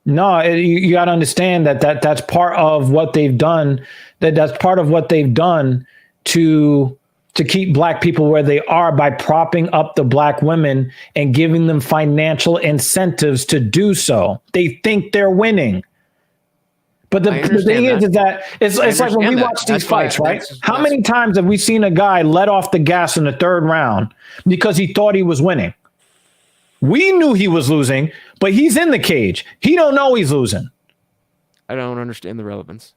No, you got to understand that's part of what they've done. That's part of what they've done to keep black people where they are by propping up the black women and giving them financial incentives to do so. They think they're winning. But the thing is that it's like when we watch these fights, right? How many times have we seen a guy let off the gas in the third round because he thought he was winning? We knew he was losing, but he's in the cage. He don't know he's losing. I don't understand the relevance.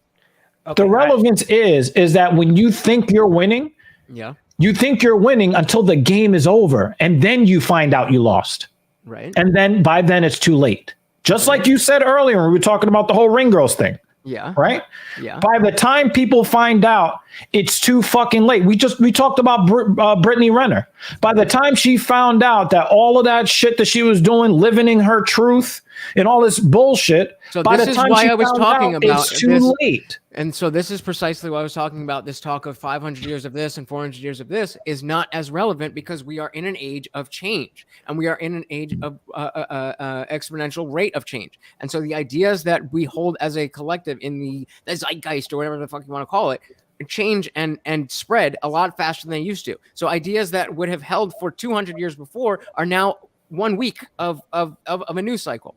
Okay, the relevance is that when you think you're winning, you think you're winning until the game is over, and then you find out you lost. Right. And then by then it's too late. Just like you said earlier when we were talking about the whole ring girls thing. Yeah. Right? Yeah. By the time people find out, it's too fucking late. We talked about Brittany Renner. By the time she found out that all of that shit that she was doing, living in her truth and all this bullshit, So by this the is time why she I was found talking out, about it's too late. And so this is precisely why I was talking about this talk of 500 years of this and 400 years of this is not as relevant because we are in an age of change and we are in an age of exponential rate of change. And so the ideas that we hold as a collective in the zeitgeist or whatever the fuck you want to call it, change and spread a lot faster than they used to. So ideas that would have held for 200 years before are now 1 week of a news cycle.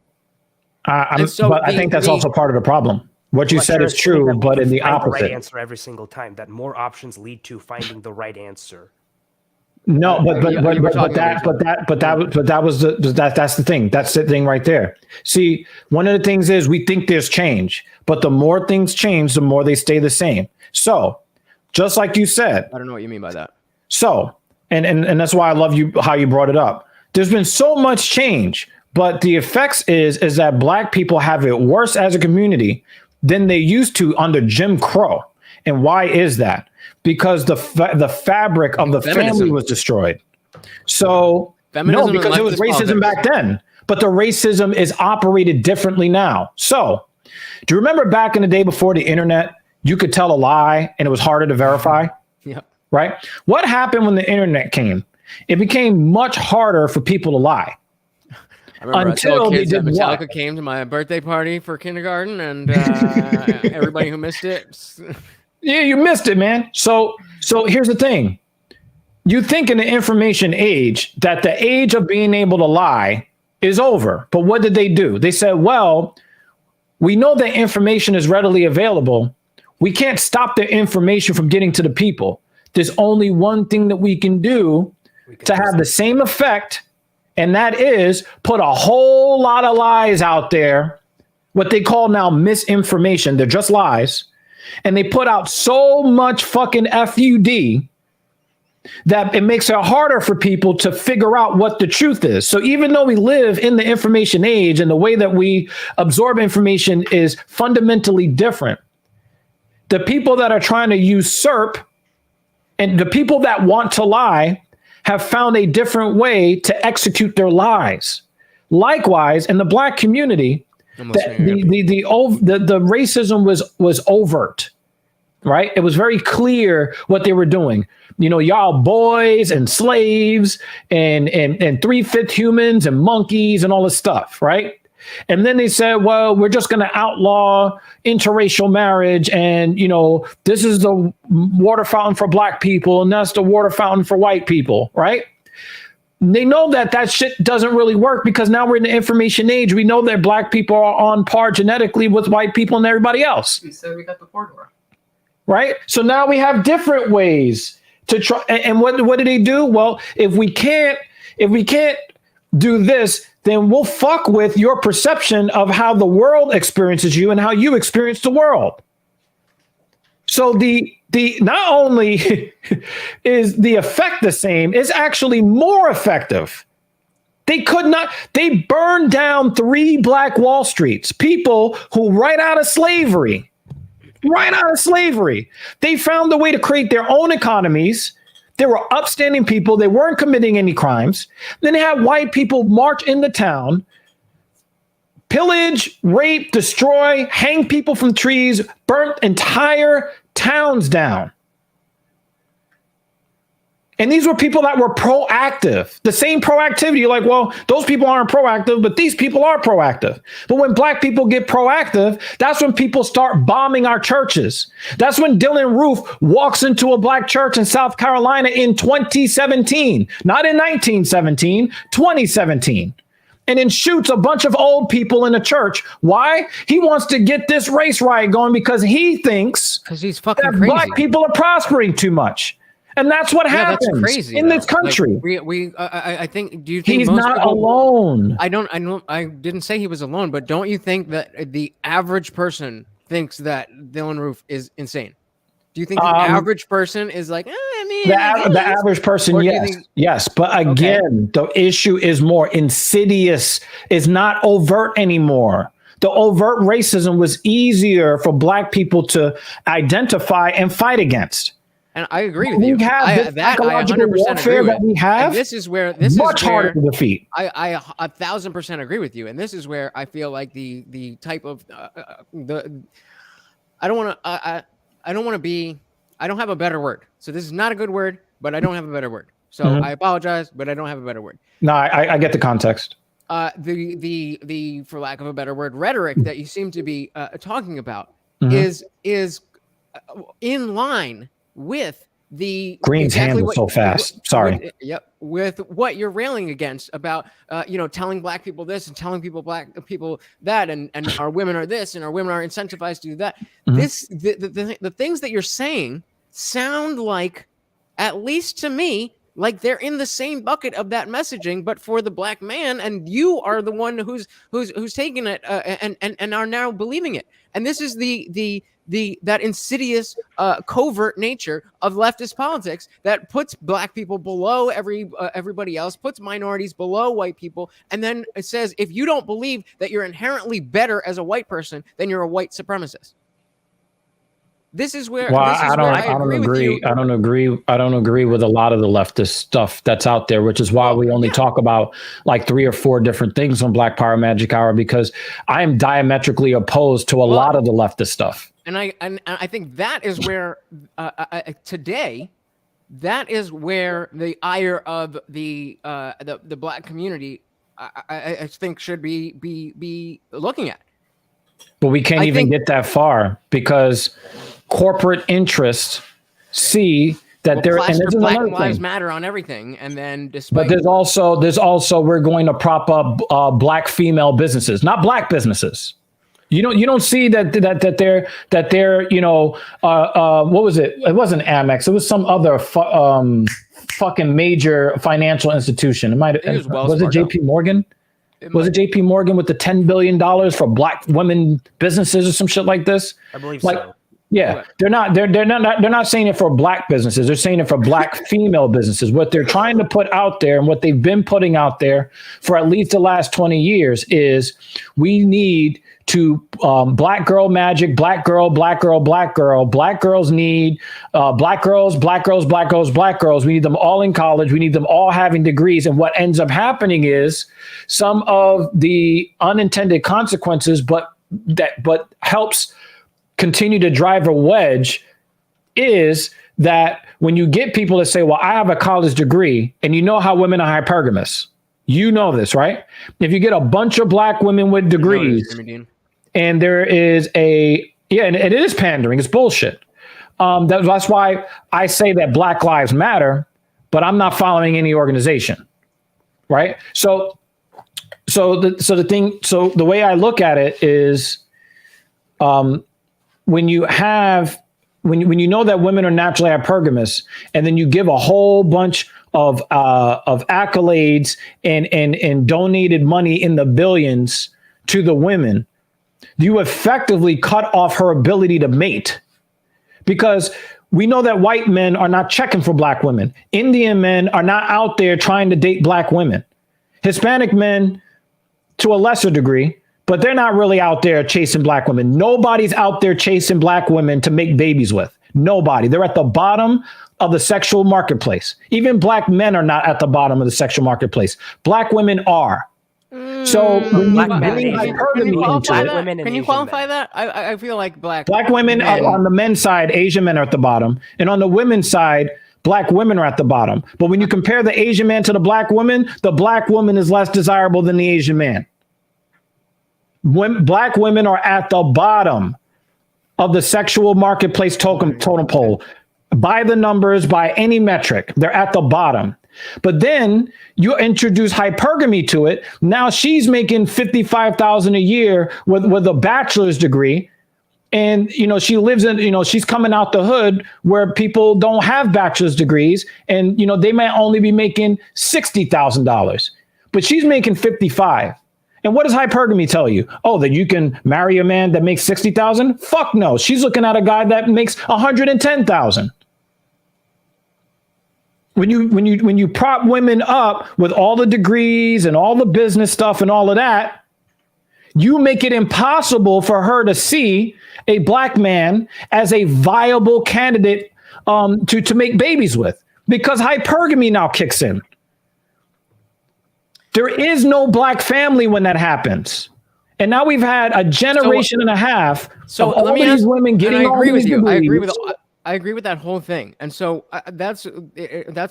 But I think that's also part of the problem. What you said is true, but in the opposite. Right answer every single time. That more options lead to finding the right answer. No, that's the thing. That's the thing right there. See, one of the things is we think there's change, but the more things change, the more they stay the same. So, just like you said, I don't know what you mean by that. So, and that's why I love how you brought it up. There's been so much change, but the effects is that Black people have it worse as a community than they used to under Jim Crow. And why is that? Because the fabric of the family was destroyed. So no, because it was racism back then, but the racism is operated differently now. So do you remember back in the day before the internet, you could tell a lie and it was harder to verify? Yeah. Right? What happened when the internet came? It became much harder for people to lie. I remember until kids that Metallica came to my birthday party for kindergarten, and everybody who missed it. Yeah, you missed it, man. So here's the thing. You think in the information age that the age of being able to lie is over. But what did they do? They said, well, we know that information is readily available. We can't stop the information from getting to the people. There's only one thing that we can do to have the same effect, and that is put a whole lot of lies out there, what they call now misinformation. They're just lies. And they put out so much fucking FUD that it makes it harder for people to figure out what the truth is. So even though we live in the information age and the way that we absorb information is fundamentally different, the people that are trying to usurp and the people that want to lie have found a different way to execute their lies. Likewise, in the Black community, the racism was overt, right? It was very clear what they were doing. You know, y'all boys and slaves and 3/5 humans and monkeys and all this stuff, right? And then they said, well, we're just going to outlaw interracial marriage. And, you know, this is the water fountain for Black people. And that's the water fountain for white people. Right. They know that shit doesn't really work because now we're in the information age. We know that Black people are on par genetically with white people and everybody else. So we got the corridor. Right. So now we have different ways to try. And what do they do? Well, if we can't do this, then we'll fuck with your perception of how the world experiences you and how you experience the world. So the not only is the effect the same, it's actually more effective. They burned down 3 Black Wall Streets, people who right out of slavery, they found a way to create their own economies. They were upstanding people. They weren't committing any crimes. Then they had white people march into town, pillage, rape, destroy, hang people from trees, burnt entire towns down. And these were people that were proactive. The same proactivity. You're like, well, those people aren't proactive, but these people are proactive. But when Black people get proactive, that's when people start bombing our churches. That's when Dylan Roof walks into a Black church in South Carolina in 2017, not in 1917, 2017. And then shoots a bunch of old people in a church. Why? He wants to get this race riot going because he thinks he's fucking that crazy. Black people are prospering too much. And that's what happens in this country. Like, I think. Do you think he's not alone? I didn't say he was alone, but don't you think that the average person thinks that Dylan Roof is insane? Do you think the average person is like, the average person? Yes. But again, the issue is more insidious. Is not overt anymore. the overt racism was easier for black people to identify and fight against. And I agree with We you. have this I psychological 100% warfare agree that we with. have. And this is where Much harder to defeat. I 1,000% agree with you. And this is where I feel like the type of I don't want to be. I don't have a better word. So this is not a good word, but I don't have a better word. So I apologize, but I don't have a better word. No, I get the context. The for lack of a better word, rhetoric that you seem to be talking about is in line with the Green's hand was so fast. Sorry. With what you're railing against about, telling black people this and telling black people that, and our women are this and our women are incentivized to do that. The things that you're saying sound like, at least to me, like they're in the same bucket of that messaging, but for the black man, and you are the one who's taking it and are now believing it. And this is that insidious covert nature of leftist politics that puts black people below everybody else, puts minorities below white people, and then it says if you don't believe that you're inherently better as a white person, then you're a white supremacist. This is where I don't agree. I don't agree with a lot of the leftist stuff that's out there, which is why we only talk about like 3 or 4 different things on Black Power Magic Hour, because I am diametrically opposed to a lot of the leftist stuff. And I think that is where today, that is where the ire of the black community, I think, should be looking at. But we can't even get that far because corporate interests see that there and Black Lives Matter on everything, and then but there's also we're going to prop up black female businesses, not black businesses. You don't see that they're what was it? It wasn't Amex. It was some other fucking major financial institution. Was it JP Morgan? Was it JP Morgan with the $10 billion for black women businesses or some shit like this? I believe so. Yeah, they're not saying it for black businesses. They're saying it for black female businesses. What they're trying to put out there and what they've been putting out there for at least the last 20 years is we need to black girl magic, black girl, black girl, black girl. Black girls need black girls, black girls, black girls, black girls. We need them all in college. We need them all having degrees. And what ends up happening is some of the unintended consequences, but helps continue to drive a wedge, is that when you get people to say, well, I have a college degree, and you know how women are hypergamous. You know this, right? If you get a bunch of black women with degrees, and there is and it is pandering, it's bullshit. That's why I say that Black Lives Matter, but I'm not following any organization, right? So the way I look at it is, when you know that women are naturally hypergamous, and then you give a whole bunch of accolades and donated money in the billions to the women, you effectively cut off her ability to mate, because we know that white men are not checking for black women. Indian men are not out there trying to date black women. Hispanic men, to a lesser degree, but they're not really out there chasing black women. Nobody's out there chasing black women to make babies with. Nobody. They're at the bottom of the sexual marketplace. Even black men are not at the bottom of the sexual marketplace. Black women are. So when you bring hypergamy into it, can you qualify that? I feel like black women are on the men's side, Asian men are at the bottom, and on the women's side, black women are at the bottom. But when you compare the Asian man to the black woman is less desirable than the Asian man. Black women are at the bottom of the sexual marketplace totem pole. By the numbers, by any metric, they're at the bottom. But then you introduce hypergamy to it. Now she's making $55,000 a year with a bachelor's degree. And, she lives in, she's coming out the hood where people don't have bachelor's degrees. And, they might only be making $60,000, but she's making 55. And what does hypergamy tell you? Oh, that you can marry a man that makes 60,000? Fuck no. She's looking at a guy that makes 110,000. When you prop women up with all the degrees and all the business stuff and all of that, you make it impossible for her to see a black man as a viable candidate to make babies with, because hypergamy now kicks in. There is no black family when that happens. And now we've had a generation and a half of all these women getting all these degrees. I agree with that whole thing, and so that's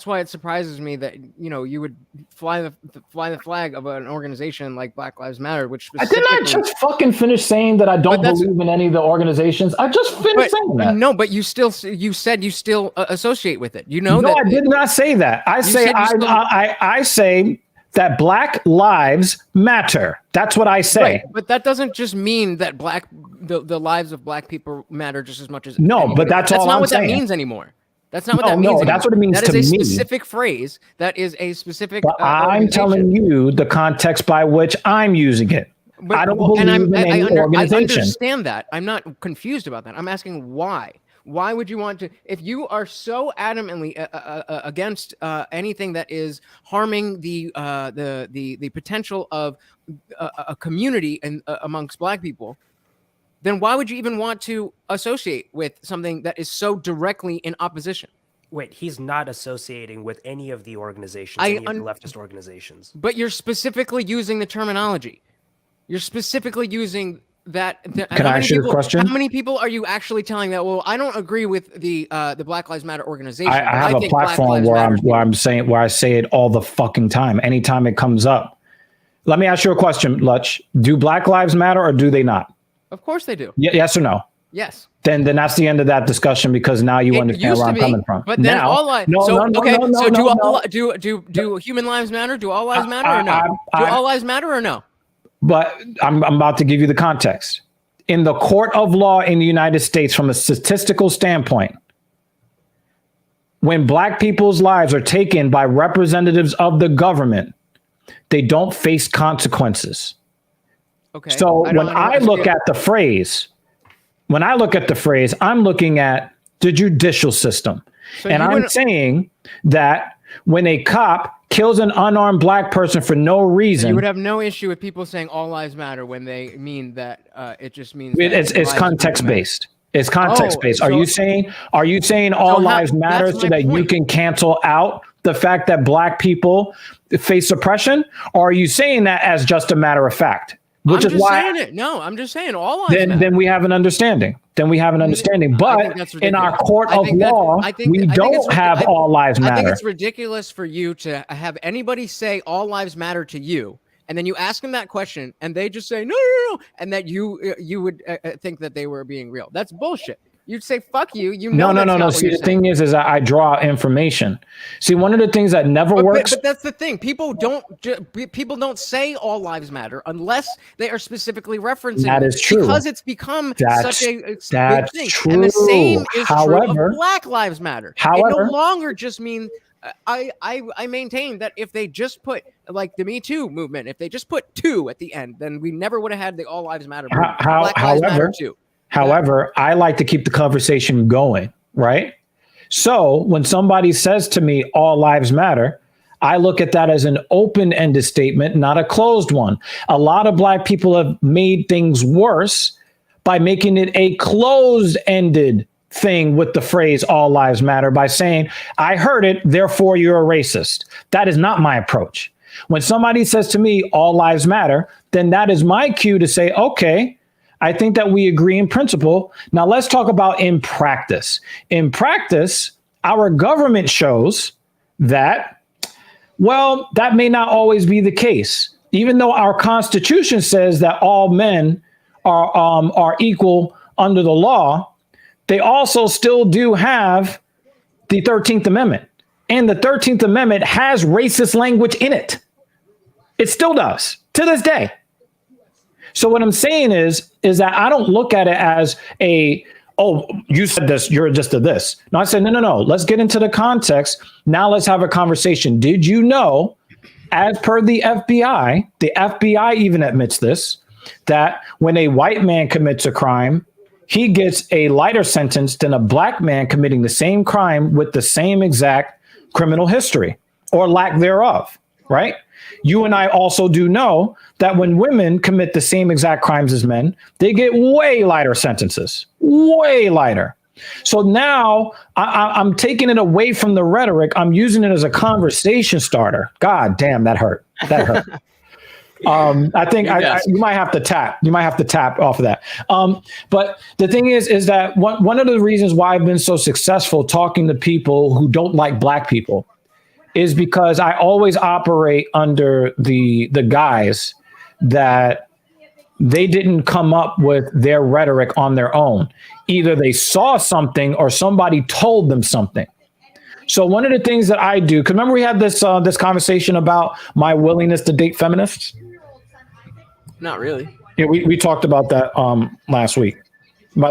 why it surprises me that you would fly the flag of an organization like Black Lives Matter, which I did not just fucking finish saying that I don't believe in any of the organizations. I just finished saying that. No, but you said you still associate with it. No, I did not say that. I say that Black Lives Matter. That's what I say. Right, but that doesn't just mean that the lives of black people matter just as much as but that's all I'm saying. That's not what that means anymore. That's not what that means. No, that's what it means to me. That is a specific phrase. That is a specific. But I'm telling you the context by which I'm using it. But, I don't believe in any organization. I understand that. I'm not confused about that. I'm asking why. Why would you want to, if you are so adamantly against anything that is harming the potential of a community and amongst black people, then why would you even want to associate with something that is so directly in opposition? Wait, he's not associating with any of the organizations, any of the leftist organizations. But you're specifically using the terminology. You're specifically using that. Can I ask you a question? How many people are you actually telling that? Well, I don't agree with the Black Lives Matter organization. I have a platform where I say it all the fucking time. Anytime it comes up. Let me ask you a question, Lutch. Do Black Lives matter or do they not? Of course they do. Yes or no? Yes. Then that's the end of that discussion, because now you understand where I'm coming from. But then do human lives matter? Do all lives matter or no? Do all lives matter or no? But I'm about to give you the context. In the court of law in the United States, from a statistical standpoint, when black people's lives are taken by representatives of the government, they don't face consequences. Okay. So when I look at the phrase, I'm looking at the judicial system. So and I'm saying that when a cop kills an unarmed black person for no reason, you would have no issue with people saying all lives matter when they mean that it just means it's context based. It's context based. Are you saying all lives matter so that you can cancel out the fact that black people face suppression? Or are you saying that as just a matter of fact? I'm just saying all lives matter. Then we have an understanding. But in our court of law, we don't have all lives matter. I think it's ridiculous for you to have anybody say all lives matter to you, and then you ask them that question, and they just say no, and that you would think that they were being real. That's bullshit. You'd say, fuck you. No. See, the thing is I draw information. See, one of the things that never works. But that's the thing. People don't say all lives matter unless they are specifically referencing. That is true. Because it's become such a big thing. True. And the same is true of Black Lives Matter. It no longer just means. I maintain that if they just put, like the Me Too movement, if they just put 2 at the end, then we never would have had the all lives matter. Black Lives Matter too. However, I like to keep the conversation going, right? So when somebody says to me, all lives matter, I look at that as an open-ended statement, not a closed one. A lot of black people have made things worse by making it a closed-ended thing with the phrase all lives matter by saying, I heard it, therefore you're a racist. That is not my approach. When somebody says to me, all lives matter, then that is my cue to say, okay, I think that we agree in principle. Now let's talk about in practice. In practice, our government shows that, well, that may not always be the case. Even though our Constitution says that all men are equal under the law, they also still do have the 13th Amendment. And the 13th Amendment has racist language in it. It still does to this day. So what I'm saying is that I don't look at it as you said this, you're just a this. No, I said, no. Let's get into the context. Now let's have a conversation. Did you know, as per the FBI even admits this, that when a white man commits a crime, he gets a lighter sentence than a black man committing the same crime with the same exact criminal history or lack thereof, right? You and I also do know that when women commit the same exact crimes as men, they get way lighter sentences, way lighter. So now I'm taking it away from the rhetoric. I'm using it as a conversation starter. God damn, that hurt. That hurt. I think you might have to tap. You might have to tap off of that. But the thing is that one of the reasons why I've been so successful talking to people who don't like black people is because I always operate under the guise that they didn't come up with their rhetoric on their own. Either they saw something or somebody told them something. So one of the things that I do, because remember we had this conversation about my willingness to date feminists? Not really. Yeah, we talked about that last week. My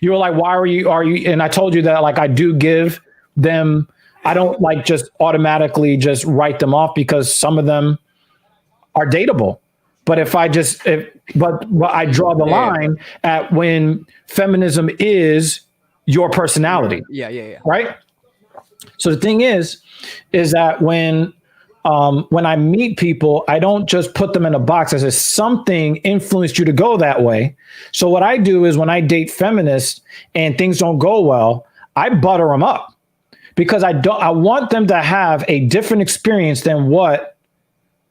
you were like, why are you? And I told you that like I do give them. I don't like just automatically just write them off because some of them are dateable. But if I just but I draw the line at when feminism is your personality. Yeah. Right. So the thing is that when I meet people, I don't just put them in a box. I say something influenced you to go that way. So what I do is when I date feminists and things don't go well, I butter them up because I want them to have a different experience than what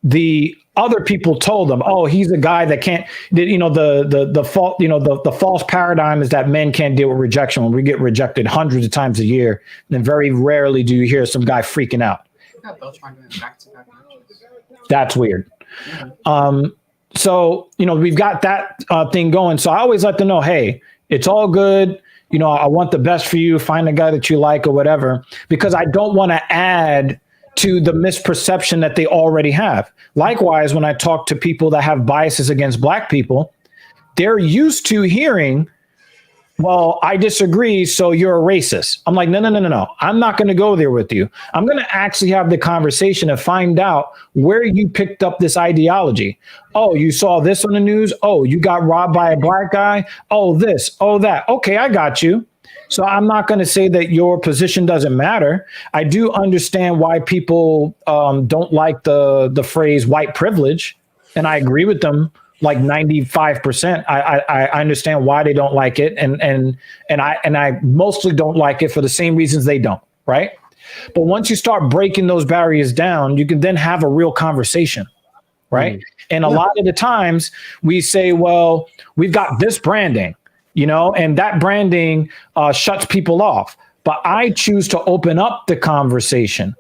the other people told them. Oh, he's a guy that can't, the fault, the false paradigm is that men can't deal with rejection. When we get rejected hundreds of times a year, then very rarely do you hear some guy freaking out. That's weird. So, we've got that thing going. So I always let them know, hey, it's all good. I want the best for you. Find a guy that you like or whatever, because I don't want to add to the misperception that they already have. Likewise, when I talk to people that have biases against black people, they're used to hearing, well, I disagree, so you're a racist. I'm like, no. I'm not going to go there with you. I'm going to actually have the conversation and find out where you picked up this ideology. Oh, you saw this on the news? Oh, you got robbed by a black guy? Oh, this, oh, that. Okay, I got you. So I'm not going to say that your position doesn't matter. I do understand why people don't like the phrase white privilege, and I agree with them. Like 95%, I understand why they don't like it, and I mostly don't like it for the same reasons they don't, right? But once you start breaking those barriers down, you can then have a real conversation, right? And a lot of the times we say, well, we've got this branding, and that branding shuts people off. But I choose to open up the conversation.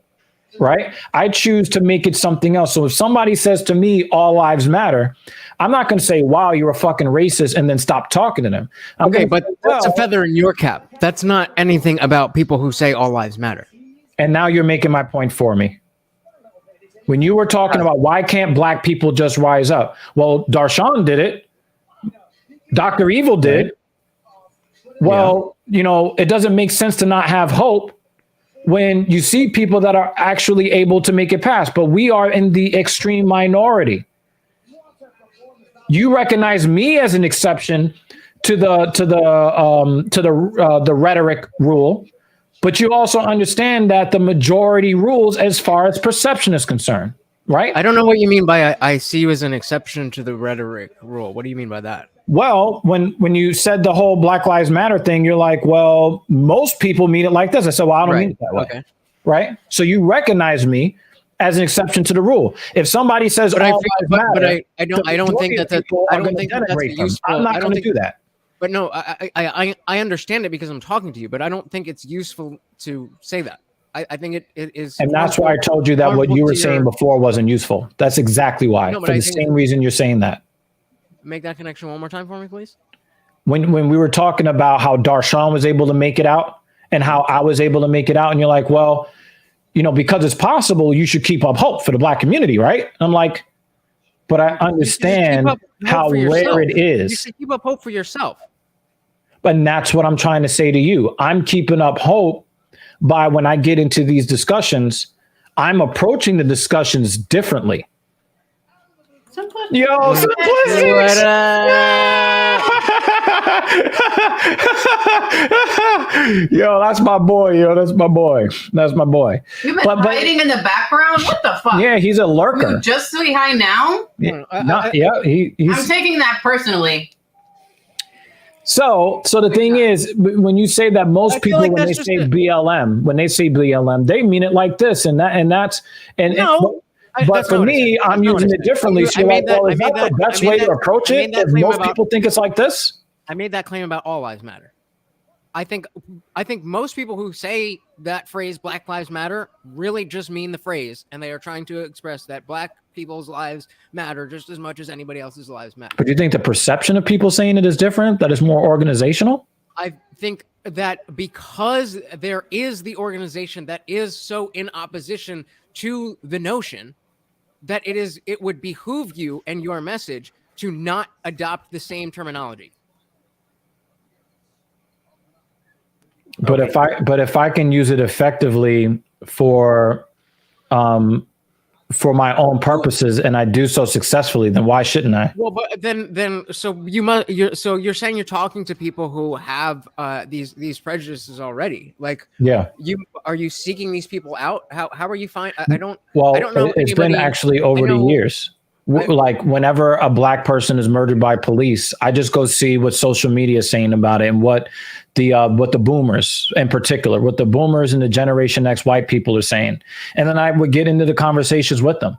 Right? I choose to make it something else. So if somebody says to me, all lives matter, I'm not going to say, wow, you're a fucking racist and then stop talking to them. Okay, but that's a feather in your cap. That's not anything about people who say all lives matter. And now you're making my point for me. When you were talking about why can't black people just rise up? Well, Darshan did it. Dr. Evil did. Well, it doesn't make sense to not have hope when you see people that are actually able to make it past, but we are in the extreme minority. You recognize me as an exception to the rhetoric rule, but you also understand that the majority rules as far as perception is concerned, right? I don't know what you mean by I see you as an exception to the rhetoric rule. What do you mean by that? Well, when you said the whole Black Lives Matter thing, you're like, well, most people mean it like this. I said, well, I don't mean it that way. Okay. Right. So you recognize me as an exception to the rule. If somebody says, I don't think that's useful. I'm not going to do that. But no, I understand it because I'm talking to you, but I don't think it's useful to say that. I think it is. And that's why I told you that what you were saying before wasn't useful. That's exactly why. For the same reason you're saying that. Make that connection one more time for me, please. When we were talking about how Darshan was able to make it out and how I was able to make it out, and you're like, well, because it's possible, you should keep up hope for the black community, right? I'm like, but I understand how rare it is. You should keep up hope for yourself. And that's what I'm trying to say to you. I'm keeping up hope by when I get into these discussions, I'm approaching the discussions differently. Yo, simplicity. Yo, that's my boy. Yo, that's my boy. That's my boy. You've been hiding in the background? What the fuck? Yeah, he's a lurker. You just say hi now? He's I'm taking that personally. So the thing is, when you say that, most people, like when they say BLM, they mean it like this and that's. But for me, I'm using it differently. So like, well, is that the best way to approach it? If most people think it's like this? I made that claim about all lives matter. I think most people who say that phrase Black Lives Matter really just mean the phrase, and they are trying to express that Black people's lives matter just as much as anybody else's lives matter. But do you think the perception of people saying it is different? That is more organizational? I think that because there is the organization that is so in opposition to the notion, that it would behoove you and your message to not adopt the same terminology. But if I can use it effectively for my own purposes and I do so successfully, then why shouldn't I? Well, but then you're saying you're talking to people who have these prejudices already. Like, yeah, are you seeking these people out? How are you I don't It's know. been actually over the years. Like whenever a Black person is murdered by police, I just go see what social media is saying about it and what the boomers in particular, what the boomers and the Generation X white people are saying. And then I would get into the conversations with them,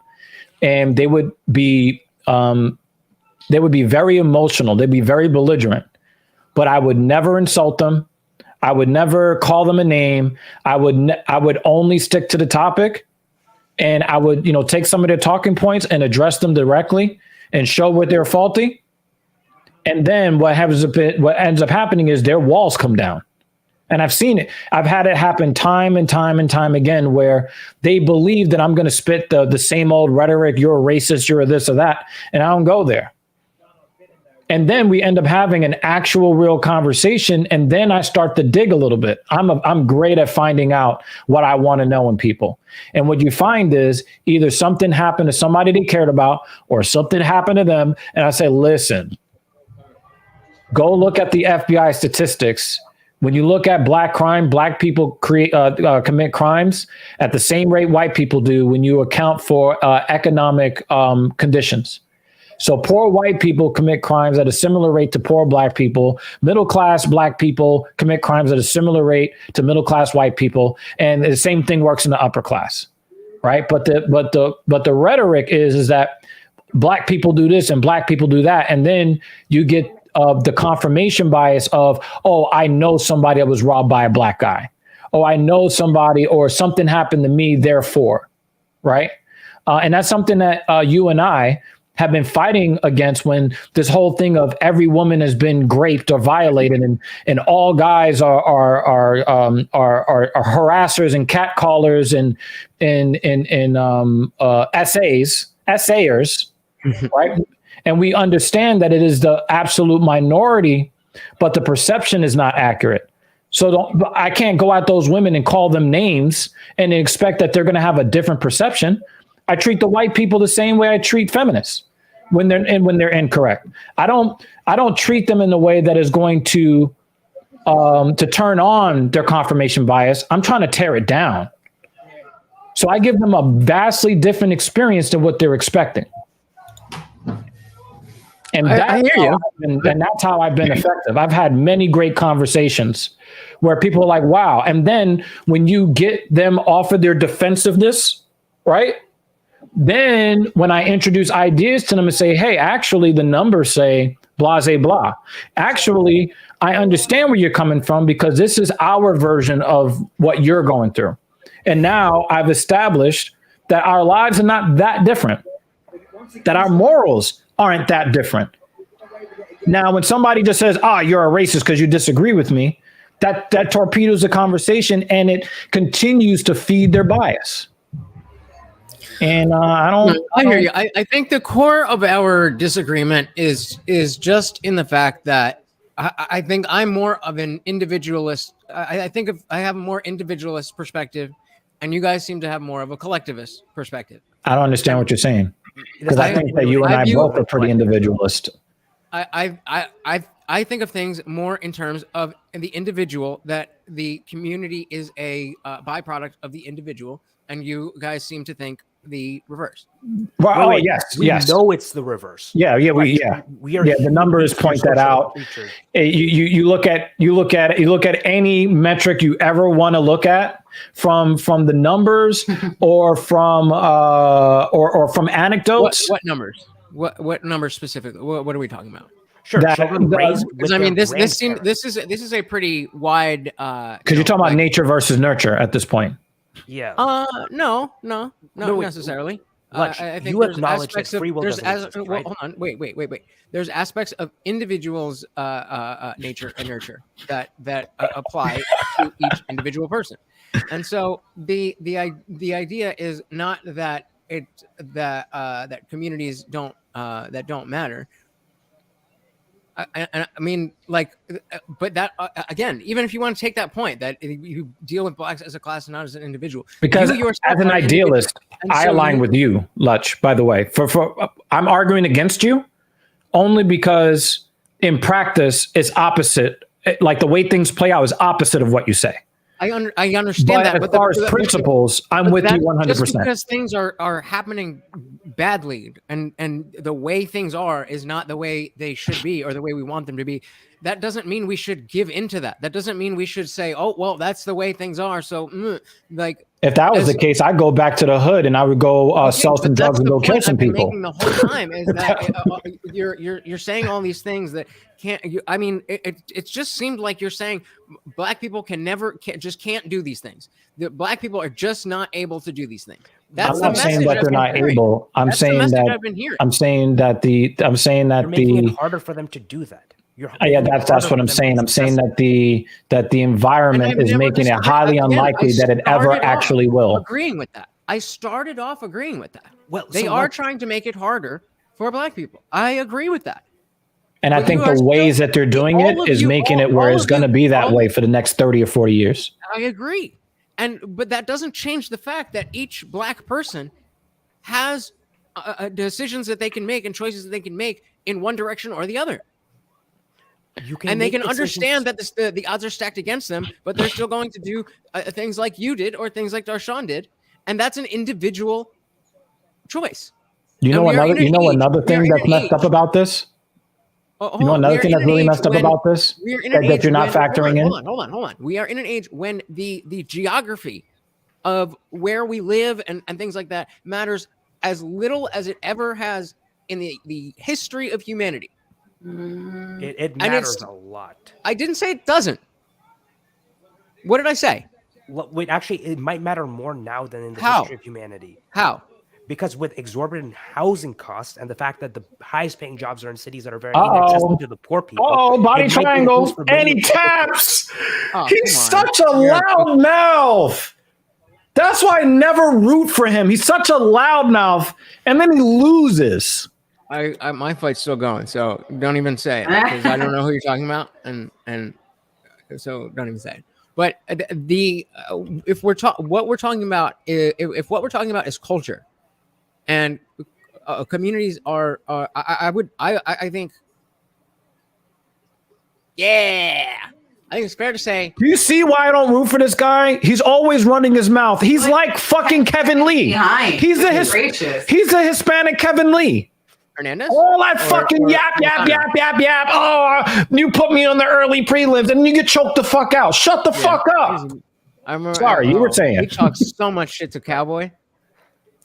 and they would be very emotional. They'd be very belligerent, but I would never insult them. I would never call them a name. I would only stick to the topic. And I would, take some of their talking points and address them directly and show where they're faulty. And then what ends up happening is their walls come down. And I've seen it. I've had it happen time and time and time again where they believe that I'm going to spit the same old rhetoric. You're a racist. You're a this or that. And I don't go there. And then we end up having an actual real conversation. And then I start to dig a little bit. I'm great at finding out what I want to know in people. And what you find is either something happened to somebody they cared about or something happened to them. And I say, listen, go look at the FBI statistics. When you look at Black crime, Black people commit crimes at the same rate white people do when you account for economic conditions. So poor white people commit crimes at a similar rate to poor Black people. Middle-class Black people commit crimes at a similar rate to middle-class white people. And the same thing works in the upper class, right? But the rhetoric is that Black people do this and Black people do that. And then you get the confirmation bias of, oh, I know somebody that was robbed by a Black guy. Oh, I know somebody or something happened to me, therefore, right? And that's something that you and I have been fighting against when this whole thing of every woman has been raped or violated and all guys are harassers and catcallers and essayers, right? And we understand that it is the absolute minority, but the perception is not accurate. So I can't go at those women and call them names and expect that they're going to have a different perception. I treat the white people the same way I treat feminists when they're incorrect. I don't treat them in the way that is going to turn on their confirmation bias. I'm trying to tear it down. So I give them a vastly different experience than what they're expecting. And I hear you. And that's how I've been effective. I've had many great conversations where people are like, wow. And then when you get them off of their defensiveness, right? Then when I introduce ideas to them and say, hey, actually the numbers say blah, blah, blah. Actually, I understand where you're coming from because this is our version of what you're going through. And now I've established that our lives are not that different, that our morals aren't that different. Now, when somebody just says, you're a racist because you disagree with me, that torpedoes the conversation and it continues to feed their bias. And I hear you. I think the core of our disagreement is just in the fact that I think I'm more of an individualist. I think I have a more individualist perspective, and you guys seem to have more of a collectivist perspective. I don't understand what you're saying, because I think that you and I both are pretty individualist. I think of things more in terms of the individual, that the community is a byproduct of the individual, and you guys seem to think the reverse. Well, Wait, yes, we yes. know it's the reverse. Yeah. Right. We are The numbers human point that social out. creatures. You look at any metric you ever want to look at, from the numbers or from anecdotes. What numbers? What numbers specifically? What are we talking about? Sure, That- children the- raised with Because I mean, their this grandparents. is a pretty wide. Because you're talking about nature versus nurture at this point. Yeah. No, not wait, necessarily. Lutch, I think you there's acknowledge that aspects of free will there's doesn't exist, right? hold on, wait. There's aspects of individuals' nature and nurture that apply to each individual person, and so the idea is not that that communities don't matter. I mean, like, but that again, even if you want to take that point that you deal with blacks as a class and not as an individual, Because you yourself as an are idealist, and I so align with you, Lutch, by the way. For I'm arguing against you only because in practice it's opposite. Like the way things play out is opposite of what you say. I understand But that. as far as principles, I'm with you 100%. Just because things are happening badly and the way things are is not the way they should be or the way we want them to be, that doesn't mean we should give into that. That doesn't mean we should say, oh, well, that's the way things are. So, like, If that was the case, I'd go back to the hood and I would go sell some drugs and go kill some people. The whole time is that you're saying all these things that can't. I mean, it just seemed like you're saying black people just can't do these things. The black people are just not able to do these things. That's I'm not saying that they're not able. I'm saying that You're making it harder for them to do that. That's what I'm saying. I'm saying that the environment is making it highly unlikely that it ever actually will. Agreeing with that. I started off agreeing with that. Well, they are trying to make it harder for black people. I agree with that. And I think the ways that they're doing it is making it where it's going to be that way for the next 30 or 40 years. I agree. But that doesn't change the fact that each black person has decisions that they can make and choices that they can make in one direction or the other. And they can understand that the odds are stacked against them, but they're still going to do things like you did or things like Darshan did, and that's an individual choice. You know another thing that's messed up about this? You know another thing that's really messed up about this that you're not factoring in? Hold on. We are in an age when the geography of where we live and things like that matters as little as it ever has in the history of humanity. It matters a lot. I didn't say it doesn't. What did I say? Wait, actually, it might matter more now than in the How? history of humanity. How? Because with exorbitant housing costs and the fact that the highest paying jobs are in cities that are very inaccessible to the poor people. Oh, body triangle. And he taps. He's such a loud mouth. That's why I never root for him. He's such a loud mouth. And then he loses. My fight's still going, so don't even say it because I don't know who you're talking about, and so don't even say it. But if what we're talking about is culture, and communities are I think I think it's fair to say. Do you see why I don't root for this guy? He's always running his mouth. He's like fucking Kevin Lee. He's a Hispanic Kevin Lee. Hernandez? All that fucking yap. Oh, you put me on the early prelims and you get choked the fuck out. Shut the fuck up. Sorry, you were saying. He talks so much shit to Cowboy.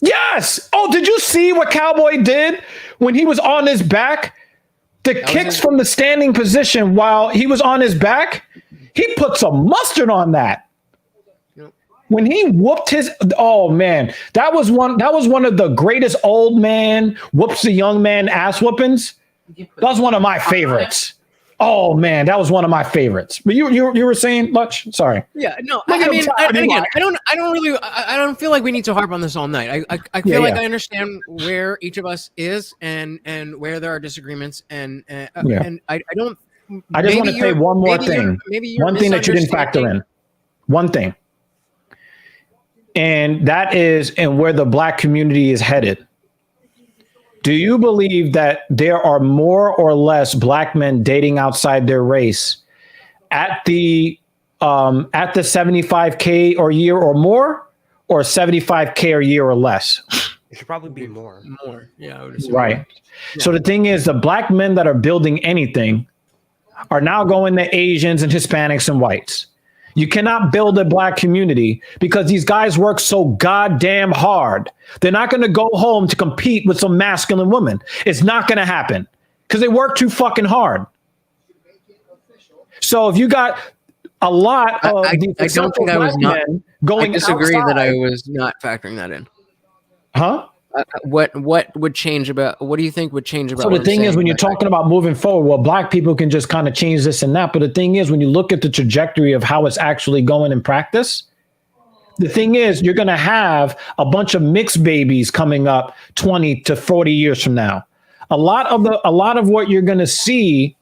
Yes. Oh, did you see what Cowboy did when he was on his back? The kicks from the standing position while he was on his back, he put some mustard on that. When he whooped that was one of the greatest old man whoops the young man ass whoopings. That was one of my favorites. Oh man, that was one of my favorites. But you were saying, Lutch? Sorry. Yeah, no. I mean, I don't feel like we need to harp on this all night. I feel like I understand where each of us is and where there are disagreements and I don't. I just want to say one more thing. One thing that you didn't factor in. One thing. And that is where the black community is headed. Do you believe that there are more or less black men dating outside their race at the 75K or year or more, or 75K or year or less? It should probably be more. More. Yeah, I would assume. Right. So the thing is, the black men that are building anything are now going to Asians and Hispanics and whites. You cannot build a black community because these guys work so goddamn hard. They're not going to go home to compete with some masculine woman. It's not going to happen because they work too fucking hard. So if you got a lot of I don't think I was not going I disagree outside, that I was not factoring that in. huh? What would change about? What do you think would change about? So the thing is, when you're talking about moving forward, well, black people can just kind of change this and that. But the thing is, when you look at the trajectory of how it's actually going in practice, the thing is, you're going to have a bunch of mixed babies coming up 20 to 40 years from now. A lot of what you're going to see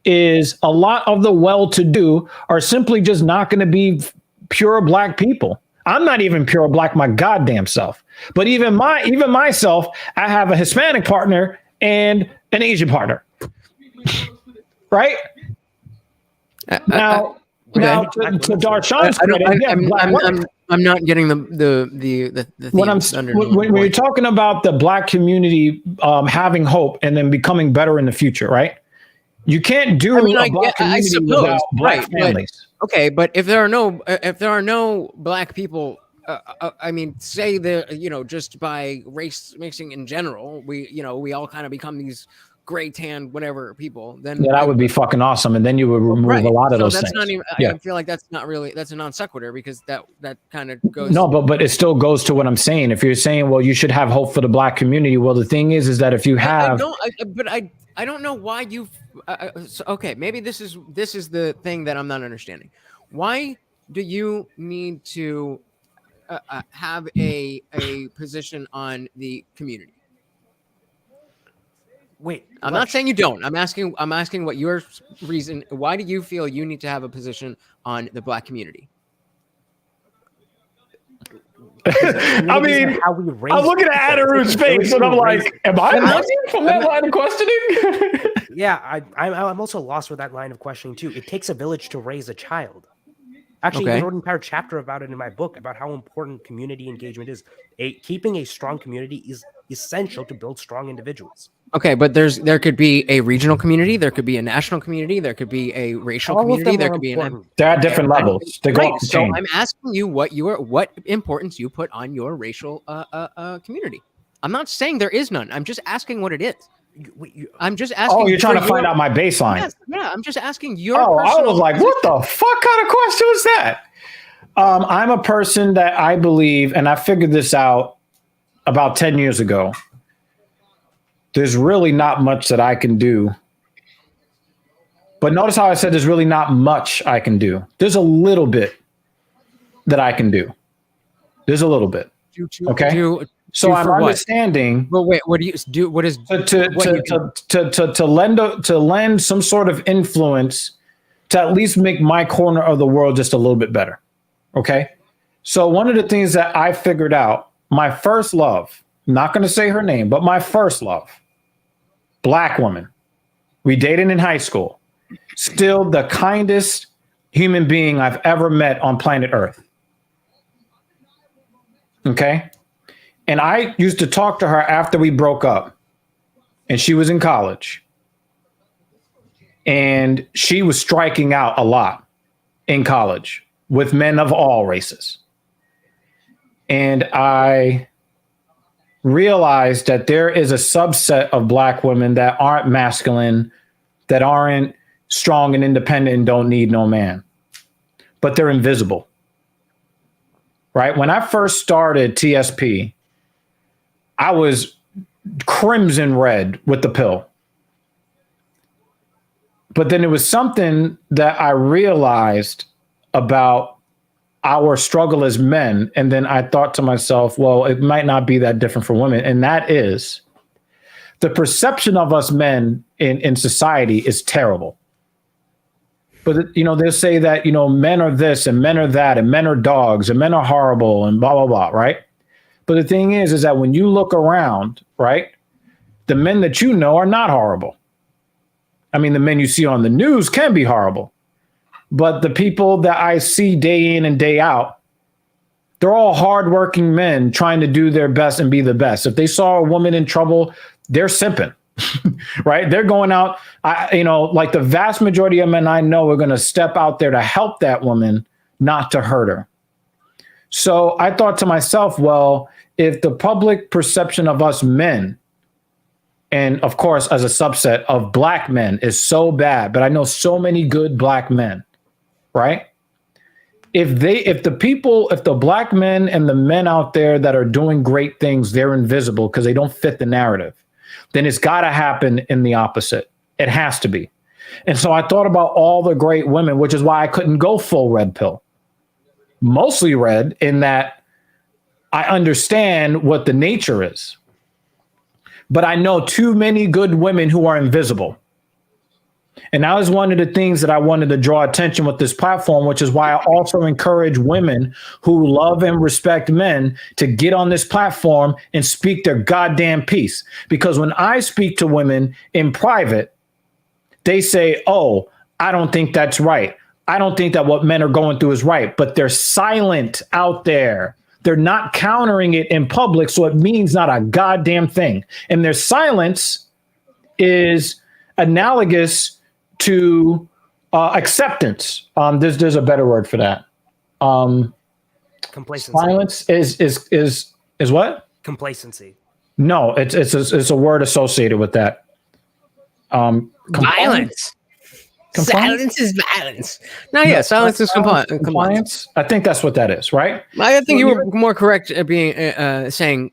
is a lot of the well-to-do are simply just not going to be pure black people. I'm not even pure black my goddamn self. But even myself, I have a Hispanic partner and an Asian partner. Right? Now to Darshan's credit, I'm not getting the when you're talking about the black community having hope and then becoming better in the future, right? You can't do a black community without black families. Okay, but if there are no black people, I mean, say just by race mixing in general, we all kind of become these gray tan whatever people. Then that would be fucking awesome, and then you would remove a lot of those that's things. Not even, I feel like that's a non sequitur because that kind of goes. No, but it still goes to what I'm saying. If you're saying, well, you should have hope for the black community, well, the thing is that if you have, I don't know why you. Okay, maybe this is the thing that I'm not understanding. Why do you need to have a position on the community? Wait, I'm not saying you don't. I'm asking what your reason. Why do you feel you need to have a position on the black community? I mean, I'm looking at Adaru's face and I'm like, am I missing from that line of questioning? Yeah, I'm also lost with that line of questioning too. It takes a village to raise a child. Actually, I wrote an entire chapter about it in my book about how important community engagement is. Keeping a strong community is essential to build strong individuals. Okay, but there could be a regional community, there could be a national community, there could be a racial community, there could be they're at different levels. They go so I'm asking you what importance you put on your racial community. I'm not saying there is none. I'm just asking what it is. I'm just asking. Oh, you're trying to find out my baseline. Yes, yeah, I'm just asking your. Oh, I was like, what the fuck kind of question was that? I'm a person that I believe, and I figured this out about 10 years ago. There's really not much that I can do. But notice how I said there's really not much I can do. There's a little bit that I can do. There's a little bit. Okay. So I'm understanding. Well, wait. What do you do? What is to lend some sort of influence to at least make my corner of the world just a little bit better? Okay. So one of the things that I figured out, my first love, I'm not going to say her name, but my first love, black woman. We dated in high school. Still the kindest human being I've ever met on planet Earth. Okay. And I used to talk to her after we broke up, and she was in college, and she was striking out a lot in college with men of all races. And I realized that there is a subset of black women that aren't masculine, that aren't strong and independent and don't need no man, but they're invisible. Right? When I first started TSP, I was crimson red with the pill. But then it was something that I realized about our struggle as men. And then I thought to myself, well, it might not be that different for women. And that is the perception of us men in society is terrible. But, they'll say that, men are this and men are that and men are dogs and men are horrible and blah, blah, blah. Right. But the thing is that when you look around, right, The men that you know are not horrible. I mean, the men you see on the news can be horrible, but the people that I see day in and day out, they're all hardworking men trying to do their best and be the best. If they saw a woman in trouble, they're simping, right? They're going out, like the vast majority of men I know are going to step out there to help that woman, not to hurt her. So I thought to myself, well, if the public perception of us men, and of course, as a subset of black men, is so bad, but I know so many good black men, right? If the black men and the men out there that are doing great things, they're invisible because they don't fit the narrative, then it's got to happen in the opposite. It has to be. And so I thought about all the great women, which is why I couldn't go full red pill. Mostly red in that I understand what the nature is. But I know too many good women who are invisible. And that was one of the things that I wanted to draw attention with this platform, which is why I also encourage women who love and respect men to get on this platform and speak their goddamn piece. Because when I speak to women in private, they say, oh, I don't think that's right. I don't think that what men are going through is right. But they're silent out there. They're not countering it in public, so it means not a goddamn thing. And their silence is analogous to acceptance. There's a better word for that. Complacency. Silence is what? Complacency. No, it's a word associated with that. Violence. Silence is violence. No, yeah, silence is compliance. I think that's what that is, right? I think you were more correct at being saying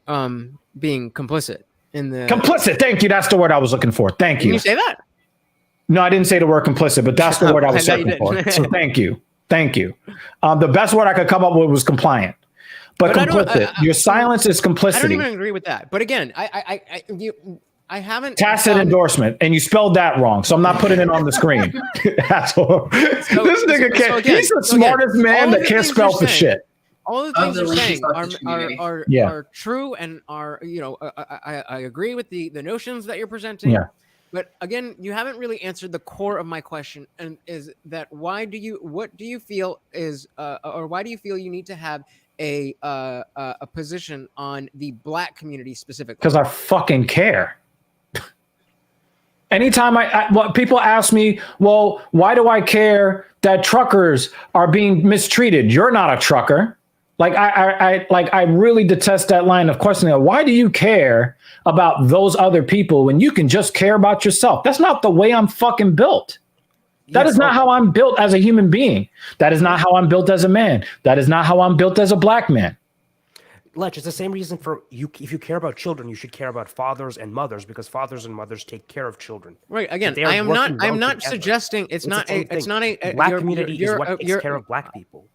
being complicit in the complicit. Thank you. That's the word I was looking for. Thank you. Did you say that? No, I didn't say the word complicit, but that's the word I was searching for. So thank you. The best word I could come up with was compliant. But complicit. Your silence is complicity. I don't even agree with that. But again, I haven't tacit endorsement, and you spelled that wrong, so I'm not putting it on the screen. Asshole. This nigga can't. He's the smartest man that can't spell for shit. All the things you're saying are true and are I agree with the notions that you're presenting. Yeah. But again, you haven't really answered the core of my question, and is that what do you feel is or why do you feel you need to have a position on the black community specifically? Because I fucking care. Anytime people ask me, well, why do I care that truckers are being mistreated? You're not a trucker. I really detest that line of questioning. Why do you care about those other people when you can just care about yourself? That's not the way I'm fucking built. That is not how I'm built as a human being. That is not how I'm built as a man. That is not how I'm built as a black man. Lech, it's the same reason for you. If you care about children, you should care about fathers and mothers, because fathers and mothers take care of children. Right. Again, I'm not suggesting it's not a black community is what takes care of black people.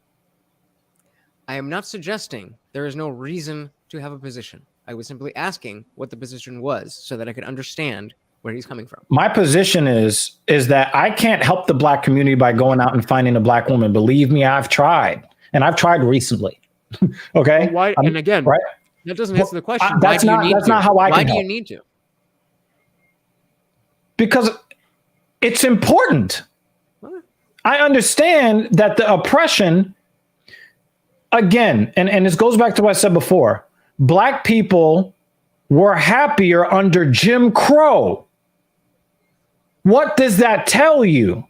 I am not suggesting there is no reason to have a position. I was simply asking what the position was so that I could understand where he's coming from. My position is that I can't help the black community by going out and finding a black woman. Believe me, I've tried, and I've tried recently. Okay. Well, why? And again, right? That doesn't answer the question. That's not how I can help. Why do you need to? Because it's important. What? I understand that the oppression, again, and this goes back to what I said before, black people were happier under Jim Crow. What does that tell you?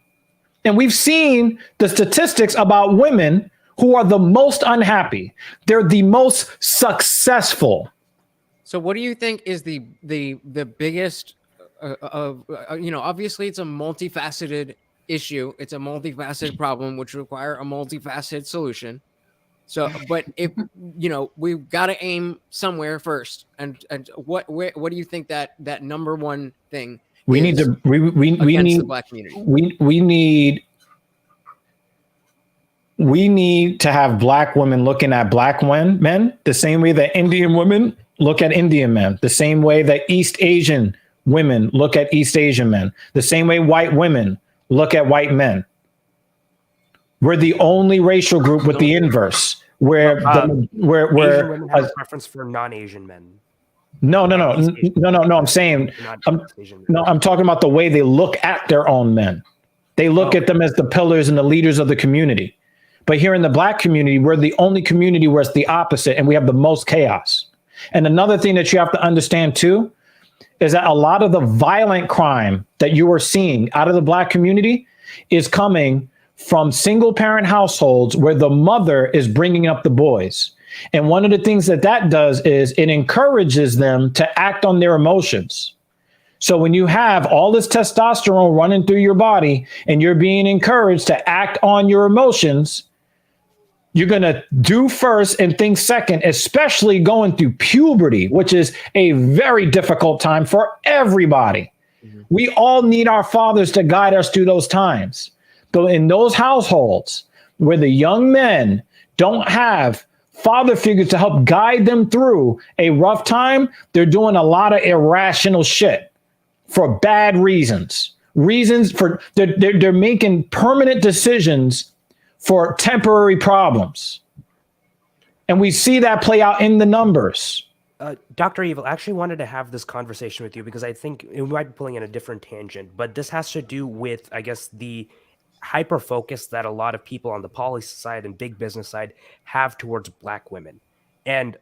And we've seen the statistics about women who are the most unhappy. They're the most successful. So what do you think is the biggest, obviously it's a multifaceted issue. It's a multifaceted problem, which require a multifaceted solution. So, but if, we've got to aim somewhere first. And what do you think that number one thing we need to, we need the black community? We need to have black women looking at black men the same way that Indian women look at Indian men, the same way that East Asian women look at East Asian men, the same way white women look at white men. We're the only racial group with the inverse, where Asian women have a preference for non-Asian men. No. I'm saying, I'm talking about the way they look at their own men. They look at them as the pillars and the leaders of the community. But here in the Black community, we're the only community where it's the opposite, and we have the most chaos. And another thing that you have to understand too is that a lot of the violent crime that you are seeing out of the Black community is coming from single parent households where the mother is bringing up the boys. And one of the things that does is it encourages them to act on their emotions. So when you have all this testosterone running through your body and you're being encouraged to act on your emotions, you're going to do first and think second, especially going through puberty, which is a very difficult time for everybody. Mm-hmm. We all need our fathers to guide us through those times. But in those households where the young men don't have father figures to help guide them through a rough time, they're doing a lot of irrational shit for bad reasons. They're making permanent decisions for temporary problems. And we see that play out in the numbers. Dr. Evil, I actually wanted to have this conversation with you because I think it might be pulling in a different tangent, but this has to do with, I guess, the hyper focus that a lot of people on the policy side and big business side have towards Black women. And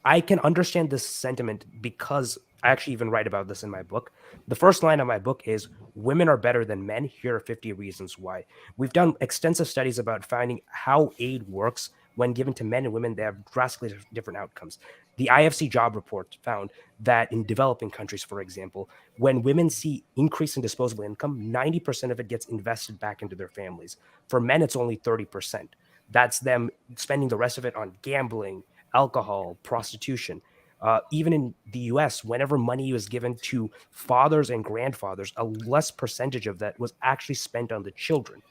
I can understand this sentiment because I actually even write about this in my book. The first line of my book is, women are better than men. Here are 50 reasons why. We've done extensive studies about finding how aid works when given to men and women. They have drastically different outcomes. The IFC job report found that in developing countries, for example, when women see increase in disposable income, 90% of it gets invested back into their families. For men, it's only 30%. That's them spending the rest of it on gambling, alcohol, prostitution. Even in the US, whenever money was given to fathers and grandfathers, a less percentage of that was actually spent on the children.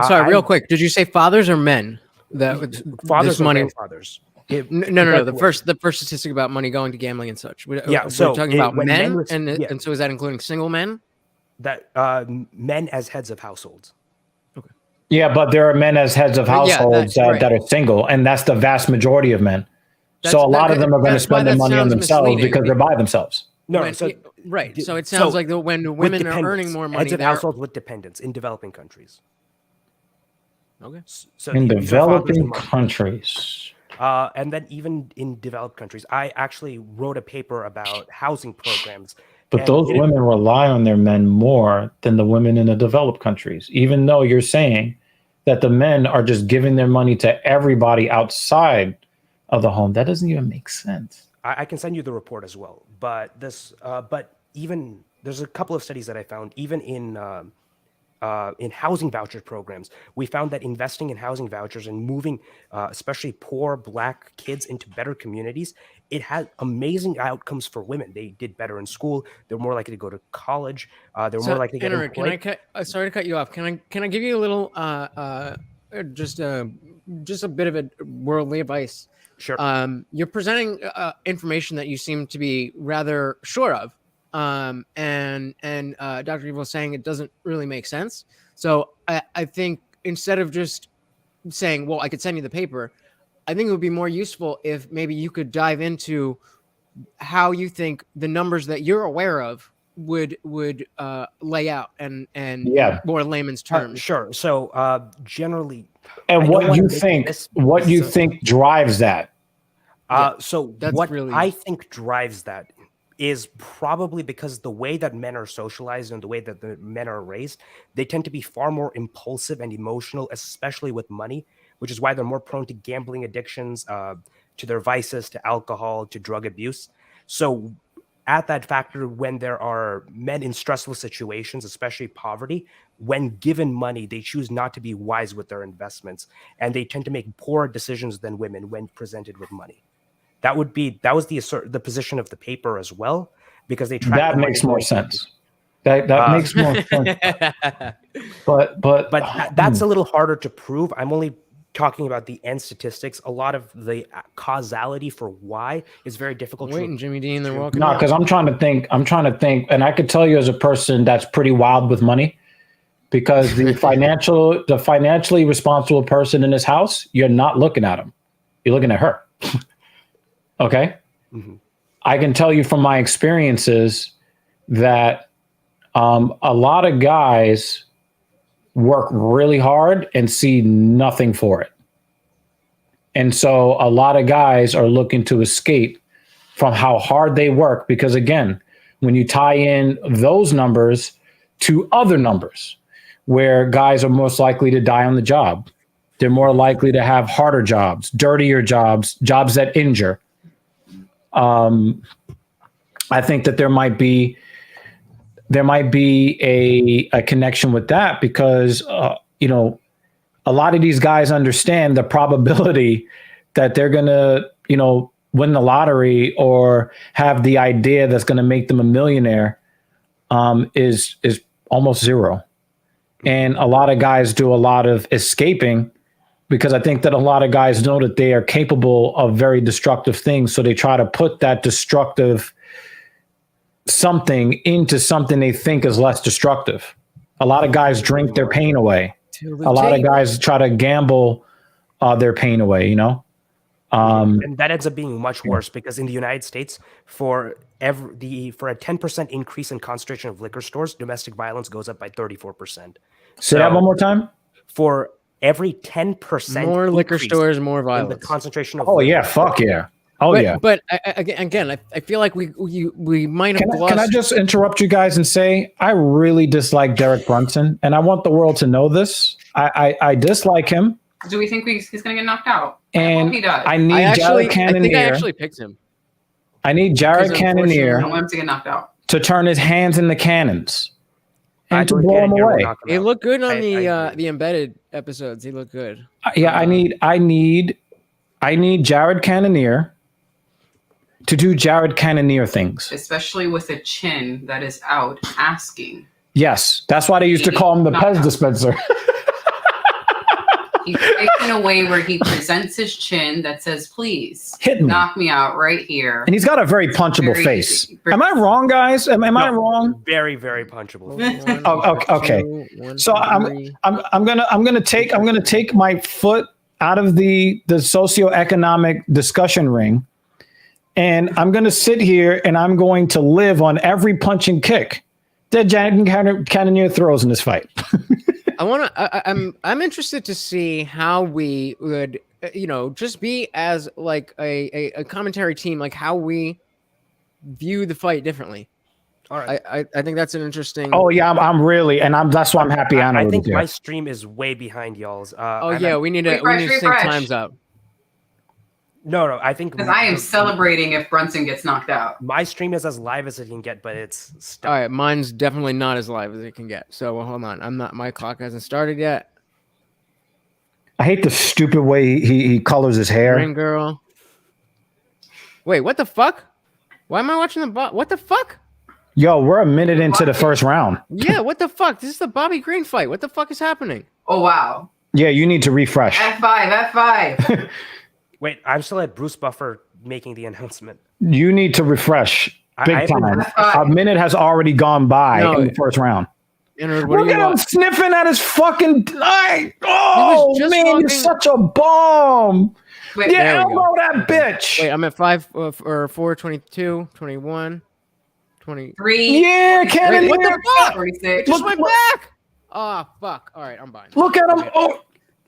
Sorry, real quick. Did you say fathers or men? Fathers and money, grandfathers. No. The first statistic about money going to gambling and such. We're talking about men, and so is that including single men? That men as heads of households. Okay. Yeah, but there are men as heads of households that are single, and that's the vast majority of men. So a lot of them are going to spend their money on themselves because they're by themselves. Right. So it sounds like when women are earning more money, heads of households with dependents in developing countries. Okay. So in developing countries. And then even in developed countries, I actually wrote a paper about housing programs. But those women rely on their men more than the women in the developed countries, even though you're saying that the men are just giving their money to everybody outside of the home. That doesn't even make sense. I can send you the report as well. But even there's a couple of studies that I found, even in housing voucher programs, we found that investing in housing vouchers and moving especially poor Black kids into better communities, it had amazing outcomes for women. They did better in school. They're more likely to go to college. They're more likely to get employed. Sorry to cut you off. Can I give you a little just a bit of a worldly advice? Sure. You're presenting information that you seem to be rather sure of. And Dr. Evil is saying it doesn't really make sense. So I think instead of just saying, well, I could send you the paper, I think it would be more useful if maybe you could dive into how you think the numbers that you're aware of would lay out and more layman's terms. Sure. So generally, and what you think drives that? So what I think drives that is probably because the way that men are socialized and the way that the men are raised, they tend to be far more impulsive and emotional, especially with money, which is why they're more prone to gambling addictions, to their vices, to alcohol, to drug abuse. So at that factor, when there are men in stressful situations, especially poverty, when given money, they choose not to be wise with their investments, and they tend to make poorer decisions than women when presented with money. That was the position of the paper as well, because they track. That makes more sense. That makes more sense. But that's a little harder to prove. I'm only talking about the end statistics. A lot of the causality for why is very difficult. Waiting, Jimmy Dean, they're walking. No, because I'm trying to think, and I could tell you as a person that's pretty wild with money, because the financially responsible person in this house, you're not looking at him, you're looking at her. Okay. Mm-hmm. I can tell you from my experiences that a lot of guys work really hard and see nothing for it. And so a lot of guys are looking to escape from how hard they work because, again, when you tie in those numbers to other numbers where guys are most likely to die on the job, they're more likely to have harder jobs, dirtier jobs, jobs that injure. I think that there might be a connection with that because, a lot of these guys understand the probability that they're going to, win the lottery or have the idea that's going to make them a millionaire is almost zero. And a lot of guys do a lot of escaping because I think that a lot of guys know that they are capable of very destructive things. So they try to put that destructive something into something they think is less destructive. A lot of guys drink their pain away. A lot of guys try to gamble their pain away, and that ends up being much worse because in the United States, for a 10% increase in concentration of liquor stores, domestic violence goes up by 34%. Say that one more time. For every 10% More liquor stores, more in violence. the concentration of Fuck yeah. Oh but, yeah. But again, I feel like we might have lost. Can I just interrupt you guys and say I really dislike Derek Brunson, and I want the world to know this. I dislike him. Do we think he's going to get knocked out? And he does. I need Jared Cannonier. I think I actually picked him. I need Jared Cannonier I want him to get knocked out. to turn his hands into cannons and to blow him away. He looked good on the embedded episodes. He looked good. I need Jared Cannonier to do Jared Cannonier things. Especially with a chin that is out asking. Yes, that's why they used to call him the Pez dispenser. He's typed in a way where he presents his chin that says, please hit me. Knock me out right here. And he's got a very punchable face. Am I wrong, guys? Am I wrong? Very, very punchable. Okay. So I'm gonna take my foot out of the socioeconomic discussion ring, and I'm gonna sit here and I'm going to live on every punch and kick that Jared Cannonier throws in this fight. I'm interested to see how we would, just be as like a commentary team, like how we view the fight differently. All right. I think that's an interesting. Oh yeah, I'm really, that's why I'm happy. I think my stream is way behind y'all's. We need to sync times up. No, I think because I am celebrating if Brunson gets knocked out. My stream is as live as it can get, but it's stuck. All right. Mine's definitely not as live as it can get. So hold on. My clock hasn't started yet. I hate the stupid way he colors his hair. Ring girl. Wait, what the fuck? Why am I watching the what the fuck? Yo, we're a minute into the first round. Yeah, what the fuck? This is the Bobby Green fight. What the fuck is happening? Oh wow. Yeah, you need to refresh. F5. Wait, I'm still at Bruce Buffer making the announcement. You need to refresh big time. A minute has already gone by in the first round. Look at him sniffing at his fucking eye. Oh, man, you're such a bum. Wait, elbow that bitch. Wait, I'm at 5 or 4, 22, 21, 23. Yeah, Cannon. What the fuck? 46. Just went back. Oh, fuck. All right, I'm buying. Look at him. Oh,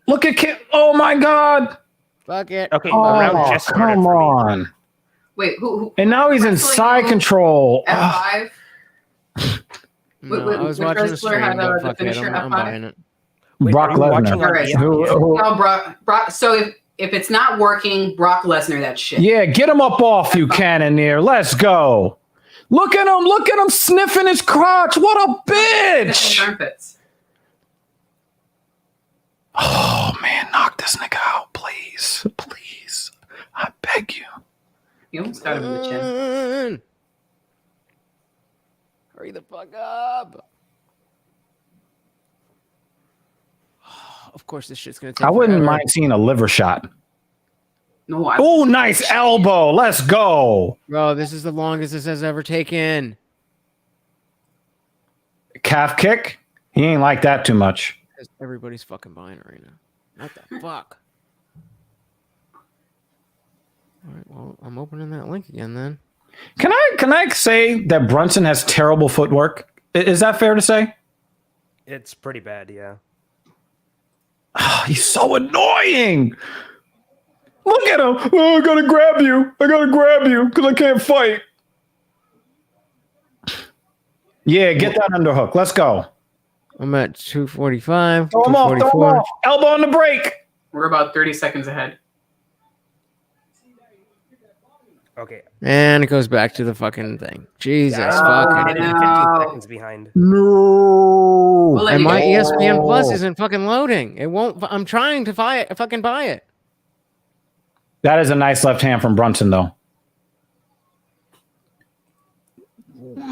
look at Kim. Oh, my God. Fuck it. Okay, round just started. Come on. Wait, who? And now he's in side control. F5. No, I was watching the stream. The finisher I'm buying it. Brock Lesnar. No, Brock. So if it's not working, Brock Lesnar, that shit. Yeah, get him up off you, Cannonier. Let's go. Look at him. Look at him sniffing his crotch. What a bitch. Armpits. Oh, man. Knock this nigga out, please. Please. I beg you. You almost got him in the chin. Hurry the fuck up. Of course, this shit's going to take I wouldn't forever. mind seeing a liver shot. No, oh, nice elbow. Let's go. Bro, this is the longest this has ever taken. Calf kick? He ain't like that too much. Everybody's fucking buying it right now. What the fuck? All right, well, I'm opening that link again then. Can I say that Brunson has terrible footwork? Is that fair to say? It's pretty bad, yeah. Oh, he's so annoying. Look at him. Oh, I gotta grab you. I gotta grab you because I can't fight. Yeah, get that underhook. Let's go. I'm at 245. Throw him off. Throw him 244. off. Elbow on the break. We're about 30 seconds ahead. Okay. And it goes back to the fucking thing. Jesus Yeah, fucking. no. 15 seconds behind. No. We'll let And you my go. ESPN Plus isn't fucking loading. It won't. I'm trying to fucking buy it. That is a nice left hand from Brunson, though.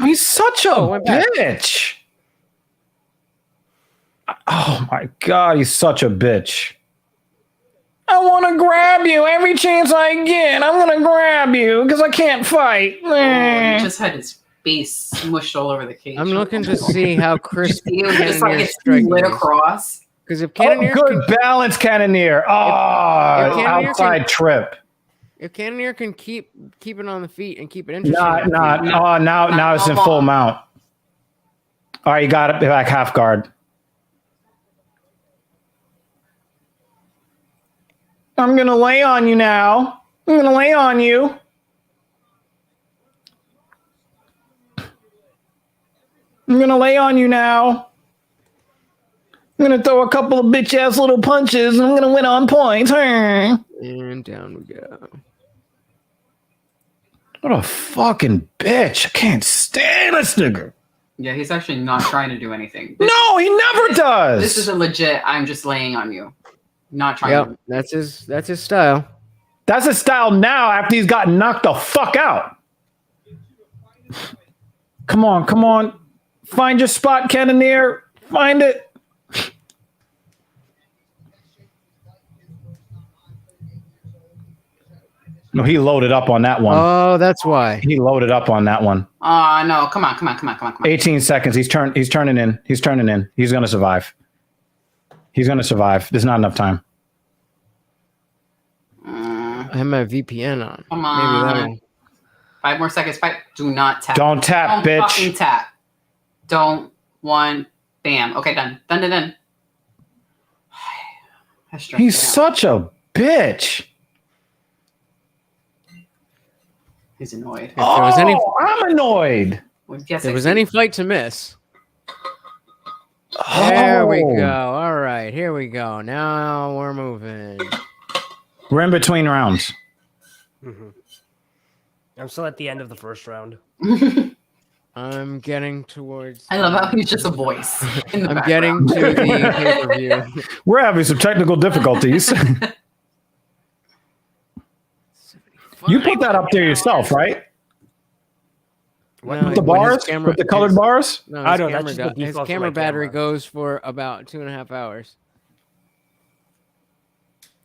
He's such a went back. bitch. Oh my God, he's such a bitch. I want to grab you every chance I get. I'm going to grab you because I can't fight. Oh, he just had his face smushed all over the cage. I'm looking to see how crisp He was just like Cannonier's it's strike lit is. across. Because if Oh, Cannonier good balance, Cannoneer. Oh, if Cannonier outside trip. if Cannonier can keep it on the feet and keep it interesting. Now it's in full mount. All right, you got it back half guard. I'm going to lay on you now. I'm going to lay on you. I'm going to lay on you now. I'm going to throw a couple of bitch-ass little punches, and I'm going to win on points. And down we go. What a fucking bitch. I can't stand this nigga. Yeah, he's actually not trying to do anything. No, he never does. This is a legit, I'm just laying on you. Not trying Yep, to. that's his style. That's his style now after he's gotten knocked the fuck out. Come on. Find your spot, Cannoneer. Find it. No, he loaded up on that one. Oh, that's why. He loaded up on that one. No, come on. 18 seconds. He's turning in. He's going to survive. There's not enough time. I have my VPN on. Come Maybe on. that'll. 5 more seconds. Fight. Do not tap. Don't tap, Don't bitch. fucking tap. Don't. One. Bam. Okay, done. Done. He's such a bitch. He's annoyed. If there was any, I'm annoyed. Well, yes, if there I was see. any fight to miss. Oh. There we go. All right, here we go. Now we're moving. We're in between rounds. Mm-hmm. I'm still at the end of the first round. I'm getting towards. I love how he's just a voice. In the I'm background. getting to the pay-per-view. We're having some technical difficulties. You put that up there yourself, right? No, With the when his bars? camera- With the colored bars? No, I his don't know, camera, that's just the his default for camera my battery camera. goes for about 2.5 hours.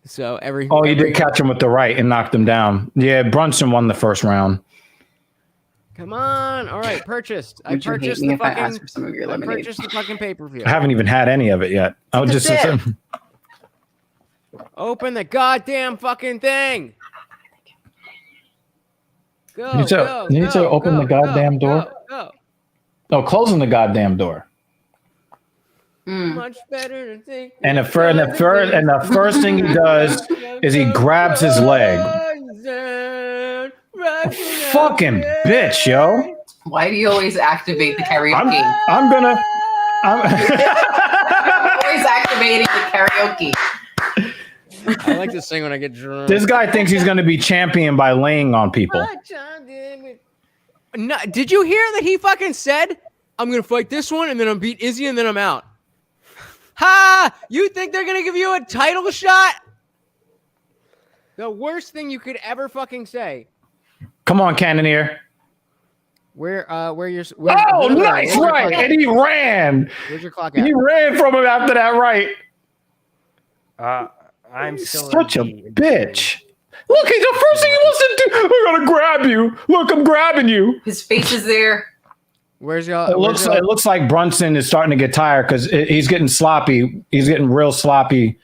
So every. Oh, you every- did catch him with the right and knocked him down. Yeah, Brunson won the first round. Come on! All right, purchased. I Would you hate purchased me the if I fucking. asked for some of your I lemonade? purchased the fucking pay-per-view. I haven't even had any of it yet. I was just That's Open the goddamn fucking thing. Go, You need to- go, you need to go, open go, the goddamn go, door. Go, oh, closing the goddamn door. go. Much better to think. And the first thing he does is he grabs his leg. Fucking bitch, yo. Why do you always activate the karaoke? I'm Always activating the karaoke. I like to sing when I get drunk. This guy thinks he's going to be champion by laying on people. No, did you hear that he fucking said, I'm going to fight this one and then I'm beat Izzy and then I'm out? Ha! You think they're going to give you a title shot? The worst thing you could ever fucking say. Come on, Cannoneer. Where you're. Oh, nice, right. And he ran. Where's your clock at? He ran from him after that right. I'm still Such a in the- bitch. Look, the first thing he wants to do, I'm going to grab you. Look, I'm grabbing you. His face is there. Where's y'all? It looks like Brunson is starting to get tired because he's getting sloppy. He's getting real sloppy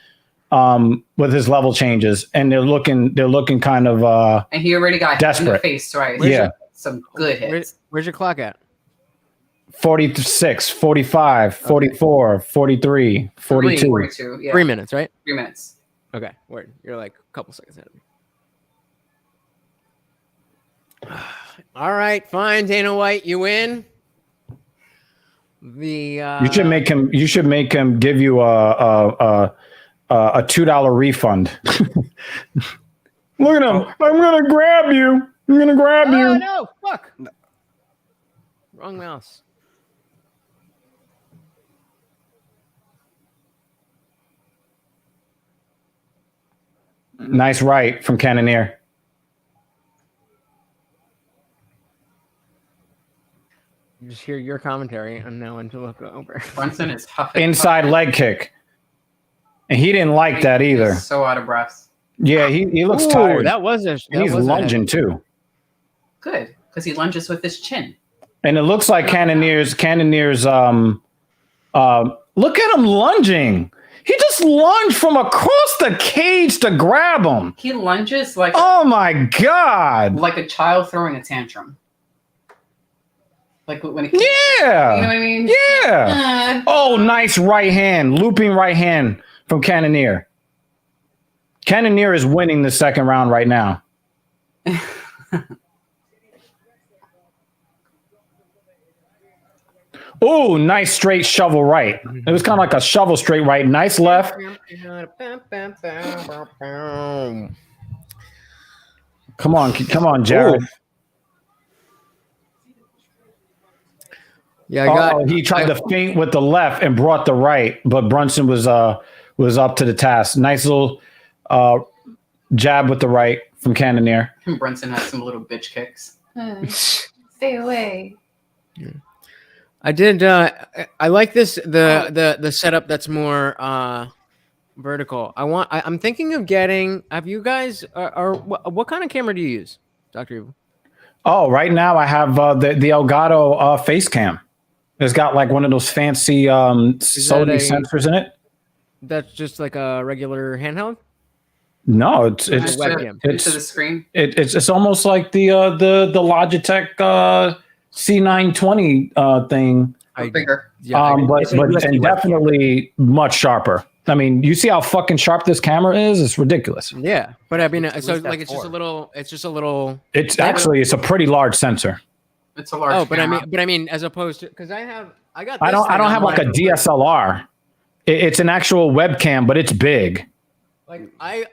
with his level changes, and they're looking kind of And he already got hit in the desperate. face twice. yeah. some good hits. Where's your clock at? 46, 45, 44, 43, 42. 42, yeah. 3 minutes, right? 3 minutes. Okay, word. You're like a couple seconds ahead of me. All right, fine, Dana White, you win. You should make him give you a $2 refund. Look at him. I'm gonna grab you. I'm gonna grab you. Oh no! Fuck. No. Wrong mouse. Nice right from Cannoneer. You just hear your commentary and know when to look over. Brunson is huffing. Inside leg kick. And he didn't like that either. He's so out of breath. Yeah, he looks Ooh, tired. That was a. And he's lunging too. Good, because he lunges with his chin. And it looks like Cannoneer's look at him lunging. He just lunged from across the cage to grab him. He lunges like Oh my God. like a child throwing a tantrum. Like when it Yeah. you know what I mean? Yeah. Oh, nice right hand. Looping right hand from Cannoneer. Cannoneer is winning the second round right now. Oh, nice straight shovel right. It was kind of like a shovel straight right. Nice left. Come on, Jared. Ooh. Yeah, He tried to feint with the left and brought the right, but Brunson was up to the task. Nice little jab with the right from Cannoneer. Brunson has some little bitch kicks. Stay away. I did. I like this the setup that's more vertical. I'm thinking of getting. Have you guys? What kind of camera do you use, Dr. Evil? Oh, right now I have the Elgato face cam. It's got like one of those fancy Sony sensors in it. That's just like a regular handheld. No, it's webcam. It's to the screen. It's almost like the Logitech C920 thing. Bigger. Yeah, but definitely much sharper. I mean, you see how fucking sharp this camera is? It's ridiculous. Yeah, but I mean, so What's that like it's just for? a little. It's just a little. It's a pretty large sensor. It's a large. Oh, but camera. I mean, as opposed to because I got. I don't have like a DSLR. It's an actual webcam, but it's big. Like I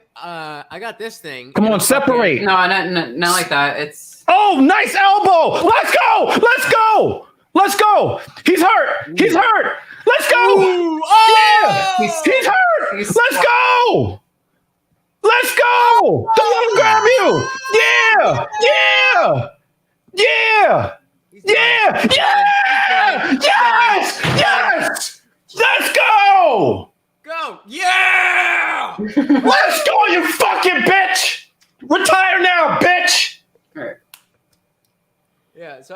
got this thing. Come on, separate. No, not like that. It's Oh, nice elbow. Let's go. He's hurt. Let's go. Ooh, Yeah. He's hurt. he's- Let's go. Don't let him grab you. Yeah. Yes. Let's go. Go! Yeah! Let's go, you fucking bitch. Retire now, bitch. all right. Yeah, so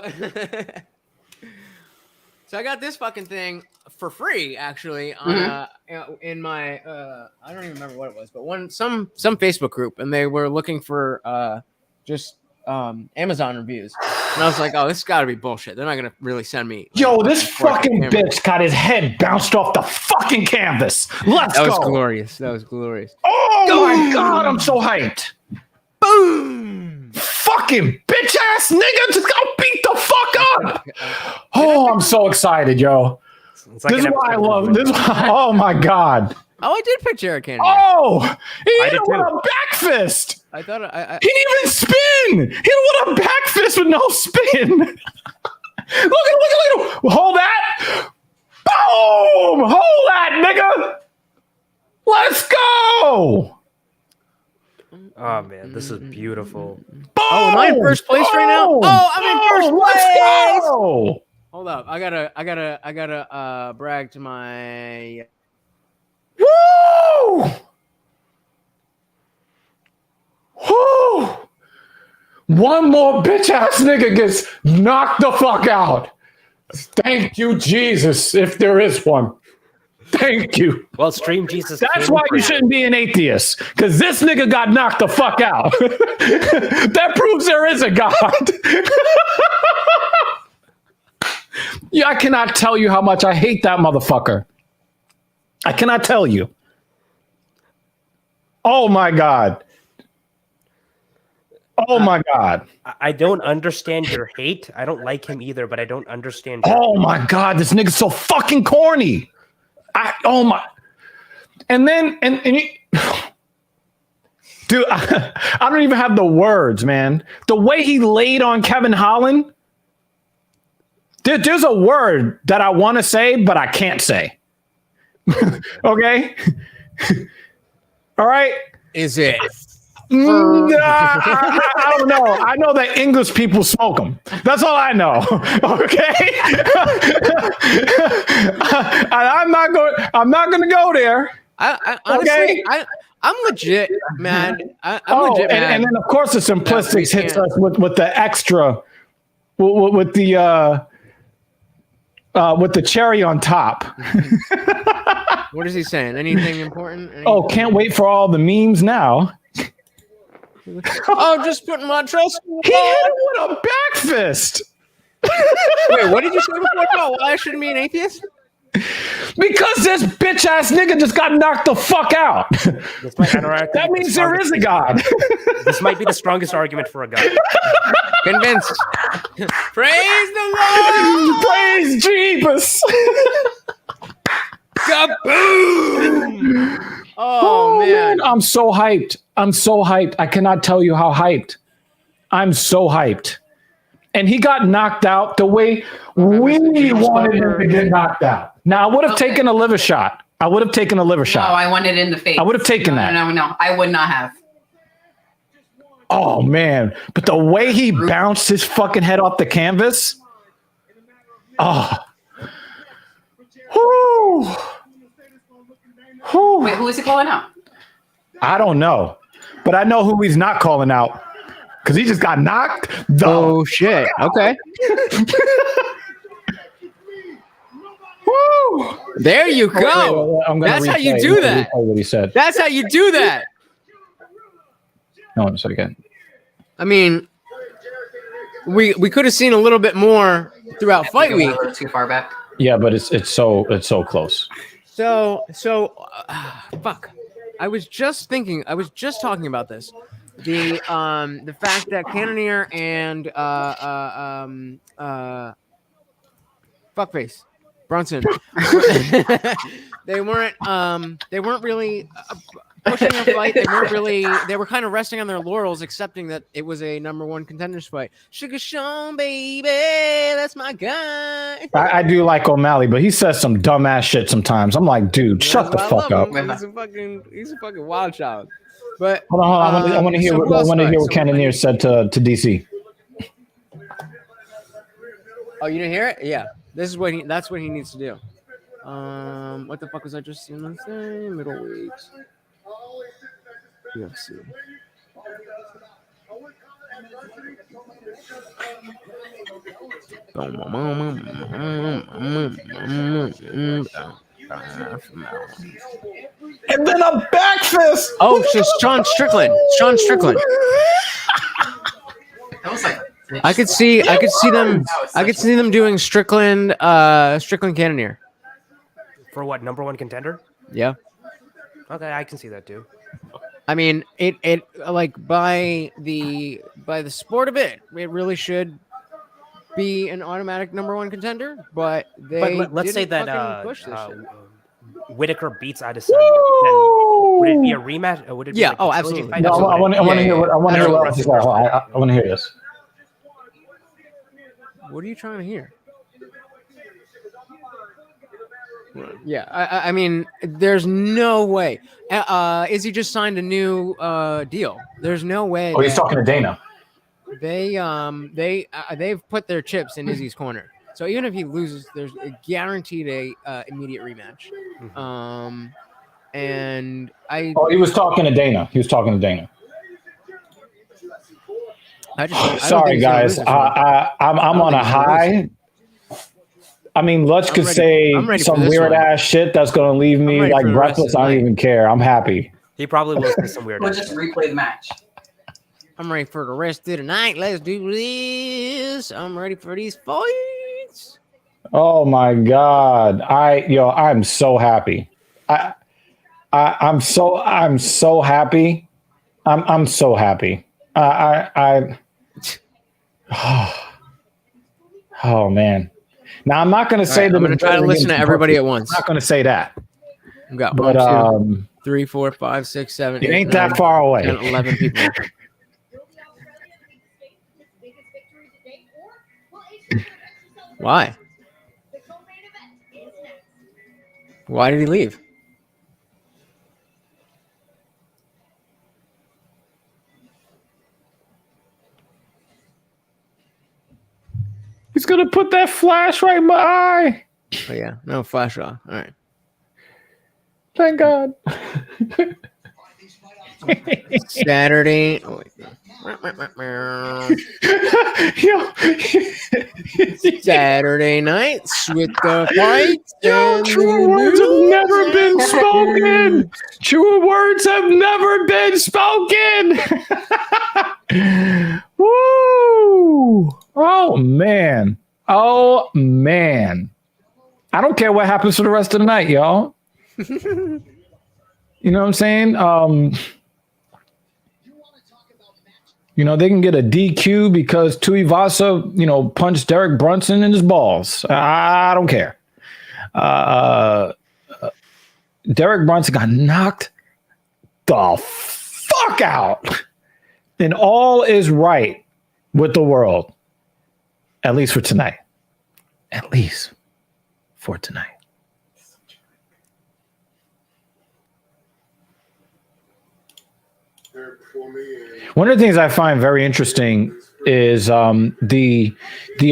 so I got this fucking thing for free actually on in my I don't even remember what it was, but some Facebook group, and they were looking for just Amazon reviews. And I was like, oh, this has got to be bullshit. They're not going to really send me. Yo, this fucking bitch got his head bounced off the fucking canvas. Let's That go. was glorious. Oh my God, I'm so hyped. Boom! Fucking bitch ass nigga, just go beat the fuck up. Oh, I'm so excited, yo. It's like This is an why I episode love of this. Oh my God. Oh, I did pick Jared Kennedy. Oh, he hit did it with too. a back fist. I thought I He didn't even spin. He hit it with a back fist with no spin. look at him. Hold that. Boom. Hold that, nigga. Let's go. Oh man, this is beautiful. Boom. Oh, am I in first place right now? Boom. Oh, I'm in first Boom. Let's place. go. Hold up. I gotta brag to my Woo! Woo! One more bitch ass nigga gets knocked the fuck out. Thank you, Jesus, if there is one. Thank you. Well, Stream Jesus. That's came why for you shouldn't be an atheist, because this nigga got knocked the fuck out. That proves there is a God. Yeah, I cannot tell you how much I hate that motherfucker. I cannot tell you. Oh my God. Oh my God. I don't understand your hate. I don't like him either, but I don't understand. Oh my God, this nigga's so fucking corny. Oh my. And then, dude, I don't even have the words, man. The way he laid on Kevin Holland, there's a word that I want to say, but I can't say. Okay? All right? Is it? I don't know. I know that English people smoke them. That's all I know. Okay? I'm not going to go there. I honestly, Okay. I'm legit, man. I'm legit, man. And then of course the simplistics hits us with the extra, with the cherry on top. What is he saying? Anything important? Oh, can't wait for all the memes now. Oh, just putting my trust. He hit him with a back fist. Wait, what did you say before about why I shouldn't be an atheist? Because this bitch ass nigga just got knocked the fuck out. That means there is a God. This might be the strongest argument for a God. Convinced. Praise the Lord. Praise Jeebus. Kaboom! Oh man, I'm so hyped. I cannot tell you how hyped. I'm so hyped. And he got knocked out the way we wanted him to get knocked out. Now, I would have taken a liver shot. No, I wanted in the face. I would have taken that. No, I would not have. Oh, man. But the way he bounced his fucking head off the canvas. Oh. Whew. Whew. Wait, who is he calling out? I don't know. But I know who he's not calling out. Because he just got knocked. Oh, shit. Okay. Woo. There you go. That's how you do that. What he said. That's how you do that. No, I'm sorry again. I mean, we could have seen a little bit more throughout fight week. Too far back. Yeah, but it's so close. So fuck. I was just talking about this. The fact that Cannonier and fuckface Brunson they weren't really pushing a fight. They were kind of resting on their laurels, accepting that it was a number one contenders fight. Sugar Sean, baby, that's my guy. I do like O'Malley, but he says some dumbass shit sometimes. I'm like, dude, shut the fuck up. He's a fucking wild child. But hold on. I want to hear what Cannonier said to DC. Oh, you didn't hear it? Yeah. That's what he needs to do. What the fuck was I just saying? Middleweight. UFC. And then a back fist. Oh, it's just Sean Strickland. That was like I could see them doing Strickland Cannonier. For what, number one contender? Yeah. Okay, I can see that too. I mean, it like by the sport of it, it really should be an automatic number one contender. But let's say that Whittaker beats Adesanya. Would it be a rematch? Or would it be yeah. Absolutely. No, I want to hear what I want to hear this. What are you trying to hear? Yeah, I mean, there's no way. Izzy just signed a new deal. There's no way. Oh, he's talking to Dana. They've put their chips in Izzy's corner. So even if he loses, there's a guaranteed immediate rematch. Mm-hmm. And he was talking to Dana. Sorry, guys. I'm on a high. I mean, Lutz could ready- say I'm ready for some this weird one. ass shit that's gonna leave me ready like for the rest of breathless. the I don't night. even care. I'm happy. He probably will say some weird We'll ass just shit. replay the match. I'm ready for the rest of the night. Let's do this. I'm ready for these fights. Oh my god. I'm so happy. I'm so happy. I'm so happy. Oh man. Now I'm not gonna say right, that I'm gonna it's try to better listen to against everybody Kentucky. at once. I'm not gonna say that. We got But 1, 2, 3, 4, 5, 6, 7, it 8, ain't 9, that far away. 10, 11 people. Why? Why did he leave? He's gonna put that flash right in my eye. Oh yeah, no flash off. All right. Thank God. Saturday. Oh, wait. Saturday nights with the fights. Yo, and true the words have news never been and- spoken. True words have never been spoken. Woo! Oh man. Oh man. I don't care what happens for the rest of the night, y'all. You know what I'm saying? They can get a DQ because Tuivasa, punched Derek Brunson in his balls. I don't care. Derek Brunson got knocked the fuck out. And all is right with the world. At least for tonight. At least for tonight. One of the things I find very interesting is the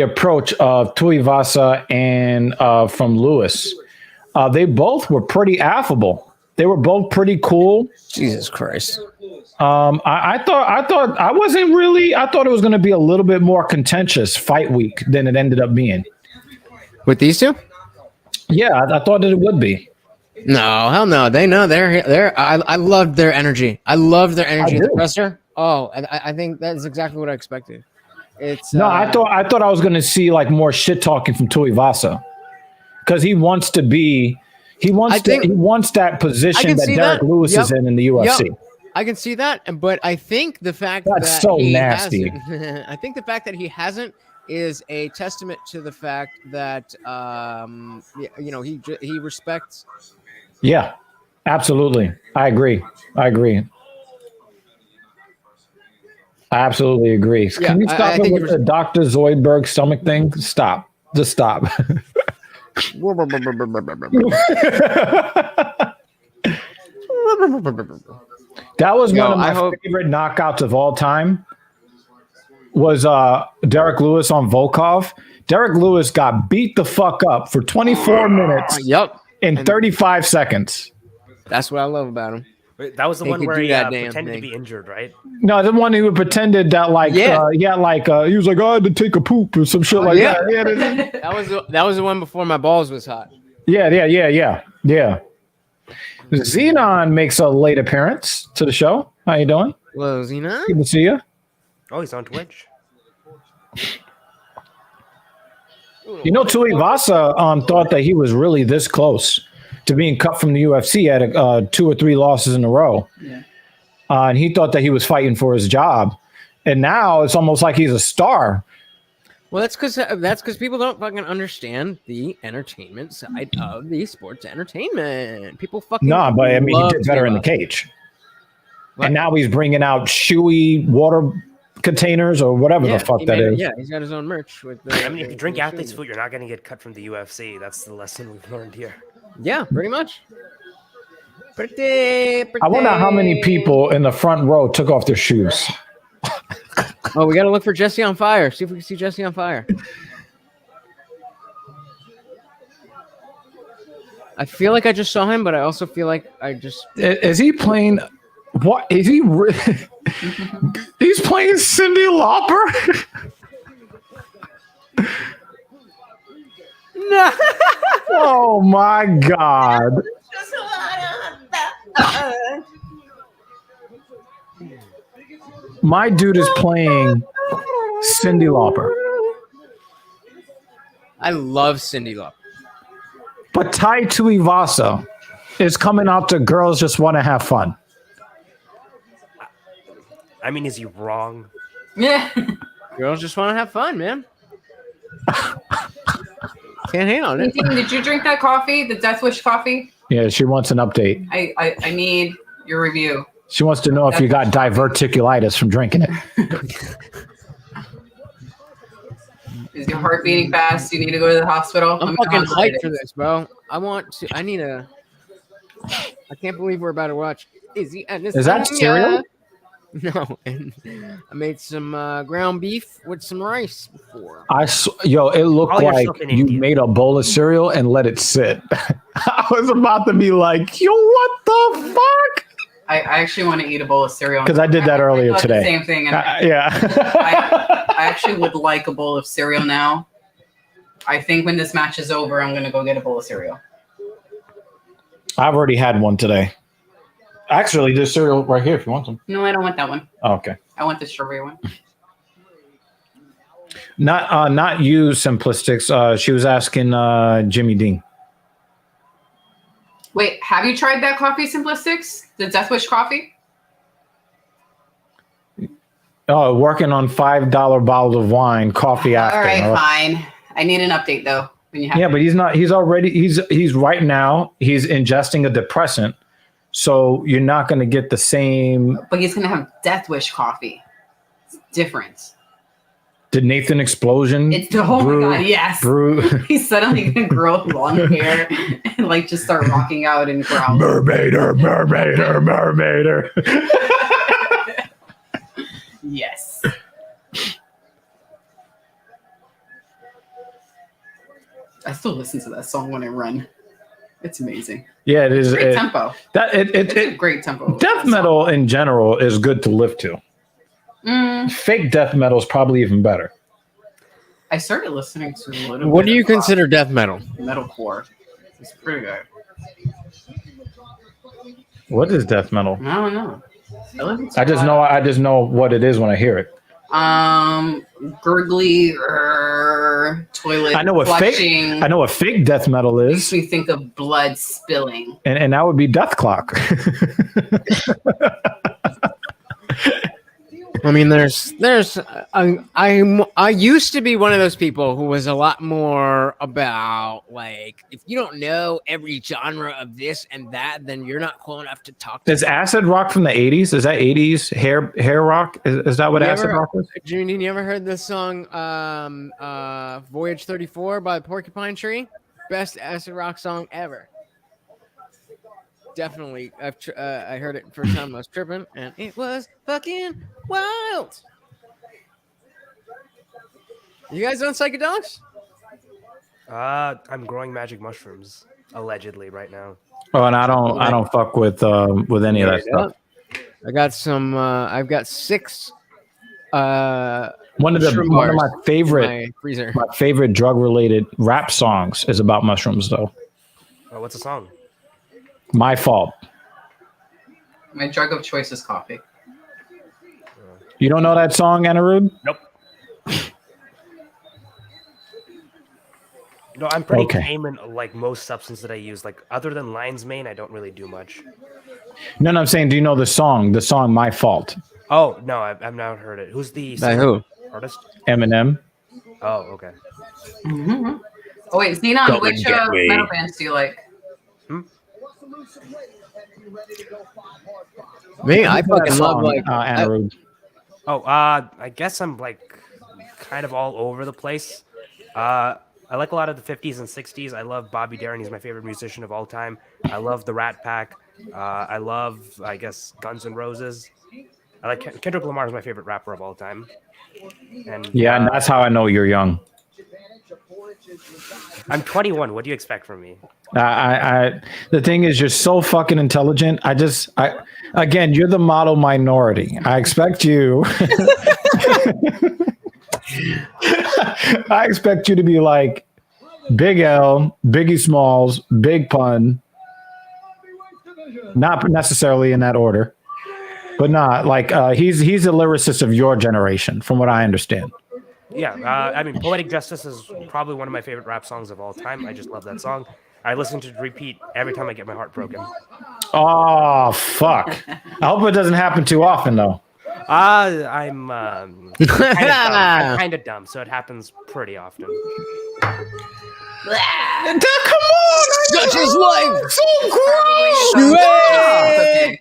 approach of Tuivasa and from Lewis. They both were pretty affable. They were both pretty cool. Jesus Christ. I thought it was going to be a little bit more contentious fight week than it ended up being. With these two? Yeah, I thought that it would be. No, hell no. They know they're. I loved their energy. I loved their energy in the do. presser. Oh, I think that's exactly what I expected. It's No, I thought I was going to see like more shit talking from Tuivasa because he wants to be. He wants that position that Derek Lewis is in the UFC. Yep. I can see that, but I think the fact That's that so he nasty. hasn't- I think the fact that he hasn't is a testament to the fact that he respects. Yeah, absolutely. I agree. I absolutely agree. Yeah, Can you I stop it think with the Dr. Zoidberg stomach thing? Stop. Just stop. That was one of my favorite knockouts of all time. Was Derek Lewis on Volkov. Derek Lewis got beat the fuck up for 24 minutes in 35 seconds. That's what I love about him. Wait, that was the He one could where do he that damn pretended thing. to be injured, right? No, the one who pretended that he was like, I had to take a poop or some shit like that. Yeah, That was the one before my balls was hot. yeah. Xenon makes a late appearance to the show. How you doing? Hello, Zena. Good to see you. Oh, he's on Twitch. Tuivasa thought that he was really this close to being cut from the UFC at 2 or 3 losses in a row. Yeah. And he thought that he was fighting for his job. And now it's almost like he's a star. Well, that's because people don't fucking understand the entertainment side of the sports entertainment. People fucking No, but I mean, he love did better in the Tuivasa. cage. What? And now he's bringing out shoey water containers or whatever the fuck that is. Yeah, he's got his own merch. With I mean, if you drink athlete's food, you're not going to get cut from the UFC. That's the lesson we've learned here. Yeah, pretty much. Pretty. I wonder how many people in the front row took off their shoes. Oh, we got to look for Jesse on Fire. See if we can see Jesse on Fire. I feel like I just saw him, but I also feel like I just. Is he playing? What is he? He's playing Cyndi Lauper. No. Oh my God. My dude is playing Cyndi Lauper. I love Cyndi Lauper. But Tai Tuivasa is coming out to Girls Just Want to Have Fun. I mean, is he wrong? Yeah. Girls just want to have fun, man. Can't hang on it. Did you drink that coffee, the Death Wish coffee? Yeah, she wants an update. I need your review. She wants to know if you got diverticulitis from drinking it. Is your heart beating fast? You need to go to the hospital? I'm fucking hyped for this, bro. I can't believe we're about to watch. Is that cereal? No, and I made some ground beef with some rice before. It looked like you made a bowl of cereal and let it sit. I was about to be like, yo, what the fuck? I actually want to eat a bowl of cereal. Because I did that earlier today. The same thing. And I I actually would like a bowl of cereal now. I think when this match is over, I'm going to go get a bowl of cereal. I've already had one today. Actually, there's cereal right here if you want some. No, I don't want that one. Oh, okay. I want the strawberry one. Not you, Simplistics. She was asking Jimmy Dean. Wait, have you tried that coffee, Simplistics? The Death Wish coffee? Oh, working on $5 bottles of wine, coffee after. All right, fine. I need an update though. But he's not. He's right now. He's ingesting a depressant, so you're not going to get the same. But he's going to have Death Wish coffee. It's different. Did Nathan Explosion? My God, yes. He's suddenly going to grow long hair and like just start rocking out and growling. Mermaider. Yes. I still listen to that song when I run. It's amazing. Yeah, it is. Great tempo. It's a great tempo. Death metal in general is good to live to. Fake death metal is probably even better. I started listening to a little What do you consider death metal? Metalcore. It's pretty good. What is death metal? I don't know. I just know what it is when I hear it. Gurgly toilet. I know what fake death metal is. Makes me think of blood spilling. And that would be Death Clock. I mean, I used to be one of those people who was a lot more about like, if you don't know every genre of this and that, then you're not cool enough to talk to. Is acid rock from the 80s? Is that 80s hair rock? Is that what acid rock is? June, you ever heard this song, Voyage 34 by Porcupine Tree? Best acid rock song ever. Definitely. I heard it first time I was tripping, and it was fucking wild. You guys on psychedelics? I'm growing magic mushrooms allegedly right now. Oh, and I don't fuck with any of that stuff. I got some. I've got 6. One of my favorite drug related rap songs is about mushrooms, though. Oh, what's the song? My Fault. My drug of choice is coffee. You don't know that song, Anirudh? Nope. No, I'm pretty tame in like most substances that I use. Like other than lion's mane, I don't really do much. No, I'm saying, do you know the song? The song My Fault. Oh no, I've not heard it. Who's the artist? Eminem. Oh, okay. Mm-hmm. Oh wait, Xenon, which metal bands do you like? Me, I fucking love like Anirudh. I guess I'm like kind of all over the place. I like a lot of the 50s and 60s. I love Bobby Darin. He's my favorite musician of all time. I love the Rat Pack. I love, I guess, Guns N' Roses. I like Kendrick Lamar is my favorite rapper of all time. And and that's how I know you're young. I'm 21. What do you expect from me? The thing is, you're so fucking intelligent. Again, you're the model minority. I expect you. I expect you to be like, Big L, Biggie Smalls, Big Pun. Not necessarily in that order, but not like he's a lyricist of your generation, from what I understand. Yeah, I mean, Poetic Justice is probably one of my favorite rap songs of all time. I just love that song. I listen to it repeat every time I get my heart broken. Oh, fuck. I hope it doesn't happen too often, though. I'm kind of dumb, so it happens pretty often. Come on! Such is life. So gross! Okay.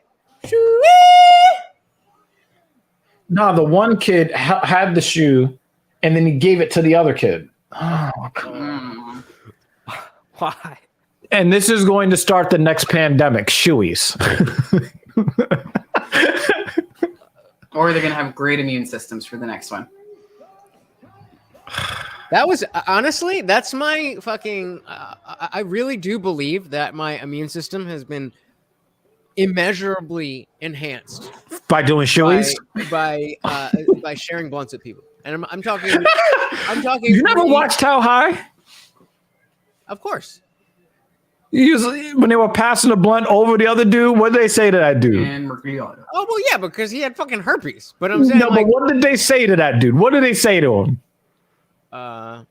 No, the one kid had the shoe, and then he gave it to the other kid. Oh, Mm. Why? and this is going to start the next pandemic, shoeies. Or they're gonna have great immune systems for the next one. That was honestly, that's my fucking. I really do believe that my immune system has been immeasurably enhanced By doing shoeies? by sharing blunts with people, and I'm talking. I'm talking. You never watched How High? Of course. Usually, when they were passing the blunt over the other dude, what did they say to that dude? And Mercurial. Oh well, yeah, because he had fucking herpes. But I'm saying, No, but what did they say to that dude? What did they say to him? I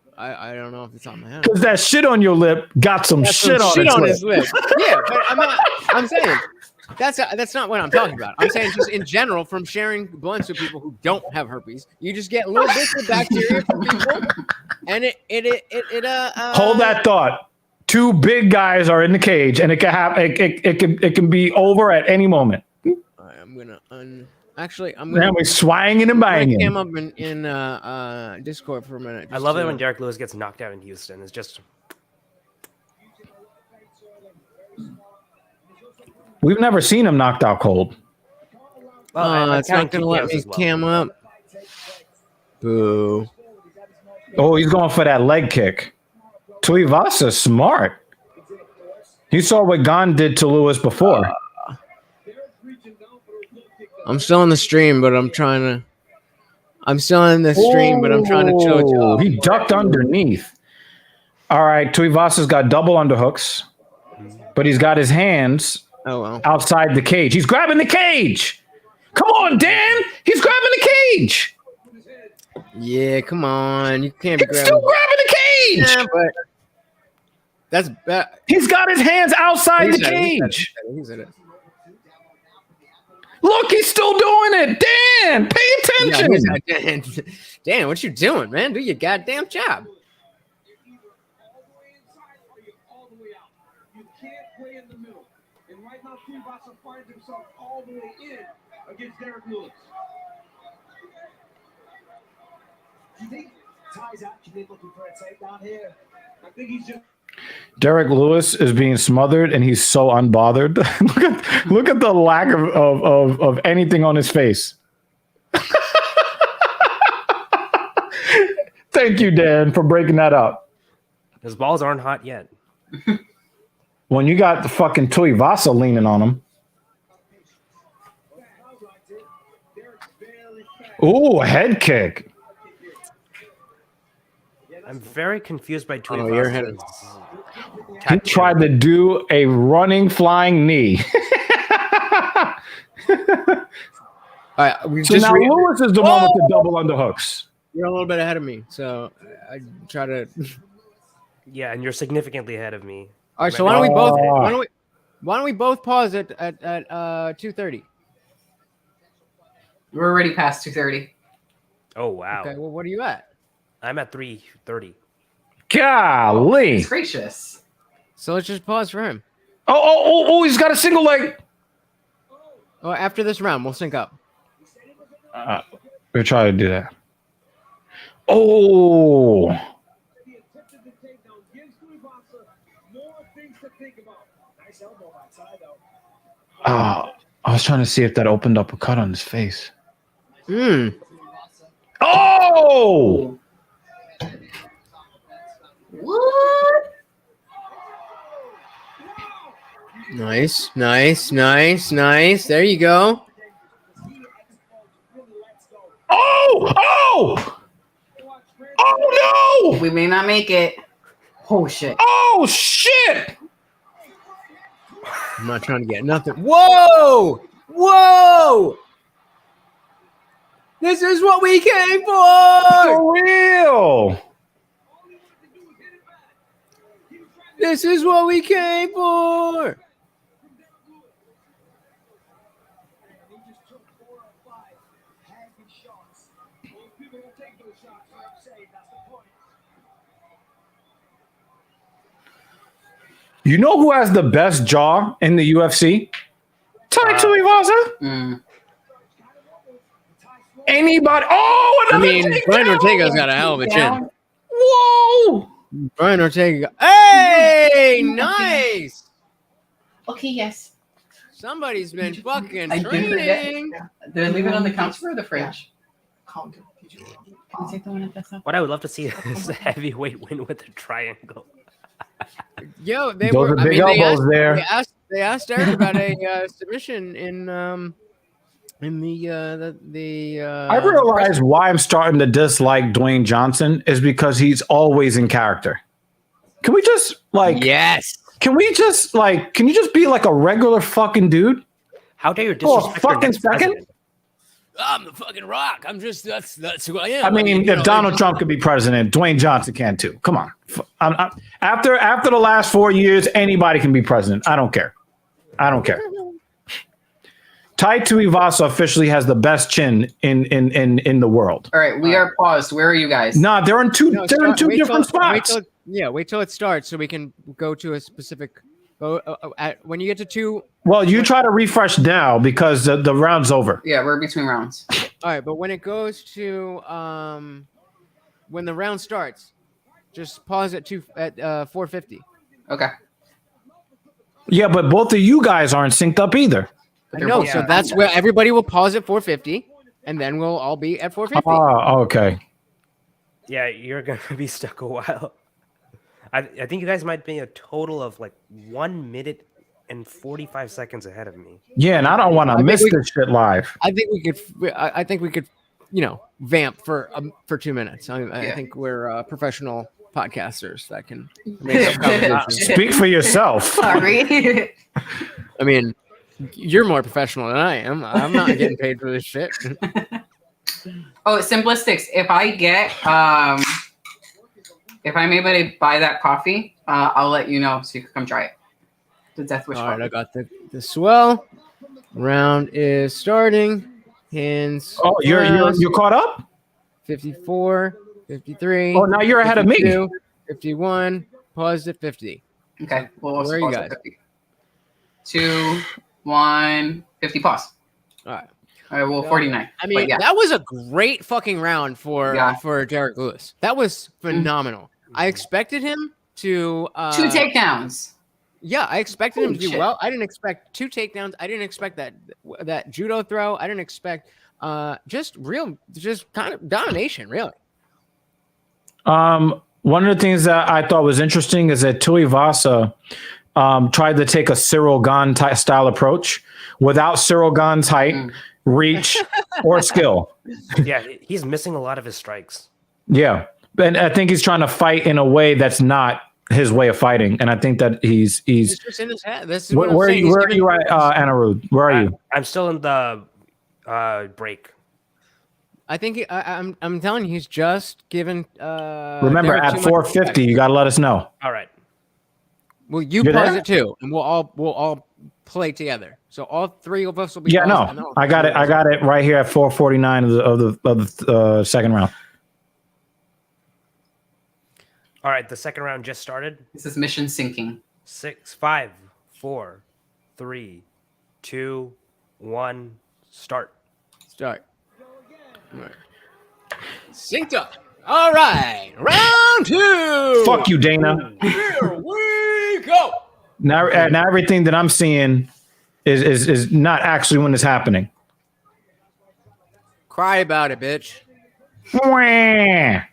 don't know if it's on my head. Because that shit on your lip got some shit on his lip. Yeah, but I'm saying that's not what I'm talking about. I'm saying just in general, from sharing blunts with people who don't have herpes, you just get little bits of bacteria from people, and it Hold that thought. Two big guys are in the cage, and it can be over at any moment. I'm gonna I'm Now gonna we're swanging and banging. came up in Discord for a minute. I love it when Derek Lewis gets knocked out in Houston. It's just We've never seen him knocked out cold. It's not gonna let me cam up. Boo. Oh, he's going for that leg kick. Tuivasa's smart. He saw what Gon did to Lewis before. I'm still in the stream, but I'm trying to chill it out. He ducked underneath. All right, Tuivasa's got double underhooks, but he's got his hands outside the cage. He's grabbing the cage. Come on, Dan. He's grabbing the cage. Yeah, come on. You can't be He's still grabbing the cage. Yeah, but he's got his hands outside the cage. He's in it. Look, he's still doing it. Dan, pay attention. Yeah, Dan, what you doing, man? Do your goddamn job. All the way out. You can't play in the middle. And right now, Tuivasa finds himself all the way in against Derek Lewis. Do you think Ty's actually looking for a takedown here? I think he's just. Derek Lewis is being smothered, and he's so unbothered. look at the lack of anything on his face. Thank you, Dan, for breaking that up. his balls aren't hot yet. When you got the fucking Tuivasa leaning on him. Ooh, a head kick. I'm very confused by Oh, your head Tuivasa's He tattoo. tried to do a running, flying knee. All right, we So just now Lewis is the one with the double underhooks. you're a little bit ahead of me, so I try to. Yeah, and you're significantly ahead of me. All right, so why don't we both pause at 2:30? We're already past 2:30. Oh wow. Okay, well, what are you at? I'm at 3:30. Golly. It's gracious. So let's just pause for him. Oh, he's got a single leg. Oh, after this round, we'll sync up. We'll try to do that. Oh. The attempted takedown gives Tuivasa more things to think about. Nice elbow by Ty, though. I was trying to see if that opened up a cut on his face. Oh! What? Nice. There you go. Oh! Oh no! We may not make it. Oh shit! Oh shit! I'm not trying to get nothing. Whoa! Whoa! This is what we came for! For real. This is what we came for! You know who has the best jaw in the UFC? Tai Tuivasa. Mm. Anybody? Oh, I another mean, takedown. Brian Ortega's got a hell of a chin. Whoa! Brian Ortega. Hey, nice. Okay, yes. Somebody's been fucking I did forget. training. Did I leave it on the counter or the fridge? Counter. Can you take the one at the top? What I would love to see is a heavyweight win with a triangle. Yo, they Those were. are big elbows there. They asked Eric about a submission in the. I realize why I'm starting to dislike Dwayne Johnson is because he's always in character. Can we just Yes. Can you just be like a regular fucking dude? How dare you For a disrespect your fucking next second? president? I'm the fucking Rock. I'm just that's who I am. I mean, if Donald Trump could be president, Dwayne Johnson can too. Come on. After the last 4 years, anybody can be president. I don't care. Tai Tuivasa officially has the best chin in the world. All right, we are paused. Where are you guys? Nah, they're in two different spots. Wait till it starts so we can go to a specific. When you get to 2. Well, you try to refresh now because the round's over. Yeah, we're between rounds. All right, but when it goes to when the round starts, just pause at 450. Okay. Yeah, but both of you guys aren't synced up either. I know, so that's where everybody will pause at 450, and then we'll all be at 450. Oh, okay. Yeah, you're gonna be stuck a while. I think you guys might be a total of like 1 minute and 45 seconds ahead of me. Yeah, and I don't want to miss this shit live. I think we could, vamp for 2 minutes. I think we're professional podcasters that can make up conversations. Speak for yourself. Sorry. I mean, you're more professional than I am. I'm not getting paid for this shit. Oh, Simplistics. If I'm able to buy that coffee, I'll let you know so you can come try it. The Death Wish. All right, I got the swell. Round is starting. Hands. Oh, you're caught up? 54, 53. Oh, now you're ahead of me. 51. Pause at 50. Okay. Well, Where are you guys? 50. 2, 1, 50. Pause. All right. All right. Well, 49. I mean, that was a great fucking round for Derek Lewis. That was phenomenal. I expected him to 2 takedowns. Yeah, I expected him to do well. I didn't expect 2 takedowns. I didn't expect that judo throw. I didn't expect just kind of domination, really. One of the things that I thought was interesting is that Tuivasa tried to take a Cyril Gane style approach without Cyril Gane's height, reach, or skill. Yeah, he's missing a lot of his strikes. Yeah, and I think he's trying to fight in a way that's not his way of fighting, and I think that he's just in his head. This is where are you at, Anirudh? Where are you? I'm still in the break. I think I'm telling you, he's just given. Remember, at 450, you got to let us know. All right. Well, you pause it too, and we'll all play together. So all 3 of us will be. Yeah, no, I got it. I got it right here at 449 of the second round. All right, the second round just started. This is mission syncing. 6, 5, 4, 3, 2, 1, start. All right. Synced up. All right, round 2. Fuck you, Dana. Here we go. Now everything that I'm seeing is not actually when it's happening. Cry about it, bitch. Wah.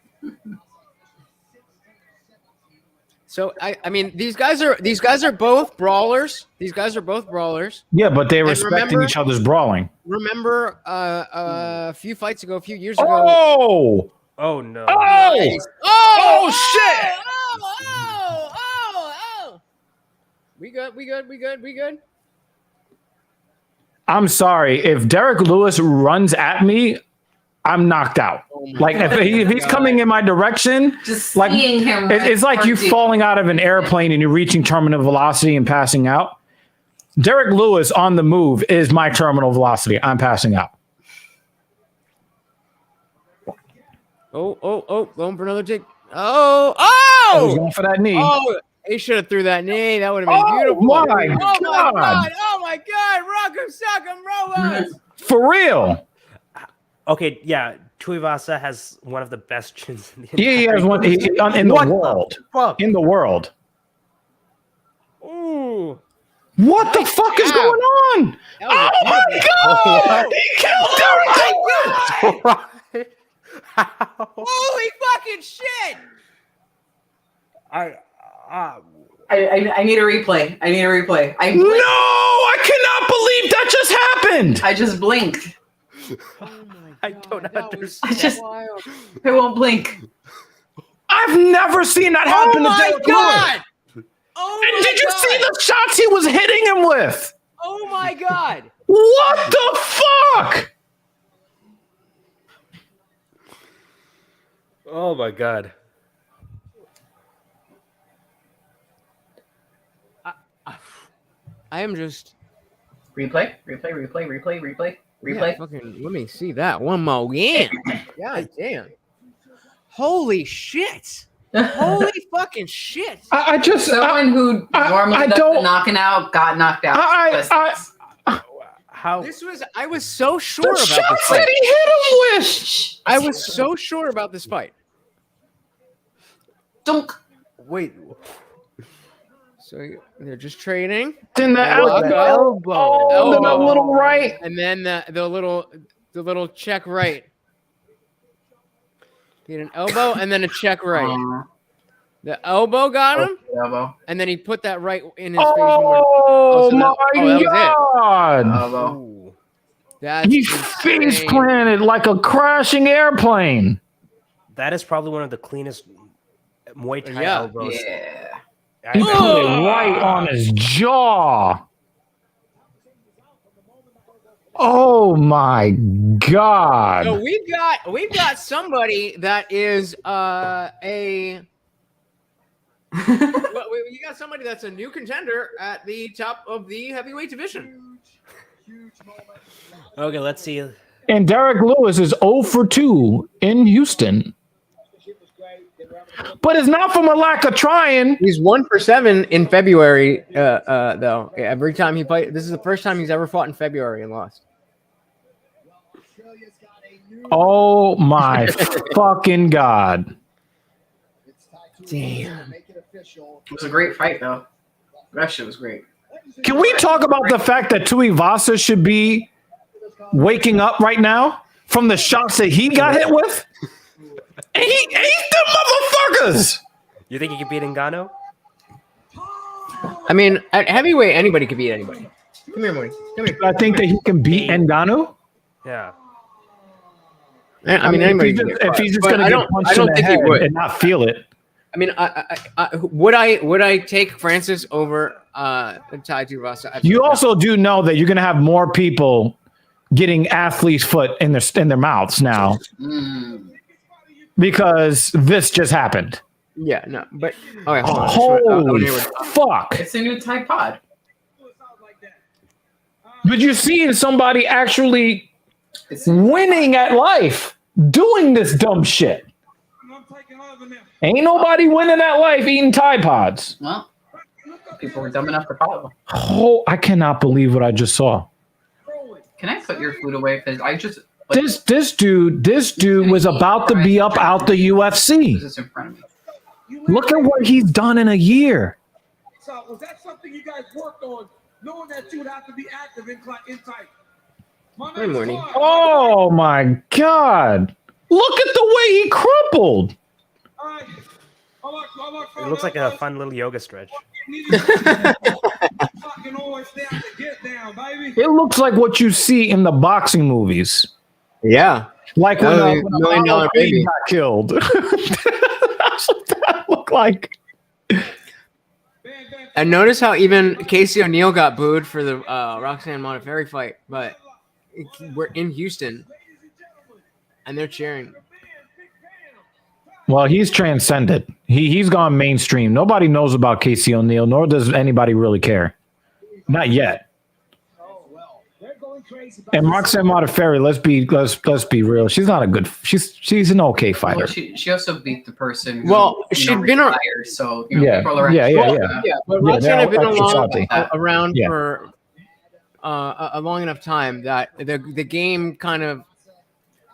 So I mean, these guys are both brawlers. Yeah, but they're respecting each other's brawling. Remember a few fights ago, a few years ago. Oh! Oh no! Oh! Nice. Oh, shit! We good. I'm sorry. If Derek Lewis runs at me, I'm knocked out. Oh my Like if he's God. coming in my direction, Just like seeing him. it's like you falling out of an airplane and you're reaching terminal velocity and passing out. Derek Lewis on the move is my terminal velocity. I'm passing out. Oh, going for another kick. Oh, I was going for that knee. Oh, he should have threw that knee. That would have been beautiful. My Oh God. my God. Rock'em sock'em robots. For real. Okay, yeah, Tuivasa has one of the best chins in the He has one in the world. Fuck. In the world. Ooh. What the fuck is jab. going on? That Oh was my God! He killed Derek Lewis. Holy fucking shit. I need a replay. I need a replay. I No, blinked. I cannot believe that just happened. I just blinked. I don't understand. I just Wild. I won't blink. I've never seen that happen Oh to my Derek God. Lewis. Oh And my did you God. see the shots he was hitting him with? Oh my God. What the fuck? Oh my God. I am just Replay. Yeah, fucking, let me see that one more again. God damn. Holy shit. Holy fucking shit. I just Someone who normally I does don't- the knocking out got knocked out. How? I was so sure the about this shots fight. that he hit him with. I was so sure about this fight. Dunk. Wait. So they're just trading. Then the elbow. elbow. Oh, then the little right. And then the little check right. He had an elbow and then a check right. The elbow got him, Elbow. and then he put that right in his face. One more. Oh so my that was it. God. Elbow. Ooh. That's He face insane. planted like a crashing airplane. That is probably one of the cleanest Muay Thai Yeah. elbows. Yeah. He I've put ever- it right on his jaw. Oh my God. So we've got somebody that is a you got somebody that's a new contender at the top of the heavyweight division. Okay, let's see. And Derek Lewis is 0 for 2 in Houston. But it's not from a lack of trying. He's 1 for 7 in February, though. Every time he played, this is the first time he's ever fought in February and lost. Oh my fucking God. Damn. It was a great fight, though. That shit was great. Can we talk about the fact that Tuivasa should be waking up right now from the shots that he got hit with? And he ate the motherfuckers. You think he could beat Ngannou? I mean, at heavyweight, anybody could beat anybody. Come here, Morty. Come here. I think that he can beat Ngannou. Yeah. I mean, anybody. if he's just But going to I get don't- punched I don't in the think he head would. and not feel it. I mean, would I take Francis over Tai Tuivasa? You also do know that you're going to have more people getting athlete's foot in their mouths now because this just happened. Yeah, no, but okay, hold on. Holy fuck. It's a new Tide Pod. But you're seeing somebody actually winning at life doing this dumb shit. Ain't nobody winning at life eating Tide Pods. Well, people were dumb enough to follow. Oh, I cannot believe what I just saw. Can I put your food away? Because I just like, This dude was about to be up out the UFC. this is in front of me. Look at what he's done in a year. So was that something you guys worked on, knowing that you would have to be active in tight? Good morning. Oh my God. Look at the way he crumpled. It looks like a fun little yoga stretch. It looks like what you see in the boxing movies. Yeah. Like when, $1 when million Apollo baby. Creed got killed. That's what that looked like. And notice how even Casey O'Neill got booed for the Roxanne Modafferi fight, but we're in Houston, and they're cheering. Well, he's transcended. He's gone mainstream. Nobody knows about Casey O'Neill, nor does anybody really care. Not yet. And Roxanne Modafferi, let's be real. She's not a good. She's an okay fighter. Well, she also beat the person. Who, Well, she'd been retired, so people are But Roxanne had been around Yeah. for a long enough time that the game kind of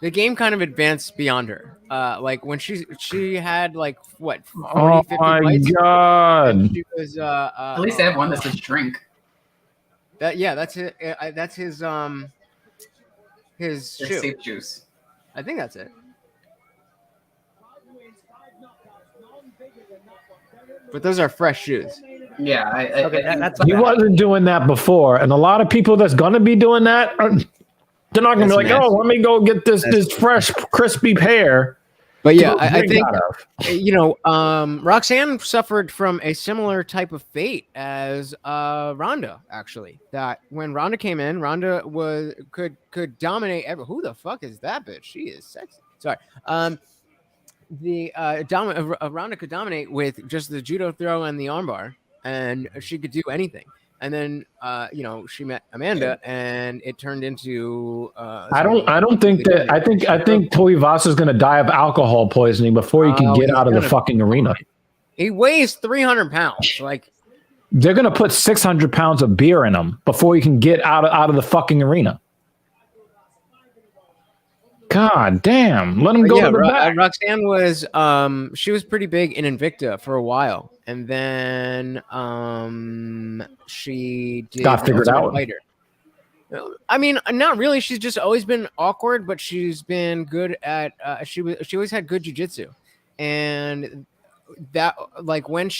advanced beyond her. Like when she had like what 40, 50 fights. God! She was at least they have one that says drink. That's his There's shoe. safe juice. I think that's it. But those are fresh shoes. Yeah, that's He wasn't doing that before, and a lot of people that's gonna be doing that, they're not gonna be like, nasty. "Oh, let me go get this fresh, crispy pair." But yeah, to I drink think out of. Roxanne suffered from a similar type of fate as Ronda. Actually, that when Ronda came in, Ronda could dominate. Who the fuck is that bitch? She is sexy. Sorry. Ronda could dominate with just the judo throw and the armbar, and she could do anything. And then, she met Amanda, and it turned into. I think Tuivasa is going to die of alcohol poisoning before he can get out of the fucking arena. He weighs 300 pounds. Like they're going to put 600 pounds of beer in him before he can get out of the fucking arena. God damn! Let him go to the back. Roxanne was she was pretty big in Invicta for a while, and then she got figured out. Fighter. I mean, not really. She's just always been awkward, but she's been good at. She always had good jiu-jitsu, and that like when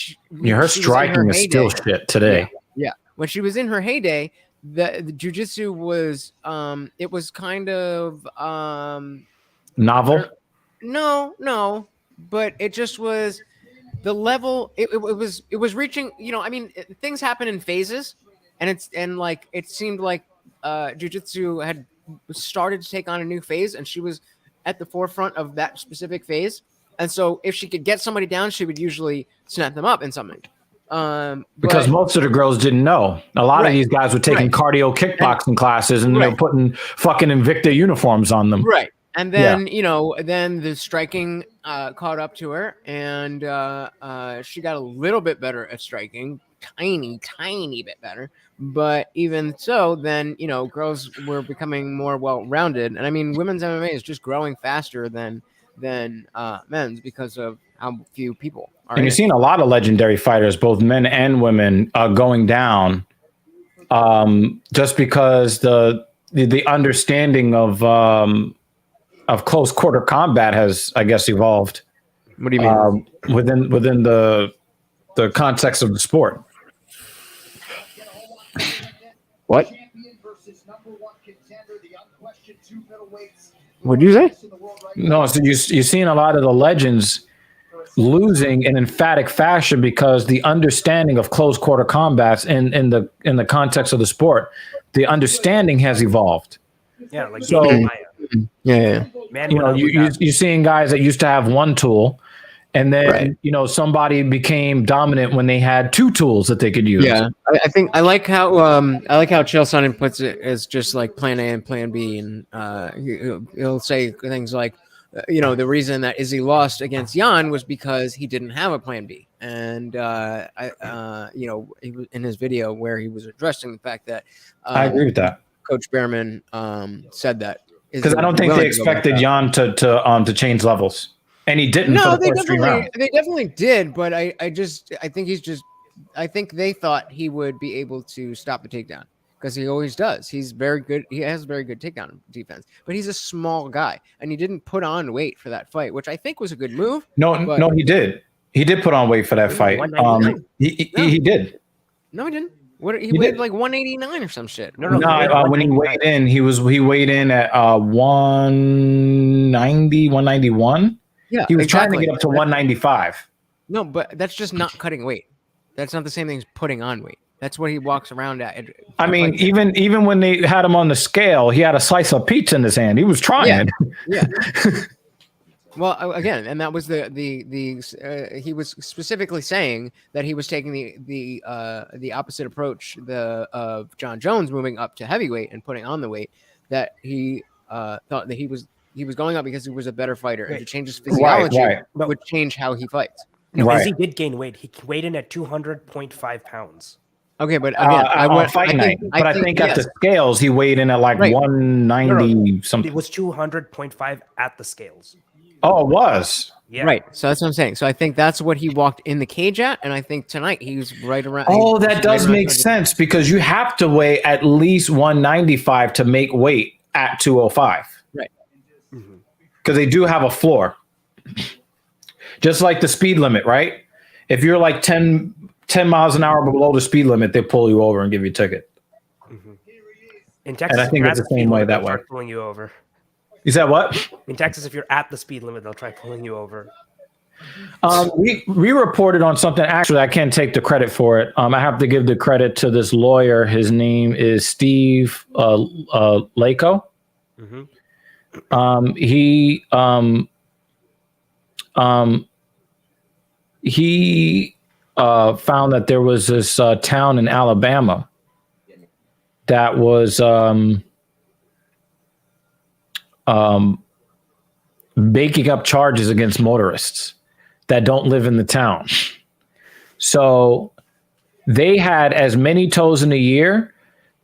her striking is still shit today. Yeah, when she was in her heyday. The jiu-jitsu was it was kind of novel. No, but it just was the level. It was reaching. I mean, things happen in phases, and it seemed like jiu-jitsu had started to take on a new phase, and she was at the forefront of that specific phase. And so, if she could get somebody down, she would usually snap them up in something. Because most of the girls didn't know. A lot of these guys were taking cardio kickboxing classes, and they're putting fucking Invicta uniforms on them. Right. And then, then the striking caught up to her, and she got a little bit better at striking, tiny bit better. But even so, then, girls were becoming more well-rounded. And I mean, women's MMA is just growing faster than men's because of how few people are. And you're seeing a lot of legendary fighters, both men and women, going down, just because the understanding of close quarter combat has, I guess, evolved. What do you mean? Within the context of the sport. What? What'd you say? No, so you're seeing a lot of the legends losing in emphatic fashion because the understanding of close quarter combats in the context of the sport, the understanding has evolved. Yeah, like so. Yeah. Man, you're seeing guys that used to have one tool, and then somebody became dominant when they had two tools that they could use. Yeah, I think I like how Chael Sonnen puts it as just like plan A and plan B, and he'll say things like, the reason that Izzy lost against Jan was because he didn't have a plan B, and he was in his video where he was addressing the fact that I agree with that. Coach Behrman said that because I don't think they expected Jan to change levels. And he didn't. No, for the first 3 rounds. They definitely did, but I think they thought he would be able to stop the takedown because he always does. He's very good. He has very good takedown defense, but he's a small guy, and he didn't put on weight for that fight, which I think was a good move. No, he did. He did put on weight for that fight. He did. No, he didn't. He weighed like 189 or some shit. No. When he weighed in, he weighed in at 190, 191. Yeah, he was trying to get up to 195. No, but that's just not cutting weight. That's not the same thing as putting on weight. That's what he walks around at. I mean, even when they had him on the scale, he had a slice of pizza in his hand. He was trying. Yeah. Well, again, and that was he was specifically saying that he was taking the opposite approach of John Jones moving up to heavyweight and putting on the weight, that he thought that he was going up because he was a better fighter, and to change his physiology would change how he fights. No, because he did gain weight. He weighed in at 200.5 pounds. Okay, but again, on fight night. But I think at the scales he weighed in at like 190 something. It was 200.5 at the scales. Oh, it was. Yeah. Right. So that's what I'm saying. So I think that's what he walked in the cage at, and I think tonight he was right around. Oh, that does make sense because you have to weigh at least 195 to make weight at 205. Right. Because they do have a floor. Just like the speed limit, right? If you're like 10 miles an hour below the speed limit, they pull you over and give you a ticket. In Texas, and I think it's the same way that way. Pulling you over. You said what? In Texas, if you're at the speed limit, they'll try pulling you over. We reported on something. Actually, I can't take the credit for it. I have to give the credit to this lawyer. His name is Steve Lako. He found that there was this town in Alabama that was making up charges against motorists that don't live in the town. So they had as many tows in a year.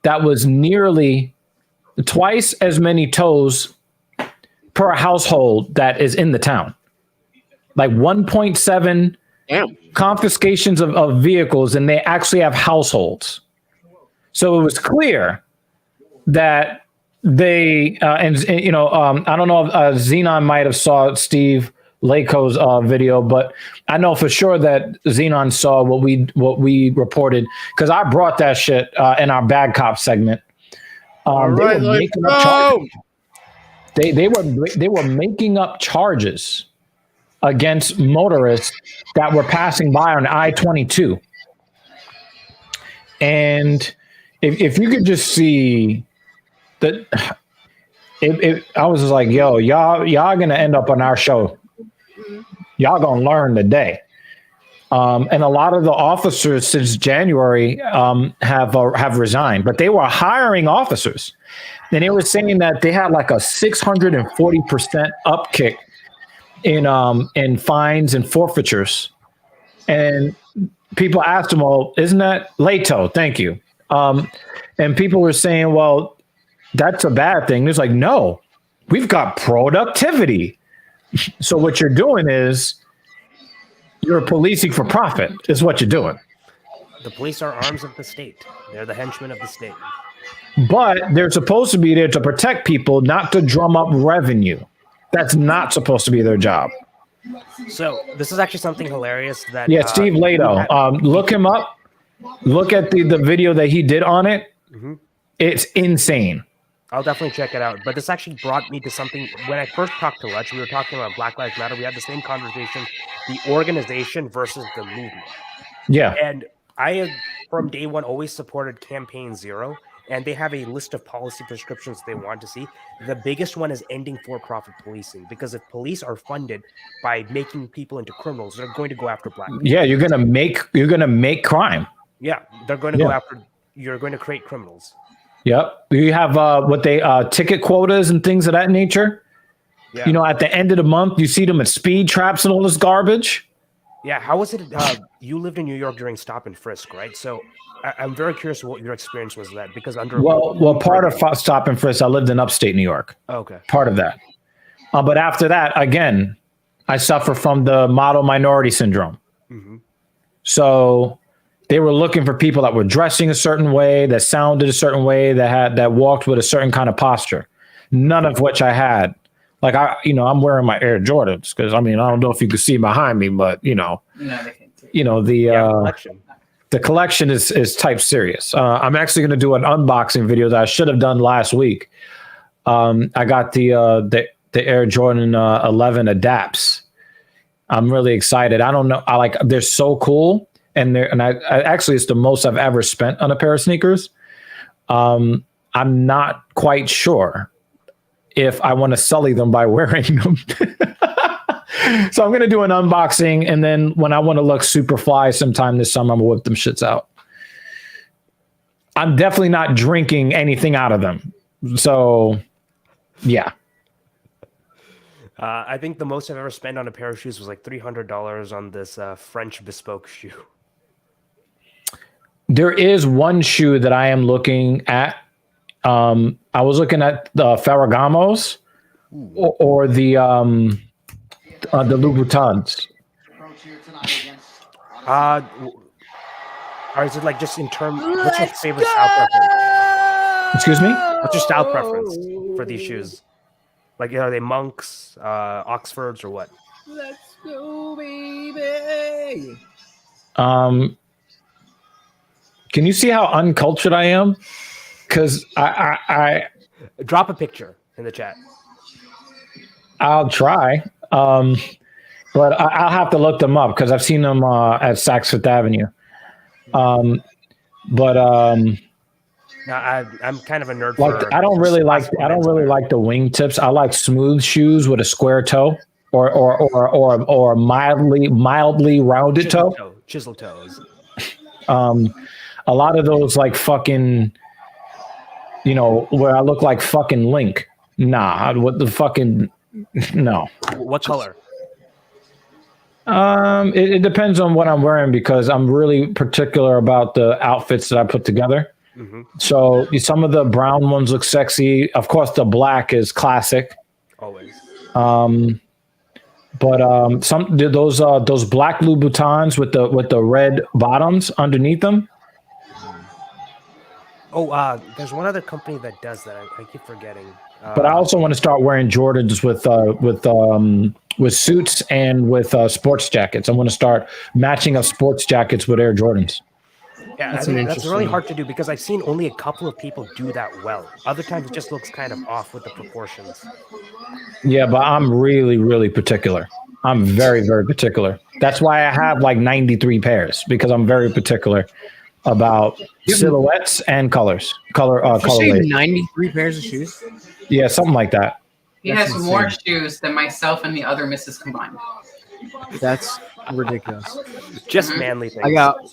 That was nearly twice as many tows per household that is in the town. Like 1.7 confiscations of vehicles, and they actually have households. So it was clear that they I don't know if Xenon might have saw Steve Lako's video, but I know for sure that Xenon saw what we reported because I brought that shit in our bad cop segment. They were making up charges against motorists that were passing by on I-22, and if you could just see that, I was just like, yo, y'all gonna end up on our show. Y'all gonna learn today. And a lot of the officers since January have resigned, but they were hiring officers, and they were saying that they had like a 640% upkick in fines and forfeitures. And people asked them, "Well, isn't that Leto? Thank you." And people were saying, "Well, that's a bad thing." It's like, no, we've got productivity. So what you're doing is you're policing for profit is what you're doing. The police are arms of the state. They're the henchmen of the state. But they're supposed to be there to protect people, not to drum up revenue. That's not supposed to be their job. So this is actually something hilarious that Steve Leto. Look him up. Look at the video that he did on it. It's insane. I'll definitely check it out. But this actually brought me to something. When I first talked to Lutch, we were talking about Black Lives Matter. We had the same conversation, the organization versus the movement. Yeah. And I have, from day one, always supported Campaign Zero. And they have a list of policy prescriptions they want to see. The biggest one is ending for-profit policing. Because if police are funded by making people into criminals, they're going to go after black people. Yeah, you're gonna make crime. Yeah, they're going to go after. You're going to create criminals. Yep. You have what they ticket quotas and things of that nature. Yeah. You know, at the end of the month, you see them at speed traps and all this garbage. Yeah. How was it? You lived in New York during Stop and Frisk, right? So I'm very curious what your experience was that because part of Stop and Frisk, I lived in upstate New York. Okay. Part of that. But after that, again, I suffer from the model minority syndrome. So they were looking for people that were dressing a certain way, that sounded a certain way, that walked with a certain kind of posture. None of which I had. Like I'm wearing my Air Jordans because I don't know if you can see behind me, but the collection is type serious. I'm actually going to do an unboxing video that I should have done last week. I got the Air Jordan 11 Adapts. I'm really excited. I don't know. They're so cool. and I actually it's the most I've ever spent on a pair of sneakers. I'm not quite sure if I want to sully them by wearing them. So I'm gonna do an unboxing, and then when I want to look super fly sometime this summer, I'm gonna whip them shits out. I'm definitely not drinking anything out of them. So, yeah. I think the most I've ever spent on a pair of shoes was like $300 on this French bespoke shoe. There is one shoe that I am looking at. I was looking at the Ferragamos or the Louboutins. Or is it like just in terms? What's your favorite style preference? Excuse me? What's your style preference for these shoes? Like, are they monks, Oxfords, or what? Let's go, baby. Can you see how uncultured I am? Because I drop a picture in the chat. I'll try, but I'll have to look them up because I've seen them at Saks Fifth Avenue. I'm kind of a nerd. Like I don't really like the wingtips. I like smooth shoes with a square toe or mildly rounded toe. Chisel toes. A lot of those like fucking, where I look like fucking Link. Nah, what the fucking no. What color? It depends on what I'm wearing because I'm really particular about the outfits that I put together. Mm-hmm. So some of the brown ones look sexy. Of course, the black is classic. Always. But some those black Louboutins with the red bottoms underneath them. Oh, there's one other company that does that. I keep forgetting. But I also want to start wearing Jordans with suits and with sports jackets. I want to start matching up sports jackets with Air Jordans. Yeah, that's really hard to do because I've seen only a couple of people do that well. Other times it just looks kind of off with the proportions. Yeah, but I'm really, really particular. I'm very, very particular. That's why I have like 93 pairs because I'm very particular about silhouettes and colors. Color 93 pairs of shoes? Yeah, something like that. He has more shoes than myself and the other misses combined. That's ridiculous. Just manly things.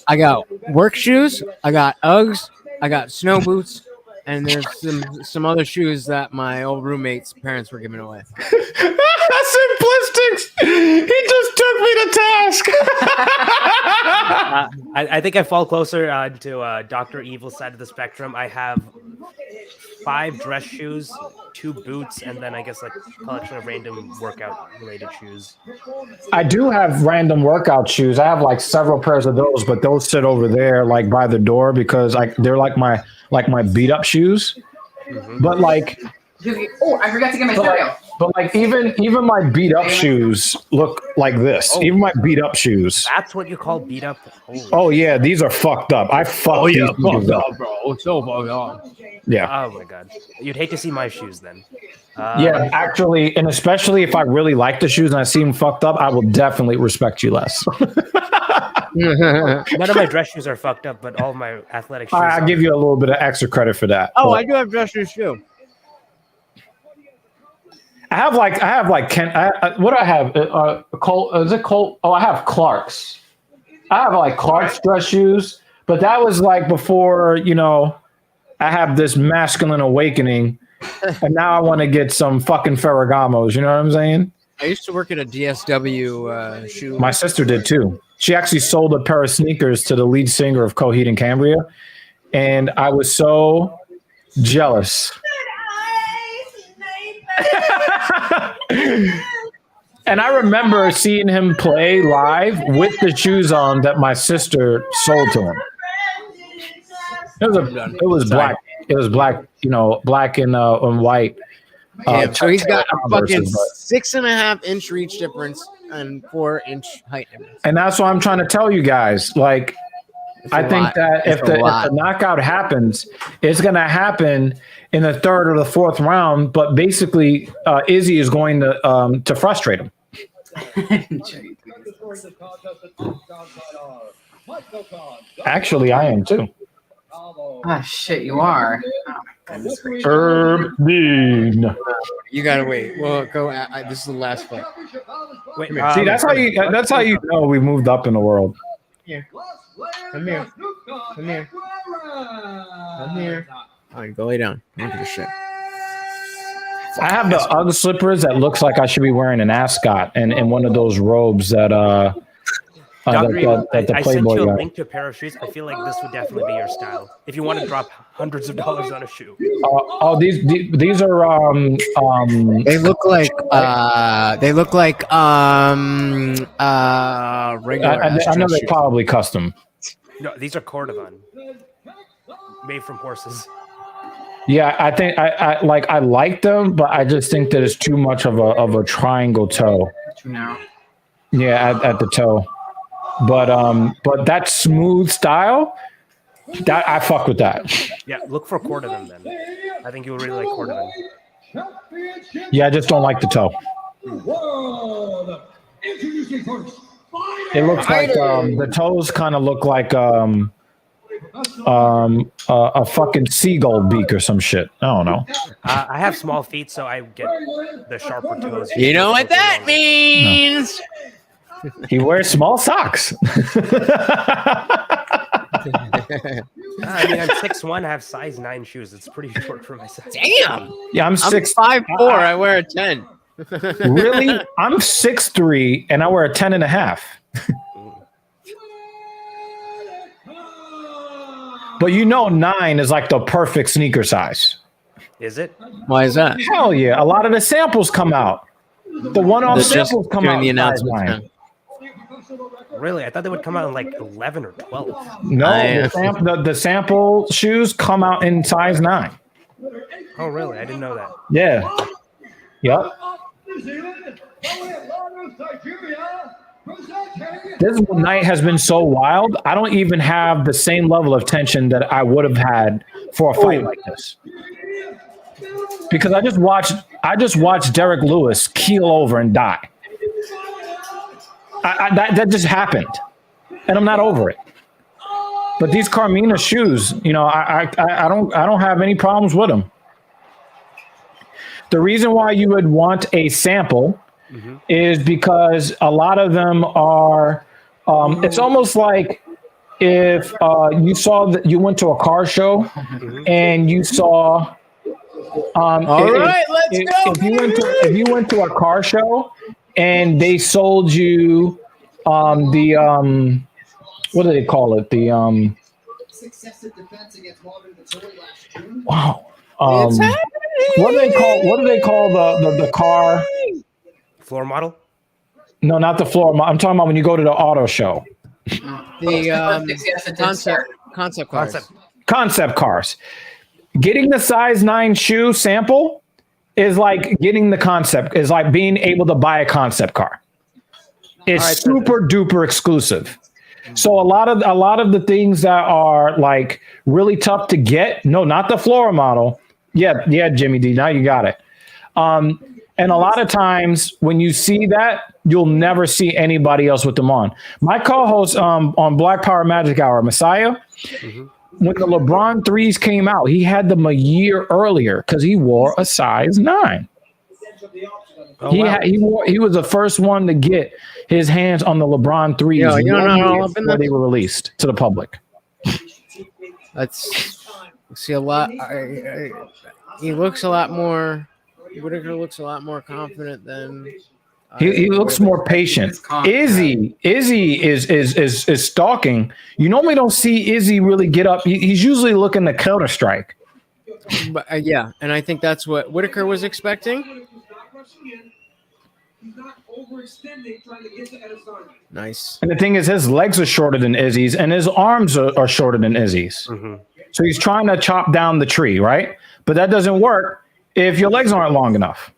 I got work shoes, I got Uggs, I got snow boots, and there's some other shoes that my old roommate's parents were giving away. Simplistics! He just took me to task. I think I fall closer to Dr. Evil's side of the spectrum. I have 5 dress shoes, 2 boots, and then I guess like a collection of random workout related shoes. I do have random workout shoes. I have like several pairs of those, but those sit over there like by the door because they're like my beat up shoes. Mm-hmm. But like, oh, I forgot to get my stereo. But like even my beat up shoes look like this. Oh, even my beat up shoes. That's what you call beat up. Oh yeah, these are fucked up. I fucked these fucked up, bro. It's so fucked up. Yeah. Oh my god. You'd hate to see my shoes then. Yeah, actually, and especially if I really like the shoes and I see them fucked up, I will definitely respect you less. None of my dress shoes are fucked up, but all of my athletic shoes. I'll give you a little bit of extra credit for that. Oh, I do have dress shoes too. I have like what do I have? Is it Colt? Oh, I have Clark's. I have like Clark's dress shoes, but that was like before, I have this masculine awakening, and now I want to get some fucking Ferragamos. You know what I'm saying? I used to work at a DSW shoe. My sister did too. She actually sold a pair of sneakers to the lead singer of Coheed and Cambria, and I was so jealous. And I remember seeing him play live with the shoes on that my sister sold to him. It was black. It was black, black and white. So he's got a fucking 6.5 inch reach difference and 4 inch height difference. And that's what I'm trying to tell you guys. Like, I think that if the knockout happens, it's going to happen in the 3rd or the 4th round. But basically, Izzy is going to frustrate him. Actually, I am too. Ah, shit, you are. Oh, goodness gracious. Herb Dean. You gotta wait. Well, go. This is the last fight. Wait, See, that's how you know we moved up in the world. Come here. Come here. Come here. All right, go lay down. I don't give a shit. I have the UGG slippers that looks like I should be wearing an ascot and one of those robes that that the I sent Playboy you a got. link to a pair of shoes. I feel like this would definitely be your style. If you want to drop hundreds of dollars on a shoe. These are They look like regular. I know they're probably custom. No, these are Cordovan. Made from horses. Yeah, I think I like them, but I just think that it's too much of a triangle toe. Too narrow. Yeah, at the toe. But that smooth style, that I fuck with that. Yeah, look for Cordovan then. I think you'll really like Cordovan. Yeah, I just don't like the toe. It looks like the toes kind of look like a fucking seagull beak or some shit. I don't know. I have small feet, so I get the sharper toes. You know what that means? He wears small socks. I mean, I'm 6'1", I have size 9 shoes. It's pretty short for my size. Damn. Yeah, I'm 5'4". I wear a 10. Really? I'm 6'3", and I wear a 10.5. But 9 is like the perfect sneaker size. Is it? Why is that? Hell yeah. A lot of the samples come out. The one-off samples come out. The in size announcement. 9. Really? I thought they would come out in like 11 or 12. No, the sample shoes come out in size 9. Oh, really? I didn't know that. Yeah. Yep. This night has been so wild. I don't even have the same level of tension that I would have had for a fight like this. Because I just watched Derek Lewis keel over and die. That just happened, and I'm not over it. But these Carmina shoes, I don't have any problems with them. The reason why you would want a sample is because a lot of them are. It's almost like if you saw that you went to a car show and you saw. All right, let's go. If you went to a car show and they sold you what do they call it? The Successive defense against Marvin Vittori last June. wow. It's happening. What do they call the car? Floor model? No, not the floor. I'm talking about when you go to the auto show. The concept cars. Concept cars. Getting the size 9 shoe sample is like getting the concept, is like being able to buy a concept car. It's super duper exclusive. So a lot of the things that are like really tough to get, no, not the floor model. Yeah, Jimmy D, now you got it. And a lot of times when you see that, you'll never see anybody else with them on. My co-host on Black Power Magic Hour, Messiah, when the LeBron 3s came out, he had them a year earlier because he wore a size 9. Oh, He was the first one to get his hands on the LeBron 3s before they were released to the public. See a lot. He looks a lot more. Whittaker looks a lot more confident than. He looks more patient. Izzy is stalking. You normally don't see Izzy really get up. He's usually looking to counter strike. But yeah, and I think that's what Whittaker was expecting. He's not overextending trying to get to Adesanya. Nice. And the thing is, his legs are shorter than Izzy's, and his arms are shorter than Izzy's. So he's trying to chop down the tree, right? But that doesn't work if your legs aren't long enough,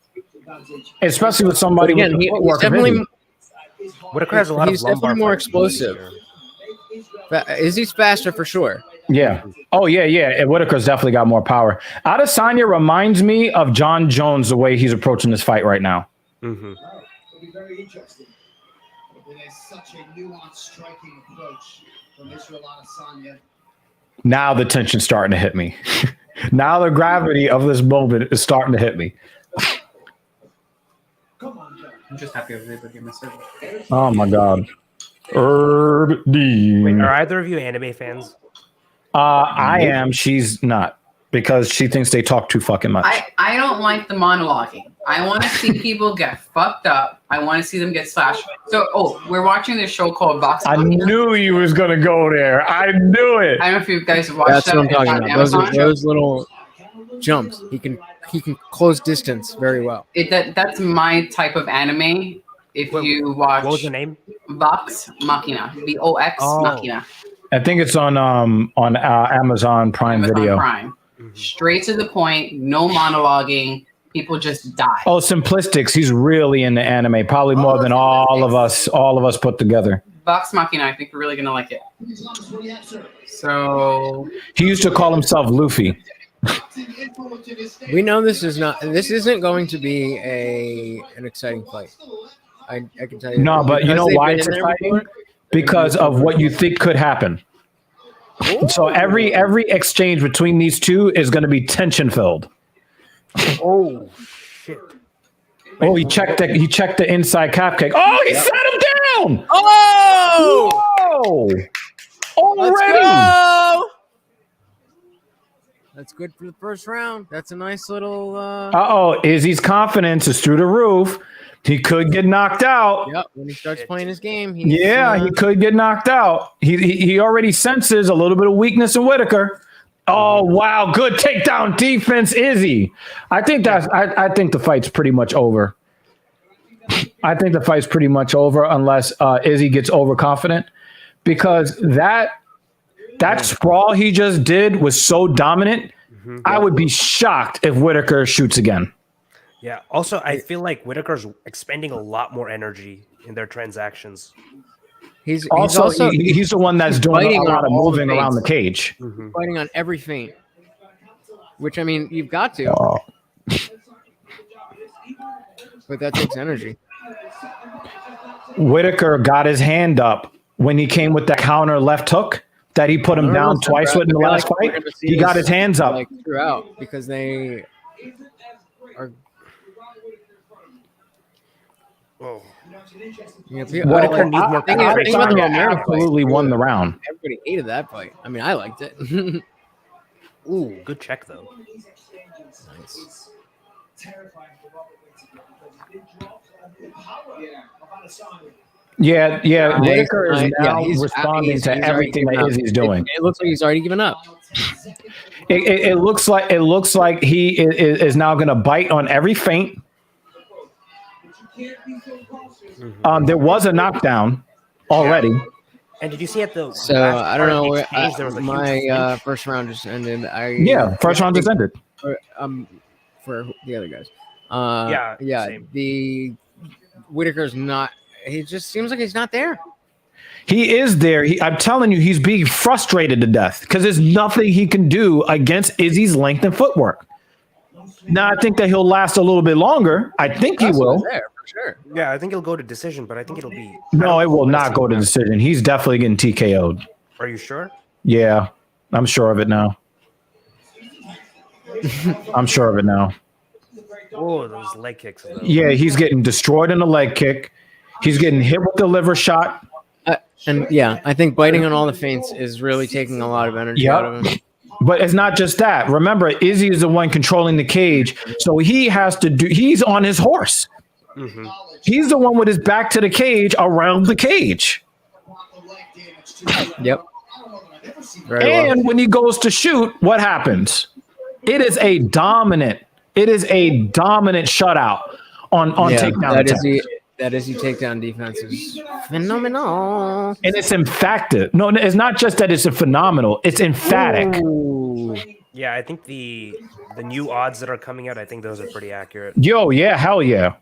especially with somebody with the footwork of Izzy. Whittaker has a lot He's of lumbar definitely more flexibility explosive. Izzy's faster for sure. Yeah. Oh, yeah. Whittaker's definitely got more power. Adesanya reminds me of John Jones the way he's approaching this fight right now. It'll be very interesting. It is such a nuanced striking approach. Mr. Adesanya. Now the tension's starting to hit me. Now the gravity of this moment is starting to hit me. I'm just happy I was able to get my service. Oh my god. Herb D. Wait, are either of you anime fans? I am. She's not because she thinks they talk too fucking much. I don't like the monologuing. I want to see people get fucked up. I want to see them get slashed. So, we're watching this show called Vox I Machina. knew you was gonna go there. I knew it. I don't know if you guys have watched That's that. what I'm talking It's on about. Those, Amazon. those little jumps. He can close distance very well. That's my type of anime. If Wait, you watch What was the name? Vox Machina, VOX Oh. Machina, I think it's on Amazon Prime Amazon Video. Prime. Straight to the point, no monologuing. People just die. Oh, Simplistics. He's really into anime, probably more than all of us put together. Vox Machina, I think we're really gonna like it. So He used to call himself Luffy. We know this isn't going to be an exciting fight. I can tell you. No, but you Because know they've why been it's in there exciting? before. Because of what you think could happen. So every exchange between these two is going to be tension filled. Oh shit! Oh, he checked the inside cupcake. Oh, he set him down. Oh! Whoa! Let's Already. go! That's good for the first round. That's a nice little. Izzy's confidence is through the roof. He could get knocked out. Yep. When he starts playing his game, He could get knocked out. He already senses a little bit of weakness in Whittaker. Oh wow, good takedown defense, Izzy. I think the fight's pretty much over. I think the fight's pretty much over unless Izzy gets overconfident, because that sprawl he just did was so dominant. I would be shocked if Whittaker shoots again. Yeah. Also, I feel like Whittaker's expending a lot more energy in their transactions. He's He's the one that's doing fighting a lot on of all the moving around the feints. cage. fighting on every feint. Which I mean, you've got to, but that takes energy. Whittaker got his hand up when he came with that counter left hook that he put him down twice with in the last fight. He got his hands up. Like throughout because they are. Oh. You know, Whittaker needs more thing about the Adesanya Romero fight, absolutely won the round. everybody hated that fight. I mean, I liked it. Ooh, good check though. Nice. Yeah. Whittaker is Yeah, now he's- responding he's to already everything given that up. Izzy's doing. It looks like he's already given up. It looks like he is now going to bite on every feint. There was a knockdown already. And did you see at the So last I don't part of know. the exchange, there was a huge My flinch? first round just ended. First round just ended. For the other guys. Yeah, same. The Whittaker's not. He just seems like he's not there. He is there. I'm telling you, he's being frustrated to death because there's nothing he can do against Izzy's length and footwork. Now, I think that he'll last a little bit longer. I think he That's will. there for sure. Yeah, I think it'll go to decision, but I think it'll be. No, it will not go to decision. He's definitely getting TKO'd. Are you sure? Yeah, I'm sure of it now. I'm sure of it now. Oh, those leg kicks. Though. Yeah, he's getting destroyed in the leg kick. He's getting hit with the liver shot. And yeah, I think biting on all the feints is really taking a lot of energy out of him. But it's not just that. Remember, Izzy is the one controlling the cage, so he has to do. He's on his horse. Mm-hmm. He's the one with his back to the cage, around the cage. Yep. Very well. And when he goes to shoot, what happens? It is a dominant shutout on takedown attempts. That is takedown defense is phenomenal. And it's emphatic. No, it's not just that it's a phenomenal. It's emphatic. Ooh. Yeah, I think the new odds that are coming out, I think those are pretty accurate. Yo, yeah, hell yeah.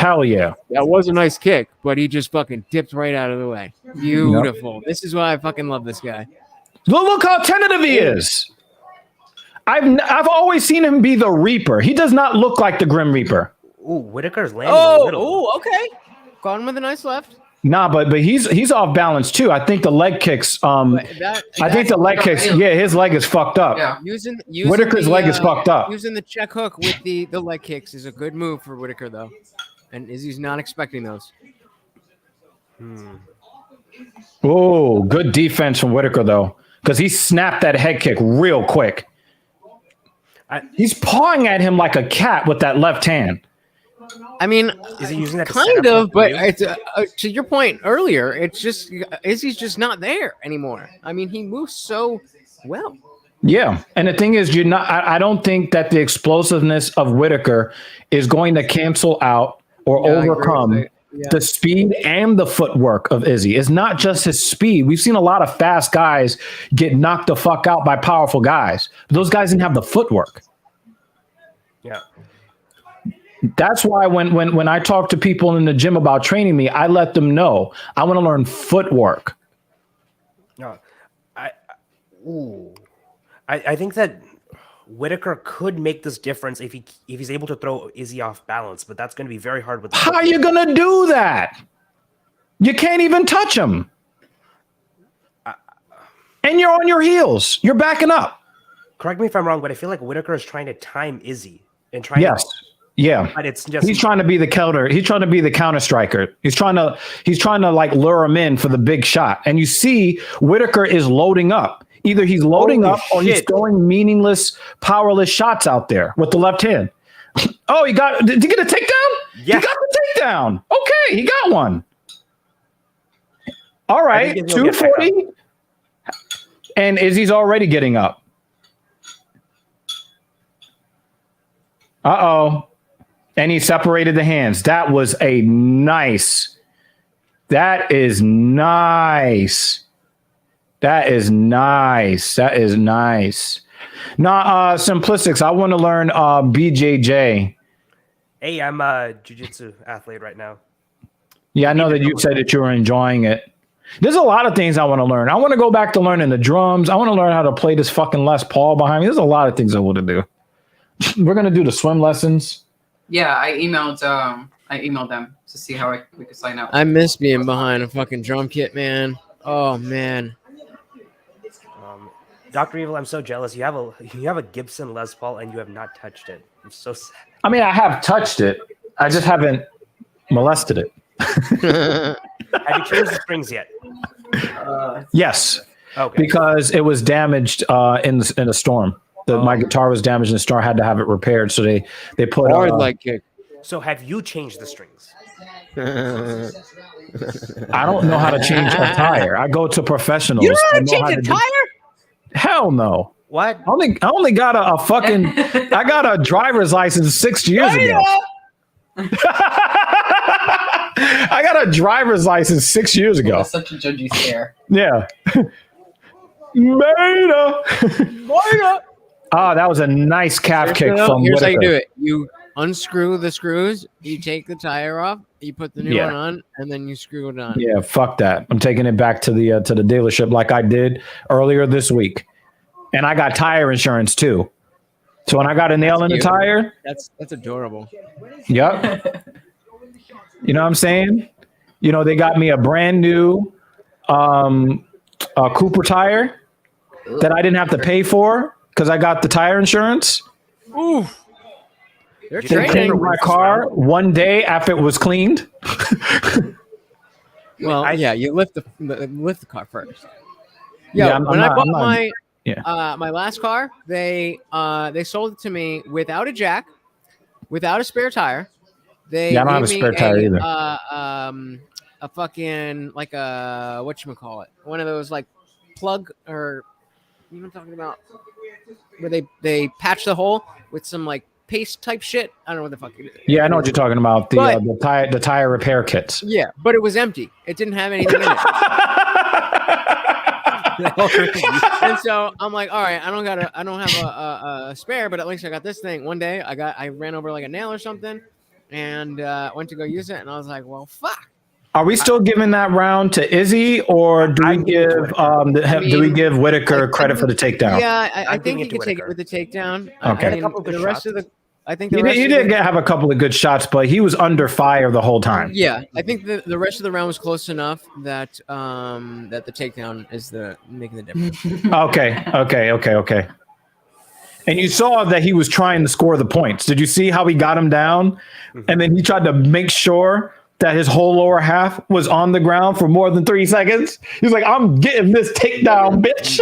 That was a nice kick, but he just fucking dipped right out of the way. Beautiful. This is why I fucking love this guy. Look how tentative he is. I've always seen him be the Reaper. He does not look like the Grim Reaper. Ooh, Whittaker's landing a little. Okay. Caught him with a nice left. Nah, but he's off balance too. I think the leg kicks. I think the leg kicks. Yeah, his leg is fucked up. Yeah. Using Whittaker's leg is fucked up. Using the check hook with the leg kicks is a good move for Whittaker though, and Izzy's not expecting those. Oh, good defense from Whittaker though, because he snapped that head kick real quick. He's pawing at him like a cat with that left hand. I mean, Is he using that to kind set up of, but you? it's, to your point earlier, it's just Izzy's just not there anymore. I mean, he moves so well. Yeah, and the thing is, you're not. I don't think that the explosiveness of Whittaker is going to cancel out or Yeah, I agree overcome with it. Yeah. the speed and the footwork of Izzy. It's not just his speed. We've seen a lot of fast guys get knocked the fuck out by powerful guys. Those guys didn't have the footwork. Yeah. That's why when I talk to people in the gym about training me, I let them know I want to learn footwork. No, I think that Whittaker could make this difference if he's able to throw Izzy off balance, but that's going to be very hard with. How are you gonna do that? You can't even touch him, and you're on your heels. You're backing up. Correct me if I'm wrong, but I feel like Whittaker is trying to time Izzy and trying. Yes. Yeah. But it's just He's trying to be the counter. He's trying to be the counter striker. He's trying to like lure him in for the big shot. And you see Whittaker is loading up. Either he's loading Holy up or he's shit. throwing meaningless, powerless shots out there with the left hand. Oh, did he get a takedown? Yeah. He got the takedown. Okay, he got one. All right, think he'll get back 240. And Izzy's already getting up. Uh-oh. And he separated the hands. That was a nice. That is nice. That is nice. That is nice. Now, Simplistics, I want to learn BJJ. Hey, I'm a jiu-jitsu athlete right now. Yeah, I know that you said that you were enjoying it. There's a lot of things I want to learn. I want to go back to learning the drums. I want to learn how to play this fucking Les Paul behind me. There's a lot of things I want to do. We're going to do the swim lessons. Yeah, I emailed them to see how we could sign up. I miss being behind a fucking drum kit, man. Oh man. Dr. Evil, I'm so jealous. You have a Gibson Les Paul and you have not touched it. I'm so sad. I mean, I have touched it. I just haven't molested it. Have you changed the strings yet? Yes. Okay. Because it was damaged in a storm. My guitar was damaged in the storm. I had to have it repaired. So they put Hard leg kick. So have you changed the strings? I don't know how to change a tire. I go to professionals. You know how who to change a tire? Hell no. What? I only got a fucking. I got a driver's license 6 years ago. I got a driver's license 6 years ago. That's such a judgy stare. Yeah. Beta. Oh, that was a nice calf kick from Here's how you Whittaker. do it. You unscrew the screws, you take the tire off, you put the new one on, and then you screw it on. Yeah, fuck that. I'm taking it back to the dealership like I did earlier this week, and I got tire insurance too. So when I got a nail in the tire, That's adorable. yep. You know what I'm saying? You know, they got me a brand new Cooper tire that I didn't have to pay for because I got the tire insurance. Ooh. They're They training. cleaned my car one day after it was cleaned. Well, you lift the car first. Yeah, I'm when I not- bought I'm not- my last car, they sold it to me without a jack, without a spare tire. They Yeah, I don't have a gave me spare tire either. A fucking like a whatchamacallit, one of those like plug or you know what I'm talking about, where they patch the hole with some like paste type shit. I don't know what the fuck it is. Yeah, I know what you're talking about. The tire repair kits. Yeah, but it was empty. It didn't have anything in it. And so I'm like, all right, I don't have a spare, but at least I got this thing. One day I ran over like a nail or something and went to go use it. And I was like, well, fuck. Are we still giving that round to Izzy, or do we give Whittaker credit for the takedown? Yeah, I I'm think giving you it to can take it Whittaker. with the takedown. Okay. I mean, A couple good the rest shots. of the I think He did have a couple of good shots, but he was under fire the whole time. Yeah, I think the rest of the round was close enough that that the takedown is making the difference. Okay. And you saw that he was trying to score the points. Did you see how he got him down? And then he tried to make sure that his whole lower half was on the ground for more than 3 seconds. He's like, I'm getting this takedown, bitch.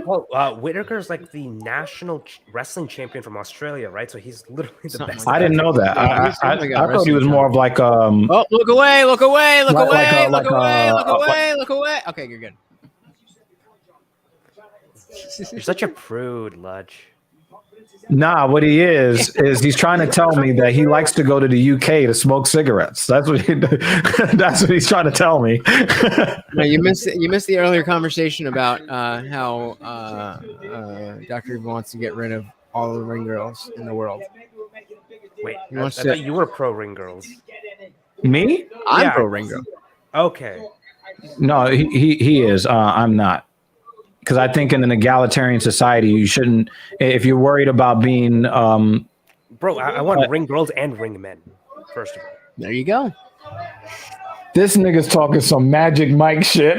Well, Whittaker is like the national wrestling champion from Australia, right? So he's literally the Something best. like I didn't know that. I thought he was more of like Oh, look away! Look away! Look Like- away! like a- Look like away! a- Look away! Look away! Okay, you're good. You're such a prude, Ludge. Nah, what he is he's trying to tell me that he likes to go to the UK to smoke cigarettes. That's what that's what he's trying to tell me. No, you missed the earlier conversation about how Dr. Evil wants to get rid of all the ring girls in the world. Wait, He I wants to- thought you were pro ring girls. Me? I'm Yeah. pro ring girl. Okay. No, he is. I'm not. Because I think in an egalitarian society, you shouldn't. If you're worried about being, Bro, I want ring girls and ring men, first of all. There you go. this nigga's talking some Magic Mike shit.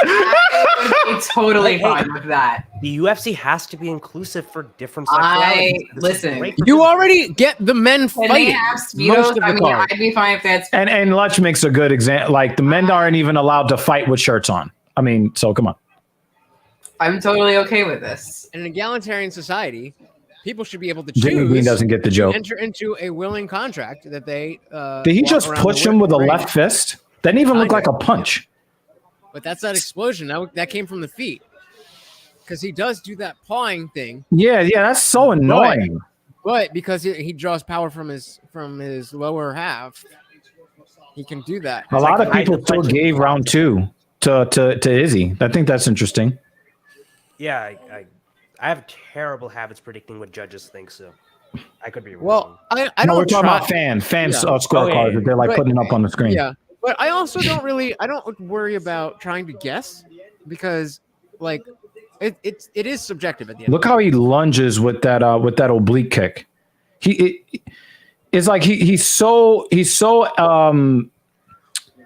I would be totally Hey, fine with that. The UFC has to be inclusive for different I sexualities. This is listen. great. You already get the men When they fighting have most speedos, of the I mean, card. I'd be fine if that's. and Lutch makes a good example. Like the men aren't even allowed to fight with shirts on. I mean, so come on. I'm totally okay with this. In an egalitarian society, people should be able to Jimmy Green choose doesn't get the to joke. enter into a willing contract that they. Did he walk just around push the him with a ring. left fist? That didn't even look like Kinda. a punch. But that's that explosion. That came from the feet. Because he does do that pawing thing, Yeah, that's so annoying. but because he draws power from his lower half, he can do that. A lot of like people hide the still punch. gave round 2 to Izzy. I think that's interesting. Yeah, I have terrible habits predicting what judges think, so I could be wrong. Well, I No, don't we're talking try- about fans Yeah. scorecards that they're like Right. putting up on the screen. Yeah, but I also don't worry about trying to guess because like it is subjective at the end. Look how he lunges with that oblique kick. It's like he's so Well,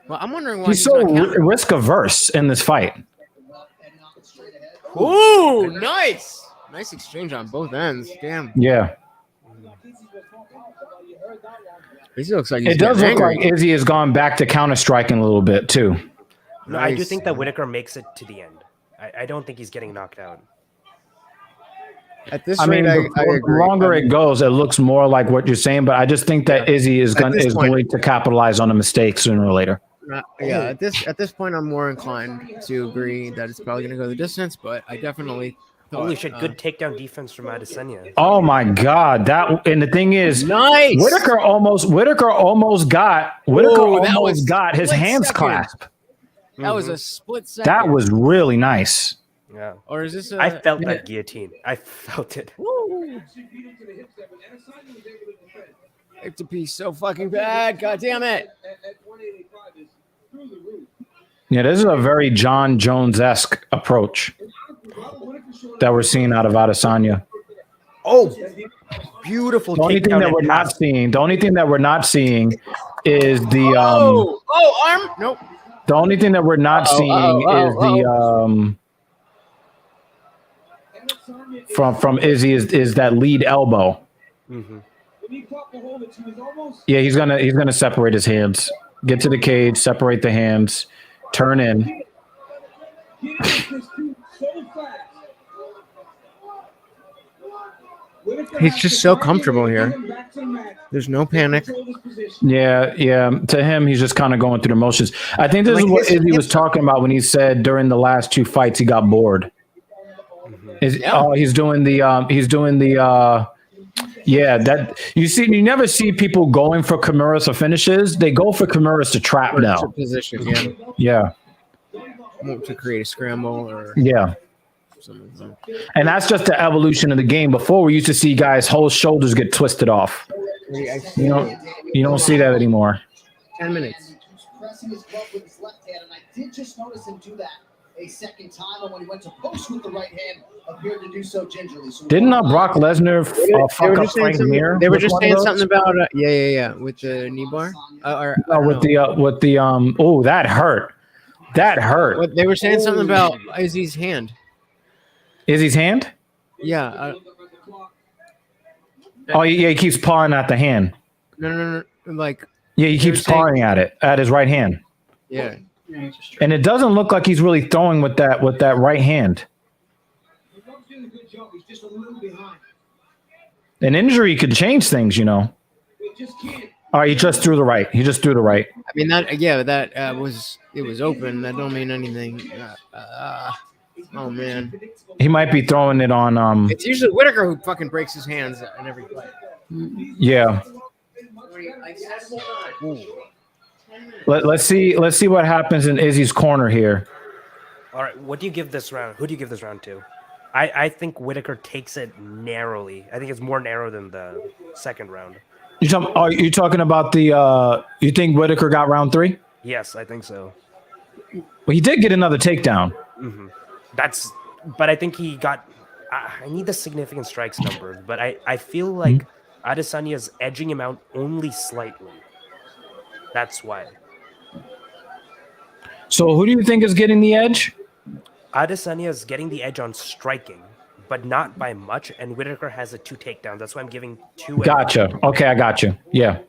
I'm wondering why he's so not counter. risk averse in this fight. Ooh, nice exchange on both ends. Damn, Yeah, he looks like he's it does getting look angry. like Izzy has gone back to counter striking a little bit too. No, I do Nice. think that Whittaker makes it to the end. I don't think he's getting knocked out. At this I mean, rate, I the agree. longer I mean, it goes, it looks more like what you're saying. But I just think that Izzy is At this point- going to capitalize on a mistake sooner or later. yeah, at this point, I'm more inclined to agree that it's probably going to go the distance. But I definitely Holy thought, shit, good takedown defense from Adesanya. Oh my God! And the thing is, nice. Whittaker almost got Whoa, that was his split hands second. clasped. That was a split second. That was really nice. Yeah. or is this? I felt that guillotine. I felt it. Woo. Hip to piece so fucking bad. God damn it. Yeah, this is a very John Jones-esque approach that we're seeing out of Adesanya. Oh, beautiful The only thing takedown that and we're not pass. seeing, is the Arm. Nope. the only thing that we're not seeing is the from Izzy is that lead elbow. Mhm. Yeah, he's gonna separate his hands. Get to the cage, separate the hands, turn in. He's just so comfortable here. There's no panic. Yeah. To him, he's just kind of going through the motions. I think this Like is what his Izzy was hips- talking about when he said during the last 2 fights he got bored. He's doing the that you never see people going for Kimuras or finishes. They go for Kimuras to trap now. Position, Yeah. to create a scramble or Yeah. something. And that's just the evolution of the game. Before we used to see guys' whole shoulders get twisted off. You don't see that anymore. 10 minutes. Pressing his glove with his left hand, and I did just notice him do that a second time, and when he went to post with the right hand, appeared to do so gingerly. So Didn't Brock Lesnar They were fuck up just saying Frank Mir? something. They were with just one of saying those? something about yeah, with the knee bar. Or I No, don't with know. the oh, that hurt. That hurt. What they were saying something about Izzy's hand. Izzy's hand? Yeah. Oh yeah, he keeps pawing at the hand. No. Like Yeah, he They were keeps saying- pawing at it at his right hand, yeah. and it doesn't look like he's really throwing with that right hand. An injury could change things, you know. All right, he just threw the right. He just threw the right. I mean that was open. That don't mean anything. Oh man, He might be throwing it on. it's usually Whittaker who fucking breaks his hands in every fight. Yeah. Let's see what happens in Izzy's corner here. All right, what do you give this round? Who do you give this round to? I think Whittaker takes it narrowly. I think it's more narrow than the second round. Are you talking about the? You think Whittaker got round 3? Yes, I think so. Well, he did get another takedown. But I think he got. I need the significant strikes number, but I feel like Adesanya is edging him out only slightly. That's why. So who do you think is getting the edge? Adesanya is getting the edge on striking, but not by much, and Whittaker has a 2 takedowns. That's why I'm giving 2. Gotcha. Okay, I got you. Yeah.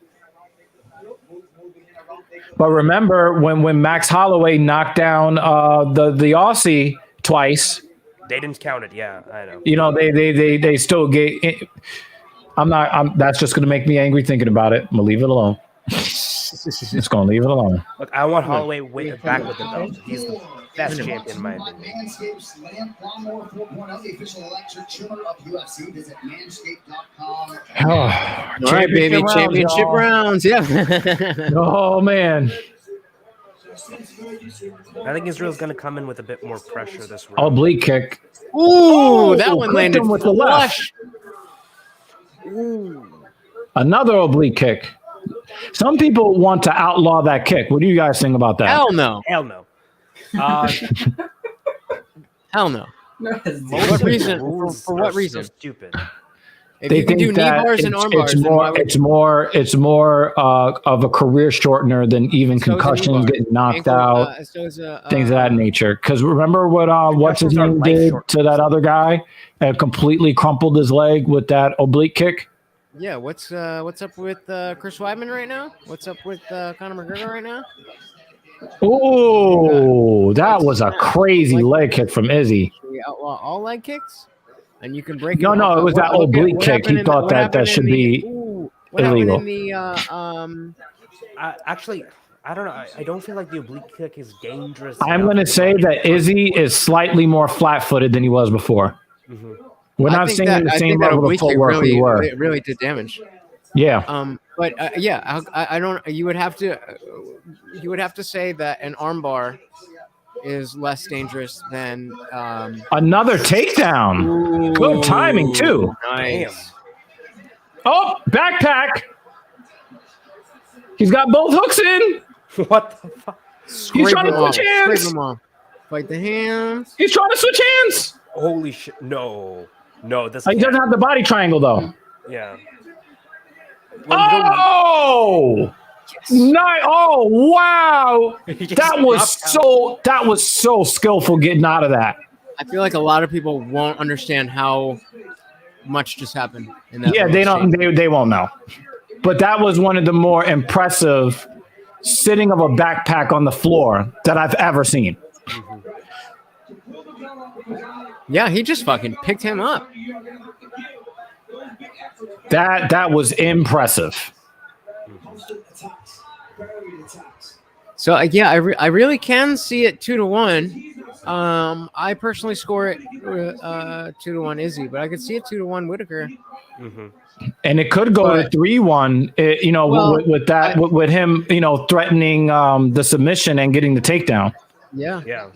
But remember when Max Holloway knocked down the Aussie twice, They didn't count it. Yeah, I know. you know, they still gave. That's just going to make me angry thinking about it. I'm gonna leave it alone. Just gonna leave it alone. Look, I want Holloway back with the belt. He's the best champion in my opinion. Manscaped's Lamp Lawnmower 4.0, the official electric trimmer of UFC. Visit manscaped.com. All right, baby, championship rounds. Yeah. Oh man. I think Israel's going to come in with a bit more pressure this round. Oblique kick. Ooh, that one clipped landed him with the left. Another oblique kick. Some people want to outlaw that kick. What do you guys think about that? Hell no. Hell no. Hell no. Most What of reason? the rules For what are so reason? stupid. If They you can do think knee that bars and arm bars, then why would it's more of a career shortener than even So is a knee concussions, bar. getting knocked ankle, out, so is a, things of that nature. Because remember what what's his Concussions are name life did shorteners. to that other guy and completely crumpled his leg with that oblique kick? Yeah, what's up with Chris Weidman right now? What's up with Conor McGregor right now? Oh, that was a crazy leg kick from Izzy. Should we outlaw all leg kicks? And you can break it. No, it was that oblique what kick. happened He in thought what that happened should in the- be what illegal. happened in the Actually, I don't know. I don't feel like the oblique kick is dangerous. I'm enough going to say that Izzy is slightly more flat-footed than he was before. We're I not think seeing that- the I same think that level of oblique kick footwork we were. it really did damage. Yeah. But yeah, I don't. You would have to say that an armbar is less dangerous than Another takedown. Good timing, too. Nice. Oh, backpack. He's got both hooks in. What the fuck? He's trying to switch hands. Scrape 'em off. Fight the hands. He's trying to switch hands. Holy shit! No, this. He doesn't have the body triangle, though. Yeah. Oh! Nice. Oh, wow. He just That knocked was so skillful getting out of that. I feel like a lot of people won't understand how much just happened in that. Yeah, little exchange. they won't know. But that was one of the more impressive sitting of a backpack on the floor that I've ever seen. Yeah, he just fucking picked him up. That was impressive. So yeah, I really can see it 2-1. I personally score it 2-1 Izzy, but I could see it 2-1 Whittaker. And it could go to 3-1, with him, threatening the submission and getting the takedown. Yeah. Yeah.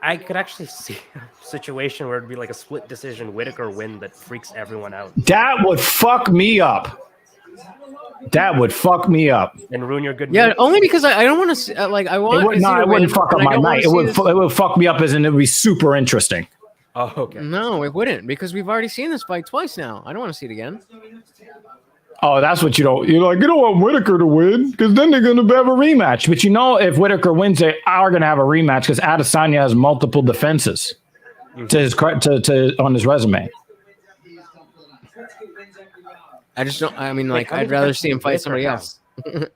I could actually see a situation where it'd be like a split decision Whittaker win that freaks everyone out. That would fuck me up. That would fuck me up. And ruin your good Yeah, mood. only because I don't want to see, like I want. It would, Izzy no, to it wouldn't win, fuck up and I my don't wanna night. see this- It would fuck me up as in it would be super interesting. Oh, okay. No, it wouldn't because we've already seen this fight twice now. I don't want to see it again. Oh, that's what you don't. You're like, you don't want Whittaker to win because then they're going to have a rematch. But you know, if Whittaker wins, they are going to have a rematch because Adesanya has multiple defenses to his on his resume. I just don't. I mean, Wait, like, how I'd many rather defenses see him does fight Whittaker somebody have? else.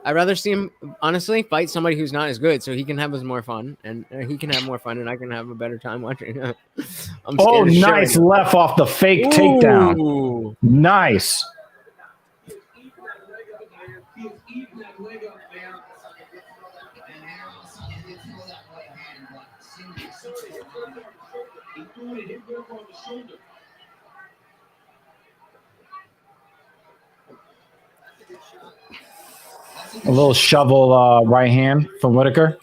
I'd rather see him, honestly, fight somebody who's not as good, so he can have his more fun, and he can have more fun, and I can have a better time watching. I'm scared Oh, to show nice it. left off the fake takedown. Ooh. Nice. A little shovel right hand from Whittaker.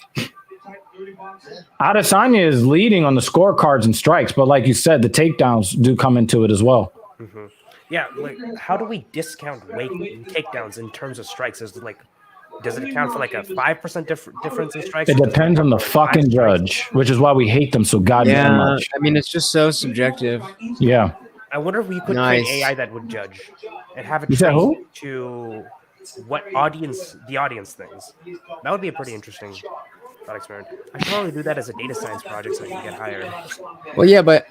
Adesanya is leading on the scorecards and strikes, but like you said, the takedowns do come into it as well. Mm-hmm. Yeah, like how do we discount weight and takedowns in terms of strikes? Is it like, does it account for like a 5% difference in strikes? It depends on the fucking judge, which is why we hate them so goddamn Yeah, much. I mean, it's just so subjective. Yeah. I wonder if we could Nice. train AI that would judge and have it You said trained who? to what the audience thinks. That would be a pretty interesting thought experiment. I should probably do that as a data science project so I can get hired. Well, yeah, but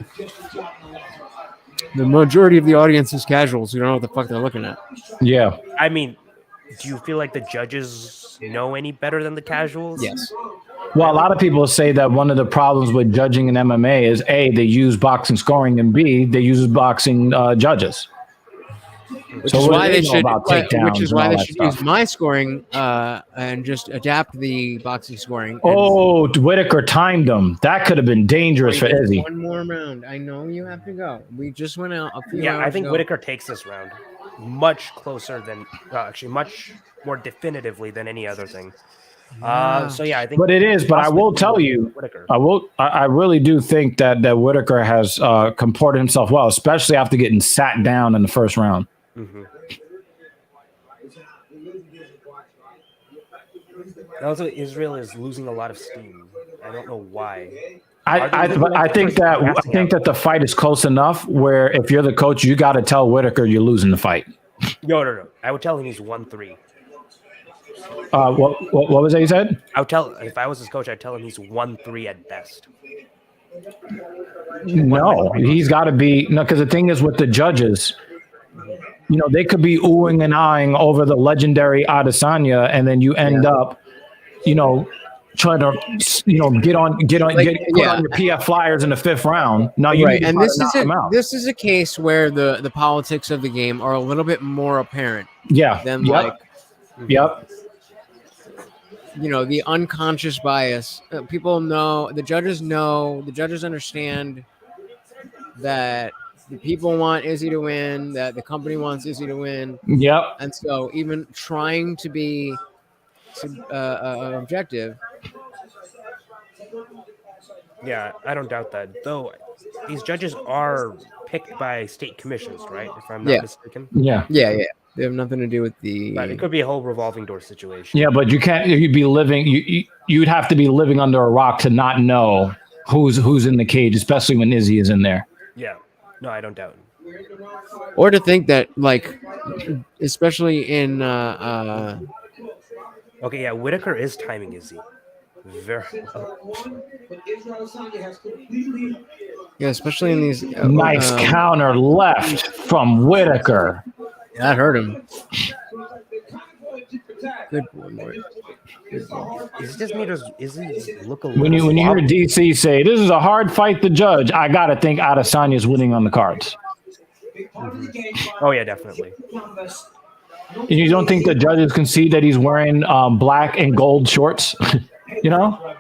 the majority of the audience is casuals who don't know what the fuck they're looking at. Yeah. I mean, do you feel like the judges know any better than the casuals? Yes. Well, a lot of people say that one of the problems with judging in MMA is A, they use boxing scoring, and B, they use boxing judges. Which So is what do why they they know should. about Which takedowns is and why all they that should stuff? use my scoring and just adapt the boxing scoring. and- Oh, Whittaker timed him. That could have been dangerous for Wait, Izzy. one more round. I know you have to go. We just went out a few Yeah, hours I think ago. Whittaker takes this round much closer than, actually, much more definitively than any other thing. So yeah, I think. But it is. But I will tell you, Whittaker. I really do think that Whittaker has comported himself well, especially after getting sat down in the first round. Mm-hmm. Also, Israel is losing a lot of steam. I don't know why. I think that the fight is close enough where if you're the coach, you got to tell Whittaker you're losing the fight. No. I would tell him he's 1-3. What was that you said? I would tell, if I was his coach, I'd tell him he's 1-3 at best. No, he's got to be because the thing is with the judges, you know, they could be oohing and eyeing over the legendary Adesanya, and then you end up, you know, trying to, you know, get on your PF flyers in the fifth round. No, you need to and try this to is knock him out. this is a case where the politics of the game are a little bit more apparent Yeah. than like Yep. you know, the unconscious bias. People know, the judges understand that the people want Izzy to win, that the company wants Izzy to win. Yep. And so even trying to be objective. Yeah, I don't doubt that. Though these judges are picked by state commissions, right? If I'm not mistaken. Yeah. They have nothing to do with the. But it could be a whole revolving door situation. Yeah, but you can't. You'd be living. You'd have to be living under a rock to not know who's in the cage, especially when Izzy is in there. Yeah. No, I don't doubt. Or to think that, like, especially in. Okay, yeah, Whittaker is timing Izzy. Very. Yeah, especially in these. Nice counter left from Whittaker. That hurt him. Good boy. Is it just me? Does Izzy look a When you hear DC say this is a hard fight to judge, I gotta think Adesanya is winning on the cards. Mm-hmm. Oh yeah, definitely. And you don't think the judges can see that he's wearing black and gold shorts? You know,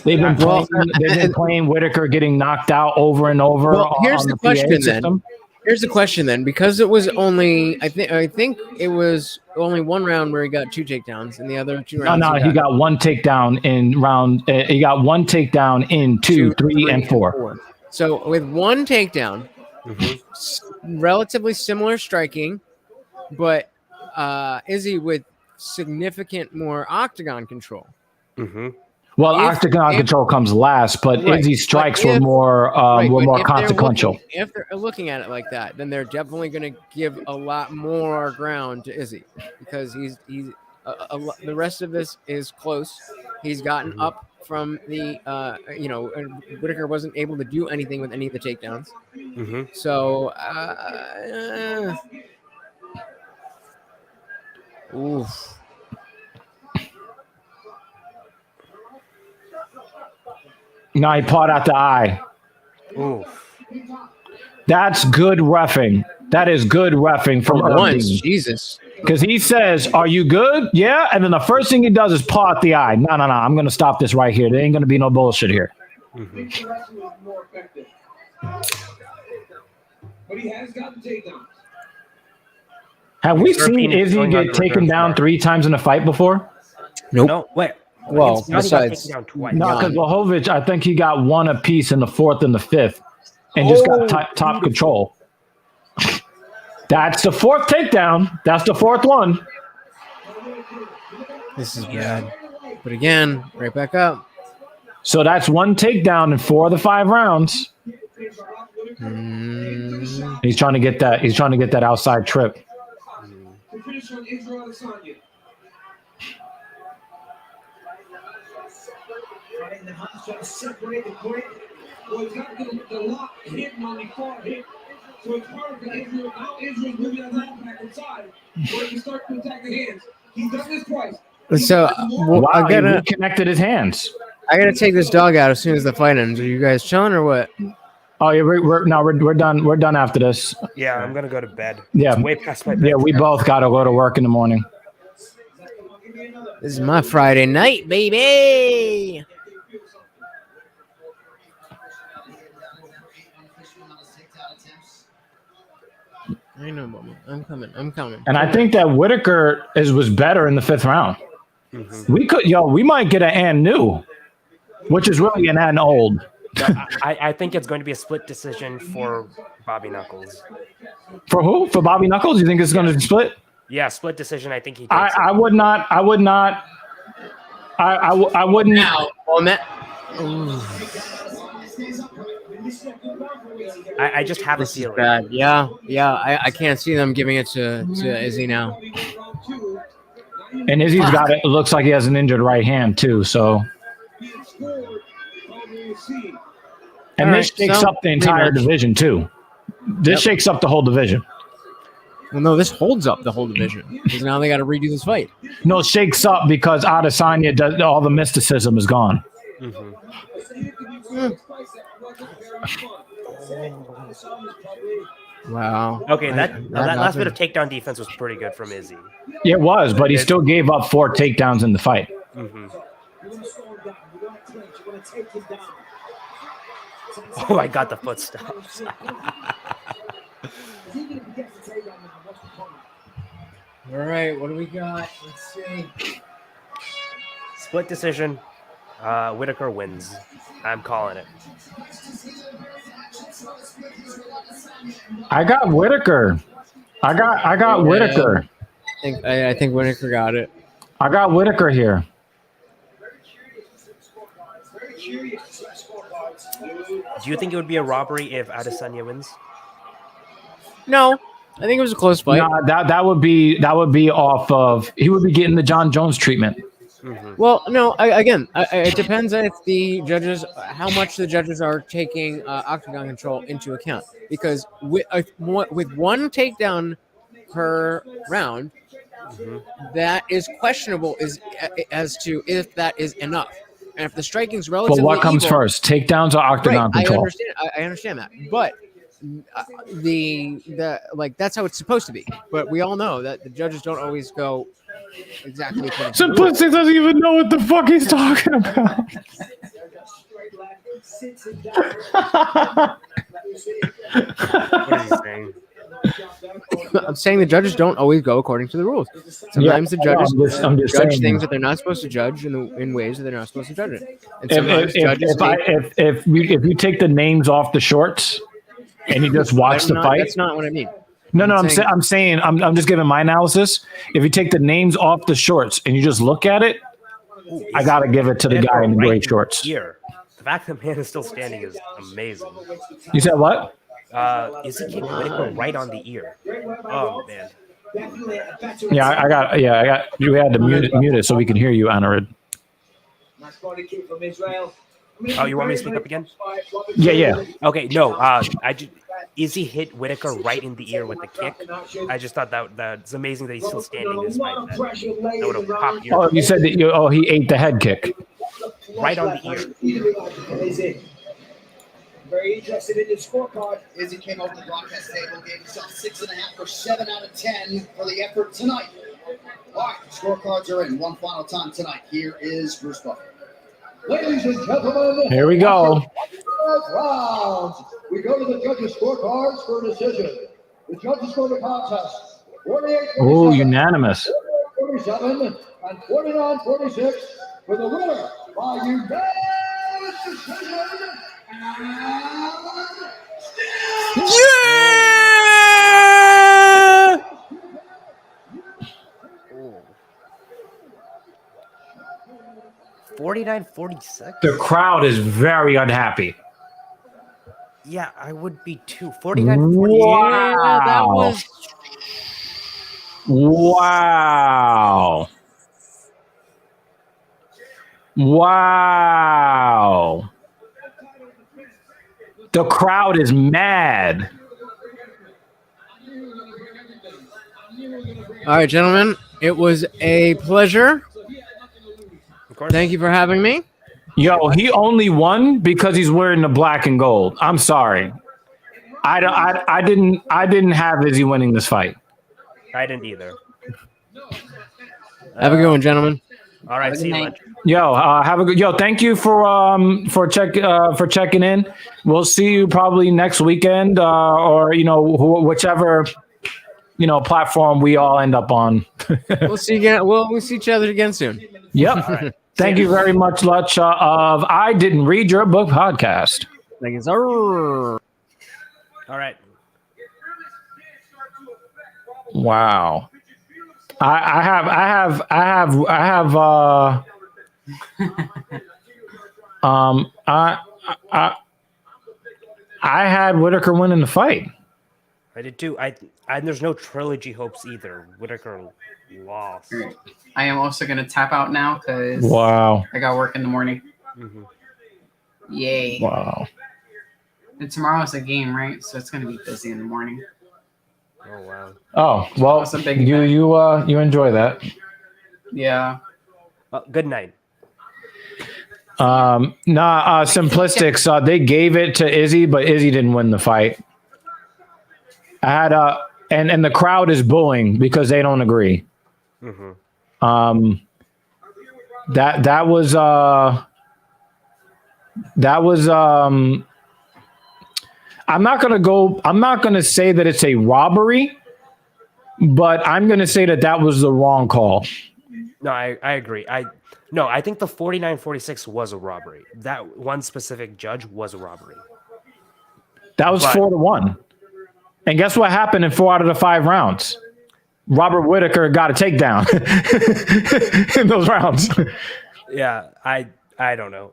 they've been playing Whittaker getting knocked out over and over. Well, here's on the PA question system. Here's the question then, because it was only I think it was only one round where he got 2 takedowns, and the other 2 rounds. No, he got 1 takedown in round. He got 1 takedown in 2, 3, and 4. So with 1 takedown, Relatively similar striking, but Izzy with significant more octagon control. Well, If- octagon if- control comes last, but Right, Izzy's strikes but were if- more Right, were but more if they're consequential. if they're looking at it like that, then they're definitely going to give a lot more ground to Izzy because he's the rest of this is close. He's gotten up from the and Whittaker wasn't able to do anything with any of the takedowns. So oof. No, he pawed out the eye. That's good reffing. That is good reffing from Once, Irving. Jesus. Because he says, "Are you good?" Yeah, and then the first thing he does is paw out the eye. No, I'm going to stop this right here. There ain't going to be no bullshit here. But he has gotten takedowns. Have we seen Phoenix Izzy going get under taken reverse down guard. 3 times in a fight before? No, wait. Well, Against Johnny got besides- taken down twice. No, Jan. because Blachowicz, I think he got one apiece in the 4th and the 5th, and just got top control. That's the 4th takedown. That's the 4th one. This is bad. But again, right back up. So that's 1 takedown in 4 of the 5 rounds. He's trying to get that. He's trying to get that outside trip. To finish on Israel Adesanya. And the Hunt's trying to separate the point. Well, he's got the lock hidden on the far hip. So it's hard for Israel. Now Israel's moving that lock back inside. Where he can start to attack the hands. He's done this twice. So Wow, I he gotta reconnected his hands. take this dog out as soon as the fight ends. Are you guys chilling or what? Oh yeah, we're done. We're done after this. Yeah, I'm gonna go to bed. Yeah. It's way past my Yeah, bedtime. we both got to go to work in the morning. This is my Friday night, baby. I know, Mama. I'm coming. And I think that Whittaker was better in the 5th round. We might get an and new, which is really an and old. I think it's going to be a split decision for Bobby Knuckles. For who? For Bobby Knuckles? You think it's going to split? Yeah, split decision. I think he takes I would not. I wouldn't. Now, on that. I just have a This is feeling. bad. Yeah. I can't see them giving it to Izzy now. And Izzy's got it. It looks like he has an injured right hand too. So, and All this right, shakes so, up the entire rematch. division too. This shakes up the whole division. Well, no, this holds up the whole division because now they got to redo this fight. No, it shakes up because Adesanya does all the mysticism is gone. Wow. Okay, that last bit happened. of takedown defense was pretty good from Izzy. It was, but he still gave up 4 takedowns in the fight. Oh, I got the footsteps. All right, what do we got? Let's see. Split decision. Whittaker wins. I'm calling it. I got Whittaker. I got Whittaker. I think Whittaker got it. I got Whittaker here. Do you think it would be a robbery if Adesanya wins? No, I think it was a close fight. No, that would be off of, he would be getting the John Jones treatment. Well, no. It depends if the judges, how much the judges are taking octagon control into account. Because with one takedown per round, that is questionable as to if that is enough. And if the striking's relatively But what comes equal, first, takedowns or octagon right, control? I understand that, but the like that's how it's supposed to be. But we all know that the judges don't always go exactly according to the rules. Simplistic doesn't even know what the fuck he's talking about. What is he saying? I'm saying the judges don't always go according to the rules. Sometimes the judges I'm just judge saying. things that they're not supposed to judge in ways that they're not supposed to judge it. And If, sometimes if, judges if, I, if you take the names off the shorts, and you just watch the fight. That's not what I mean. No, I'm saying I'm just giving my analysis. If you take the names off the shorts and you just look at it, I gotta give it to the guy in the gray shorts. Here, the fact that the man is still standing is amazing. You said what? Is he kicked Whittaker right on the ear? Oh man. Yeah, I got. You had to mute it so we can hear you, Anarid. Oh, you want me to speak up again? Yeah. Okay, no. Izzy hit Whittaker right in the ear with the kick. I just thought that's amazing that he's still standing despite that. That would have popped ear. Oh, you said that he ate the head kick. Right on the ear. Very interested in the scorecard. Izzy came over the broadcast table, gave himself 6.5 or 7 out of 10 for the effort tonight. All right, scorecards are in. One final time tonight. Here is Bruce Buffer. Ladies and gentlemen, here we go. Rounds. We go to the judges' scorecards for a decision. The judges score the contest 48-47. Oh, unanimous. 47 and 49-46 for the winner by unanimous decision. Yeah! 49-46. The crowd is very unhappy. Yeah, I would be too. 49-48. Wow. That was Wow. Wow. The crowd is mad. all right, gentlemen. It was a pleasure. Of course. Thank you for having me. Yo, he only won because he's wearing the black and gold. I'm sorry. I didn't have Izzy winning this fight. I didn't either. Have a good one, gentlemen. All right, see you later. Yo, have a good. Yo, thank you for checking in. We'll see you probably next weekend, or whichever platform we all end up on. We'll see you again. We'll see each other again soon. Yep. Right. Thank you very much, Lutch, of I Didn't Read Your Book podcast. Thank you, sir. All right. Wow. I had Whittaker winning the fight. I did too. There's no trilogy hopes either. Whittaker lost. I am also going to tap out now because Wow. I got work in the morning. Mm-hmm. Yay. Wow. And tomorrow's a game, right? So it's going to be busy in the morning. Oh wow. Oh, well, That's a big you enjoy that. Yeah. Good night. Simplistics, they gave it to Izzy, but Izzy didn't win the fight. I had and the crowd is booing because they don't agree. Mm-hmm. That was I'm not gonna say that it's a robbery, but I'm gonna say that was the wrong call. No, I agree. I think the 49-46 was a robbery. That one specific judge was a robbery. That was 4-1. And guess what happened in 4 out of the 5 rounds? Robert Whittaker got a takedown in those rounds. Yeah, I don't know.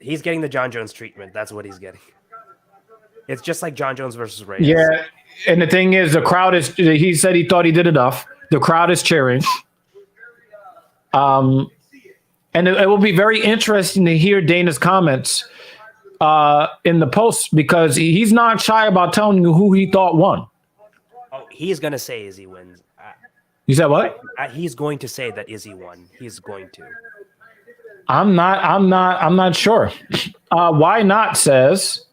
He's getting the John Jones treatment. That's what he's getting. It's just like John Jones versus Reyes. Yeah, and the thing is, the crowd is. He said he thought he did enough. The crowd is cheering. And it will be very interesting to hear Dana's comments in the post because he's not shy about telling you who he thought won. Oh, he's gonna say Izzy wins. You said what? He's going to say that Izzy won. He's going to. I'm not sure. Why not says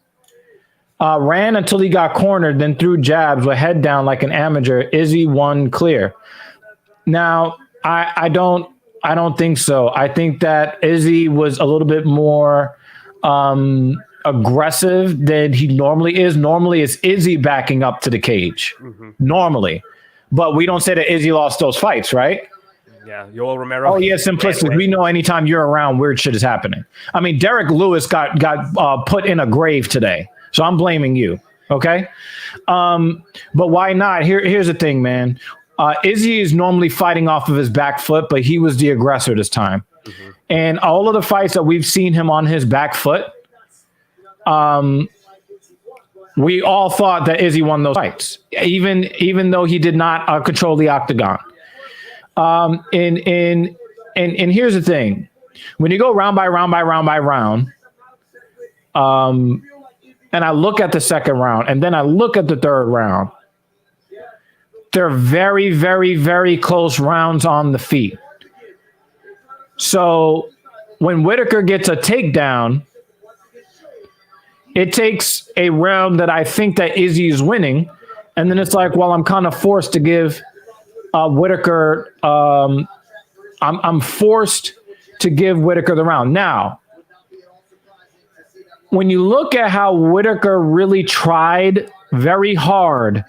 ran until he got cornered, then threw jabs with head down like an amateur. Izzy won clear. Now, I don't think so. I think that Izzy was a little bit more aggressive than he normally is. Normally, it's Izzy backing up to the cage. Mm-hmm. Normally. But we don't say that Izzy lost those fights, right? Yeah, Yoel Romero. Oh yeah, simplistic. We know anytime you're around, weird shit is happening. I mean, Derek Lewis got put in a grave today, so I'm blaming you. Okay, but why not? Here's the thing, man. Izzy is normally fighting off of his back foot, but he was the aggressor this time. Mm-hmm. And all of the fights that we've seen him on his back foot, we all thought that Izzy won those fights, even though he did not control the octagon. And here's the thing: when you go round by round by round by round, and I look at the second round, and then I look at the third round, they're very, very, very close rounds on the feet. So when Whittaker gets a takedown, it takes a round that I think that Izzy is winning, and then it's like, well, I'm kind of forced to give Whittaker. I'm forced to give Whittaker the round. Now, when you look at how Whittaker really tried very hard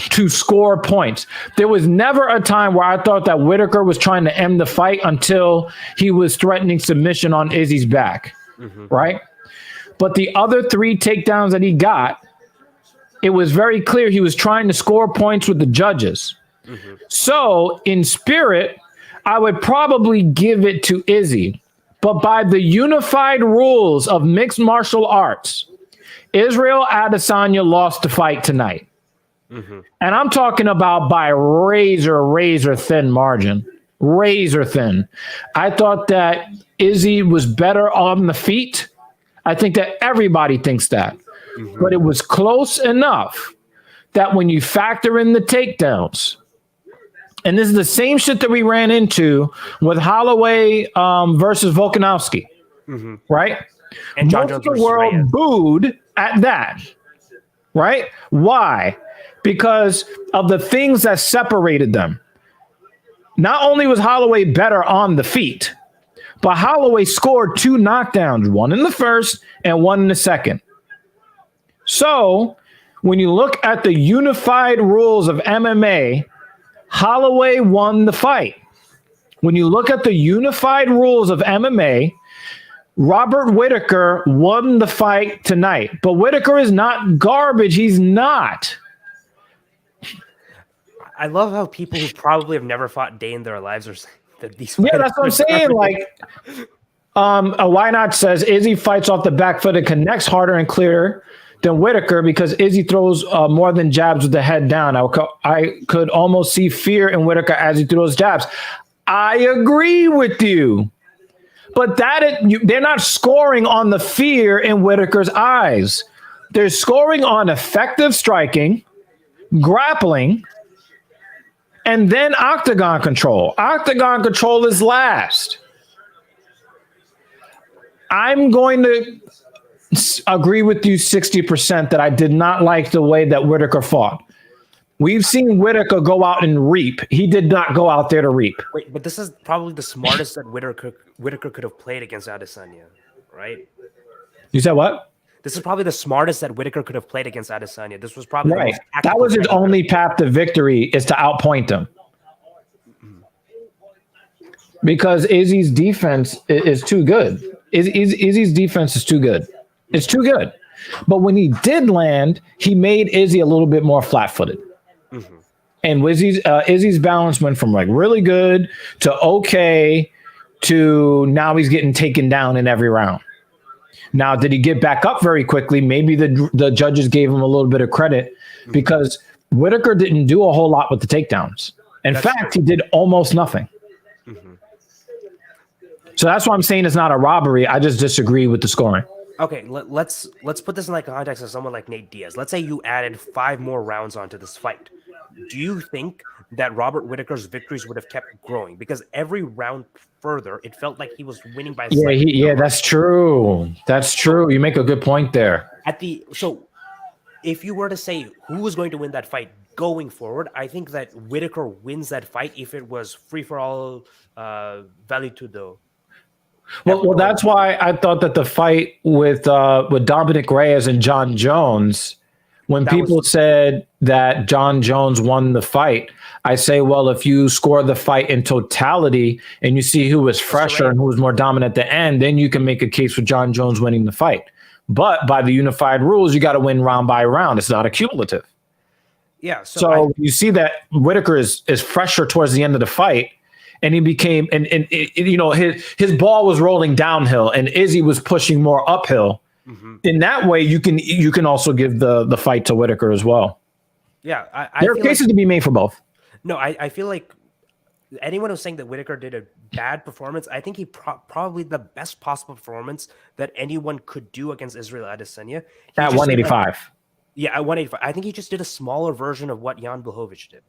to score points, there was never a time where I thought that Whittaker was trying to end the fight until he was threatening submission on Izzy's back, right? But the other 3 takedowns that he got, it was very clear he was trying to score points with the judges. So in spirit, I would probably give it to Izzy. But by the unified rules of mixed martial arts, Israel Adesanya lost the fight tonight. And I'm talking about by razor thin margin. Razor thin. I thought that Izzy was better on the feet. I think that everybody thinks that. But it was close enough that when you factor in the takedowns, and this is the same shit that we ran into with Holloway versus Volkanovski, right? And John Most Jones of the world Reyes. booed at that, right? Why? Because of the things that separated them. Not only was Holloway better on the feet, but Holloway scored 2 knockdowns, one in the first and one in the second. So when you look at the unified rules of MMA, Holloway won the fight. When you look at the unified rules of MMA, Robert Whittaker won the fight tonight. But Whittaker is not garbage. He's not. I love how people who probably have never fought a day in their lives are saying that these. Yeah, that's what I'm saying. Like, Why Not says Izzy fights off the back foot and connects harder and clearer than Whittaker because Izzy throws more than jabs with the head down. I could almost see fear in Whittaker as he throws jabs. I agree with you. But they're not scoring on the fear in Whittaker's eyes. They're scoring on effective striking, grappling, and then octagon control. Octagon control is last. I'm going to agree with you 60% that I did not like the way that Whittaker fought. We've seen Whittaker go out and reap. He did not go out there to reap. Wait, but this is probably the smartest that Whittaker could have played against Adesanya, right? You said what? This is probably the smartest that Whittaker could have played against Adesanya. This was probably right. That was his only path to victory, is to outpoint him. Because Izzy's defense is too good. Izzy's defense is too good. It's too good. But when he did land, he made Izzy a little bit more flat-footed. And Izzy's balance went from like really good to okay to now he's getting taken down in every round. Now, did he get back up very quickly? Maybe the judges gave him a little bit of credit because Whittaker didn't do a whole lot with the takedowns. In fact, he did almost nothing. So that's why I'm saying it's not a robbery. I just disagree with the scoring. Okay, let's put this in like context of someone like Nate Diaz. Let's say you added 5 more rounds onto this fight. Do you think that Robert Whittaker's victories would have kept growing? Because every round further, it felt like he was winning by. That's true. That's true. You make a good point there. So, if you were to say who was going to win that fight going forward, I think that Whittaker wins that fight if it was free for all, value to the. Well, that's why I thought that the fight with Dominic Reyes and John Jones When people said that John Jones won the fight, I say, well, if you score the fight in totality and you see who was fresher and who was more dominant at the end, then you can make a case for John Jones winning the fight. But by the unified rules, you got to win round by round. It's not accumulative. Yeah. So you see that Whittaker is fresher towards the end of the fight, and he became and you know his ball was rolling downhill, and Izzy was pushing more uphill. Mm-hmm. In that way, you can also give the fight to Whittaker as well. Yeah, there are cases to be made for both. No, I feel like anyone who's saying that Whittaker did a bad performance, I think he probably the best possible performance that anyone could do against Israel Adesanya. At 185. Yeah, at 185. I think he just did a smaller version of what Jan Blachowicz did.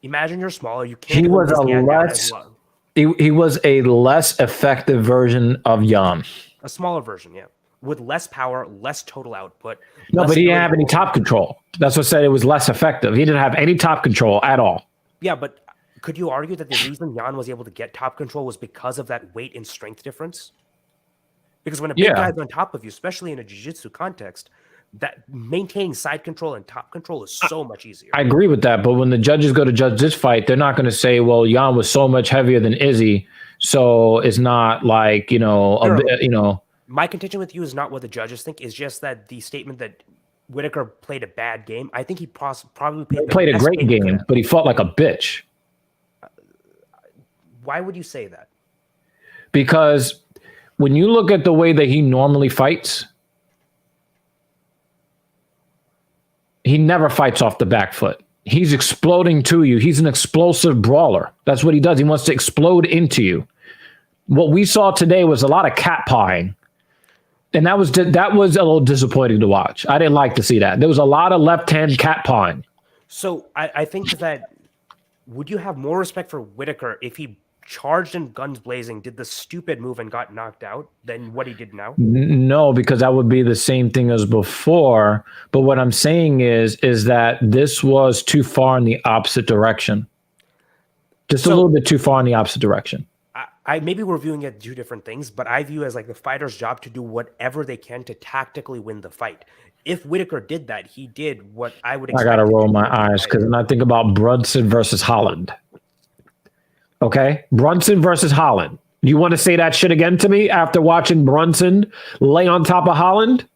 Imagine you're smaller. You can't. He was a less effective version of Jan. A smaller version, yeah. With less power, less total output. No, but he didn't have any top control. That's what said it was less effective. He didn't have any top control at all. Yeah, but could you argue that the reason Jan was able to get top control was because of that weight and strength difference? Because when a big guy's on top of you, especially in a jiu-jitsu context, that maintaining side control and top control is so much easier. I agree with that, but when the judges go to judge this fight, they're not going to say, well, Jan was so much heavier than Izzy, so it's not like, My contention with you is not what the judges think. It's just that the statement that Whittaker played a bad game, I think he probably played a great game, but he fought like a bitch. Why would you say that? Because when you look at the way that he normally fights, he never fights off the back foot. He's exploding to you. He's an explosive brawler. That's what he does. He wants to explode into you. What we saw today was a lot of cat pawing. And that was a little disappointing to watch. I didn't like to see that. There was a lot of left-hand cat pawing. So I think that would you have more respect for Whittaker if he charged in guns blazing, did the stupid move and got knocked out than what he did now? No, because that would be the same thing as before. But what I'm saying is that this was too far in the opposite direction. Just a little bit too far in the opposite direction. I maybe we're viewing it two different things, but I view as like the fighter's job to do whatever they can to tactically win the fight. If Whittaker did that, he did what I would expect. I gotta roll my eyes because when I think about Brunson versus Holland. Okay, Brunson versus Holland. You want to say that shit again to me after watching Brunson lay on top of Holland?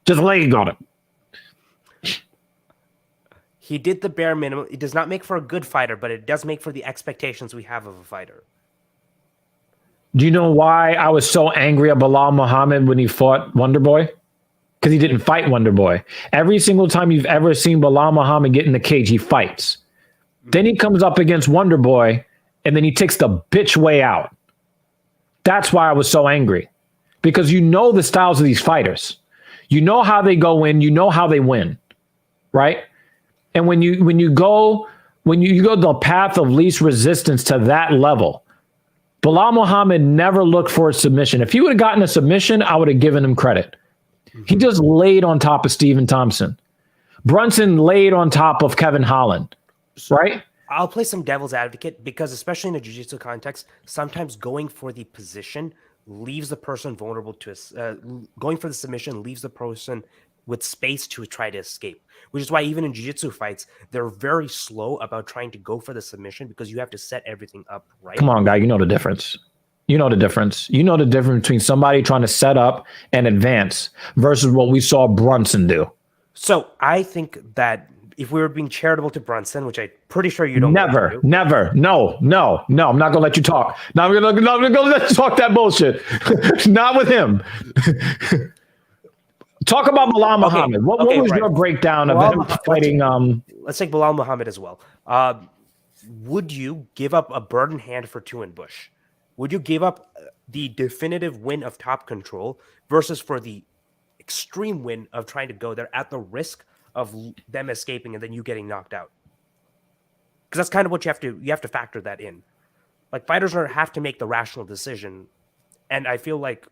Just laying on him. He did the bare minimum. It does not make for a good fighter, but it does make for the expectations we have of a fighter. Do you know why I was so angry at Bilal Muhammad when he fought Wonderboy? Because he didn't fight Wonderboy. Every single time you've ever seen Bilal Muhammad get in the cage, he fights. Then he comes up against Wonderboy, and then he takes the bitch way out. That's why I was so angry. Because you know the styles of these fighters. You know how they go in. You know how they win. Right? And when you go the path of least resistance to that level, Bilal Muhammad never looked for a submission. If he would have gotten a submission, I would have given him credit. He just laid on top of Stephen Thompson. Brunson laid on top of Kevin Holland. Right? I'll play some devil's advocate because especially in a jiu-jitsu context, sometimes going for the position leaves the person vulnerable to going for the submission leaves the person with space to try to escape, which is why even in jiu-jitsu fights, they're very slow about trying to go for the submission because you have to set everything up right. Come on, guy. You know the difference. You know the difference. You know the difference between somebody trying to set up and advance versus what we saw Brunson do. So I think that if we were being charitable to Brunson, which I'm pretty sure you don't. Never. No. I'm not going to let you talk. I'm going to let you talk that bullshit. Not with him. Talk about Bilal Muhammad. What was your breakdown of him fighting? Let's take Bilal Muhammad as well. Would you give up a bird in hand for two in bush? Would you give up the definitive win of top control versus for the extreme win of trying to go there at the risk of them escaping and then you getting knocked out? Because that's kind of what you have to factor that in. Like fighters have to make the rational decision, and I feel like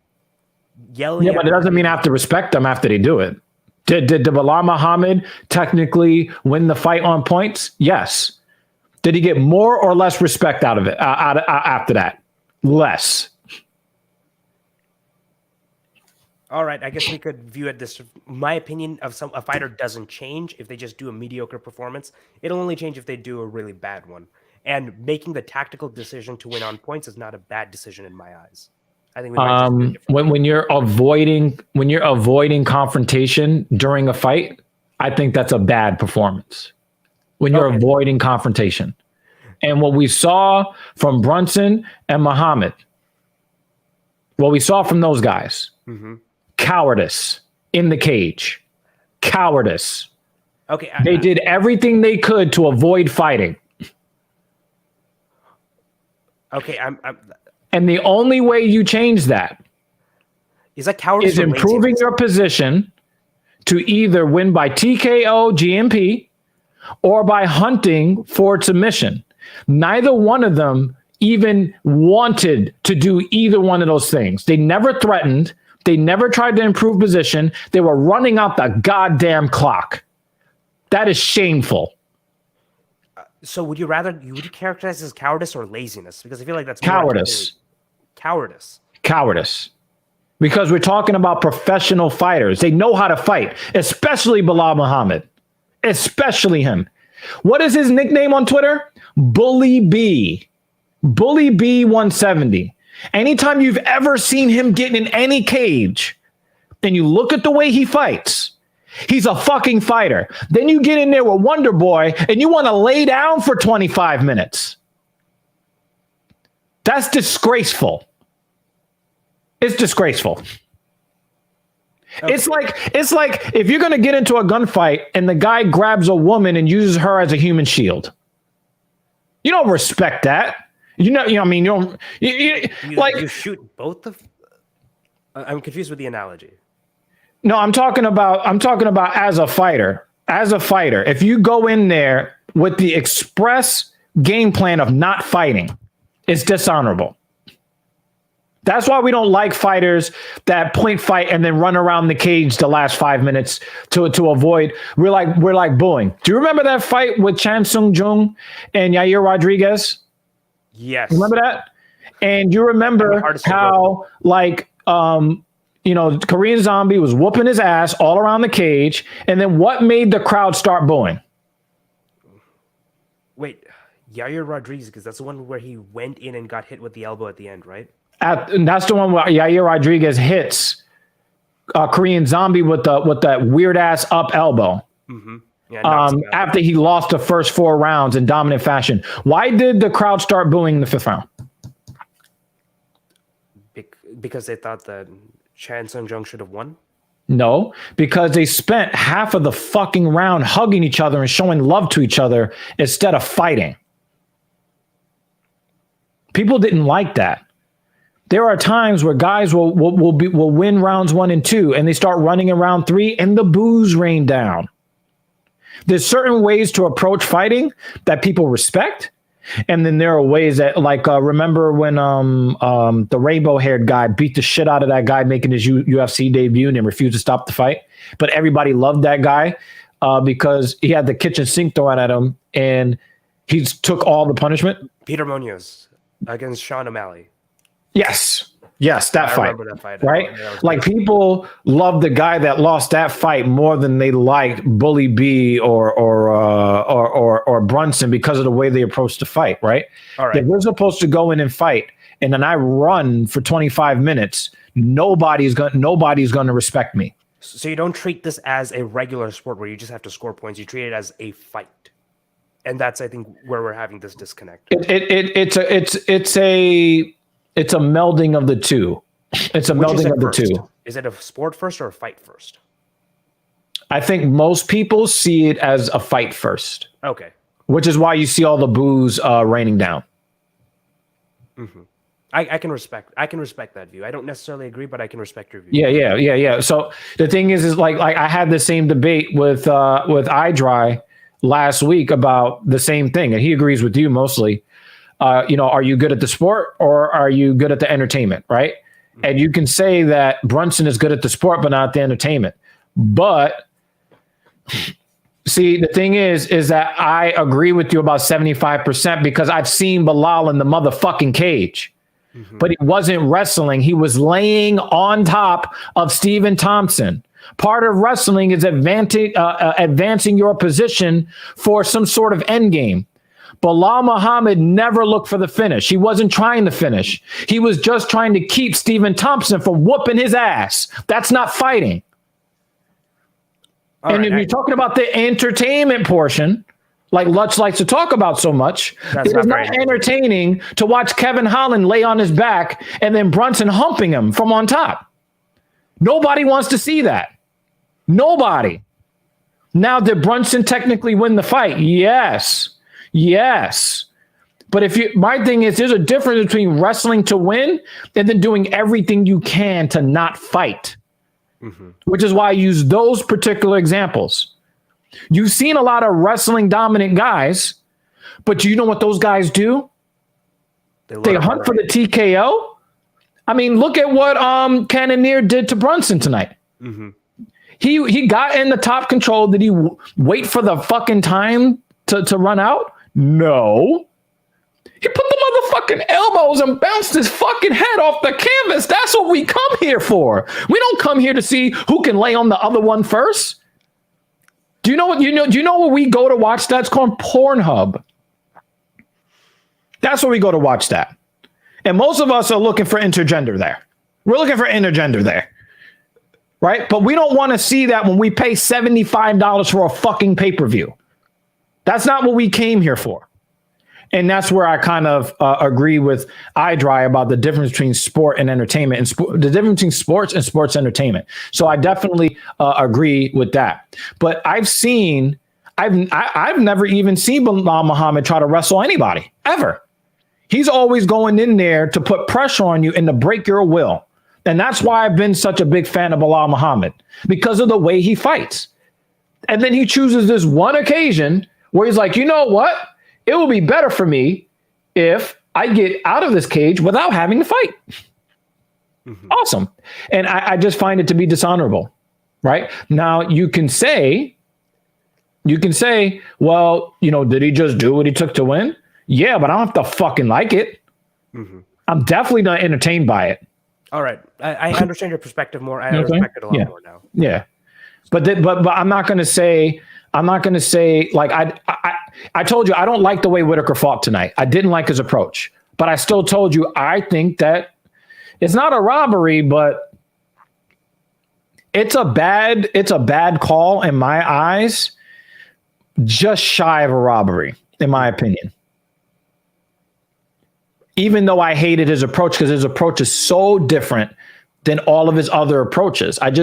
yelling. Yeah, but it doesn't mean I have to respect them after they do it. Did Bilal Muhammad technically win the fight on points? Yes. Did he get more or less respect out of it after that? Less. All right, I guess we could view it this. My opinion of a fighter doesn't change if they just do a mediocre performance. It'll only change if they do a really bad one. And making the tactical decision to win on points is not a bad decision in my eyes. I think we might just do it differently. when you're avoiding confrontation during a fight, I think that's a bad performance. When you're avoiding confrontation. And what we saw from Brunson and Muhammad, what we saw from those guys, cowardice in the cage, cowardice. Okay, They did everything they could to avoid fighting. Okay, And the only way you change that is that cowardice is or improving laziness? your position to either win by TKO, GMP, or by hunting for submission. Neither one of them even wanted to do either one of those things. They never threatened. They never tried to improve position. They were running out the goddamn clock. That is shameful. So would you characterize this as cowardice or laziness? Because I feel like that's Cowardice. Cowardice. Cowardice. Because we're talking about professional fighters. They know how to fight, especially Bilal Muhammad. Especially him. What is his nickname on Twitter? Bully B. Bully B 170. Anytime you've ever seen him get in any cage and you look at the way he fights, he's a fucking fighter. Then you get in there with Wonder Boy and you want to lay down for 25 minutes. That's disgraceful. It's disgraceful. Okay. It's like if you're going to get into a gunfight and the guy grabs a woman and uses her as a human shield. You don't respect that. You shoot both of. I'm confused with the analogy. No, I'm talking about as a fighter. As a fighter, if you go in there with the express game plan of not fighting, it's dishonorable. That's why we don't like fighters that point fight and then run around the cage the last 5 minutes to avoid. We're like booing. Do you remember that fight with Chan Sung Jung and Yair Rodriguez? Yes. Remember that? And you remember how Korean Zombie was whooping his ass all around the cage. And then what made the crowd start booing? Wait, Yair Rodriguez, because that's the one where he went in and got hit with the elbow at the end, right? And that's the one where Yair Rodriguez hits Korean Zombie with that weird ass up elbow. Mm-hmm. Yeah, after he lost the first 4 rounds in dominant fashion. Why did the crowd start booing in the 5th round? Because they thought that Chan Sung Jung should have won? No, because they spent half of the fucking round hugging each other and showing love to each other instead of fighting. People didn't like that. There are times where guys will win rounds 1 and 2, and they start running in round 3, and the boos rain down. There's certain ways to approach fighting that people respect, and then there are ways that, remember when the rainbow-haired guy beat the shit out of that guy making his UFC debut and refused to stop the fight, but everybody loved that guy because he had the kitchen sink thrown at him, and he took all the punishment. Peter Munoz against Sean O'Malley. Yes, that fight. I remember that fight. Right? Like, people love the guy that lost that fight more than they liked Bully B or Brunson because of the way they approached the fight, right? All right. If we're supposed to go in and fight, and then I run for 25 minutes, nobody's going to respect me. So you don't treat this as a regular sport where you just have to score points. You treat it as a fight. And that's, I think, where we're having this disconnect. It's a melding of the two. It's a melding of the two. Is it a sport first or a fight first? I think most people see it as a fight first. Okay. Which is why you see all the boos raining down. Mm-hmm. I can respect that view. I don't necessarily agree, but I can respect your view. Yeah. So the thing is like I had the same debate with iDry last week about the same thing, and he agrees with you mostly. Are you good at the sport or are you good at the entertainment, right? Mm-hmm. And you can say that Brunson is good at the sport, but not the entertainment. But see, the thing is that I agree with you about 75% because I've seen Bilal in the motherfucking cage. but he wasn't wrestling. He was laying on top of Stephen Thompson. Part of wrestling is advancing your position for some sort of end game. Bilal Muhammad never looked for the finish. He wasn't trying to finish. He was just trying to keep Stephen Thompson from whooping his ass. That's not fighting. If you're talking about the entertainment portion, like Lutz likes to talk about so much, it is not entertaining to watch Kevin Holland lay on his back and then Brunson humping him from on top. Nobody wants to see that. Nobody. Now, did Brunson technically win the fight? Yes. But my thing is, there's a difference between wrestling to win and then doing everything you can to not fight, which is why I use those particular examples. You've seen a lot of wrestling dominant guys, but you know what those guys do? They hunt for the TKO. I mean, look at what Cannonier did to Brunson tonight. He got in the top control. Did he wait for the fucking time to run out? No. He put the motherfucking elbows and bounced his fucking head off the canvas. That's what we come here for. We don't come here to see who can lay on the other one first. Do you know where we go to watch that? It's called Pornhub. That's where we go to watch that. And most of us are looking for intergender there. We're looking for intergender there. Right? But we don't want to see that when we pay $75 for a fucking pay-per-view. That's not what we came here for. And that's where I kind of agree with iDry about the difference between sport and entertainment, and the difference between sports and sports entertainment. So I definitely agree with that. But I've never even seen Bilal Muhammad try to wrestle anybody, ever. He's always going in there to put pressure on you and to break your will. And that's why I've been such a big fan of Bilal Muhammad, because of the way he fights. And then he chooses this one occasion where he's like, you know what? It will be better for me if I get out of this cage without having to fight. Awesome. And I just find it to be dishonorable, right? Now you can say, well, did he just do what he took to win? Yeah, but I don't have to fucking like it. I'm definitely not entertained by it. All right. I understand your perspective more. I respect it a lot more now. Yeah. But I'm not going to say, like, I told you, I don't like the way Whittaker fought tonight. I didn't like his approach, but I still told you, I think that it's not a robbery, but it's a bad call in my eyes, just shy of a robbery, in my opinion. Even though I hated his approach, because his approach is so different than all of his other approaches. I've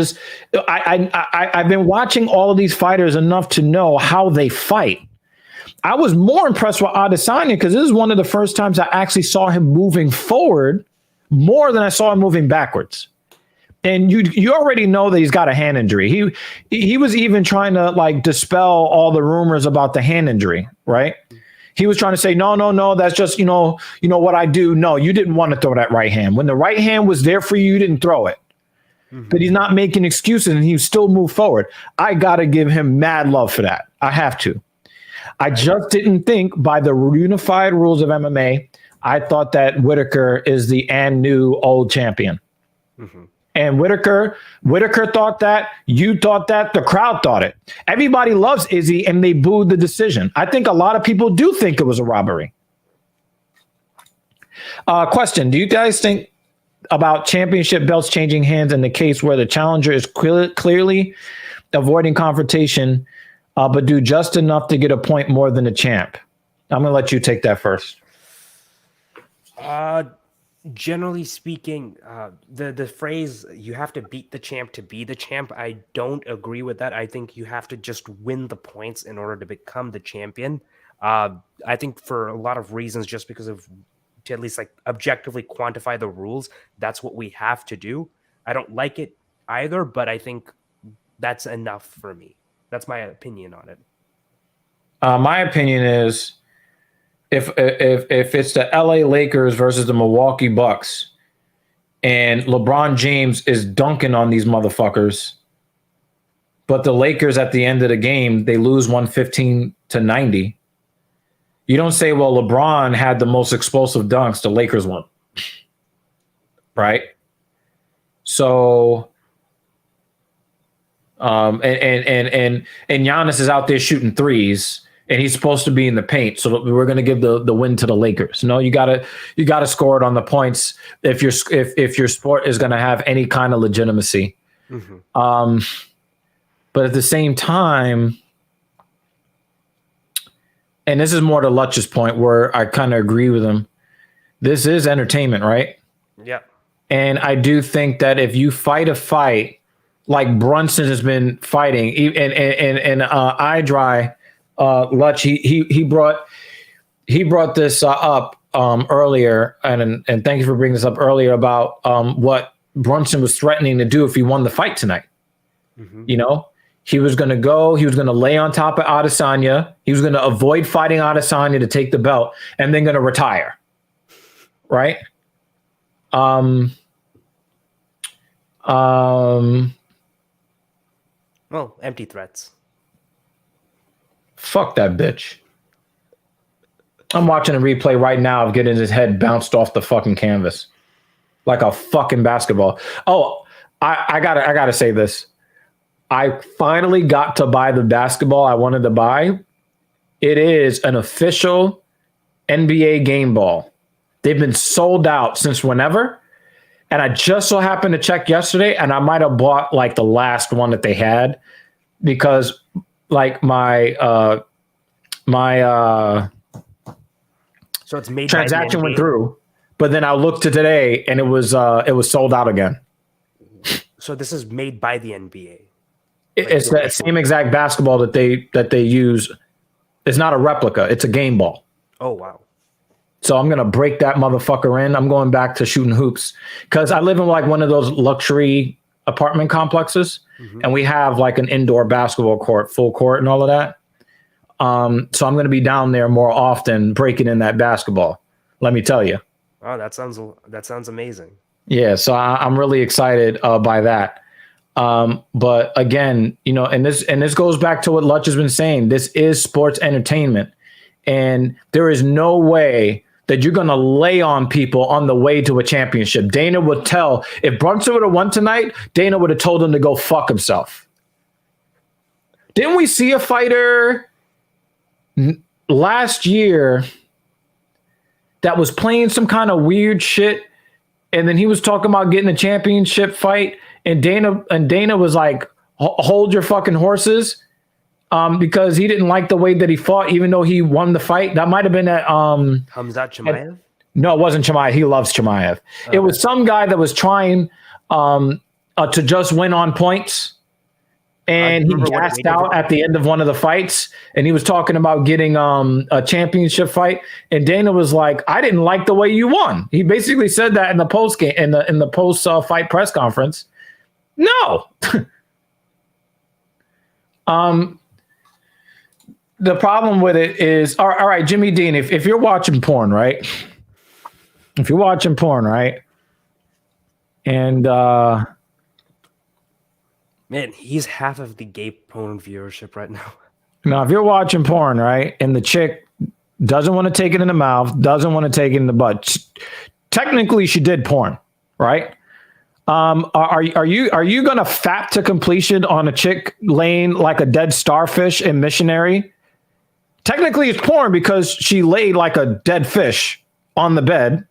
been watching all of these fighters enough to know how they fight. I was more impressed with Adesanya because this is one of the first times I actually saw him moving forward more than I saw him moving backwards. And you already know that he's got a hand injury. He was even trying to like dispel all the rumors about the hand injury, right? He was trying to say, no, that's just, what I do. No, you didn't want to throw that right hand. When the right hand was there for you, you didn't throw it. But he's not making excuses and he still moved forward. I got to give him mad love for that. I have to. I just didn't think by the unified rules of MMA, I thought that Whittaker is the new old champion. And Whittaker thought that, you thought that, the crowd thought it. Everybody loves Izzy and they booed the decision. I think a lot of people do think it was a robbery. Question, do you guys think about championship belts changing hands in the case where the challenger is clearly avoiding confrontation, but do just enough to get a point more than the champ? I'm going to let you take that first. Generally speaking, the phrase "you have to beat the champ to be the champ," I don't agree with that. I think you have to just win the points in order to become the champion. I think for a lot of reasons, just because of to at least like objectively quantify the rules, that's what we have to do. I don't like it either, but I think that's enough for me. That's my opinion on it. My opinion is, if it's the LA Lakers versus the Milwaukee Bucks and LeBron James is dunking on these motherfuckers, but the Lakers at the end of the game, they lose 115-90. You don't say, well, LeBron had the most explosive dunks, the Lakers won. right? So, and Giannis is out there shooting threes, and he's supposed to be in the paint. So we're going to give the win to the Lakers. No, you gotta score it on the points if your sport is going to have any kind of legitimacy. Mm-hmm. But at the same time, and this is more to Lutch's point where I kind of agree with him. This is entertainment, right? Yeah. And I do think that if you fight a fight like Brunson has been fighting, and iDry, Lutch, he brought this up earlier, and thank you for bringing this up earlier about what Brunson was threatening to do if he won the fight tonight. Mm-hmm. You know, he was going to lay on top of Adesanya. He was going to avoid fighting Adesanya to take the belt, and then going to retire. Right? Well, empty threats. Fuck that bitch. I'm watching a replay right now of getting his head bounced off the fucking canvas like a fucking basketball. Oh, I gotta say this. I finally got to buy the basketball I wanted to buy. It is an official NBA game ball. They've been sold out since whenever. And I just so happened to check yesterday, and I might have bought like the last one that they had because like my So it's made transaction by the went through, but then I looked to today and it was sold out again. So this is made by the NBA. It's the same exact basketball that they use. It's not a replica. It's a game ball. Oh, wow. So I'm going to break that motherfucker in. I'm going back to shooting hoops because I live in like one of those luxury apartment complexes, and we have like an indoor basketball court, full court and all of that. So I'm going to be down there more often breaking in that basketball. Let me tell you. Oh, that sounds amazing. Yeah. So I'm really excited by that. But again, you know, and this goes back to what Lutch has been saying. This is sports entertainment, and there is no way that you're going to lay on people on the way to a championship. Dana would tell, if Brunson would have won tonight, Dana would have told him to go fuck himself. Didn't we see a fighter last year that was playing some kind of weird shit, and then he was talking about getting a championship fight, and Dana was like, hold your fucking horses, because he didn't like the way that he fought, even though he won the fight. That might have been at Hamzat Chimaev? No, it wasn't Chimaev. He loves Chimaev. It was some guy that was trying to just win on points, and he gassed out at the end of one of the fights, and he was talking about getting a championship fight, and Dana was like, I didn't like the way you won. He basically said that in the post game, in the post fight press conference. No. The problem with it is, all right, Jimmy Dean, if you're watching porn, right? If you're watching porn, right? And man, he's half of the gay porn viewership right now. Now, if you're watching porn, right, and the chick doesn't want to take it in the mouth, doesn't want to take it in the butt, technically she did porn, right? Are you gonna fap to completion on a chick laying like a dead starfish in Missionary? Technically, it's porn because she laid like a dead fish on the bed,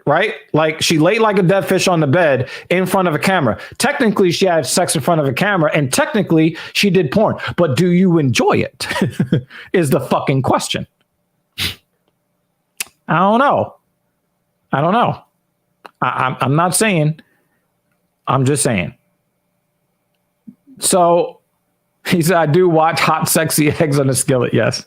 right? Like she laid like a dead fish on the bed in front of a camera. Technically, she had sex in front of a camera, and technically, she did porn. But do you enjoy it? Is the fucking question. I don't know. I'm not saying. I'm just saying. So he said, I do watch hot, sexy eggs on a skillet. Yes.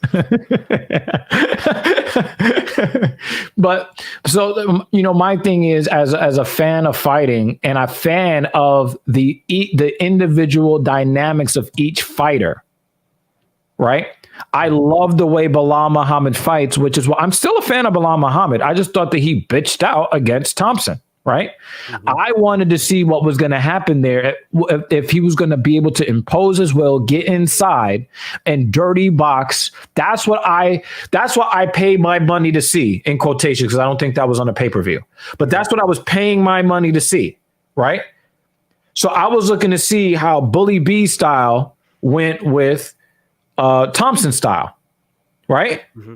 But so, you know, my thing is as a fan of fighting and a fan of the individual dynamics of each fighter, right? I love the way Bilal Muhammad fights, which is why I'm still a fan of Bilal Muhammad. I just thought that he bitched out against Thompson. right? Mhm. I wanted to see what was going to happen there if he was going to be able to impose his will, get inside, and dirty box. That's what I paid my money to see, in quotation, because I don't think that was on a pay-per-view. But that's what I was paying my money to see, right? So I was looking to see how Bully B style went with Thompson style, right? Mm-hmm.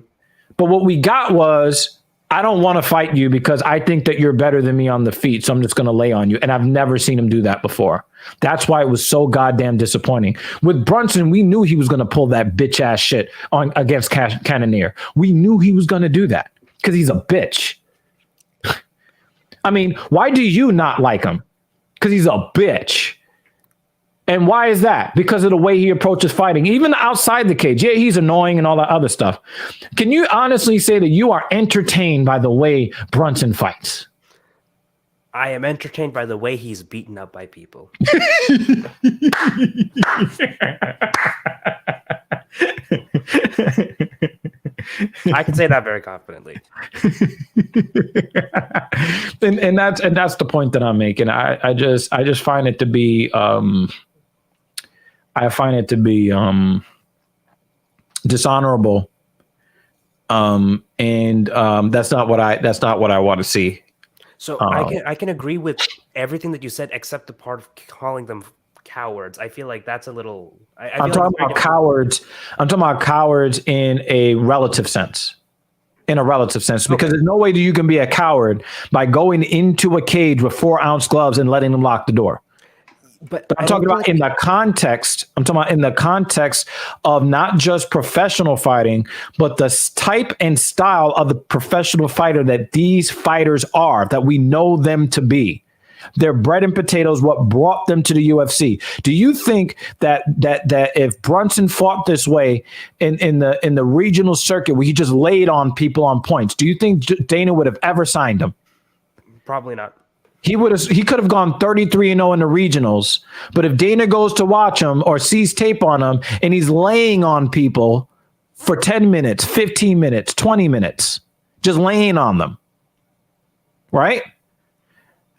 But what we got was, I don't want to fight you because I think that you're better than me on the feet, so I'm just going to lay on you. And I've never seen him do that before. That's why it was so goddamn disappointing. With Brunson, we knew he was going to pull that bitch ass shit on against Cannonier. We knew he was going to do that because he's a bitch. I mean, why do you not like him? Because he's a bitch. And why is that? Because of the way he approaches fighting, even outside the cage. Yeah, he's annoying and all that other stuff. Can you honestly say that you are entertained by the way Brunson fights? I am entertained by the way he's beaten up by people. I can say that very confidently. and that's the point that I'm making. I just find it to be dishonorable. And that's not what I want to see. So I can agree with everything that you said, except the part of calling them cowards. I feel like that's a little. I'm talking about cowards. I'm talking about cowards in a relative sense. Because there's no way that you can be a coward by going into a cage with 4-ounce gloves and letting them lock the door. But I'm talking about in the context. I'm talking about in the context of not just professional fighting, but the type and style of the professional fighter that these fighters are, that we know them to be. Their bread and potatoes, what brought them to the UFC. Do you think that if Brunson fought this way in the regional circuit where he just laid on people on points, do you think Dana would have ever signed him? Probably not. He could have gone 33-0 in the regionals, but if Dana goes to watch him or sees tape on him and he's laying on people for 10 minutes, 15 minutes, 20 minutes, just laying on them, right?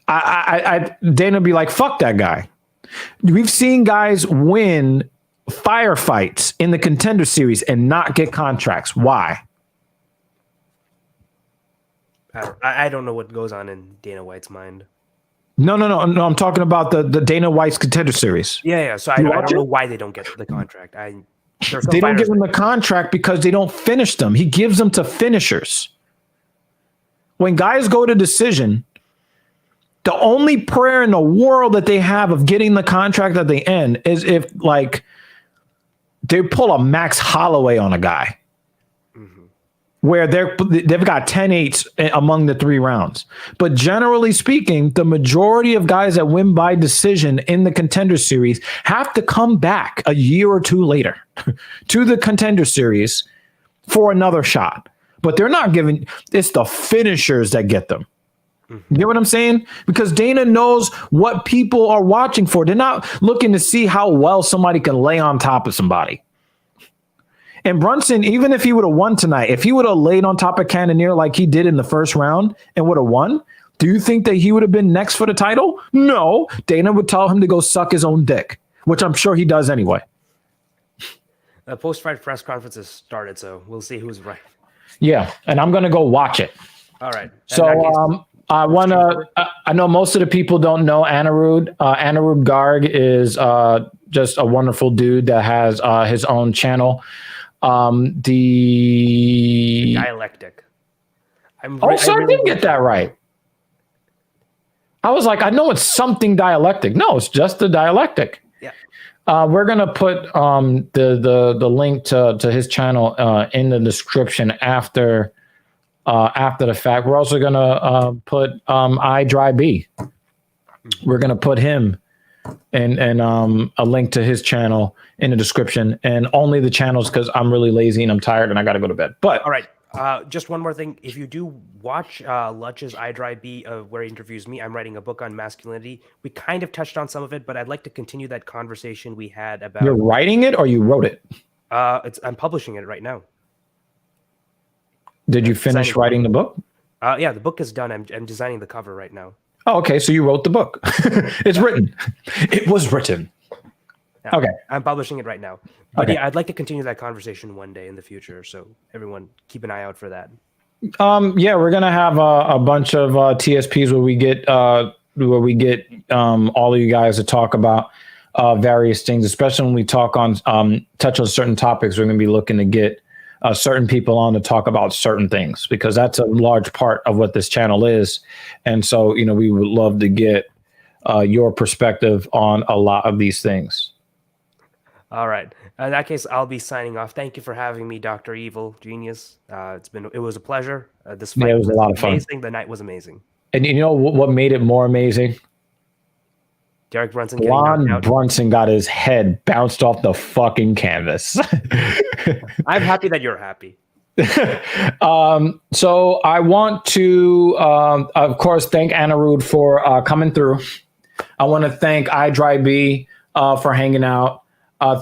Dana would be like, fuck that guy. We've seen guys win firefights in the Contender Series and not get contracts. Why? I don't know what goes on in Dana White's mind. No. I'm talking about the Dana White's Contender Series. Yeah. So I don't know why they don't get the contract. They don't give them the contract because they don't finish them. He gives them to finishers. When guys go to decision, the only prayer in the world that they have of getting the contract at the end is if, like, they pull a Max Holloway on a guy. Where they've got 10-8s among the 3 rounds. But generally speaking, the majority of guys that win by decision in the Contender Series have to come back a year or 2 later to the Contender Series for another shot. But they're not giving, it's the finishers that get them. You get what I'm saying? Because Dana knows what people are watching for. They're not looking to see how well somebody can lay on top of somebody. And Brunson, even if he would have won tonight, if he would have laid on top of Cannonier like he did in the first round and would have won, do you think that he would have been next for the title? No. Dana would tell him to go suck his own dick, which I'm sure he does anyway. The post-fight press conference has started, so we'll see who's right. Yeah, and I'm going to go watch it. All right. So I want to. I know most of the people don't know Anirudh. Anirudh Garg is just a wonderful dude that has his own channel. The dialectic. I didn't get that right. I was like, I know it's something dialectic. No, it's just the dialectic. Yeah. We're gonna put the link to his channel in the description after the fact. We're also gonna put iDryB. We're gonna put him and a link to his channel in the description, and only the channels because I'm really lazy and I'm tired and I got to go to bed. But all right, just one more thing. If you do watch Lutch's iDryB, where he interviews me, I'm writing a book on masculinity. We kind of touched on some of it, but I'd like to continue that conversation we had about. You're writing it or you wrote it? I'm publishing it right now. Did you finish writing the book? Yeah, the book is done. I'm designing the cover right now. Oh, okay. So you wrote the book. It's written. It was written. Yeah, Okay. I'm publishing it right now. But Okay. yeah, I'd like to continue that conversation one day in the future. So everyone keep an eye out for that. Yeah, we're gonna have a bunch of TSPs where we get all of you guys to talk about various things, especially when we talk on touch on certain topics. We're gonna be looking to get certain people on to talk about certain things because that's a large part of what this channel is, and so we would love to get your perspective on a lot of these things. All right. In that case, I'll be signing off. Thank you for having me, Dr. Evil Genius. It was a pleasure. This fight Yeah, it was a lot of fun. amazing. The night was amazing. And you know what made it more amazing? Derek Brunson getting knocked out. Brunson got his head bounced off the fucking canvas. I'm happy that you're happy. So I want to, of course, thank Anirudh for coming through. I want to thank iDryB for hanging out.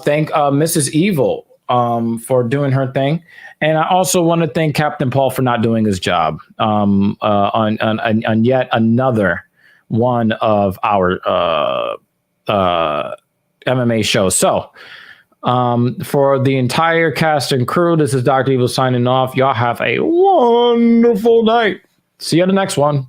Thank Mrs. Evil for doing her thing. And I also want to thank Captain Paul for not doing his job on yet another one of our MMA shows. So for the entire cast and crew, this is Dr. Evil signing off. Y'all have a wonderful night. See you on the next one.